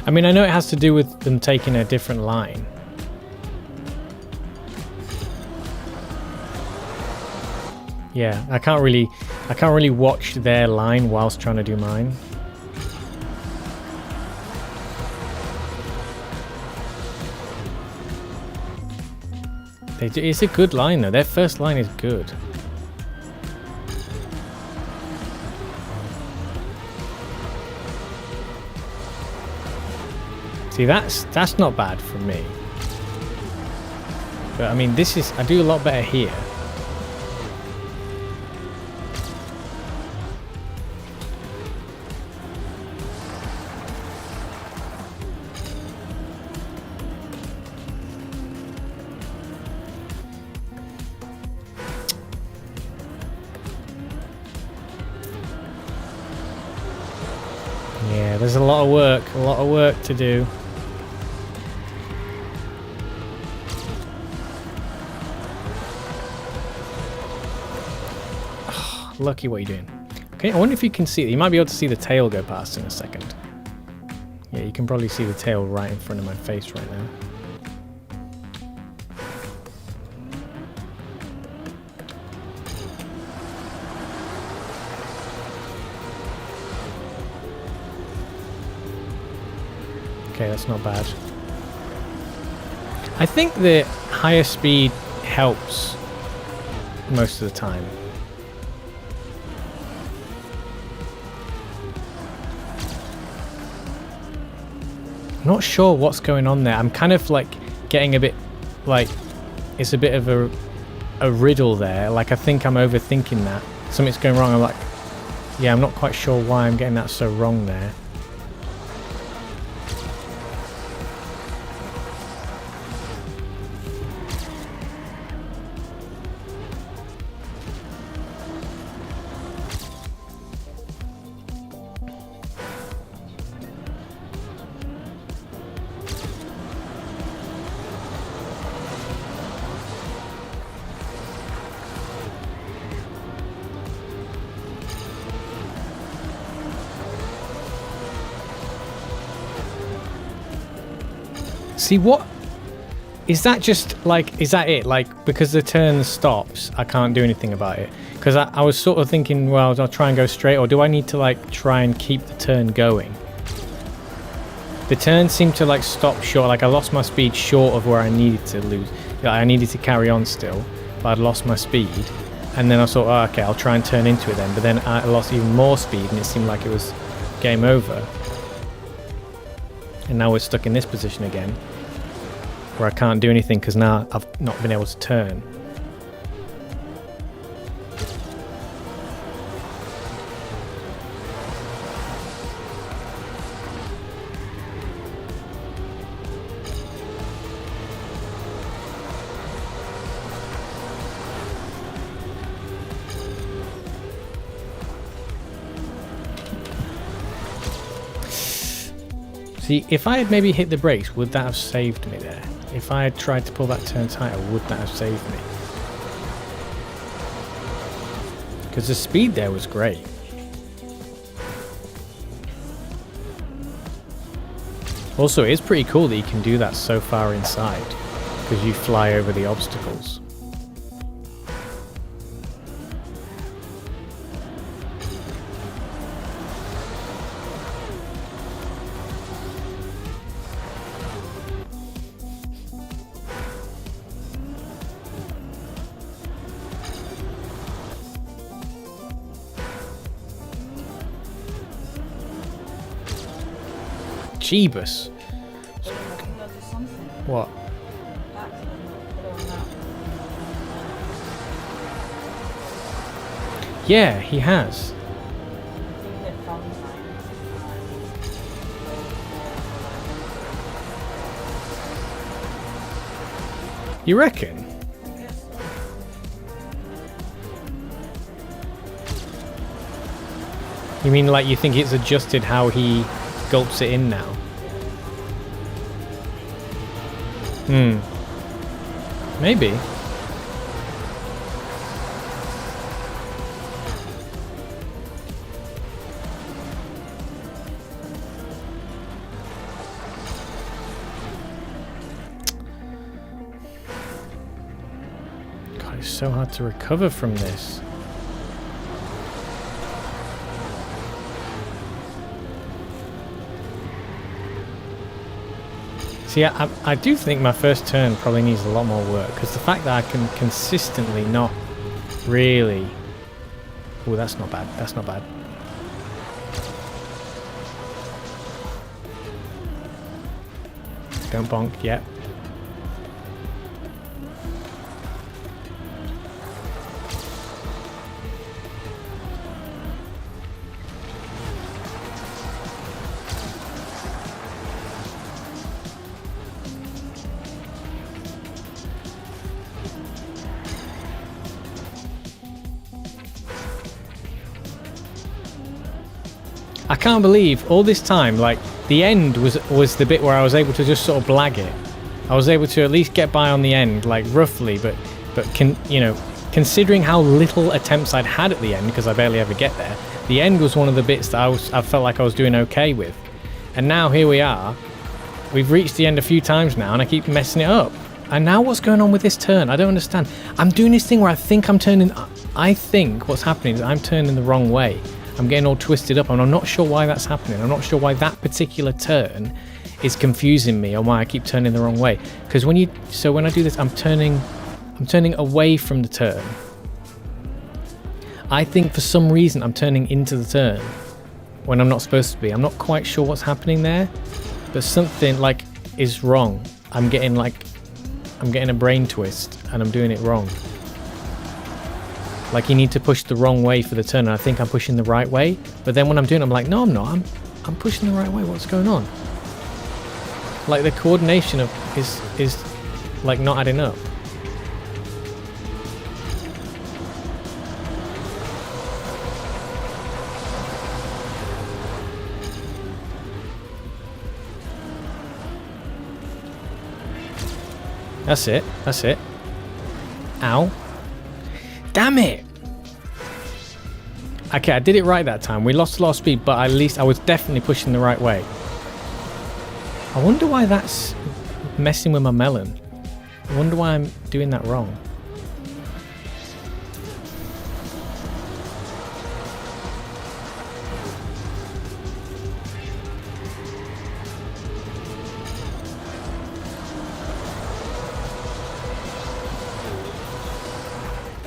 B: I mean, I know it has to do with them taking a different line. Yeah, I can't really watch their line whilst trying to do mine. It's a good line though. Their first line is good. See, that's not bad for me. But I mean, I do a lot better here. Yeah, there's a lot of work to do. Lucky, what are you doing? Okay, I wonder if you can see it. You might be able to see the tail go past in a second. Yeah, you can probably see the tail right in front of my face right now. Okay, that's not bad. I think the higher speed helps most of the time. I'm not sure what's going on there. I'm kind of like getting a bit like it's a bit of a riddle there. Like I think I'm overthinking that. Something's going wrong. I'm like, yeah, I'm not quite sure why I'm getting that so wrong there. See, what Is that just like, is that it? Like, because the turn stops, I can't do anything about it? Because I was sort of thinking, well, I'll try and go straight, or do I need to like try and keep the turn going? The turn seemed to like stop short, like I lost my speed short of where I needed to lose. I needed to carry on still, but I'd lost my speed. And then I thought, oh, okay, I'll try and turn into it then. But then I lost even more speed and it seemed like it was game over. And now we're stuck in this position again, where I can't do anything because now I've not been able to turn. See, if I had maybe hit the brakes, would that have saved me there? If I had tried to pull that turn tighter, would that have saved me? Because the speed there was great. Also, it is pretty cool that you can do that so far inside, because you fly over the obstacles. Jeebus. What? Yeah, he has. You reckon? You mean like you think it's adjusted how he gulps it in now? Maybe. God, it's so hard to recover from this. See, I do think my first turn probably needs a lot more work, because the fact that I can consistently not really... Oh, that's not bad. That's not bad. Don't bonk yet. I can't believe all this time, like, the end was the bit where I was able to just sort of blag it. I was able to at least get by on the end, like, roughly, but you know, considering how little attempts I'd had at the end, because I barely ever get there, the end was one of the bits that I felt like I was doing okay with. And now here we are. We've reached the end a few times now, and I keep messing it up. And now what's going on with this turn? I don't understand. I'm doing this thing where I think I'm turning... I think what's happening is I'm turning the wrong way. I'm getting all twisted up, and I'm not sure why that's happening. I'm not sure why that particular turn is confusing me, or why I keep turning the wrong way. Because when I do this, I'm turning away from the turn. I think for some reason I'm turning into the turn when I'm not supposed to be. I'm not quite sure what's happening there, but something like is wrong. I'm getting a brain twist, and I'm doing it wrong. Like, you need to push the wrong way for the turn, and I think I'm pushing the right way. But then when I'm doing it, I'm like, no, I'm not. I'm pushing the right way. What's going on? Like, the coordination is like not adding up. That's it. That's it. Ow. Damn it! Okay, I did it right that time. We lost a lot of speed, but at least I was definitely pushing the right way. I wonder why that's messing with my melon. I wonder why I'm doing that wrong.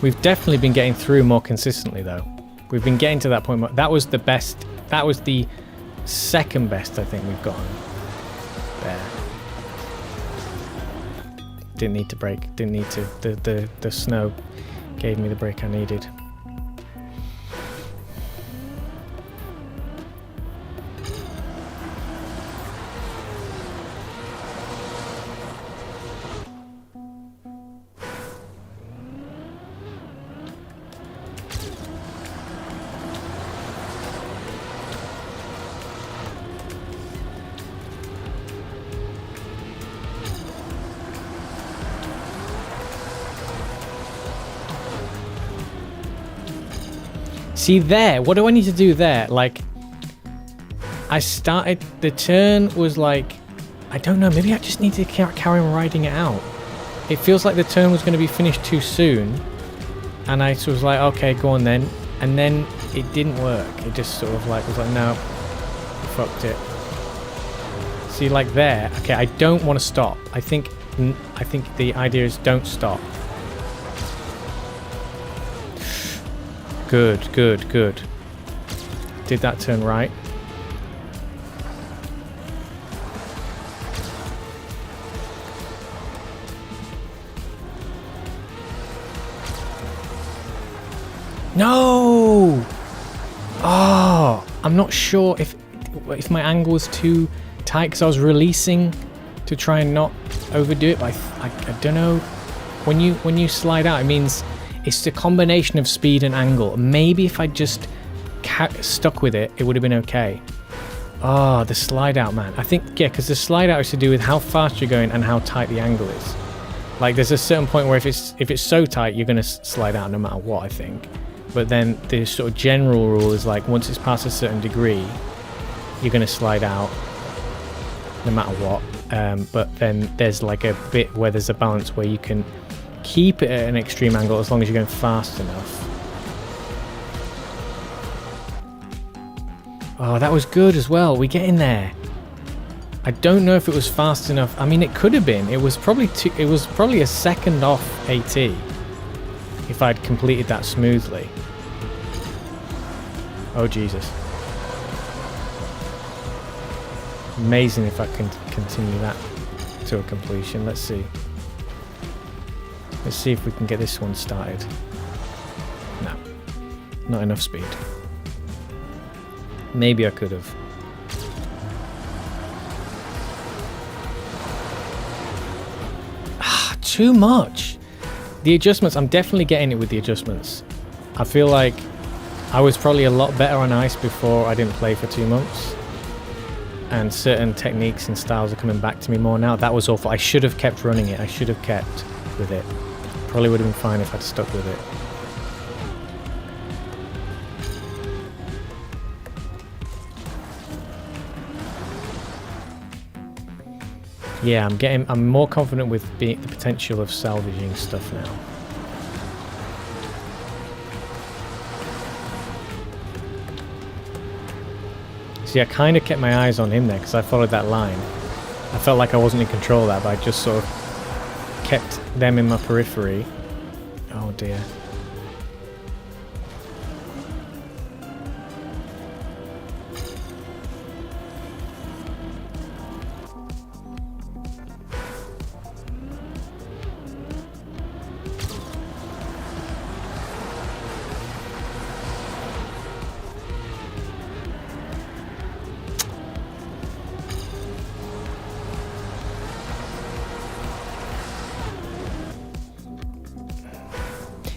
B: We've definitely been getting through more consistently though. We've been getting to that point more. That was the best. That was the second best I think we've gotten. There. Didn't need to brake. Didn't need to. The snow gave me the brake I needed. See there, what do I need to do there? Like, I started, the turn was like, I don't know, maybe I just need to carry on riding it out. It feels like the turn was going to be finished too soon. And I was like, okay, go on then. And then it didn't work. It just sort of like, was like, no, fucked it. See, like there, okay, I don't want to stop. I think the idea is don't stop. Good, good, good. Did that turn right? No! Oh, I'm not sure if my angle was too tight because I was releasing to try and not overdo it. But I don't know. When you slide out, it means it's the combination of speed and angle. Maybe if I just stuck with it, it would have been okay. Oh, the slide out, man. I think, yeah, because the slide out is to do with how fast you're going and how tight the angle is. Like, there's a certain point where if it's so tight, you're going to slide out no matter what, I think. But then the sort of general rule is like, once it's past a certain degree, you're going to slide out no matter what. But then there's like a bit where there's a balance where you can keep it at an extreme angle as long as you're going fast enough. Oh, that was good as well. We get in there. I don't know if it was fast enough. I mean, it could have been. It was probably a second off AT if I'd completed that smoothly. Oh Jesus. Amazing if I can continue that to a completion. Let's see. Let's see if we can get this one started. No. Not enough speed. Maybe I could have. Ah, too much. The adjustments, I'm definitely getting it with the adjustments. I feel like I was probably a lot better on ice before I didn't play for 2 months. And certain techniques and styles are coming back to me more now. That was awful. I should have kept running it. I should have kept with it. Probably would have been fine if I'd stuck with it. Yeah, I'm more confident with the potential of salvaging stuff now. See, I kind of kept my eyes on him there because I followed that line. I felt like I wasn't in control of that, but I just sort of kept them in my periphery. Oh dear.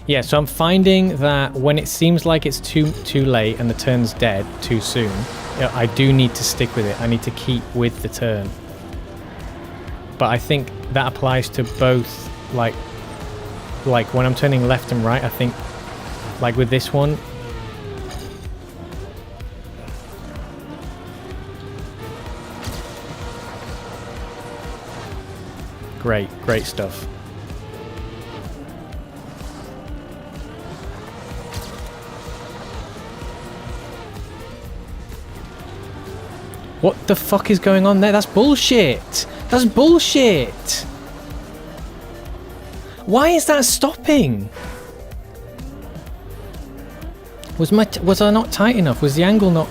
B: Yeah, so I'm finding that when it seems like it's too late and the turn's dead too soon, I do need to stick with it. I need to keep with the turn. But I think that applies to both, like when I'm turning left and right, I think, like with this one, great stuff. What the fuck is going on there? That's bullshit. That's bullshit. Why is that stopping? Was I not tight enough? Was the angle not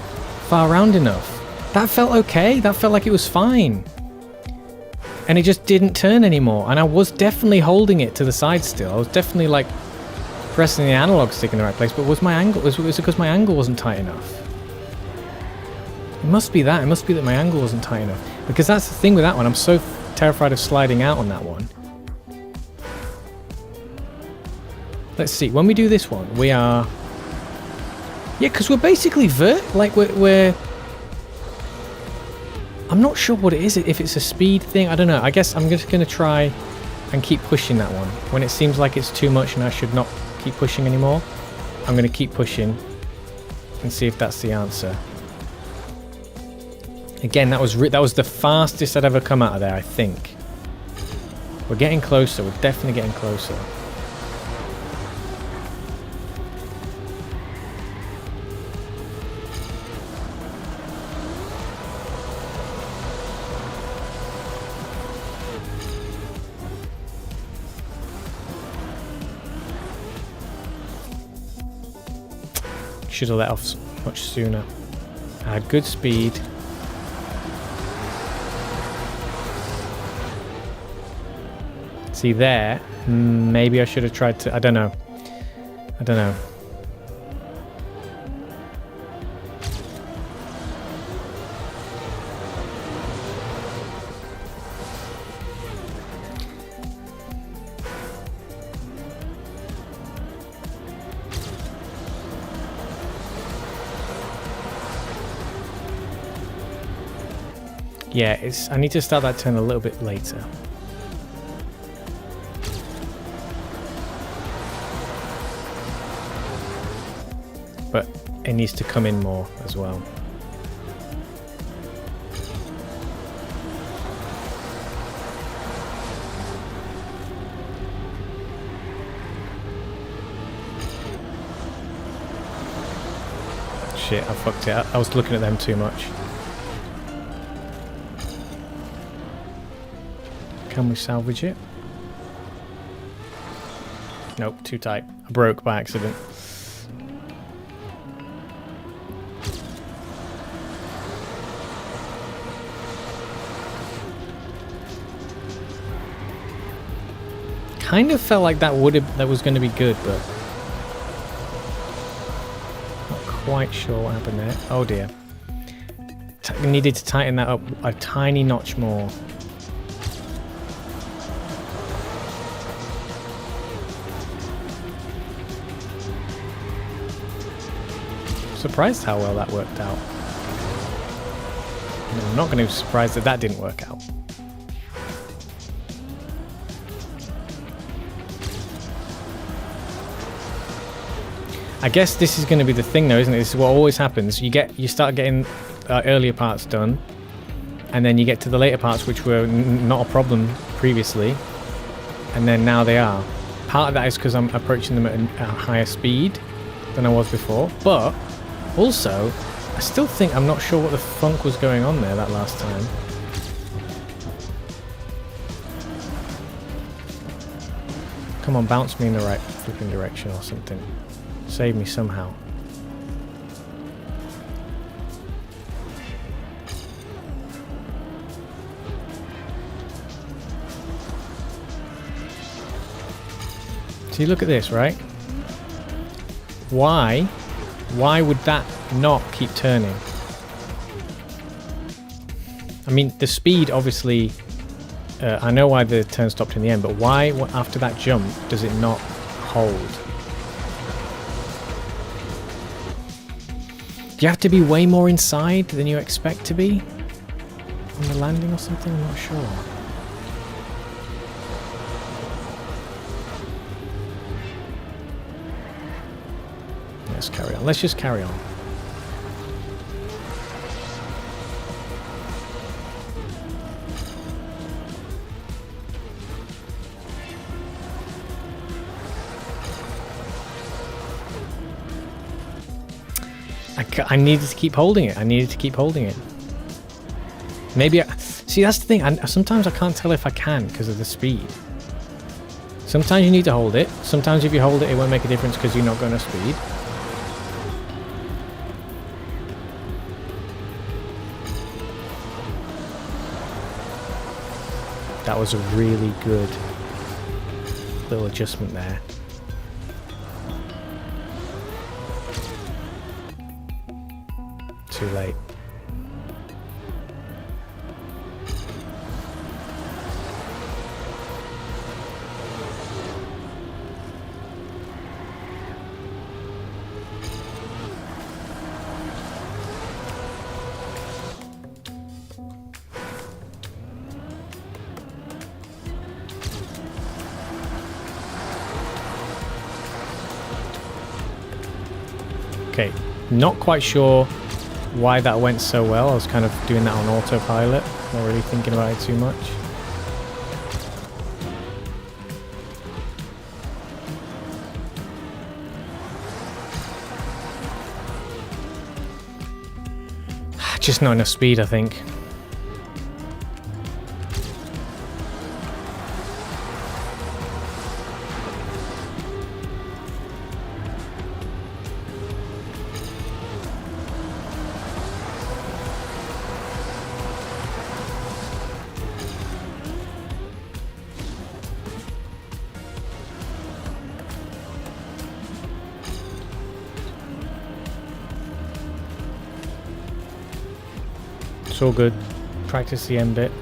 B: far round enough? That felt okay. That felt like it was fine. And it just didn't turn anymore. And I was definitely holding it to the side still. I was definitely like pressing the analog stick in the right place. But was it because my angle wasn't tight enough? It must be that. It must be that my angle wasn't tight enough. Because that's the thing with that one. I'm so terrified of sliding out on that one. Let's see. When we do this one, we are... Yeah, because we're basically we're... I'm not sure what it is. If it's a speed thing, I don't know. I guess I'm just going to try and keep pushing that one. When it seems like it's too much and I should not keep pushing anymore, I'm going to keep pushing and see if that's the answer. Again, that was the fastest I'd ever come out of there, I think. We're getting closer. We're definitely getting closer. Should have let off much sooner. I had good speed. See there, maybe I should have tried to, I don't know. Yeah, I need to start that turn a little bit later. But it needs to come in more as well. Shit, I fucked it up. I was looking at them too much. Can we salvage it? Nope, too tight. I broke by accident. Kind of felt like that was going to be good, but not quite sure what happened there. Oh dear. Needed to tighten that up a tiny notch more. Surprised how well that worked out. I'm not going to be surprised that that didn't work out. I guess this is going to be the thing though, isn't it? This is what always happens. You start getting earlier parts done, and then you get to the later parts which were not a problem previously, and then now they are. Part of that is because I'm approaching them at a higher speed than I was before, but also, I still think I'm not sure what the funk was going on there that last time. Come on, bounce me in the right flipping direction or something. Save me somehow. See, look at this, right? Why would that not keep turning? I mean, the speed, obviously, I know why the turn stopped in the end, but why, after that jump, does it not hold? Do you have to be way more inside than you expect to be on the landing or something? I'm not sure. Let's carry on. Let's just carry on. I needed to keep holding it. I needed to keep holding it. Maybe, see, that's the thing. Sometimes I can't tell if I can because of the speed. Sometimes you need to hold it. Sometimes if you hold it, it won't make a difference because you're not going to speed. That was a really good little adjustment there. Too late. Okay, not quite sure why that went so well. I was kind of doing that on autopilot, not really thinking about it too much. Just not enough speed, I think. It's all good. Practice the end bit.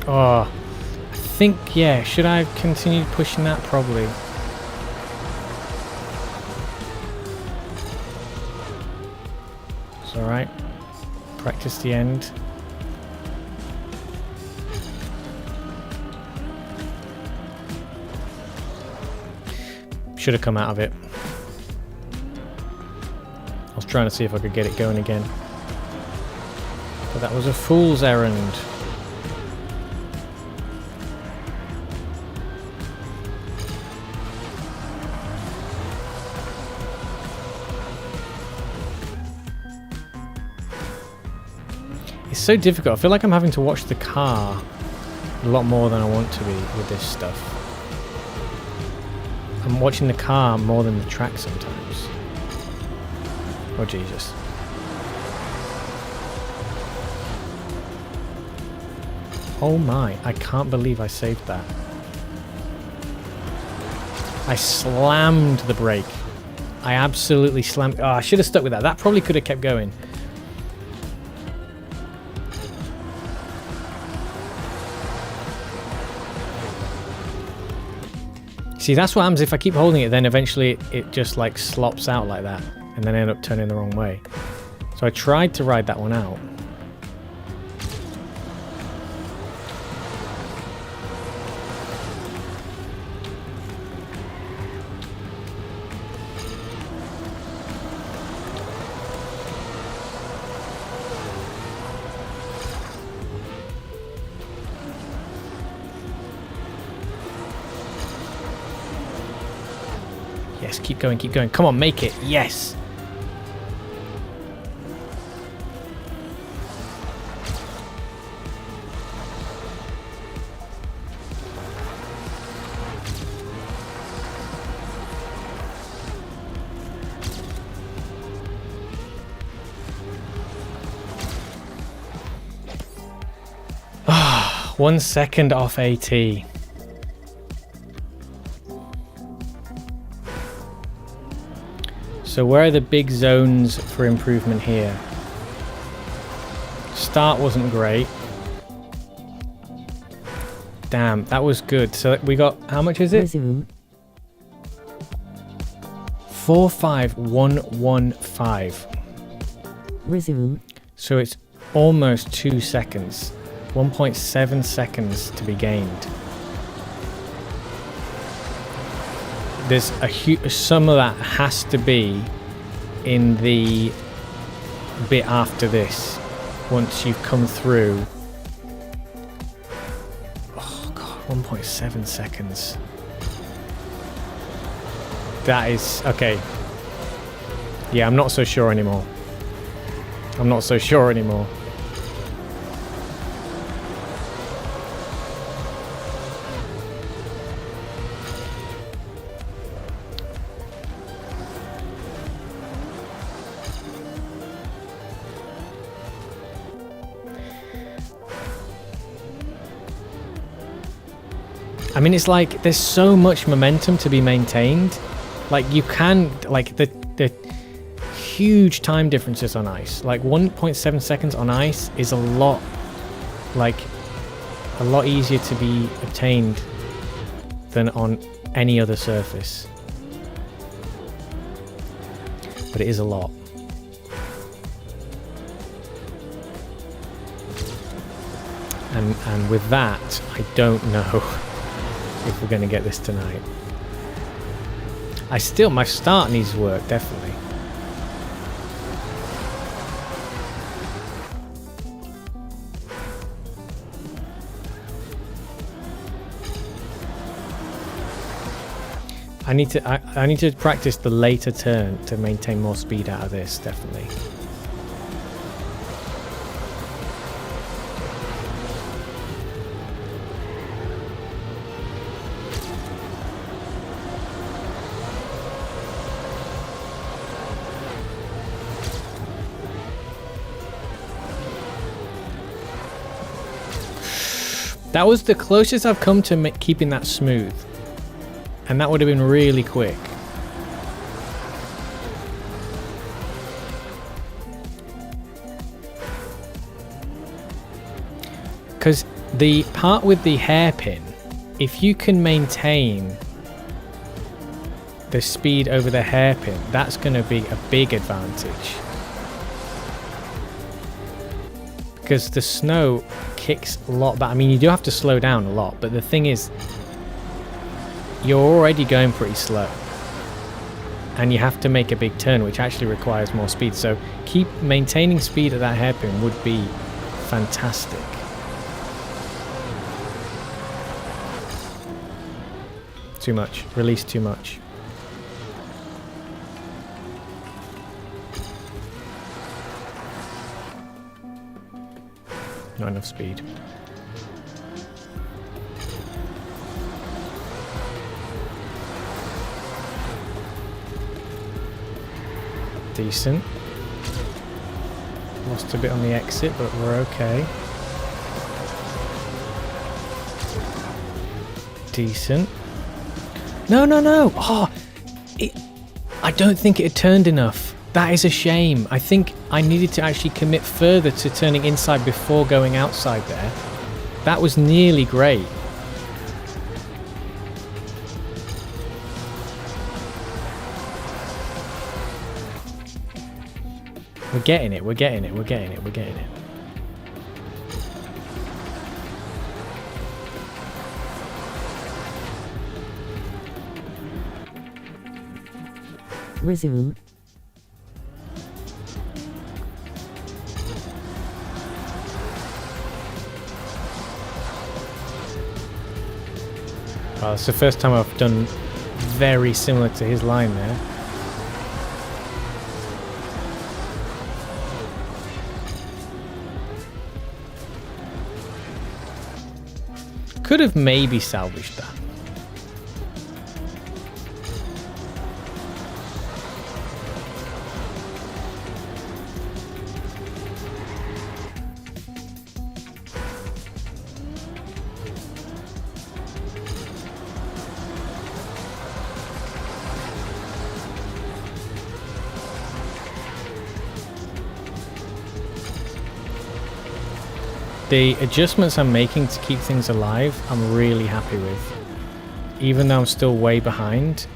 B: Oh, I think, yeah, should I have continued pushing that? Probably. It's alright. Practice the end. Should have come out of it. I was trying to see if I could get it going again. But that was a fool's errand. It's so difficult. I feel like I'm having to watch the car a lot more than I want to be with this stuff. I'm watching the car more than the track sometimes. Oh Jesus. Oh my, I can't believe I saved that. I slammed the brake. I absolutely slammed. Oh, I should have stuck with that. That probably could have kept going. See, that's what happens if I keep holding it, then eventually it just like slops out like that, and then I end up turning the wrong way. So I tried to ride that one out. Yes, keep going, keep going. Come on, make it. Yes. Ah, 1 second off AT. So where are the big zones for improvement here? Start wasn't great. Damn, that was good. So we got, how much is it?
C: Resume.
B: 45115.
C: Resume.
B: So it's almost 2 seconds. 1.7 seconds to be gained. There's a huge, some of that has to be in the bit after this, once you've come through. Oh god, 1.7 seconds. That is okay. Yeah, I'm not so sure anymore. I'm not so sure anymore. I mean, it's like there's so much momentum to be maintained. Like you can, like the huge time differences on ice. Like 1.7 seconds on ice is a lot easier to be obtained than on any other surface. But it is a lot. And with that, I don't know if we're going to get this tonight. My start needs work, definitely. I need to practice the later turn to maintain more speed out of this, definitely. That was the closest I've come to keeping that smooth. And that would have been really quick. Because the part with the hairpin, if you can maintain the speed over the hairpin, that's going to be a big advantage. Because the snow kicks a lot back. I mean, you do have to slow down a lot, but the thing is, you're already going pretty slow. And you have to make a big turn, which actually requires more speed. So keep maintaining speed at that hairpin would be fantastic. Too much. Release too much. Not enough speed. Decent. Lost a bit on the exit, but we're okay. Decent. No, no, no! Oh! I don't think it had turned enough. That is a shame. I think I needed to actually commit further to turning inside before going outside there. That was nearly great. We're getting it, we're getting it, we're getting it, we're getting it.
C: Resume.
B: Well, it's the first time I've done very similar to his line there. Could have maybe salvaged that. The adjustments I'm making to keep things alive, I'm really happy with. Even though I'm still way behind,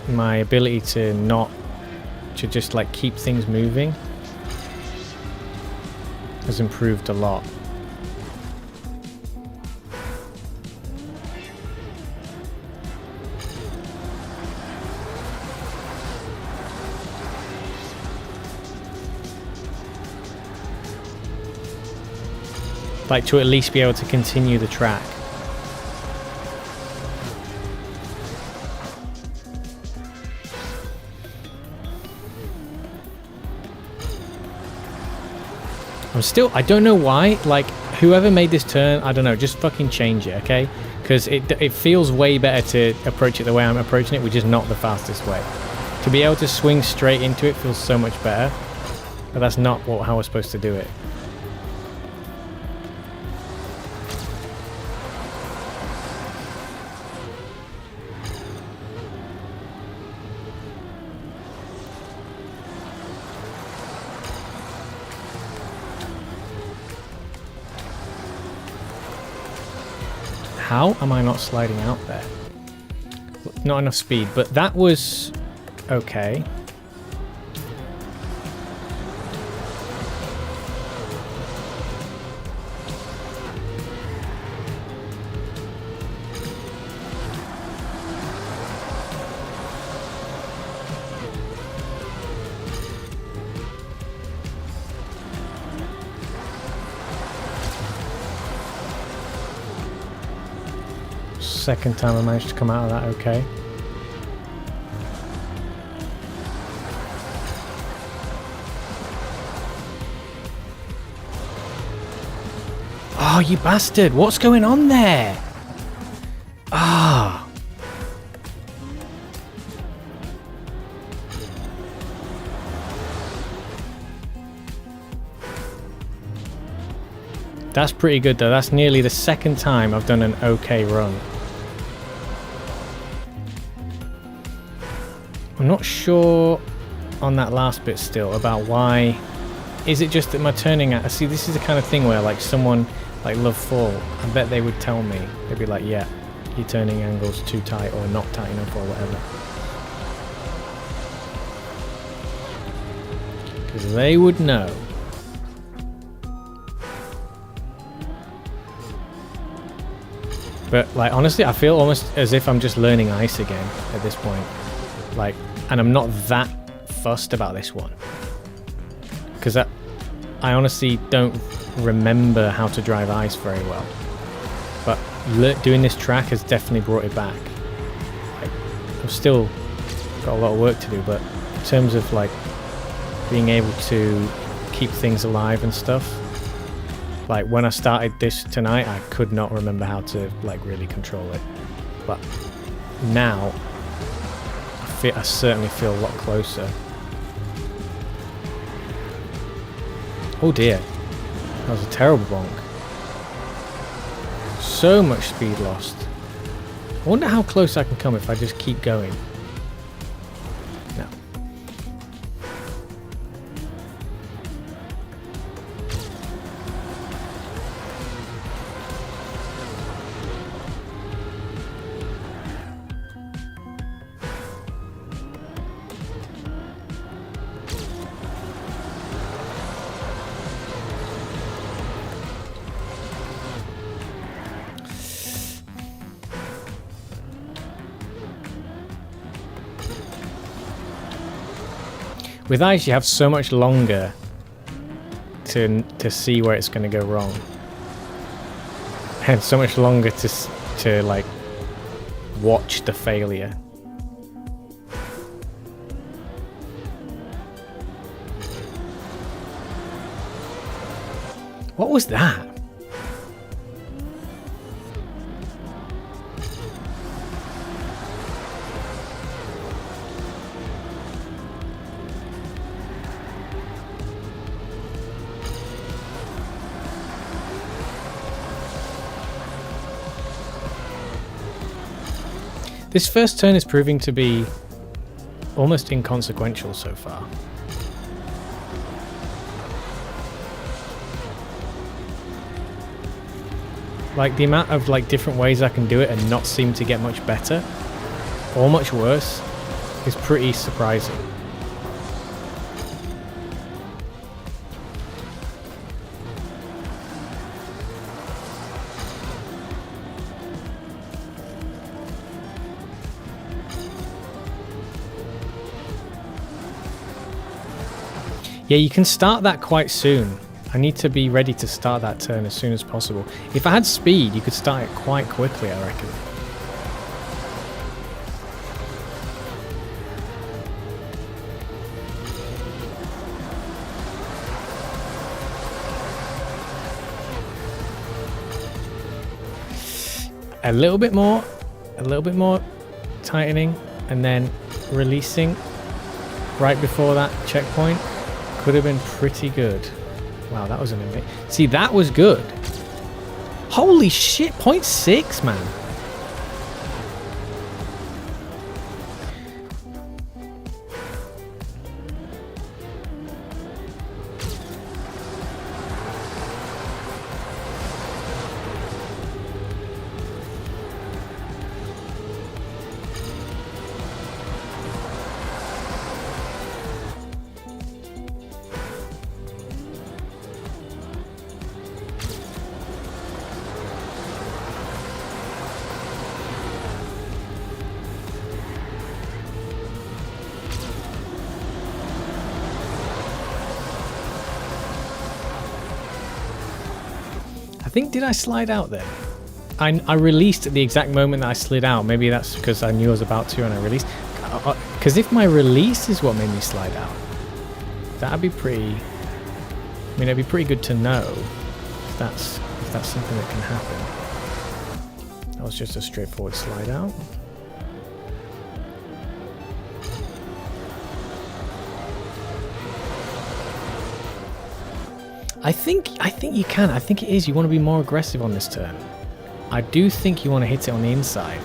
B: my ability to just like keep things moving has improved a lot. like to at least be able to continue the track. I don't know why, like, whoever made this turn, I don't know, just fucking change it, okay? Because it feels way better to approach it the way I'm approaching it, which is not the fastest way. To be able to swing straight into it feels so much better, but that's not how we're supposed to do it. How am I not sliding out there? Not enough speed, but that was okay. Second time I managed to come out of that okay. Oh, you bastard! What's going on there? Ah. That's pretty good though. That's nearly the second time I've done an okay run. I'm not sure on that last bit still about why. Is it just that my turning at... See, this is the kind of thing where like someone like Love Fall, I bet they would tell me. They'd be like, yeah, your turning angle's too tight or not tight enough or whatever. Because they would know. But like honestly, I feel almost as if I'm just learning ice again at this point. Like, and I'm not that fussed about this one. Because I honestly don't remember how to drive ice very well. But doing this track has definitely brought it back. Like, I've still got a lot of work to do, but in terms of like being able to keep things alive and stuff, like when I started this tonight, I could not remember how to like really control it. But now, I certainly feel a lot closer. Oh dear, that was a terrible bonk. So much speed lost. I wonder how close I can come if I just keep going. No. With ice, you have so much longer to see where it's going to go wrong, and so much longer to like watch the failure. What was that? This first turn is proving to be almost inconsequential so far. Like the amount of like different ways I can do it and not seem to get much better or much worse is pretty surprising. Yeah, you can start that quite soon. I need to be ready to start that turn as soon as possible. If I had speed, you could start it quite quickly, I reckon. A little bit more tightening, and then releasing right before that checkpoint could have been pretty good. Wow, that was an amazing. See, that was good. Holy shit, 0.6, man. I think, did I slide out then? I released at the exact moment that I slid out. Maybe that's because I knew I was about to and I released. Because if my release is what made me slide out, that'd be pretty... I mean, it'd be pretty good to know if that's something that can happen. That was just a straightforward slide out. I think you can. I think it is. You want to be more aggressive on this turn. I do think you want to hit it on the inside.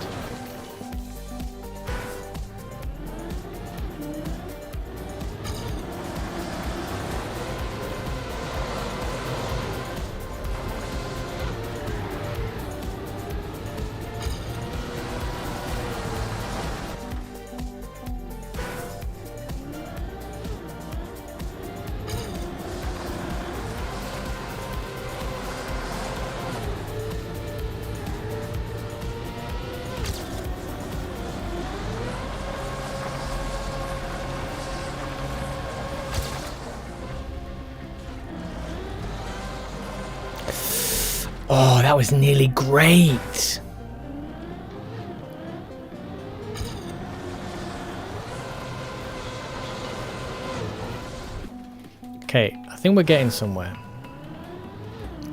B: Oh, that was nearly great. Okay, I think we're getting somewhere.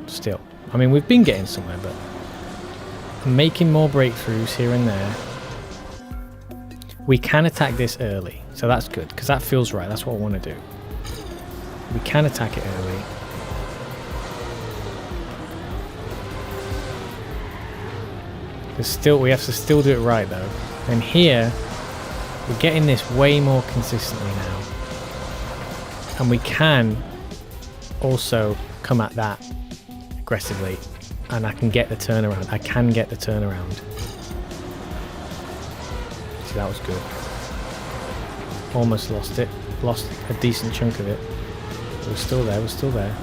B: Still. I mean, we've been getting somewhere, but I'm making more breakthroughs here and there. We can attack this early, so that's good, because that feels right. That's what I want to do. We can attack it early. We have to still do it right though. And here, we're getting this way more consistently now. And we can also come at that aggressively. And I can get the turnaround. I can get the turnaround. See, that was good. Almost lost it. Lost a decent chunk of it. But we're still there, we're still there.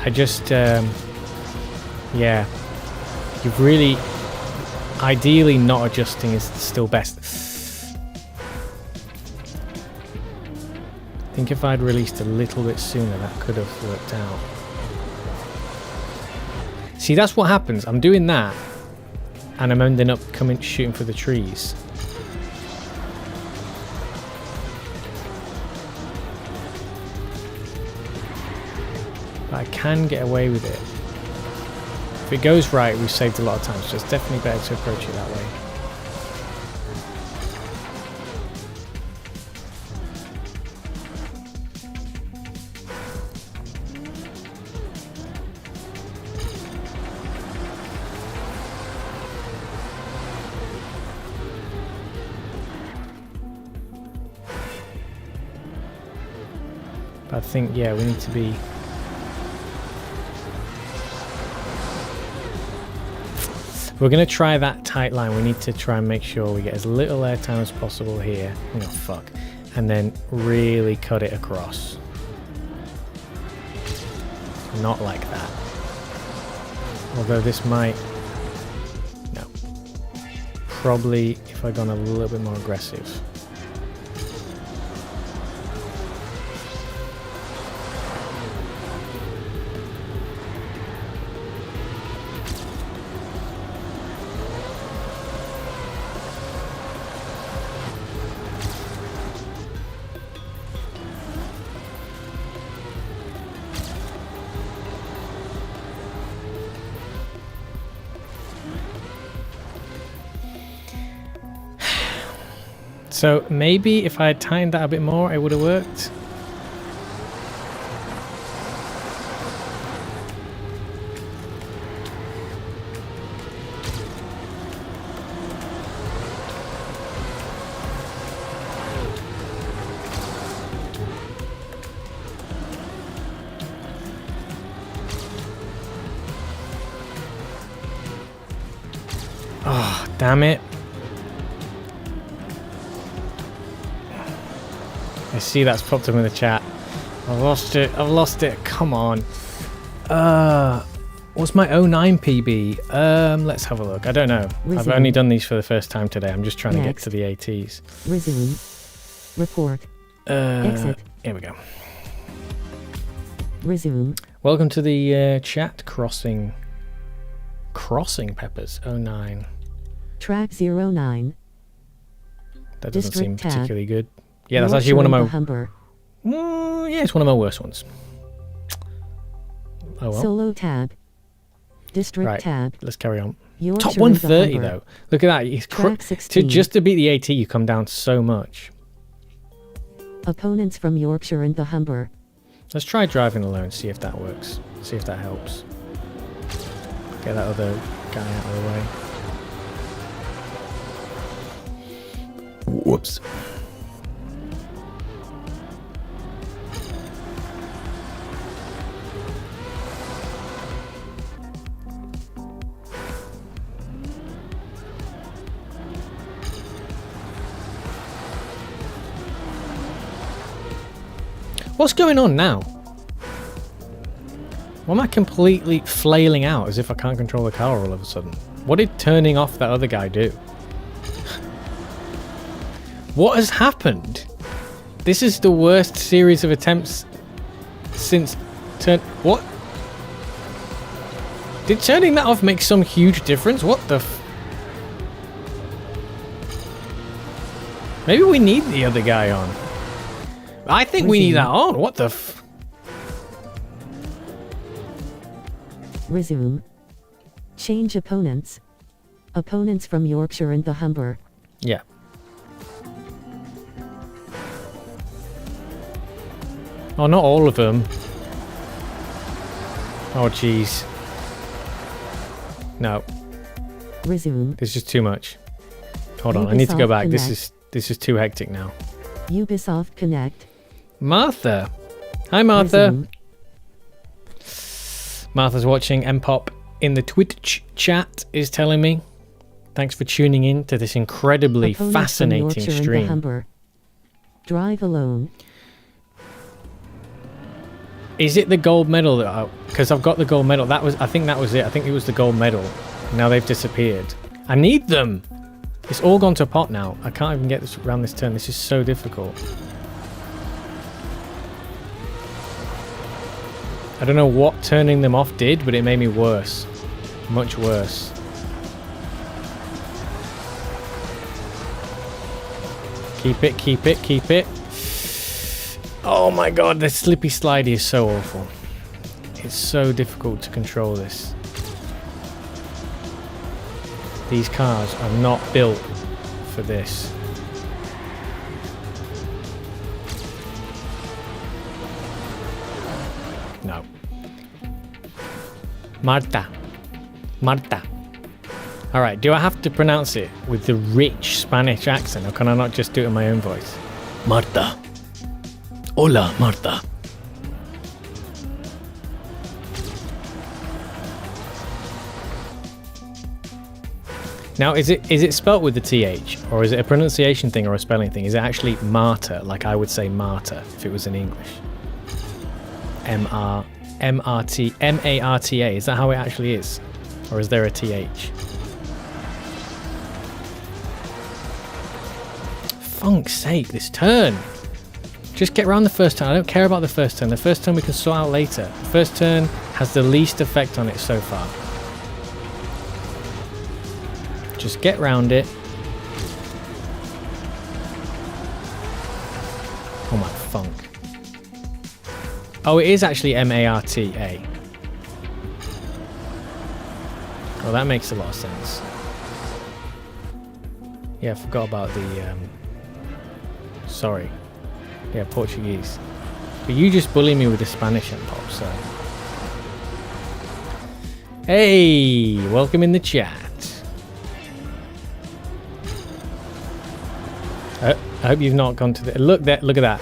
B: I just, yeah, you've really, ideally not adjusting is still best. I think if I'd released a little bit sooner, that could have worked out. See, that's what happens. I'm doing that, and I'm ending up shooting for the trees. But I can get away with it. If it goes right, we've saved a lot of time, so it's definitely better to approach it that way. But I think, yeah, we need to be... We're going to try that tight line. We need to try and make sure we get as little airtime as possible here. Oh, fuck. And then really cut it across. not like that. Although this might... No. Probably if I'd gone a little bit more aggressive. So maybe if I had timed that a bit more, it would have worked. Oh, damn it. I see that's popped up in the chat. I've lost it. I've lost it. Come on. What's my 09 PB? Let's have a look. I don't know.
C: Resume.
B: I've only done these for the first time today. I'm just trying to get
C: Next.
B: to the ATs.
C: Resume. Report. Exit.
B: Here we go.
C: Resume.
B: Welcome to the chat. Crossing Peppers 09.
C: Track 09.
B: That doesn't seem
C: District tab.
B: particularly good. Yeah, that's actually one of my...
C: Humber.
B: Yeah, it's one of my worst ones. Oh well.
C: Solo tab. District
B: Right,
C: tab.
B: let's carry on.
C: Yorkshire
B: Top
C: and the
B: 130
C: Humber.
B: though. Look at that. He's
C: Track 16.
B: just to beat the AT, you come down so much.
C: Opponents from Yorkshire and the Humber.
B: Let's try driving alone, see if that works. See if that helps. Get that other guy out of the way. Whoops. What's going on now? Why am I completely flailing out as if I can't control the car all of a sudden? What did turning off that other guy do? What has happened? This is the worst series of attempts since what? Did turning that off make some huge difference? What the Maybe we need the other guy on. I think we need that on. What the
C: Resume. Change opponents. Opponents from Yorkshire and the Humber.
B: Yeah. Oh, not all of them. Oh, jeez. No,
C: Resume.
B: this is too much. Hold on, I need to go
C: Ubisoft
B: back.
C: Connect.
B: This is too hectic now.
C: Ubisoft Connect.
B: Martha. Hi, Martha.
C: Resume.
B: Martha's watching. Mpop in the Twitch chat is telling me. Thanks for tuning in to this incredibly
C: Opponents from
B: fascinating
C: Yorkshire and the
B: stream.
C: Humber. Drive alone.
B: Is it the gold medal that because I've got the gold medal. I think that was it. I think it was the gold medal. Now they've disappeared. I need them. It's all gone to pot now. I can't even get this around this turn. This is so difficult. I don't know what turning them off did, but it made me worse. Much worse. Keep it, keep it, keep it. Oh my god, the slippy slidey is so awful. It's so difficult to control this. These cars are not built for this. No. Marta. Marta. Alright, do I have to pronounce it with the rich Spanish accent, or can I not just do it in my own voice?
E: Marta. Hola, Marta.
B: Now, is it spelt with the TH, or is it a pronunciation thing or a spelling thing? Is it actually Marta, like I would say Marta if it was in English? M-R... M-A-R-T-A. Is that how it actually is? Or is there a TH? Funk's sake, this turn. Just get around the first turn. I don't care about the first turn. The first turn we can sort out later. The first turn has the least effect on it so far. Just get round it. Oh my funk. Oh, it is actually M-A-R-T-A. Oh, that makes a lot of sense. Yeah, I forgot about the... Sorry. Yeah, Portuguese. But you just bully me with the Spanish and pop, so... Hey! Welcome in the chat. I hope you've not gone to the... Look at that.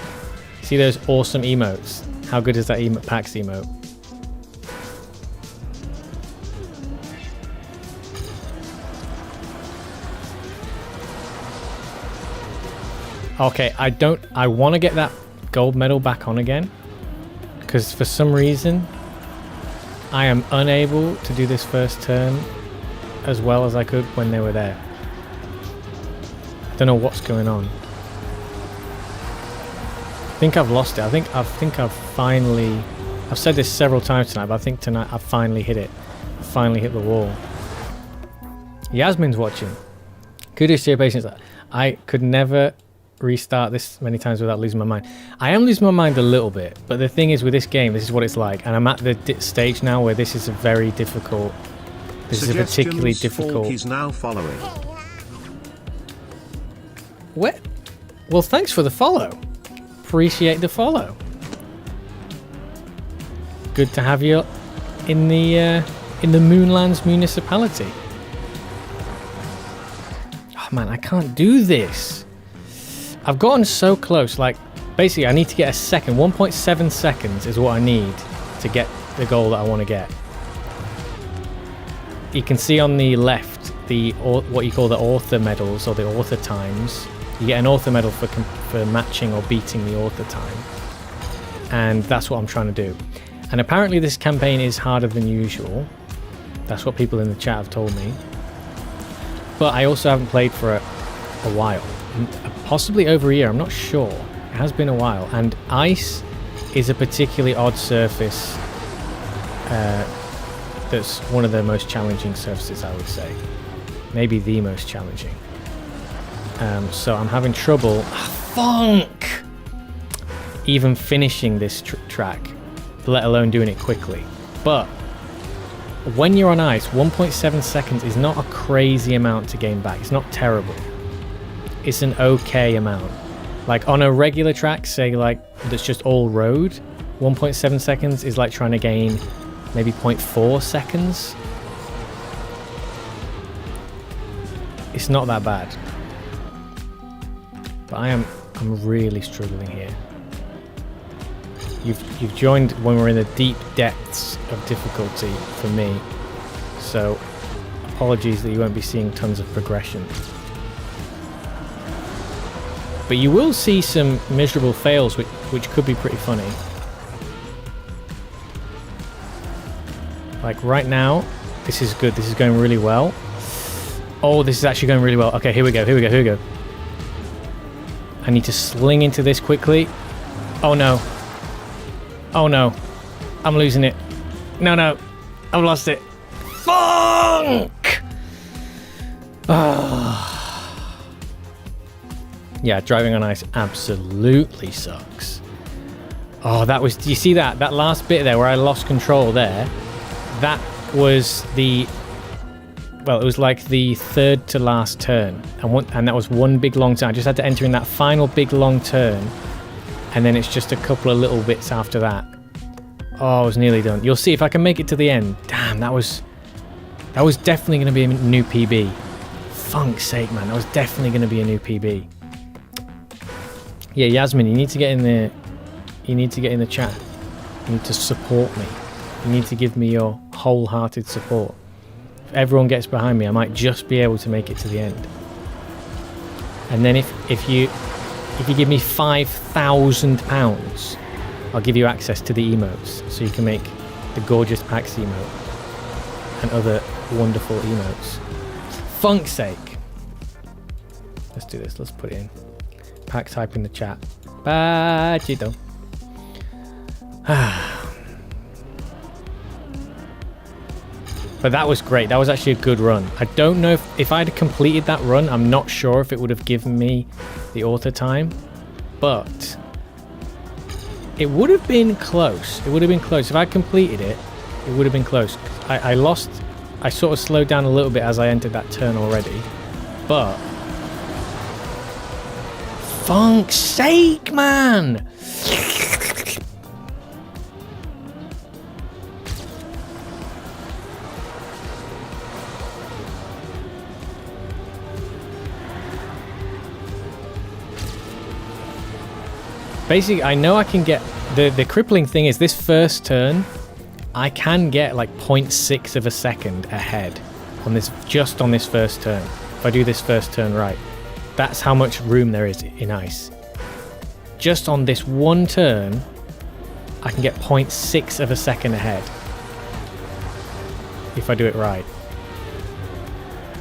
B: See those awesome emotes? How good is that PAX emote? Okay, I want to get that gold medal back on again, because for some reason I am unable to do this first turn as well as I could when they were there. I don't know what's going on. I think I've lost it. I think I've finally... I've said this several times tonight, but I think tonight I've finally hit it. I finally hit the wall. Yasmin's watching. Kudos to your patience. I could never restart this many times without losing my mind. I am losing my mind a little bit, but the thing is with this game, this is what it's like, and I'm at the stage now where this is a very difficult... This is a particularly difficult...
D: He's now following.
B: What? Well, thanks for the follow. Appreciate the follow. Good to have you in the Moonlands municipality. Oh man, I can't do this. I've gotten so close. Like, basically, I need to get a second. 1.7 seconds is what I need to get the goal that I want to get. You can see on the left what you call the author medals, or the author times. You get an author medal for matching or beating the author time, and that's what I'm trying to do. And apparently this campaign is harder than usual. That's what people in the chat have told me. But I also haven't played for a while, possibly over a year, I'm not sure. It has been a while, and ice is a particularly odd surface. That's one of the most challenging surfaces, I would say. Maybe the most challenging. So I'm having trouble, funk, even finishing this track, let alone doing it quickly. But when you're on ice, 1.7 seconds is not a crazy amount to gain back. It's not terrible. It's an okay amount. Like on a regular track, say like that's just all road, 1.7 seconds is like trying to gain maybe 0.4 seconds. It's not that bad. But I'm really struggling here. You've joined when we're in the deep depths of difficulty for me, so apologies that you won't be seeing tons of progression. But you will see some miserable fails, which could be pretty funny. Like right now, this is good. This is going really well. Oh, this is actually going really well. Okay, here we go. I need to sling into this quickly. Oh no. Oh no. I'm losing it. No. I've lost it. Funk! Yeah, driving on ice absolutely sucks. Oh, that was... Do you see that? That last bit there where I lost control there? That was the... Well, it was like the third to last turn. And that was one big long turn. I just had to enter in that final big long turn. And then it's just a couple of little bits after that. Oh, I was nearly done. You'll see if I can make it to the end. Damn, that was definitely going to be a new PB. Funk's sake, man. That was definitely going to be a new PB. Yeah, Yasmin, you need to get in the... You need to get in the chat. You need to support me. You need to give me your wholehearted support. If everyone gets behind me, I might just be able to make it to the end. And then if you give me £5,000, I'll give you access to the emotes, so you can make the gorgeous Pax emote, and other wonderful emotes. Funk's sake. Let's do this. Let's put it in. Pax type in the chat. Bachito. But that was great. That was actually a good run. I don't know if I'd completed that run, I'm not sure if it would have given me the author time, but it would have been close. It would have been close. If I completed it, it would have been close. I sort of slowed down a little bit as I entered that turn already, but funk's sake, man! Basically, I know I can get... The crippling thing is this first turn, I can get like 0.6 of a second ahead on this, just on this first turn. If I do this first turn right. That's how much room there is in ice. Just on this one turn, I can get 0.6 of a second ahead. If I do it right.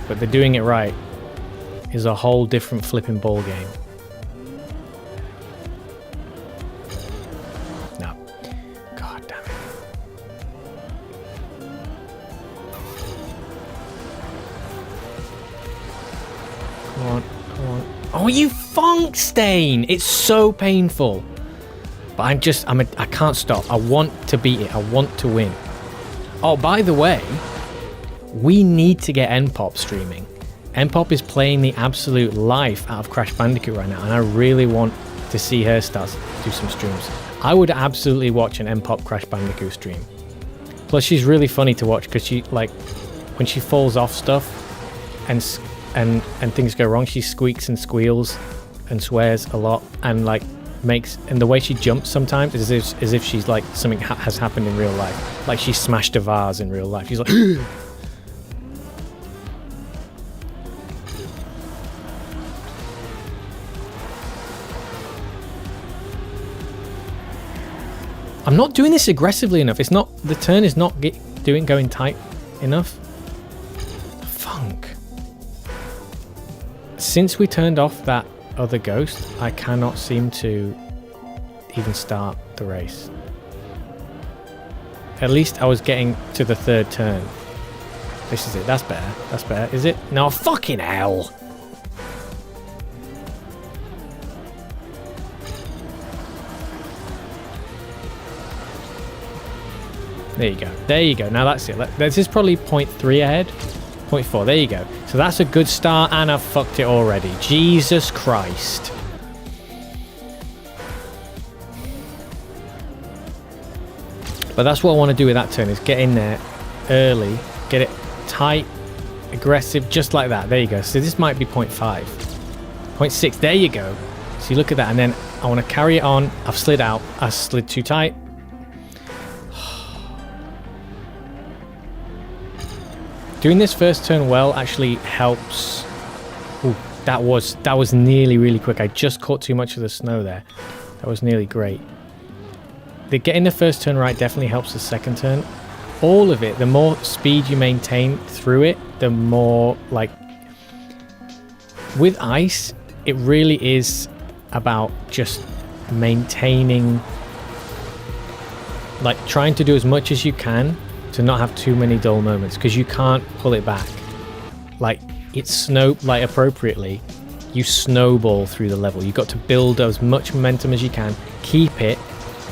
B: But the doing it right is a whole different flipping ball game. Oh, you funk stain! It's so painful. But I can't stop. I want to beat it. I want to win. Oh, by the way, we need to get Npop streaming. Npop is playing the absolute life out of Crash Bandicoot right now, and I really want to see her start to do some streams. I would absolutely watch an Npop Crash Bandicoot stream. Plus, she's really funny to watch because she, like, when she falls off stuff and things go wrong, she squeaks and squeals and swears a lot, and like and the way she jumps sometimes is as if she's like something has happened in real life, like she smashed a vase in real life. She's like I'm not doing this aggressively enough. It's not, the turn is not going tight enough. Funk. Since we turned off that other ghost, I cannot seem to even start the race. At least I was getting to the third turn. This is it. That's better. That's better. Is it? No, fucking hell. There you go. There you go. Now that's it. This is probably 0.3 ahead. 0.4. There you go. So that's a good start, and I've fucked it already. Jesus Christ. But that's what I want to do with that turn, is get in there early, get it tight, aggressive, just like that. There you go. So this might be 0.5. 0.6. There you go. So you look at that, and then I want to carry it on. I've slid out. I slid too tight. Doing this first turn well actually helps. Ooh, that was nearly really quick. I just caught too much of the snow there. That was nearly great. Getting the first turn right definitely helps the second turn. All of it, the more speed you maintain through it, the more, like, with ice, it really is about just maintaining, like, trying to do as much as you can to not have too many dull moments, because you can't pull it back. Like, it's appropriately, you snowball through the level. You've got to build as much momentum as you can, keep it,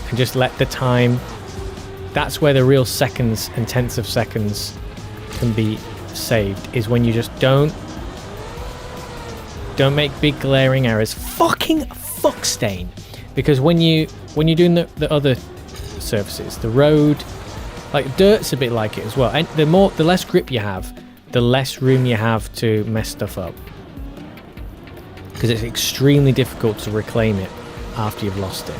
B: and just let the time. That's where the real seconds and tenths of seconds can be saved, is when you just don't make big glaring errors. Fucking fuck stain. Because when you're doing the other surfaces, the road, like dirt's a bit like it as well, and the less grip you have, the less room you have to mess stuff up, because it's extremely difficult to reclaim it after you've lost it.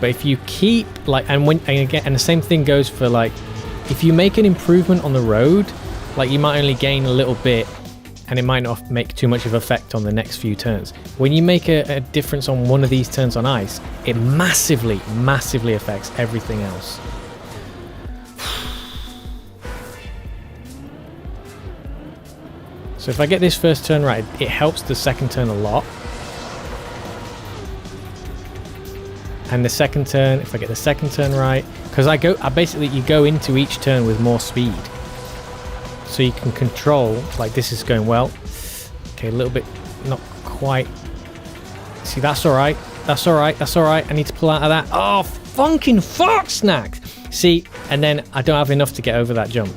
B: But if you keep, like, and the same thing goes for, like, if you make an improvement on the road, like, you might only gain a little bit and it might not make too much of effect on the next few turns. When you make a difference on one of these turns on ice, it massively affects everything else. So if I get this first turn right, it helps the second turn a lot. And the second turn, if I get the second turn right, because you go into each turn with more speed. So you can control, like this is going well. Okay, a little bit, not quite. See, that's all right. That's all right. That's all right. I need to pull out of that. Oh, funkin' fuck snacks. See, and then I don't have enough to get over that jump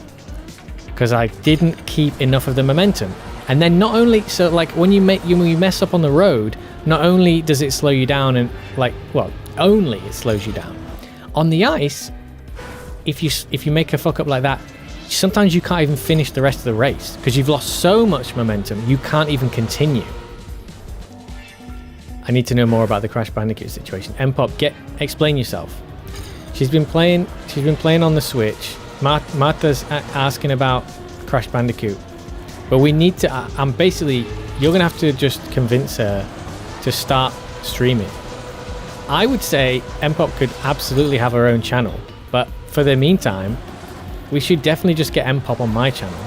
B: because I didn't keep enough of the momentum. And then not only, so like when you mess up on the road, not only does it slow you down and like, well, only it slows you down. On the ice, if you make a fuck up like that, sometimes you can't even finish the rest of the race because you've lost so much momentum, you can't even continue. I need to know more about the Crash Bandicoot situation. Mpop, explain yourself. She's been playing on the Switch. Martha's asking about Crash Bandicoot. But we need to, you're going to have to just convince her to start streaming. I would say Mpop could absolutely have her own channel. But for the meantime, we should definitely just get Mpop on my channel.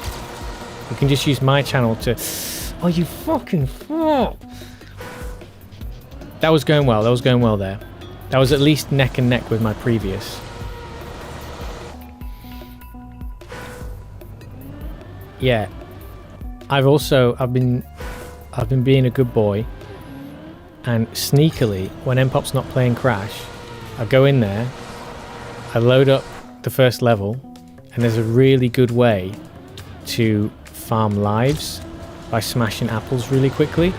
B: We can just use my channel to... Oh, you fucking fuck! That was going well. That was going well there. That was at least neck and neck with my previous. Yeah. I've been being a good boy. And sneakily, when Mpop's not playing Crash, I go in there, I load up the first level, and there's a really good way to farm lives by smashing apples really quickly.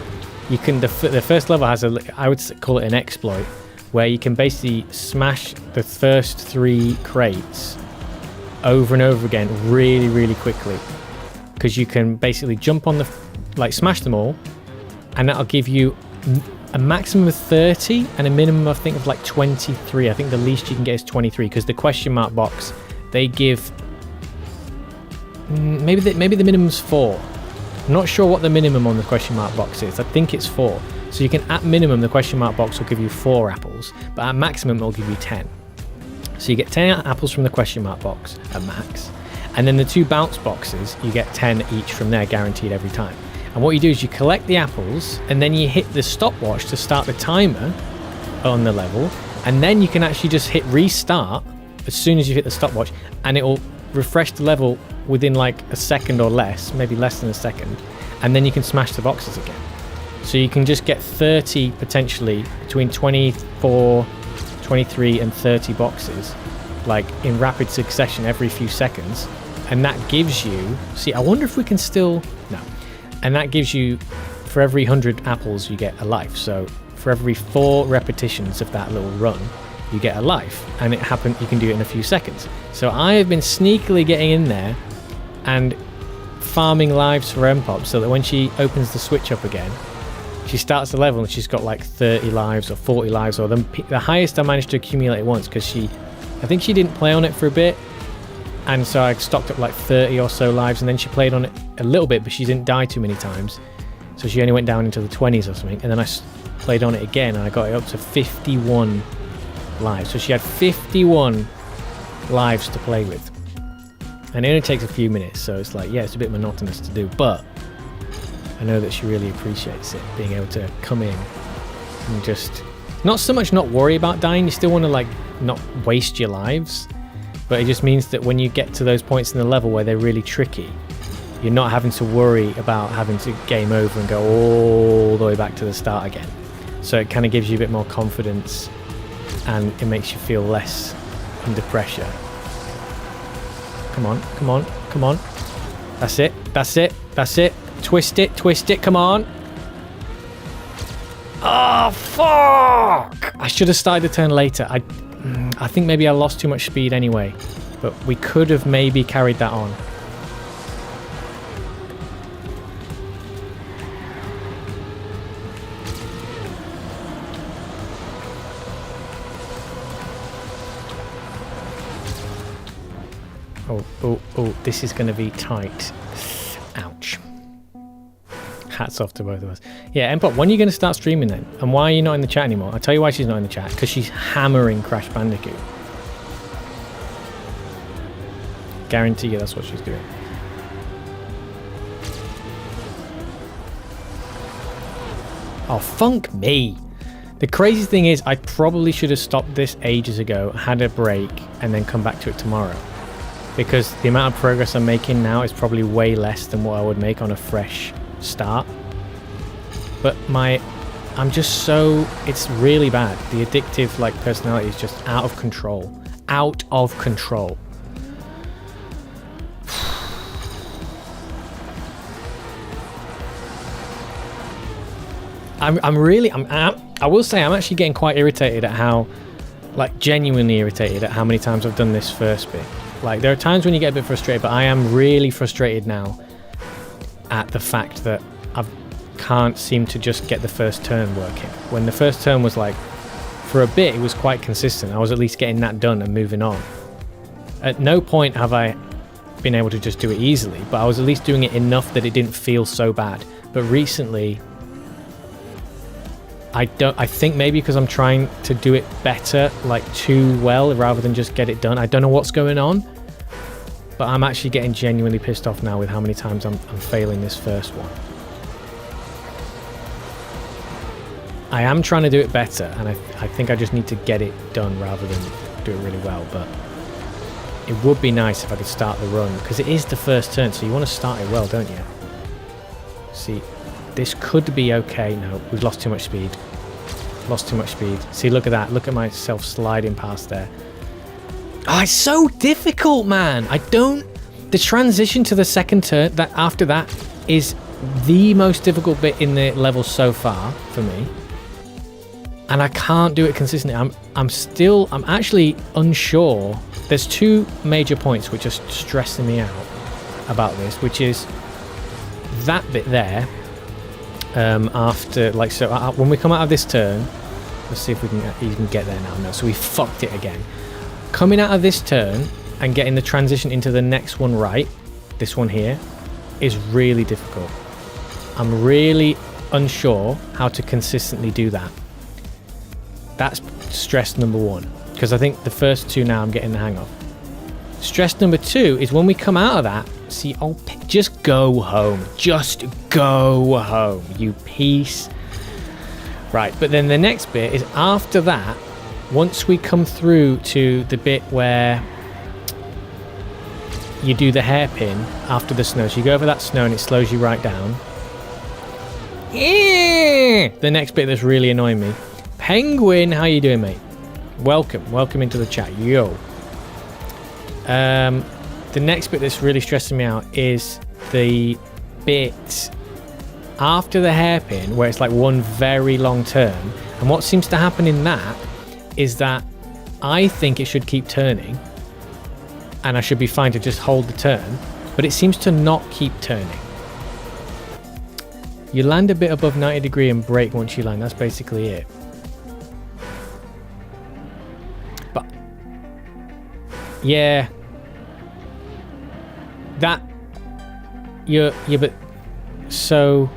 B: You can, the first level has I would call it an exploit, where you can basically smash the first 3 crates over and over again really, really quickly. Because you can basically jump on smash them all, and that'll give you a maximum of 30 and a minimum, I think, of like 23. I think the least you can get is 23, because the question mark box, they give... Maybe the minimum's 4. I'm not sure what the minimum on the question mark box is. I think it's 4. So you can, at minimum, the question mark box will give you 4 apples, but at maximum it'll give you 10. So you get 10 apples from the question mark box at max, and then the 2 bounce boxes, you get 10 each from there, guaranteed every time. And what you do is you collect the apples, and then you hit the stopwatch to start the timer on the level, and then you can actually just hit restart as soon as you hit the stopwatch, and it will refresh the level within like a second or less, maybe less than a second, and then you can smash the boxes again. So you can just get 30, potentially between 24, 23 and 30 boxes, like in rapid succession every few seconds. And that gives you, see, I wonder if we can still, no. And that gives you, for every 100 apples, you get a life. So for every 4 repetitions of that little run, you get a life. And you can do it in a few seconds. So I have been sneakily getting in there and farming lives for Mpop, so that when she opens the Switch up again, she starts the level and she's got like 30 lives or 40 lives, or the highest I managed to accumulate once, because I think she didn't play on it for a bit, and so I stocked up like 30 or so lives, and then she played on it a little bit, but she didn't die too many times, so she only went down into the 20s or something, and then I played on it again and I got it up to 51 lives. So she had 51 lives to play with, and it only takes a few minutes, so it's like, yeah, it's a bit monotonous to do, but I know that she really appreciates it, being able to come in and just not so much not worry about dying. You still want to like not waste your lives, but it just means that when you get to those points in the level where they're really tricky, you're not having to worry about having to game over and go all the way back to the start again. So it kind of gives you a bit more confidence, and it makes you feel less under pressure. Come on, come on, come on. That's it, that's it, that's it. Twist it, come on. Oh, fuck! I should have started the turn later. I think maybe I lost too much speed anyway, but we could have maybe carried that on. Oh, this is going to be tight. Ouch. Hats off to both of us. Yeah, Mpop, when are you going to start streaming then? And why are you not in the chat anymore? I'll tell you why she's not in the chat. Because she's hammering Crash Bandicoot. Guarantee you that's what she's doing. Oh, funk me. The crazy thing is, I probably should have stopped this ages ago, had a break, and then come back to it tomorrow. Because the amount of progress I'm making now is probably way less than what I would make on a fresh start. But I'm just so, it's really bad. The addictive like personality is just out of control. Out of control. I will say I'm actually getting quite irritated at how, like genuinely irritated at how many times I've done this first bit. Like there are times when you get a bit frustrated, but I am really frustrated now at the fact that I can't seem to just get the first turn working. When the first turn was like, for a bit it was quite consistent. I was at least getting that done and moving on. At no point have I been able to just do it easily, but I was at least doing it enough that it didn't feel so bad. But recently, I think maybe because I'm trying to do it better, like too well, rather than just get it done. I don't know what's going on, but I'm actually getting genuinely pissed off now with how many times I'm failing this first one. I am trying to do it better, and I think I just need to get it done rather than do it really well, but it would be nice if I could start the run, because it is the first turn, so you want to start it well, don't you? See, this could be okay. No, we've lost too much speed. Lost too much speed. See, look at that. Look at myself sliding past there. Oh, it's so difficult, man. The transition to the second turn, that after that is the most difficult bit in the level so far for me. And I can't do it consistently. I'm actually unsure. There's two major points which are stressing me out about this, which is that bit there. After, like, so when we come out of this turn, let's see if we can even get there now. No, so we fucked it again. Coming out of this turn and getting the transition into the next one right, this one here, is really difficult. I'm really unsure how to consistently do that. That's stress number one, because I think the first two now I'm getting the hang of. Stress number two is when we come out of that, see, just go home. Just go home, you piece. Right, but then the next bit is after that, once we come through to the bit where you do the hairpin after the snow. So you go over that snow and it slows you right down. The next bit that's really annoying me. Penguin, how you doing, mate? Welcome into the chat. Yo. The next bit that's really stressing me out is the bit after the hairpin where it's like one very long turn. And what seems to happen in that is that I think it should keep turning and I should be fine to just hold the turn, but it seems to not keep turning. You land a bit above 90 degree and brake once you land. That's basically it. But yeah, that but so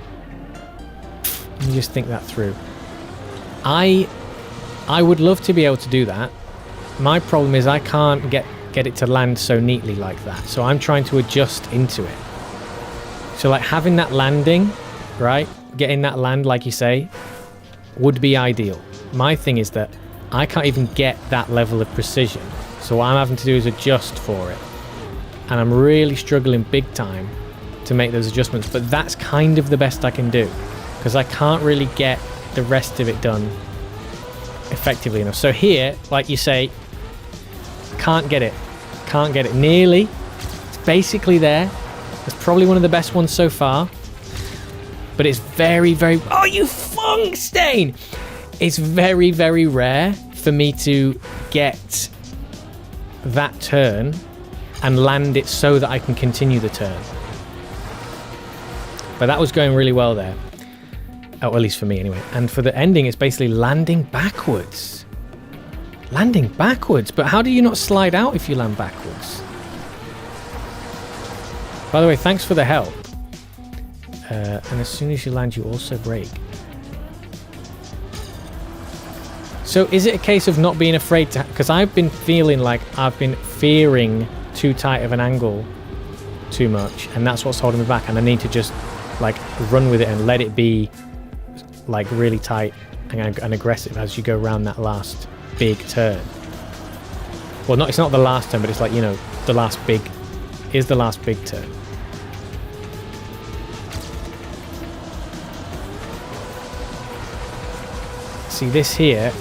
B: let me just think that through. I would love to be able to do that. My problem is I can't get it to land so neatly like that. So I'm trying to adjust into it. So like having that landing, right? Getting that land, like you say, would be ideal. My thing is that I can't even get that level of precision. So what I'm having to do is adjust for it. And I'm really struggling big time to make those adjustments. But that's kind of the best I can do, because I can't really get the rest of it done effectively enough. So here, like you say, can't get it nearly. It's basically there. It's probably one of the best ones so far, but it's very, very, oh, you funk stain. It's very, very rare for me to get that turn and land it so that I can continue the turn. But that was going really well there. Oh, at least for me anyway. And for the ending, it's basically landing backwards. Landing backwards? But how do you not slide out if you land backwards? By the way, thanks for the help. And as soon as you land, you also brake. So is it a case of not being afraid to... Because I've been feeling like I've been fearing too tight of an angle too much. And that's what's holding me back. And I need to just like run with it and let it be like really tight and aggressive as you go around that last big turn. Well, it's not the last turn, but it's like, you know, the last big turn. See this here,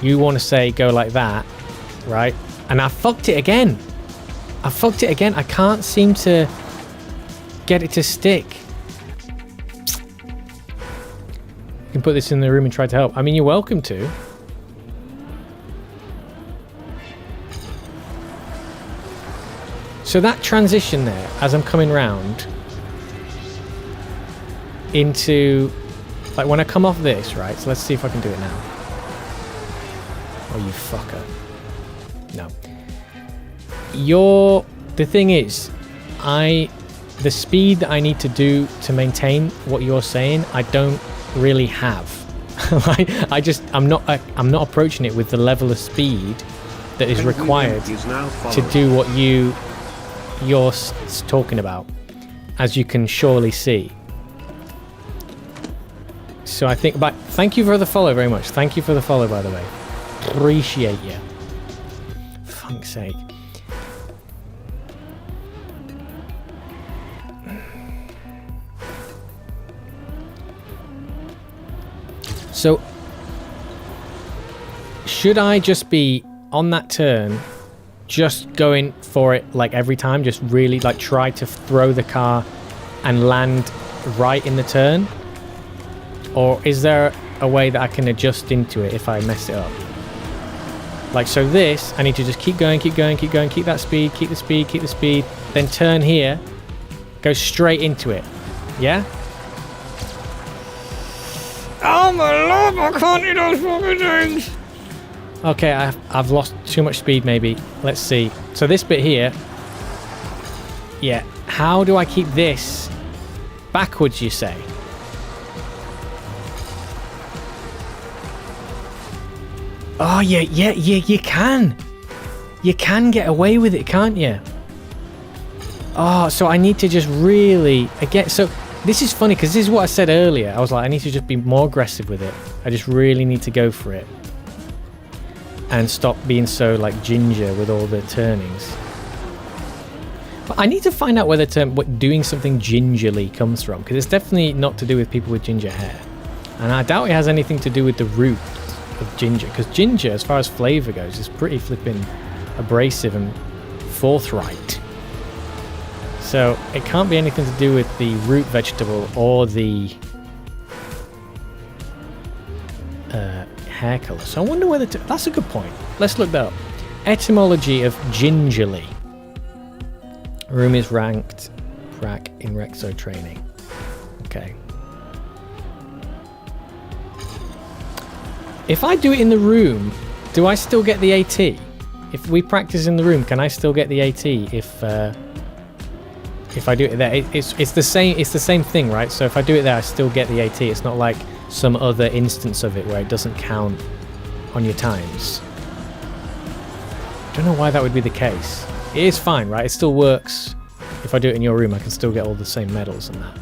B: you want to say go like that, right? And I fucked it again. I can't seem to get it to stick. You can put this in the room and try to help. I mean, you're welcome to. So that transition there, as I'm coming round into, like when I come off this, right? So let's see if I can do it now. Oh, you fucker. No. The thing is, the speed that I need to do to maintain what you're saying, I don't really have. I'm not approaching it with the level of speed that is required to do what you're talking about, as you can surely see. So I think, but thank you for the follow very much. Thank you for the follow, by the way. Appreciate you. For fuck's sake. So, should I just be on that turn, just going for it like every time, just really like try to throw the car and land right in the turn? Or is there a way that I can adjust into it if I mess it up? Like, so this, I need to just keep going, keep that speed, keep the speed, then turn here, go straight into it. Yeah? Oh my lord, I can't do those fucking things! Okay, I've lost too much speed maybe. Let's see. So this bit here, yeah, how do I keep this backwards, you say? Oh yeah, you can. You can get away with it, can't you? Oh, so I need to just really, again, so this is funny because this is what I said earlier. I was like, I need to just be more aggressive with it. I just really need to go for it. And stop being so like ginger with all the turnings. But I need to find out where the term doing something gingerly comes from, because it's definitely not to do with people with ginger hair. And I doubt it has anything to do with the root of ginger, because ginger, as far as flavour goes, is pretty flipping abrasive and forthright. So it can't be anything to do with the root vegetable or the hair colour. So I wonder whether that's a good point. Let's look that up. Etymology of gingerly. Room is ranked rack in Rexo training. Okay. If I do it in the room, do I still get the AT? If we practice in the room, can I still get the AT if I do it there? It's the same thing, right? So if I do it there, I still get the AT. It's not like some other instance of it where it doesn't count on your times. I don't know why that would be the case. It is fine, right? It still works. If I do it in your room, I can still get all the same medals and that.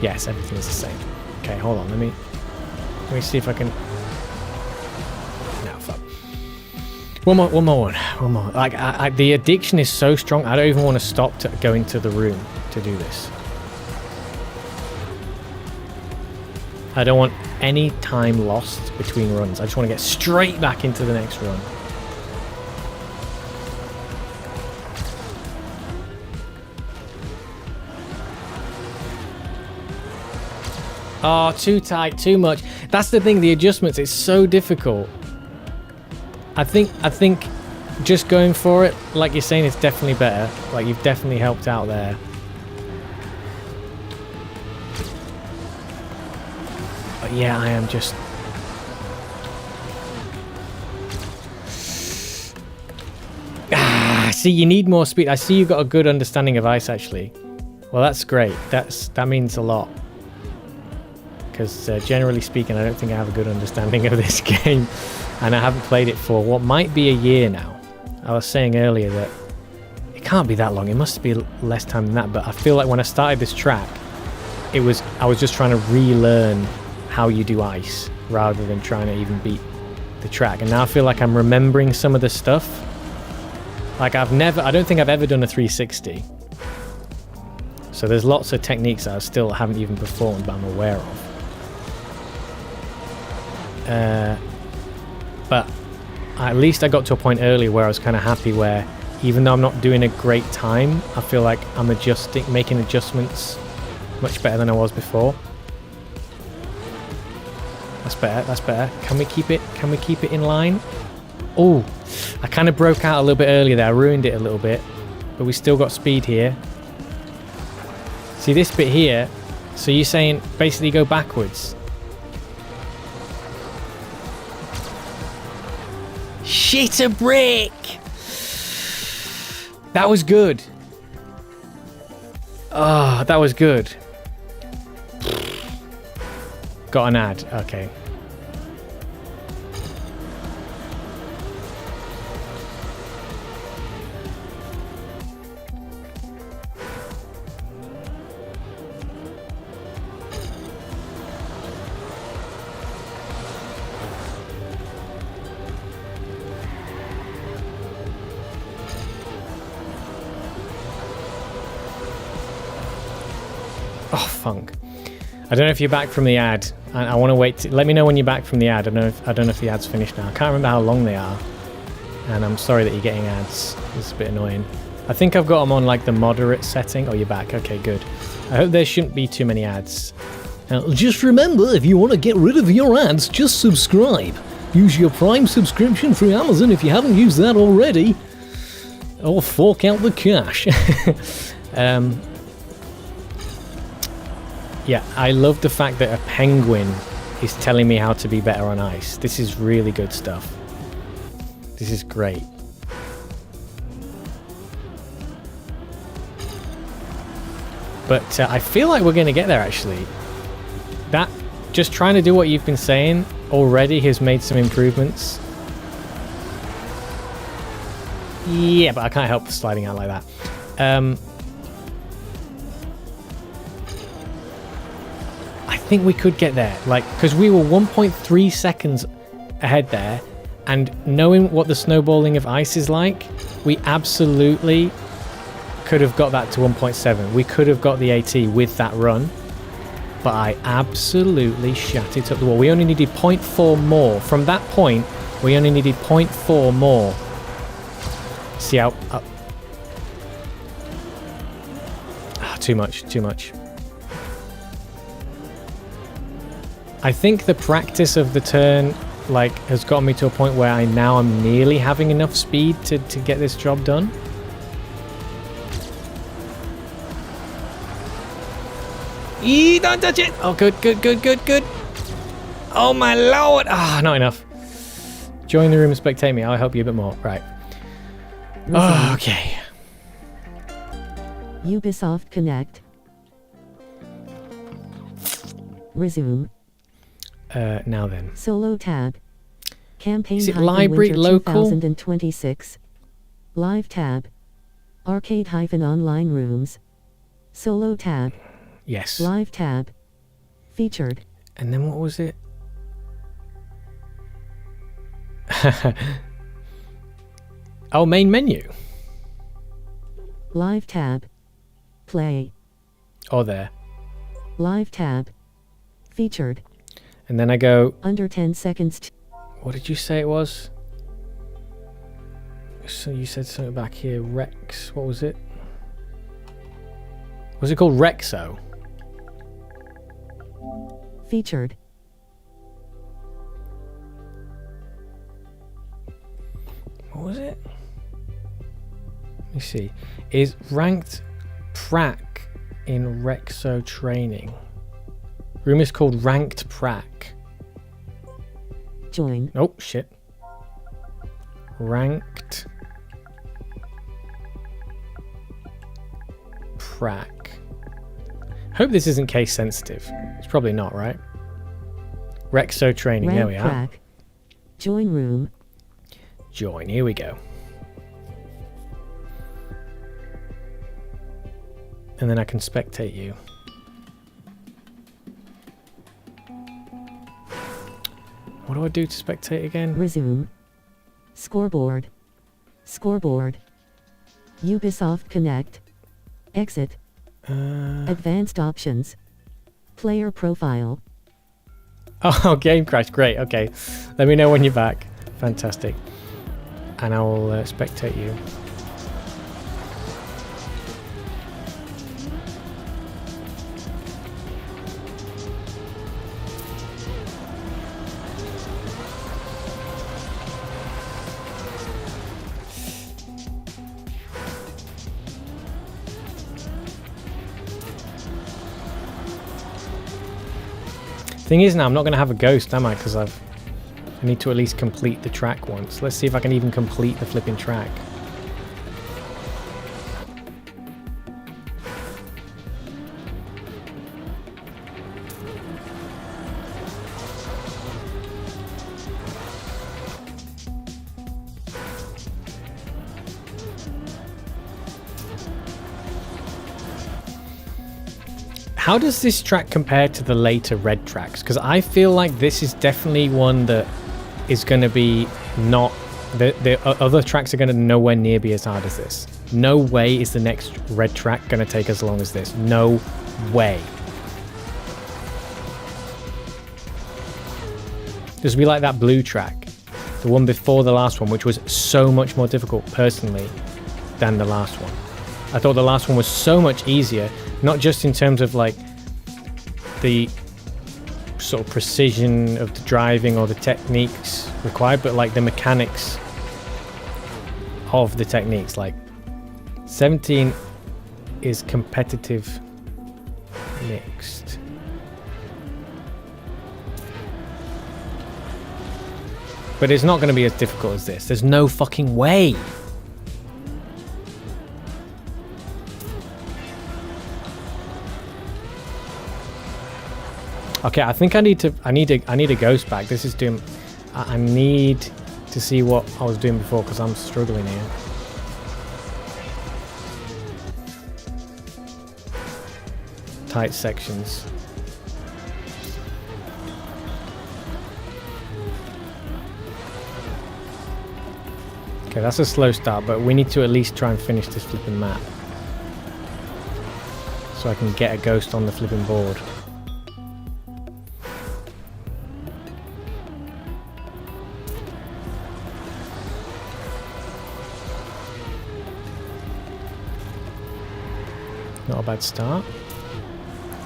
B: Yes, everything is the same. Okay, hold on. Let me see if I can. No, fuck. One more. Like, the addiction is so strong. I don't even want to stop going to the room to do this. I don't want any time lost between runs. I just want to get straight back into the next run. Oh, too tight, too much. That's the thing, the adjustments, it's so difficult. I think just going for it, like you're saying, it's definitely better. Like, you've definitely helped out there. But yeah, I am just... See, you need more speed. I see you've got a good understanding of ice, actually. Well, that's great. That means a lot. Because generally speaking, I don't think I have a good understanding of this game. And I haven't played it for what might be a year now. I was saying earlier that it can't be that long. It must be less time than that. But I feel like when I started this track, I was just trying to relearn how you do ice rather than trying to even beat the track. And now I feel like I'm remembering some of the stuff. Like I don't think I've ever done a 360. So there's lots of techniques that I still haven't even performed, but I'm aware of. But at least I got to a point earlier where I was kind of happy, where even though I'm not doing a great time, I feel like I'm making adjustments much better than I was before. That's better, that's better. Can we keep it in line? Oh, I kind of broke out a little bit earlier there. I ruined it a little bit, but we still got speed here. See this bit here? So you're saying basically go backwards. Shit a brick! That was good. Oh, that was good. Got an ad, okay. Oh, funk. I don't know if you're back from the ad. I want to wait. Let me know when you're back from the ad. I don't know if the ad's finished now. I can't remember how long they are. And I'm sorry that you're getting ads. It's a bit annoying. I think I've got them on like the moderate setting. Oh, you're back. Okay, good. I hope there shouldn't be too many ads.
E: Now, just remember, if you want to get rid of your ads, just subscribe. Use your Prime subscription through Amazon if you haven't used that already. Or fork out the cash.
B: Yeah, I love the fact that a penguin is telling me how to be better on ice. This is really good stuff. This is great. But I feel like we're going to get there, actually. That, just trying to do what you've been saying already has made some improvements. Yeah, but I can't help sliding out like that. I think we could get there, like, because we were 1.3 seconds ahead there, and knowing what the snowballing of ice is like, we absolutely could have got that to 1.7. We could have got the AT with that run, but I absolutely shat it up the wall. We only needed 0.4 more. From that point, we only needed 0.4 more. See how... too much. I think the practice of the turn like has gotten me to a point where I'm nearly having enough speed to get this job done. Don't touch it! Oh, good. Oh my lord! Ah, not enough. Join the room and spectate me. I'll help you a bit more. Right. Oh, okay.
C: Ubisoft Connect. Resume.
B: Now then.
C: Solo tab. Campaign
B: Is it library
C: Winter
B: local?
C: 2026. Live tab. Arcade online rooms. Solo tab.
B: Yes.
C: Live tab. Featured.
B: And then what was it? Oh, main menu.
C: Live tab. Play.
B: Oh, there.
C: Live tab. Featured.
B: And then I go...
C: Under 10 seconds.
B: What did you say it was? So you said something back here. Rex. What was it? Was it called Rexo?
C: Featured.
B: What was it? Let me see. Is ranked prac in Rexo training? Room is called ranked prac.
C: Join.
B: Oh shit. Ranked prac. Hope this isn't case sensitive. It's probably not, right? Rexo training.
C: Rank
B: there we are.
C: prac. Join room.
B: Join. Here we go. And then I can spectate you. What do I do to spectate again?
C: Resume. Scoreboard. Scoreboard. Ubisoft Connect. Exit. Advanced options. Player profile.
B: Oh, game crash. Great. Okay. Let me know when you're back. Fantastic. And I will spectate you. Thing is now, I'm not going to have a ghost, am I? Because I need to at least complete the track once. Let's see if I can even complete the flipping track. How does this track compare to the later red tracks? Because I feel like this is definitely one that is going to be not... The other tracks are going to nowhere near be as hard as this. No way is the next red track going to take as long as this. No way. This will be like that blue track. The one before the last one, which was so much more difficult, personally, than the last one. I thought the last one was so much easier, not just in terms of like the sort of precision of the driving or the techniques required, but like the mechanics of the techniques. Like 17 is competitive mixed. But it's not going to be as difficult as this. There's no fucking way. Okay, I think I need a ghost back. This is doing... I need to see what I was doing before because I'm struggling here. Tight sections. Okay, that's a slow start, but we need to at least try and finish this flipping map. So I can get a ghost on the flipping board. Not a bad start.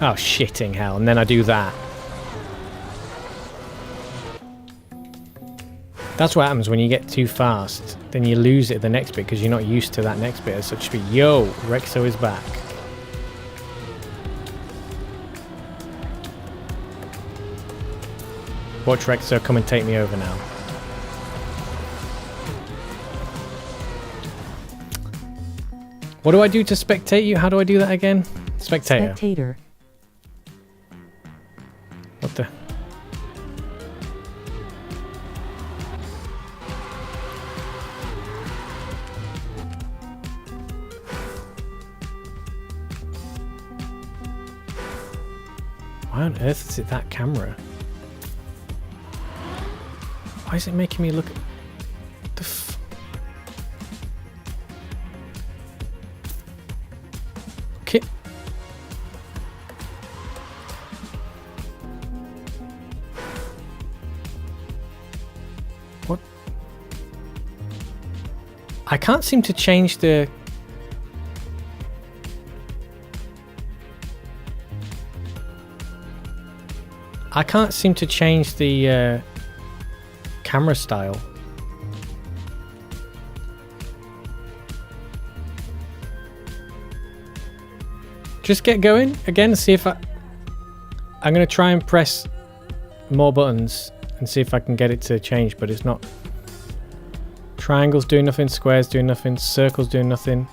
B: Oh, shitting hell. And then I do that. That's what happens when you get too fast. Then you lose it at the next bit because you're not used to that next bit at such speed. Yo, Rexo is back. Watch Rexo come and take me over now. What do I do to spectate you? How do I do that again? Spectator.
C: Spectator.
B: What the? Why on earth is it that camera? Why is it making me look at the okay. What? I can't seem to change the... I can't seem to change the camera style. Just get going again, see if I'm going to try and press more buttons and see if I can get it to change, but it's not. Triangles doing nothing, squares doing nothing, circles doing nothing.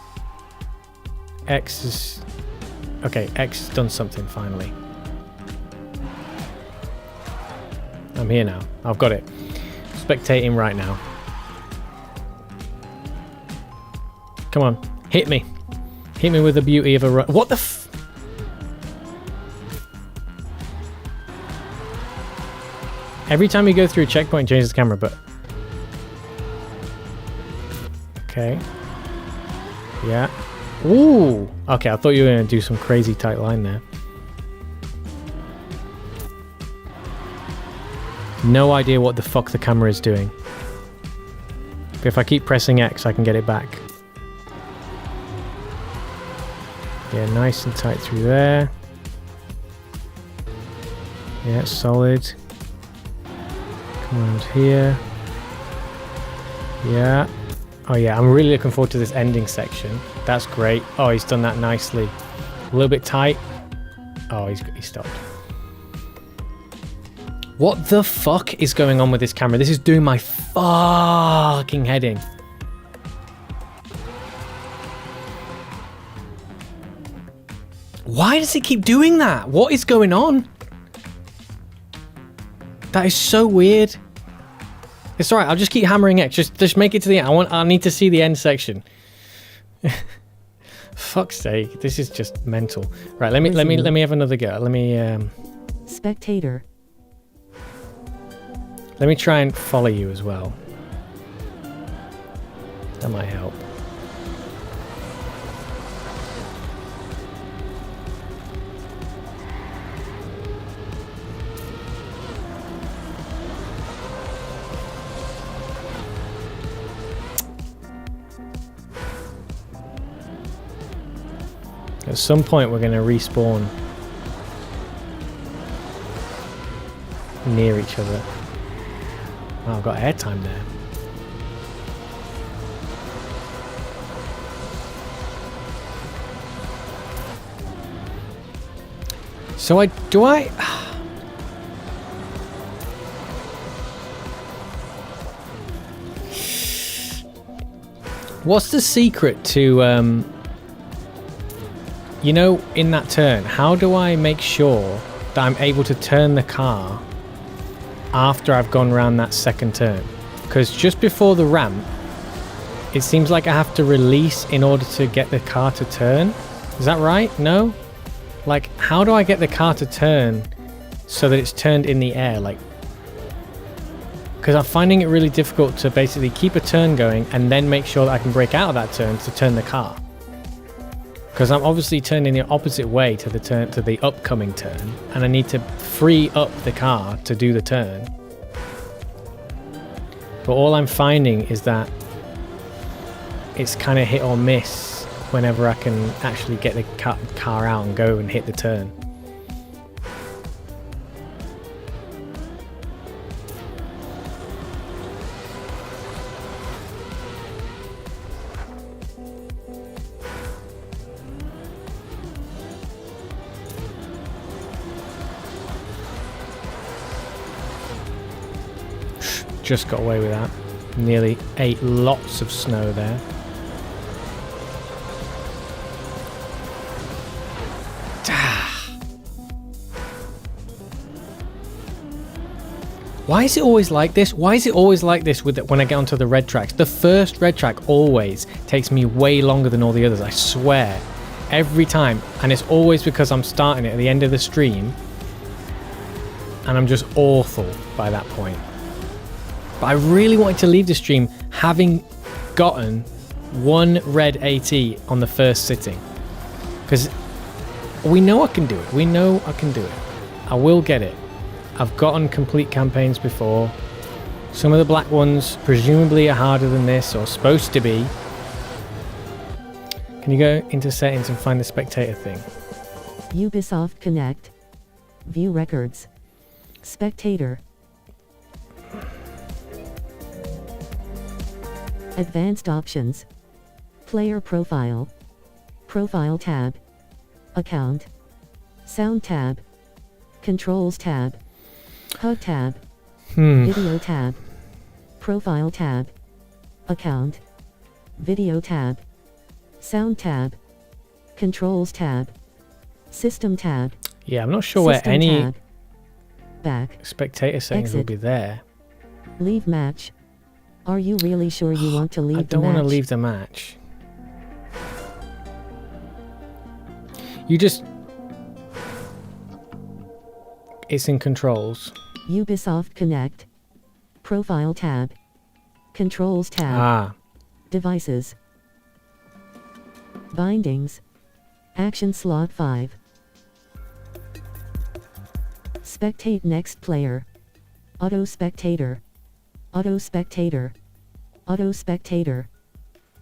B: X is... Okay, X has done something finally. I'm here now. I've got it. Spectating right now. Come on. Hit me. Hit me with the beauty of a run. What the f... Every time you go through a checkpoint, it changes the camera, but... Okay. Yeah. Ooh! Okay, I thought you were going to do some crazy tight line there. No idea what the fuck the camera is doing. But if I keep pressing X, I can get it back. Yeah, nice and tight through there. Yeah, solid. Come around here. Yeah. Oh yeah, I'm really looking forward to this ending section. That's great. Oh, he's done that nicely. A little bit tight. Oh, he stopped. What the fuck is going on with this camera? This is doing my fucking head in. Why does it keep doing that? What is going on? That is so weird. It's alright, I'll just keep hammering X. Just make it to the end. I need to see the end section. Fuck's sake, this is just mental. Right, let me have another go. Let me
C: Spectator.
B: Let me try and follow you as well. That might help. At some point we're going to respawn near each other. Oh, I've got airtime there. So what's the secret to you know, in that turn, how do I make sure that I'm able to turn the car after I've gone around that second turn? Because just before the ramp, it seems like I have to release in order to get the car to turn. Is that right? No? Like, how do I get the car to turn so that it's turned in the air? Like, because I'm finding it really difficult to basically keep a turn going and then make sure that I can break out of that turn to turn the car. Because I'm obviously turning the opposite way to the upcoming turn, and I need to free up the car to do the turn. But all I'm finding is that it's kind of hit or miss whenever I can actually get the car out and go and hit the turn. Just got away with that. Nearly ate lots of snow there. Why is it always like this? Why is it always like this when I get onto the red tracks? The first red track always takes me way longer than all the others, I swear. Every time. And it's always because I'm starting it at the end of the stream. And I'm just awful by that point. But I really wanted to leave the stream having gotten one red AT on the first sitting. Because we know I can do it. We know I can do it. I will get it. I've gotten complete campaigns before. Some of the black ones presumably are harder than this, or supposed to be. Can you go into settings and find the spectator thing?
C: Ubisoft Connect. View records. Spectator. Advanced options. Player profile. Profile tab. Account. Sound tab. Controls tab. HUD tab. Video tab. Profile tab. Account. Video tab. Sound tab. Controls tab. System tab.
B: Yeah, I'm not sure where any
C: tab. Back.
B: Spectator settings will be there.
C: Leave match. Are you really sure you want to leave the match?
B: I don't want to leave the match. You just... It's in controls.
C: Ubisoft Connect. Profile tab. Controls tab.
B: Ah.
C: Devices. Bindings. Action slot 5. Spectate next player. Auto spectator. Auto spectator. Auto spectator.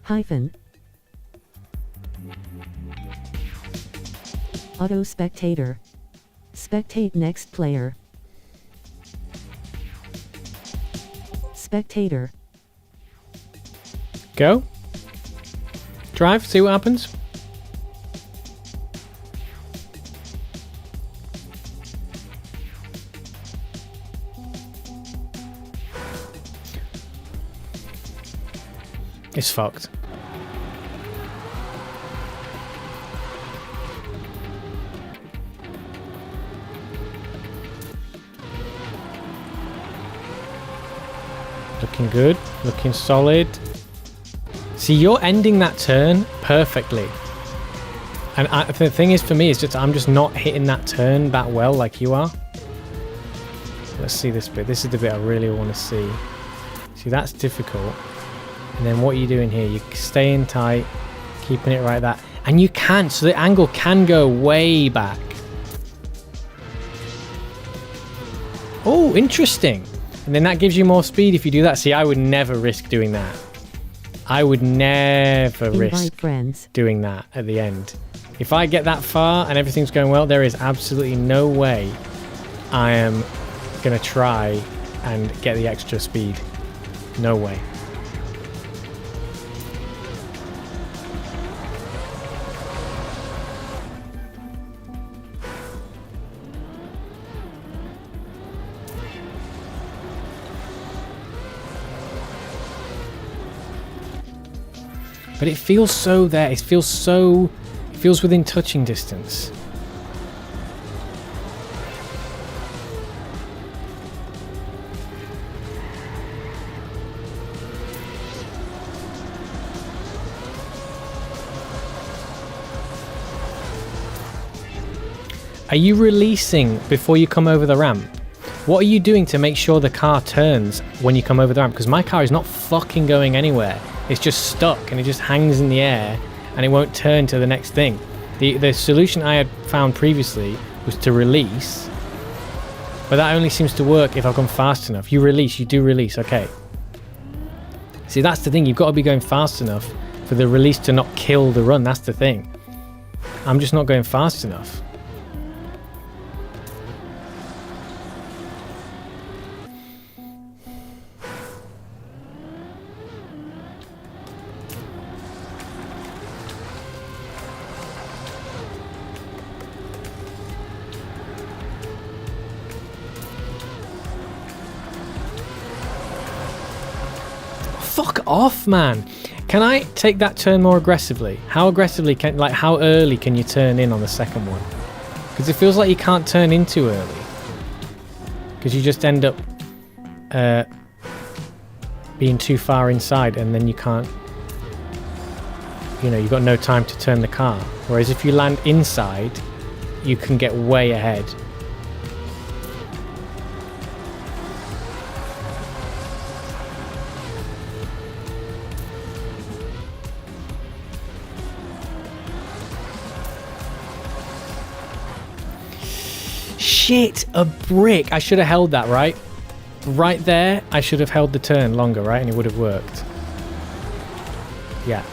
C: Hyphen. Auto spectator. Spectate next player. Spectator.
B: Go. Drive, see what happens. It's fucked. Looking good, looking solid. See, you're ending that turn perfectly. And the thing is for me, is just I'm just not hitting that turn that well like you are. Let's see this bit. This is the bit I really want to see. See, that's difficult. And then what are you doing here? You're staying tight, keeping it right there. And you can, so the angle can go way back. Oh, interesting. And then that gives you more speed if you do that. See, I would never risk doing that. I would never risk doing that at the end. If I get that far and everything's going well, there is absolutely no way I am going to try and get the extra speed. No way. But it feels so there. It feels within touching distance. Are you releasing before you come over the ramp? What are you doing to make sure the car turns when you come over the ramp? Because my car is not fucking going anywhere. It's just stuck and it just hangs in the air and it won't turn to the next thing. The solution I had found previously was to release, but that only seems to work if I've gone fast enough. You do release, okay. See, that's the thing, you've got to be going fast enough for the release to not kill the run, that's the thing. I'm just not going fast enough. Fuck off, man. Can I take that turn more aggressively? How aggressively how early can you turn in on the second one? Because it feels like you can't turn in too early. Because you just end up being too far inside and then you can't, you've got no time to turn the car. Whereas if you land inside, you can get way ahead. Shit, a brick. I should have held that, right? Right there, I should have held the turn longer, right? And it would have worked. Yeah.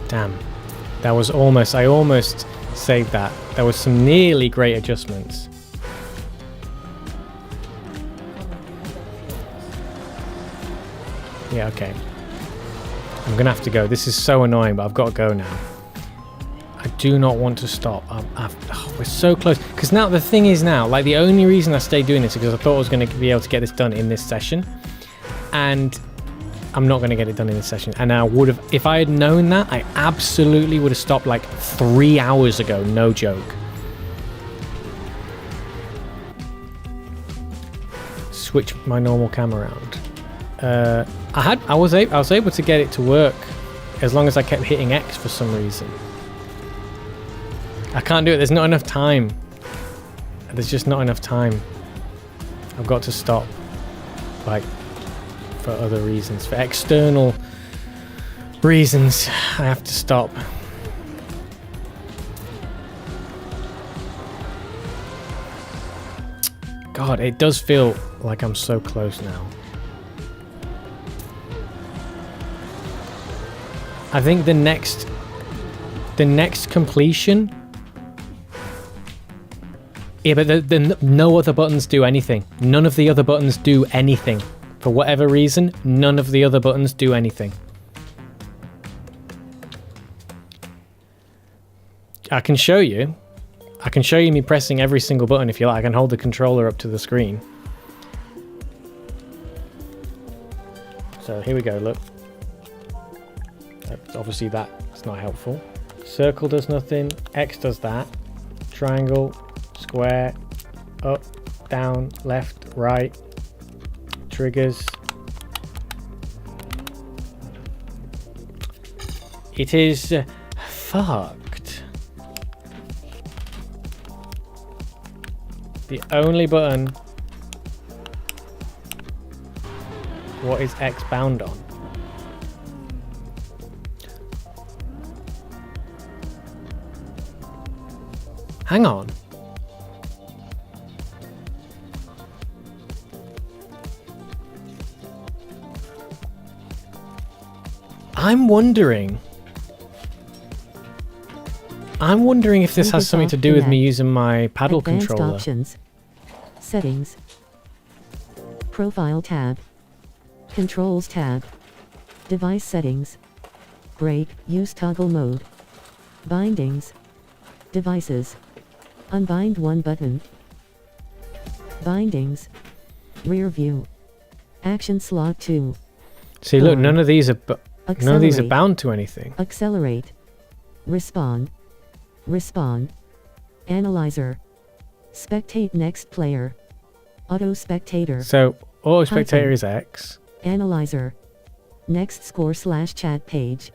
B: Damn. That was almost... I almost saved that. There was some nearly great adjustments. Yeah, okay. I'm gonna have to go. This is so annoying, but I've got to go now. do not want to stop. We're so close. Because now, the thing is now, like the only reason I stayed doing this is because I thought I was going to be able to get this done in this session. And I'm not going to get it done in this session. And I would have, if I had known that, I absolutely would have stopped like 3 hours ago. No joke. Switch my normal camera around. I was able to get it to work as long as I kept hitting X for some reason. I can't do it. There's not enough time. There's just not enough time. I've got to stop. Like, for other reasons. For external reasons, I have to stop. God, it does feel like I'm so close now. I think the next completion. Yeah, but no other buttons do anything. None of the other buttons do anything. For whatever reason, none of the other buttons do anything. I can show you. I can show you me pressing every single button if you like. I can hold the controller up to the screen. So here we go, look. Obviously that's not helpful. Circle does nothing. X does that. Triangle, square, up, down, left, right. Triggers. It is fucked. The only button. What is X bound on? Hang on. I'm wondering if this has something to do with me using my paddle
C: Advanced
B: controller.
C: Options. Settings. Profile tab. Controls tab. Device settings. Break, use toggle mode. Bindings. Devices. Unbind one button. Bindings. Rear view. Action slot 2.
B: See, look, none of these are
C: Accelerate.
B: bound to anything.
C: Accelerate. Respond. Respond. Analyzer. Spectate next player. Auto spectator.
B: So, auto spectator
C: Hyphen.
B: is X.
C: Analyzer. Next score / chat page.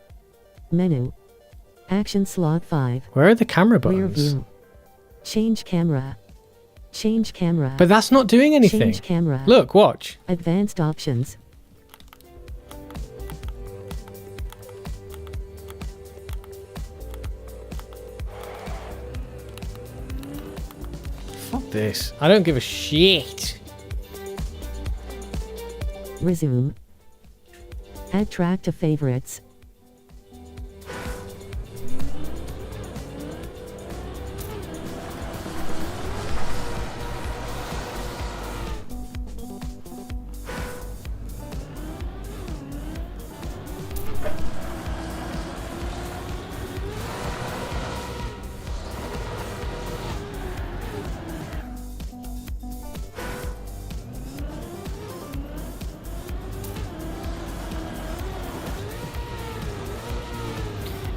C: Menu. Action slot 5.
B: Where are the camera
C: Rear
B: buttons?
C: view. Change camera. Change camera.
B: But that's not doing anything.
C: Change camera.
B: Look, watch.
C: Advanced options.
B: Fuck this. I don't give a shit.
C: Resume. Add track to favorites.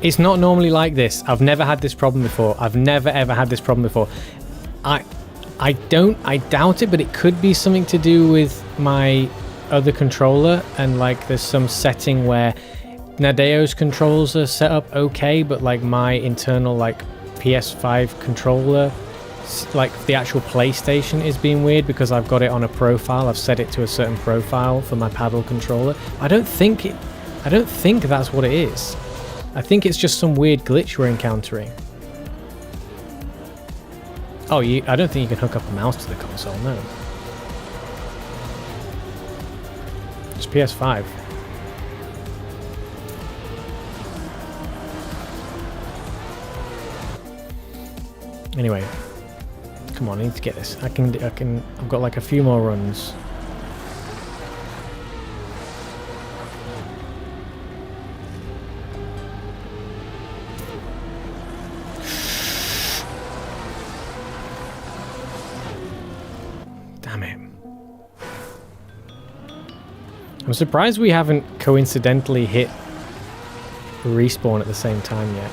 B: It's not normally like this. I've never had this problem before. I've never ever had this problem before. I doubt it, but it could be something to do with my other controller, and like there's some setting where Nadeo's controls are set up okay, but like my internal like PS5 controller, like the actual PlayStation, is being weird because I've got it on a profile. I've set it to a certain profile for my paddle controller. I don't think that's what it is. I think it's just some weird glitch we're encountering. Oh, I don't think you can hook up a mouse to the console, no. It's PS5. Anyway, come on, I need to get this. I've got like a few more runs. I'm surprised we haven't coincidentally hit respawn at the same time yet.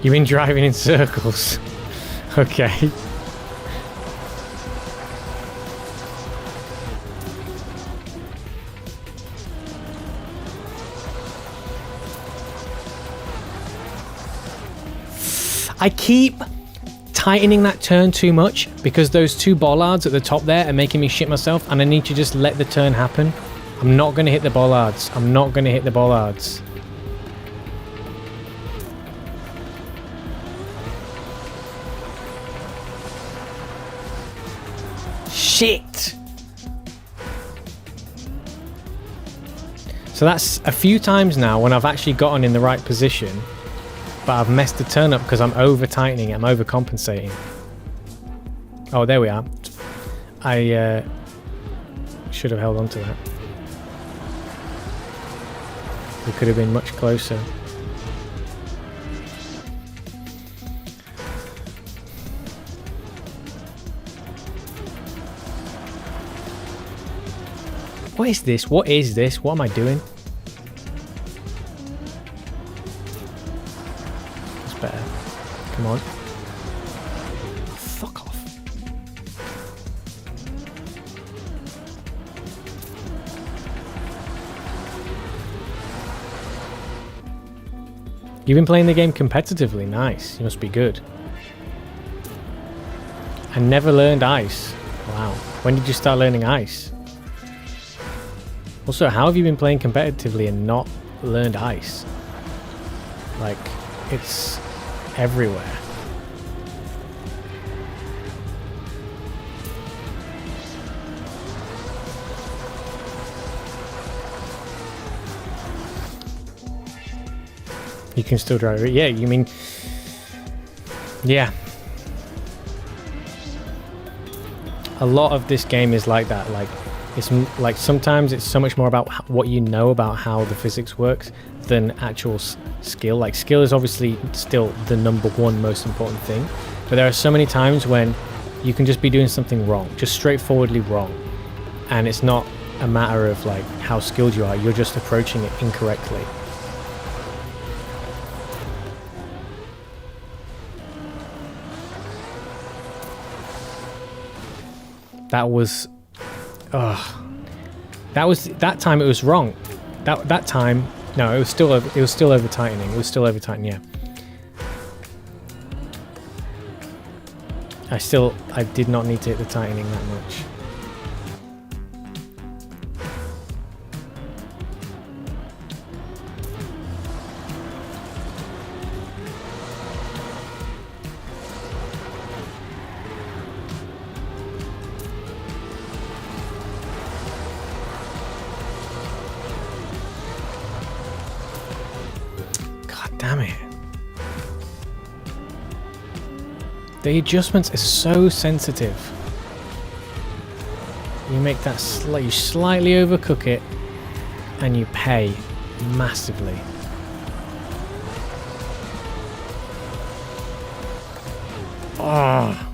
B: You've been driving in circles. Okay. I keep tightening that turn too much because those two bollards at the top there are making me shit myself, and I need to just let the turn happen. I'm not going to hit the bollards. I'm not going to hit the bollards. Shit! So that's a few times now when I've actually gotten in the right position, but I've messed the turn up because I'm over tightening it, I'm overcompensating. Oh, there we are. I should have held on to that. We could have been much closer. What is this? What is this? What am I doing? That's better. Come on. Fuck off. You've been playing the game competitively. Nice. You must be good. I never learned ice. Wow. When did you start learning ice? Also, how have you been playing competitively and not learned ice? Like, it's everywhere. You can still drive it. Yeah, you mean... Yeah. A lot of this game is like that. Like, it's like sometimes it's so much more about what you know about how the physics works than actual skill. Like, skill is obviously still the number one most important thing, but there are so many times when you can just be doing something wrong, just straightforwardly wrong, and it's not a matter of like how skilled you are, you're just approaching it incorrectly. That was that time it was wrong. That time, no, it was still over tightening. It was still over tightening, yeah. I did not need to hit the tightening that much. Damn it. The adjustments are so sensitive. You make that you slightly overcook it and you pay massively. Oh.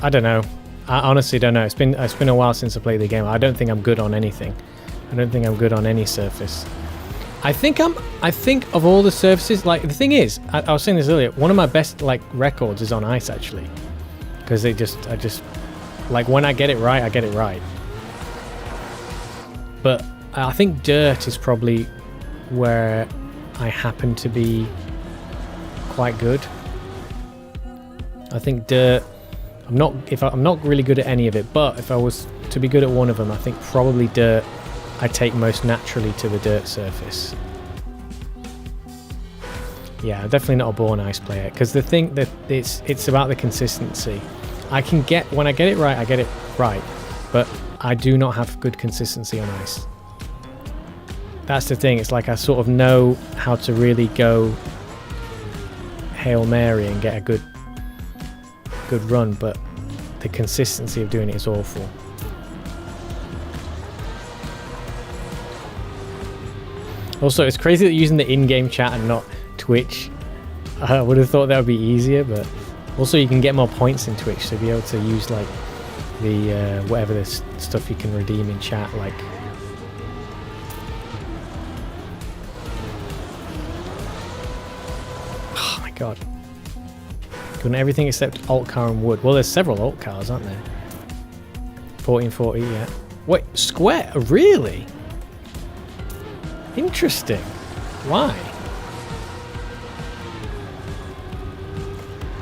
B: I don't know. I honestly don't know. It's been a while since I played the game. I don't think I'm good on anything. I don't think I'm good on any surface. I think of all the surfaces, like, the thing is, I was saying this earlier, one of my best like records is on ice actually, because I just like, when I get it right, I get it right. But I think dirt is probably where I happen to be quite good. I think dirt, I'm not really good at any of it, but if I was to be good at one of them, I think probably dirt. I take most naturally to the dirt surface. Yeah, I'm definitely not a born ice player, because the thing that it's about the consistency. When I get it right, I get it right, but I do not have good consistency on ice. That's the thing. It's like I sort of know how to really go Hail Mary and get a good run, but the consistency of doing it is awful. Also, it's crazy that using the in-game chat and not Twitch. I would have thought that would be easier, but also you can get more points in Twitch, so be able to use like the whatever the stuff you can redeem in chat, like oh my god, doing everything except alt car and wood. Well, there's several alt cars, aren't there? 1440, yeah. Wait, square? Really? Interesting. Why?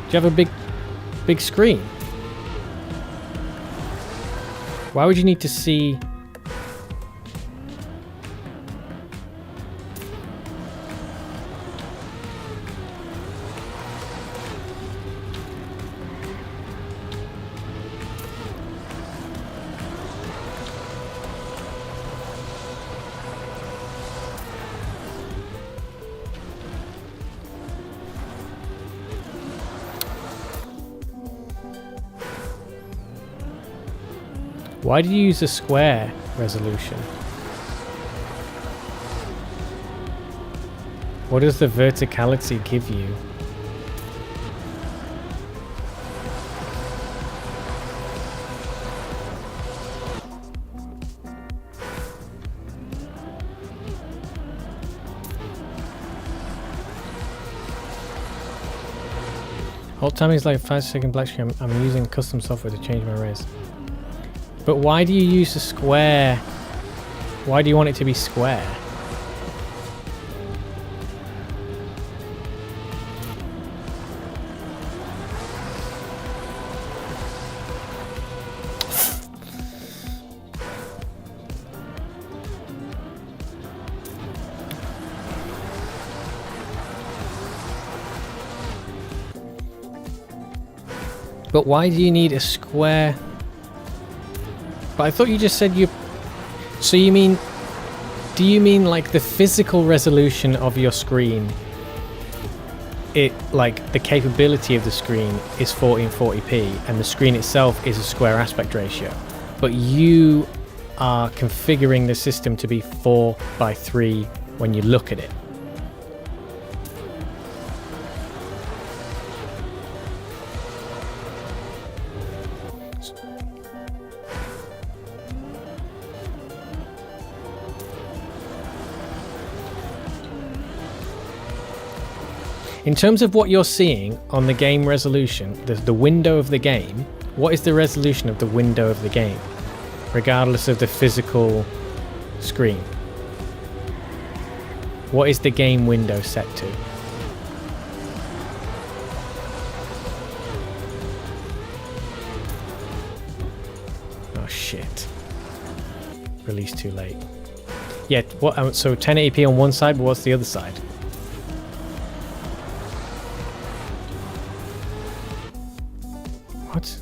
B: Do you have a big screen? Why would you need to see? Why do you use a square resolution? What does the verticality give you? Alt timing is like a 5-second black screen. I'm using custom software to change my res. But why do you use a square? Why do you want it to be square? But why do you need a square? But I thought you just said you... So you mean... Do you mean like the physical resolution of your screen? It, like, the capability of the screen is 1440p and the screen itself is a square aspect ratio. But you are configuring the system to be 4:3 when you look at it. In terms of what you're seeing on the game resolution, the window of the game, what is the resolution of the window of the game, regardless of the physical screen? What is the game window set to? Oh shit. Released too late. Yeah, what, so 1080p on one side, but what's the other side? What?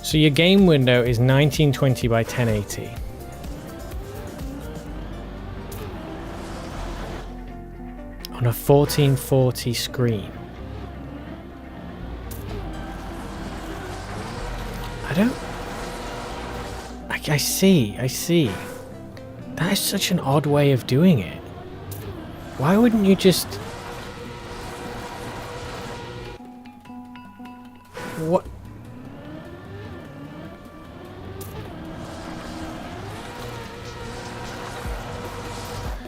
B: So your game window is 1920 by 1080. On a 1440 screen. I don't... I see. That is such an odd way of doing it. Why wouldn't you just... What?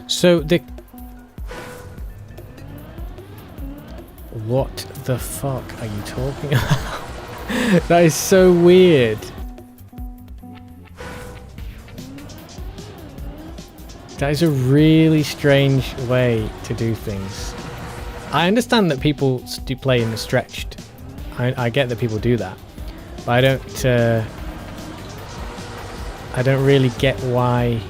B: So the... What the fuck are you talking about? That is so weird. That is a really strange way to do things. I understand that people do play in the stretched. I get that people do that, but I don't really get why.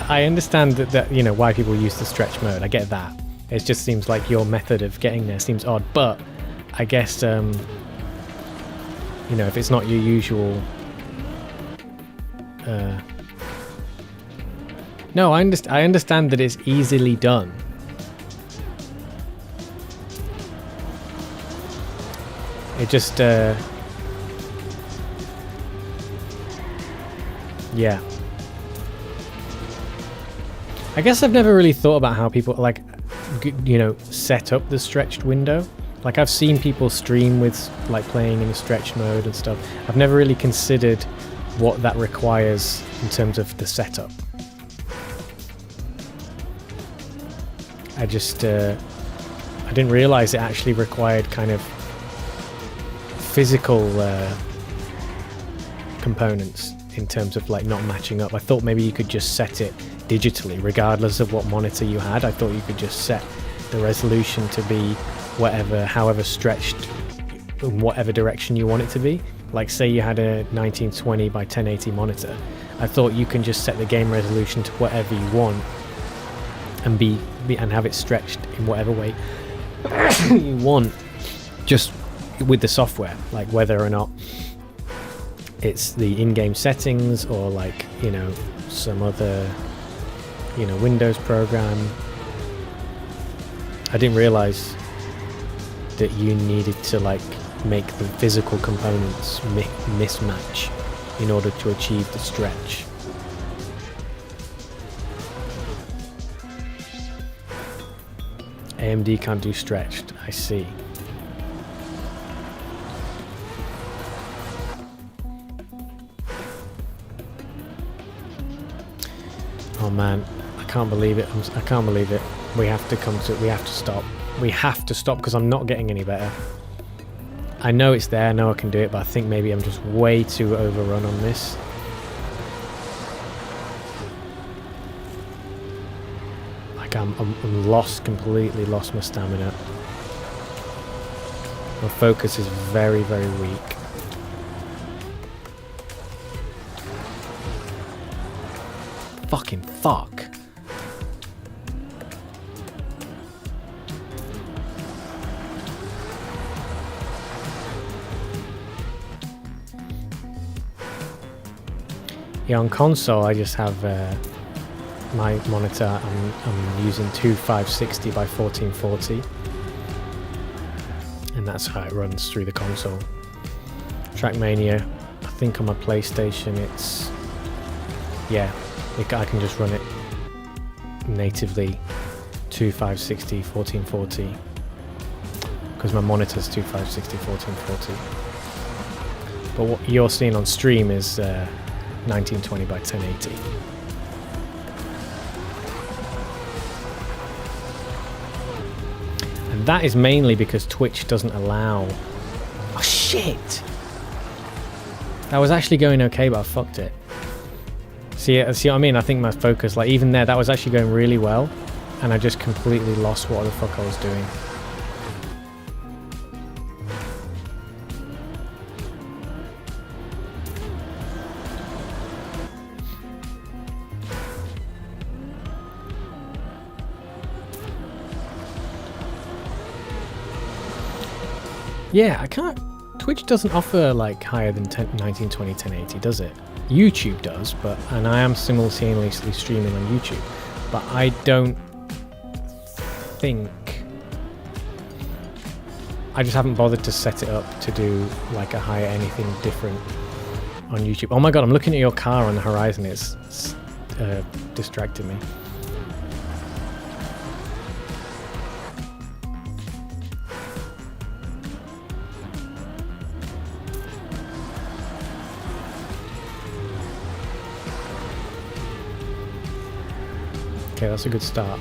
B: I understand that you know why people use the stretch mode. I get that. It just seems like your method of getting there seems odd, but I guess you know, if it's not your usual. No, I understand that it's easily done. It just yeah. I guess I've never really thought about how people like you know set up the stretched window. Like I've seen people stream with like playing in a stretched mode and stuff. I've never really considered what that requires in terms of the setup. I just I didn't realize it actually required kind of physical components in terms of like not matching up. I thought maybe you could just set it digitally regardless of what monitor you had. I thought you could just set the resolution to be whatever, however stretched in whatever direction you want it to be. Like say you had a 1920 by 1080 monitor, I thought you can just set the game resolution to whatever you want and and have it stretched in whatever way you want, just with the software, like whether or not it's the in-game settings or like, you know, some other, you know, Windows program. I didn't realize that you needed to like make the physical components mismatch in order to achieve the stretch. AMD can't do stretched, I see. Oh man, I can't believe it. I can't believe it. We have to stop. We have to stop because I'm not getting any better. I know it's there, I know I can do it, but I think maybe I'm just way too overrun on this. Like I'm completely lost my stamina. My focus is very, very weak. Fucking fuck. Yeah, on console I just have my monitor. I'm using two 560 by 1440, and that's how it runs through the console. Trackmania, I think on my PlayStation it's, yeah, I can just run it natively to 560 1440 because my monitor's 2560 1440. But what you're seeing on stream is 1920 by 1080. And that is mainly because Twitch doesn't allow... Oh shit! That was actually going okay, but I fucked it. See what I mean? I think my focus, like even there, that was actually going really well, and I just completely lost what the fuck I was doing. Yeah, I can't... Twitch doesn't offer like higher than 1920 1080, does it? YouTube does, and I am simultaneously streaming on YouTube, but I don't think... I just haven't bothered to set it up to do like a higher anything different on YouTube. Oh my god, I'm looking at your car on the horizon. It's distracting me. Okay, that's a good start.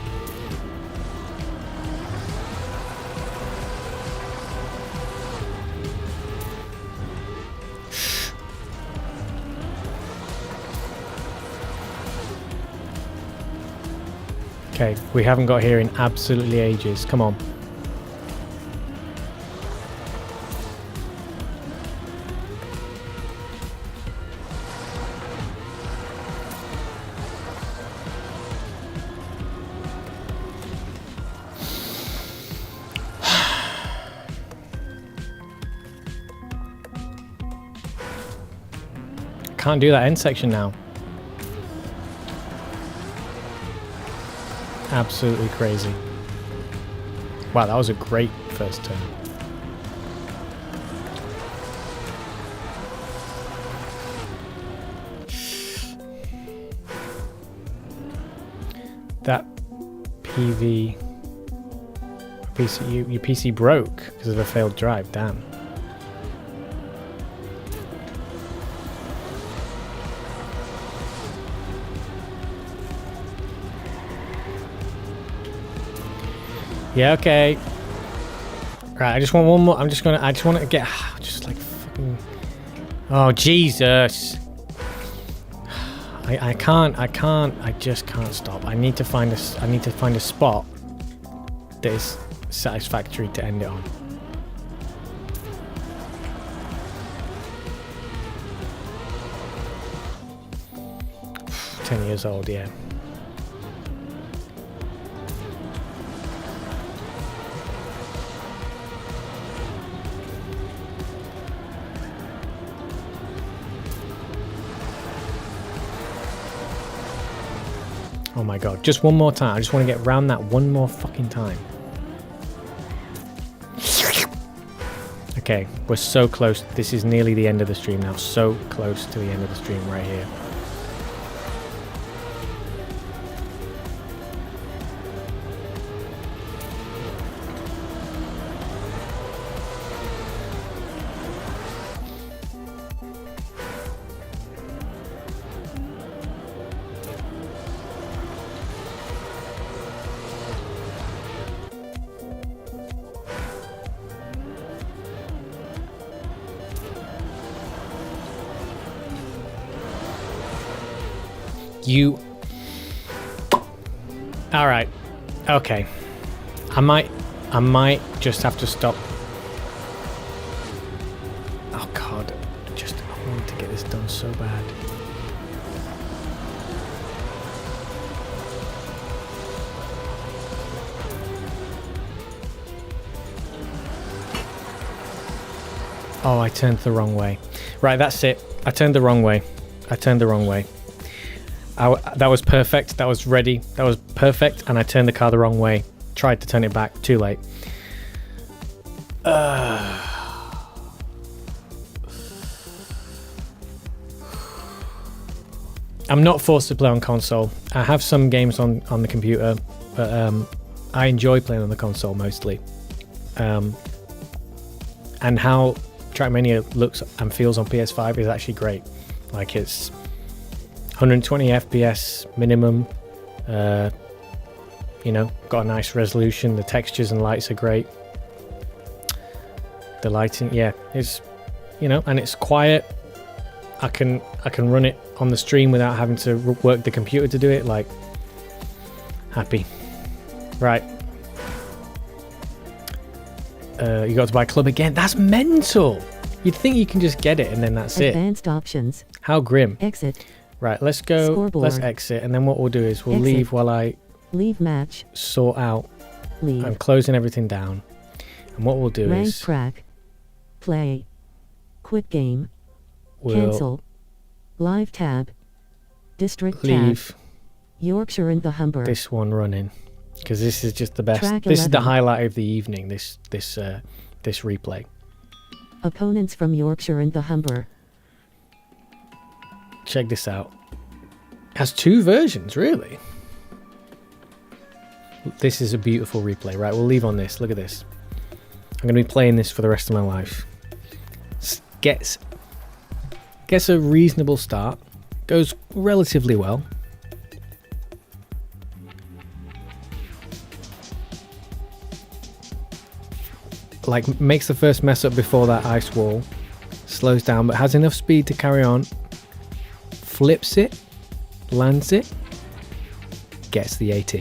B: Okay, we haven't got here in absolutely ages. Come on. Can't do that end section now. Absolutely crazy. Wow, that was a great first turn. That PV PC, your PC broke because of a failed drive. Damn. Yeah, okay. Right, I just want one more. I just want to get just like fucking. Oh Jesus! I just can't stop. I need to find a spot that is satisfactory to end it on. $10 old, yeah. Oh my god, just one more time. I just want to get round that one more fucking time. Okay, we're so close. This is nearly the end of the stream now. So close to the end of the stream right here. You... Alright. Okay. I might just have to stop. Oh god. I want to get this done so bad. Oh, I turned the wrong way. Right, that's it. I turned the wrong way. That was perfect. That was ready. That was perfect. And I turned the car the wrong way. Tried to turn it back. Too late. I'm not forced to play on console. I have some games on the computer, but I enjoy playing on the console mostly. And how Trackmania looks and feels on PS5 is actually great. Like, it's 120 FPS minimum, you know, got a nice resolution. The textures and lights are great. The lighting, yeah, it's, you know, and it's quiet. I can run it on the stream without having to work the computer to do it. Like, happy. Right. You got to buy club again. That's mental. You'd think you can just get it and then that's it.
C: Advanced options.
B: How grim.
C: Exit.
B: Right, let's go.
C: Scoreboard.
B: Let's exit, and then what we'll do is we'll leave while I
C: leave match.
B: Sort out.
C: Leave.
B: I'm closing everything down, and what we'll do
C: Rank
B: is
C: track. Play. Quit game.
B: We'll
C: Cancel. Live tab. District
B: leave.
C: tab. Yorkshire and the Humber.
B: This one running, because this is just the best.
C: Track
B: this
C: 11.
B: is the highlight of the evening. This replay.
C: Opponents from Yorkshire and the Humber.
B: check this out. It has 2 versions, really. This is a beautiful replay. Right, we'll leave on this. Look at this. I'm going to be playing this for the rest of my life. Gets a reasonable start. Goes relatively well. Like, makes the first mess up before that ice wall. Slows down, but has enough speed to carry on. Flips it. Lands it. Gets the AT.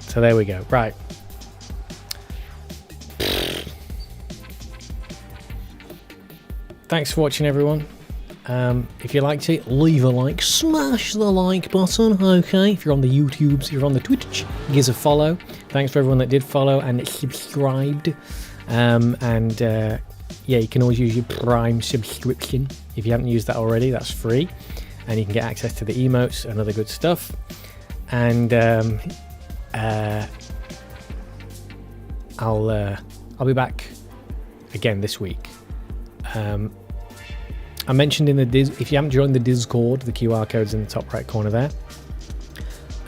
B: So there we go. Right. Thanks for watching, everyone. If you liked it, leave a like. Smash the like button, okay? If you're on the YouTubes, if you're on the Twitch, give us a follow. Thanks for everyone that did follow and subscribed. Yeah, you can always use your Prime subscription. If you haven't used that already, that's free. And you can get access to the emotes and other good stuff. And I'll be back again this week. I mentioned in the if you haven't joined the Discord, the QR code's in the top right corner there.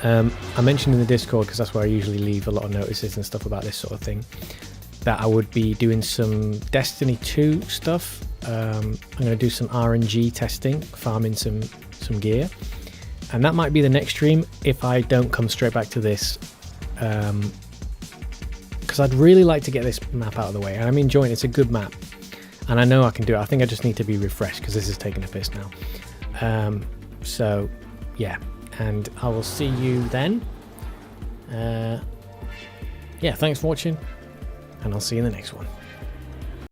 B: I mentioned in the Discord, because that's where I usually leave a lot of notices and stuff about this sort of thing, that I would be doing some Destiny 2 stuff. I'm going to do some RNG testing, farming some gear, and that might be the next stream if I don't come straight back to this, because I'd really like to get this map out of the way, and I'm enjoying it. It's a good map. And I know I can do it. I think I just need to be refreshed because this is taking a piss now. So, yeah. And I will see you then. Yeah, thanks for watching. And I'll see you in the next one.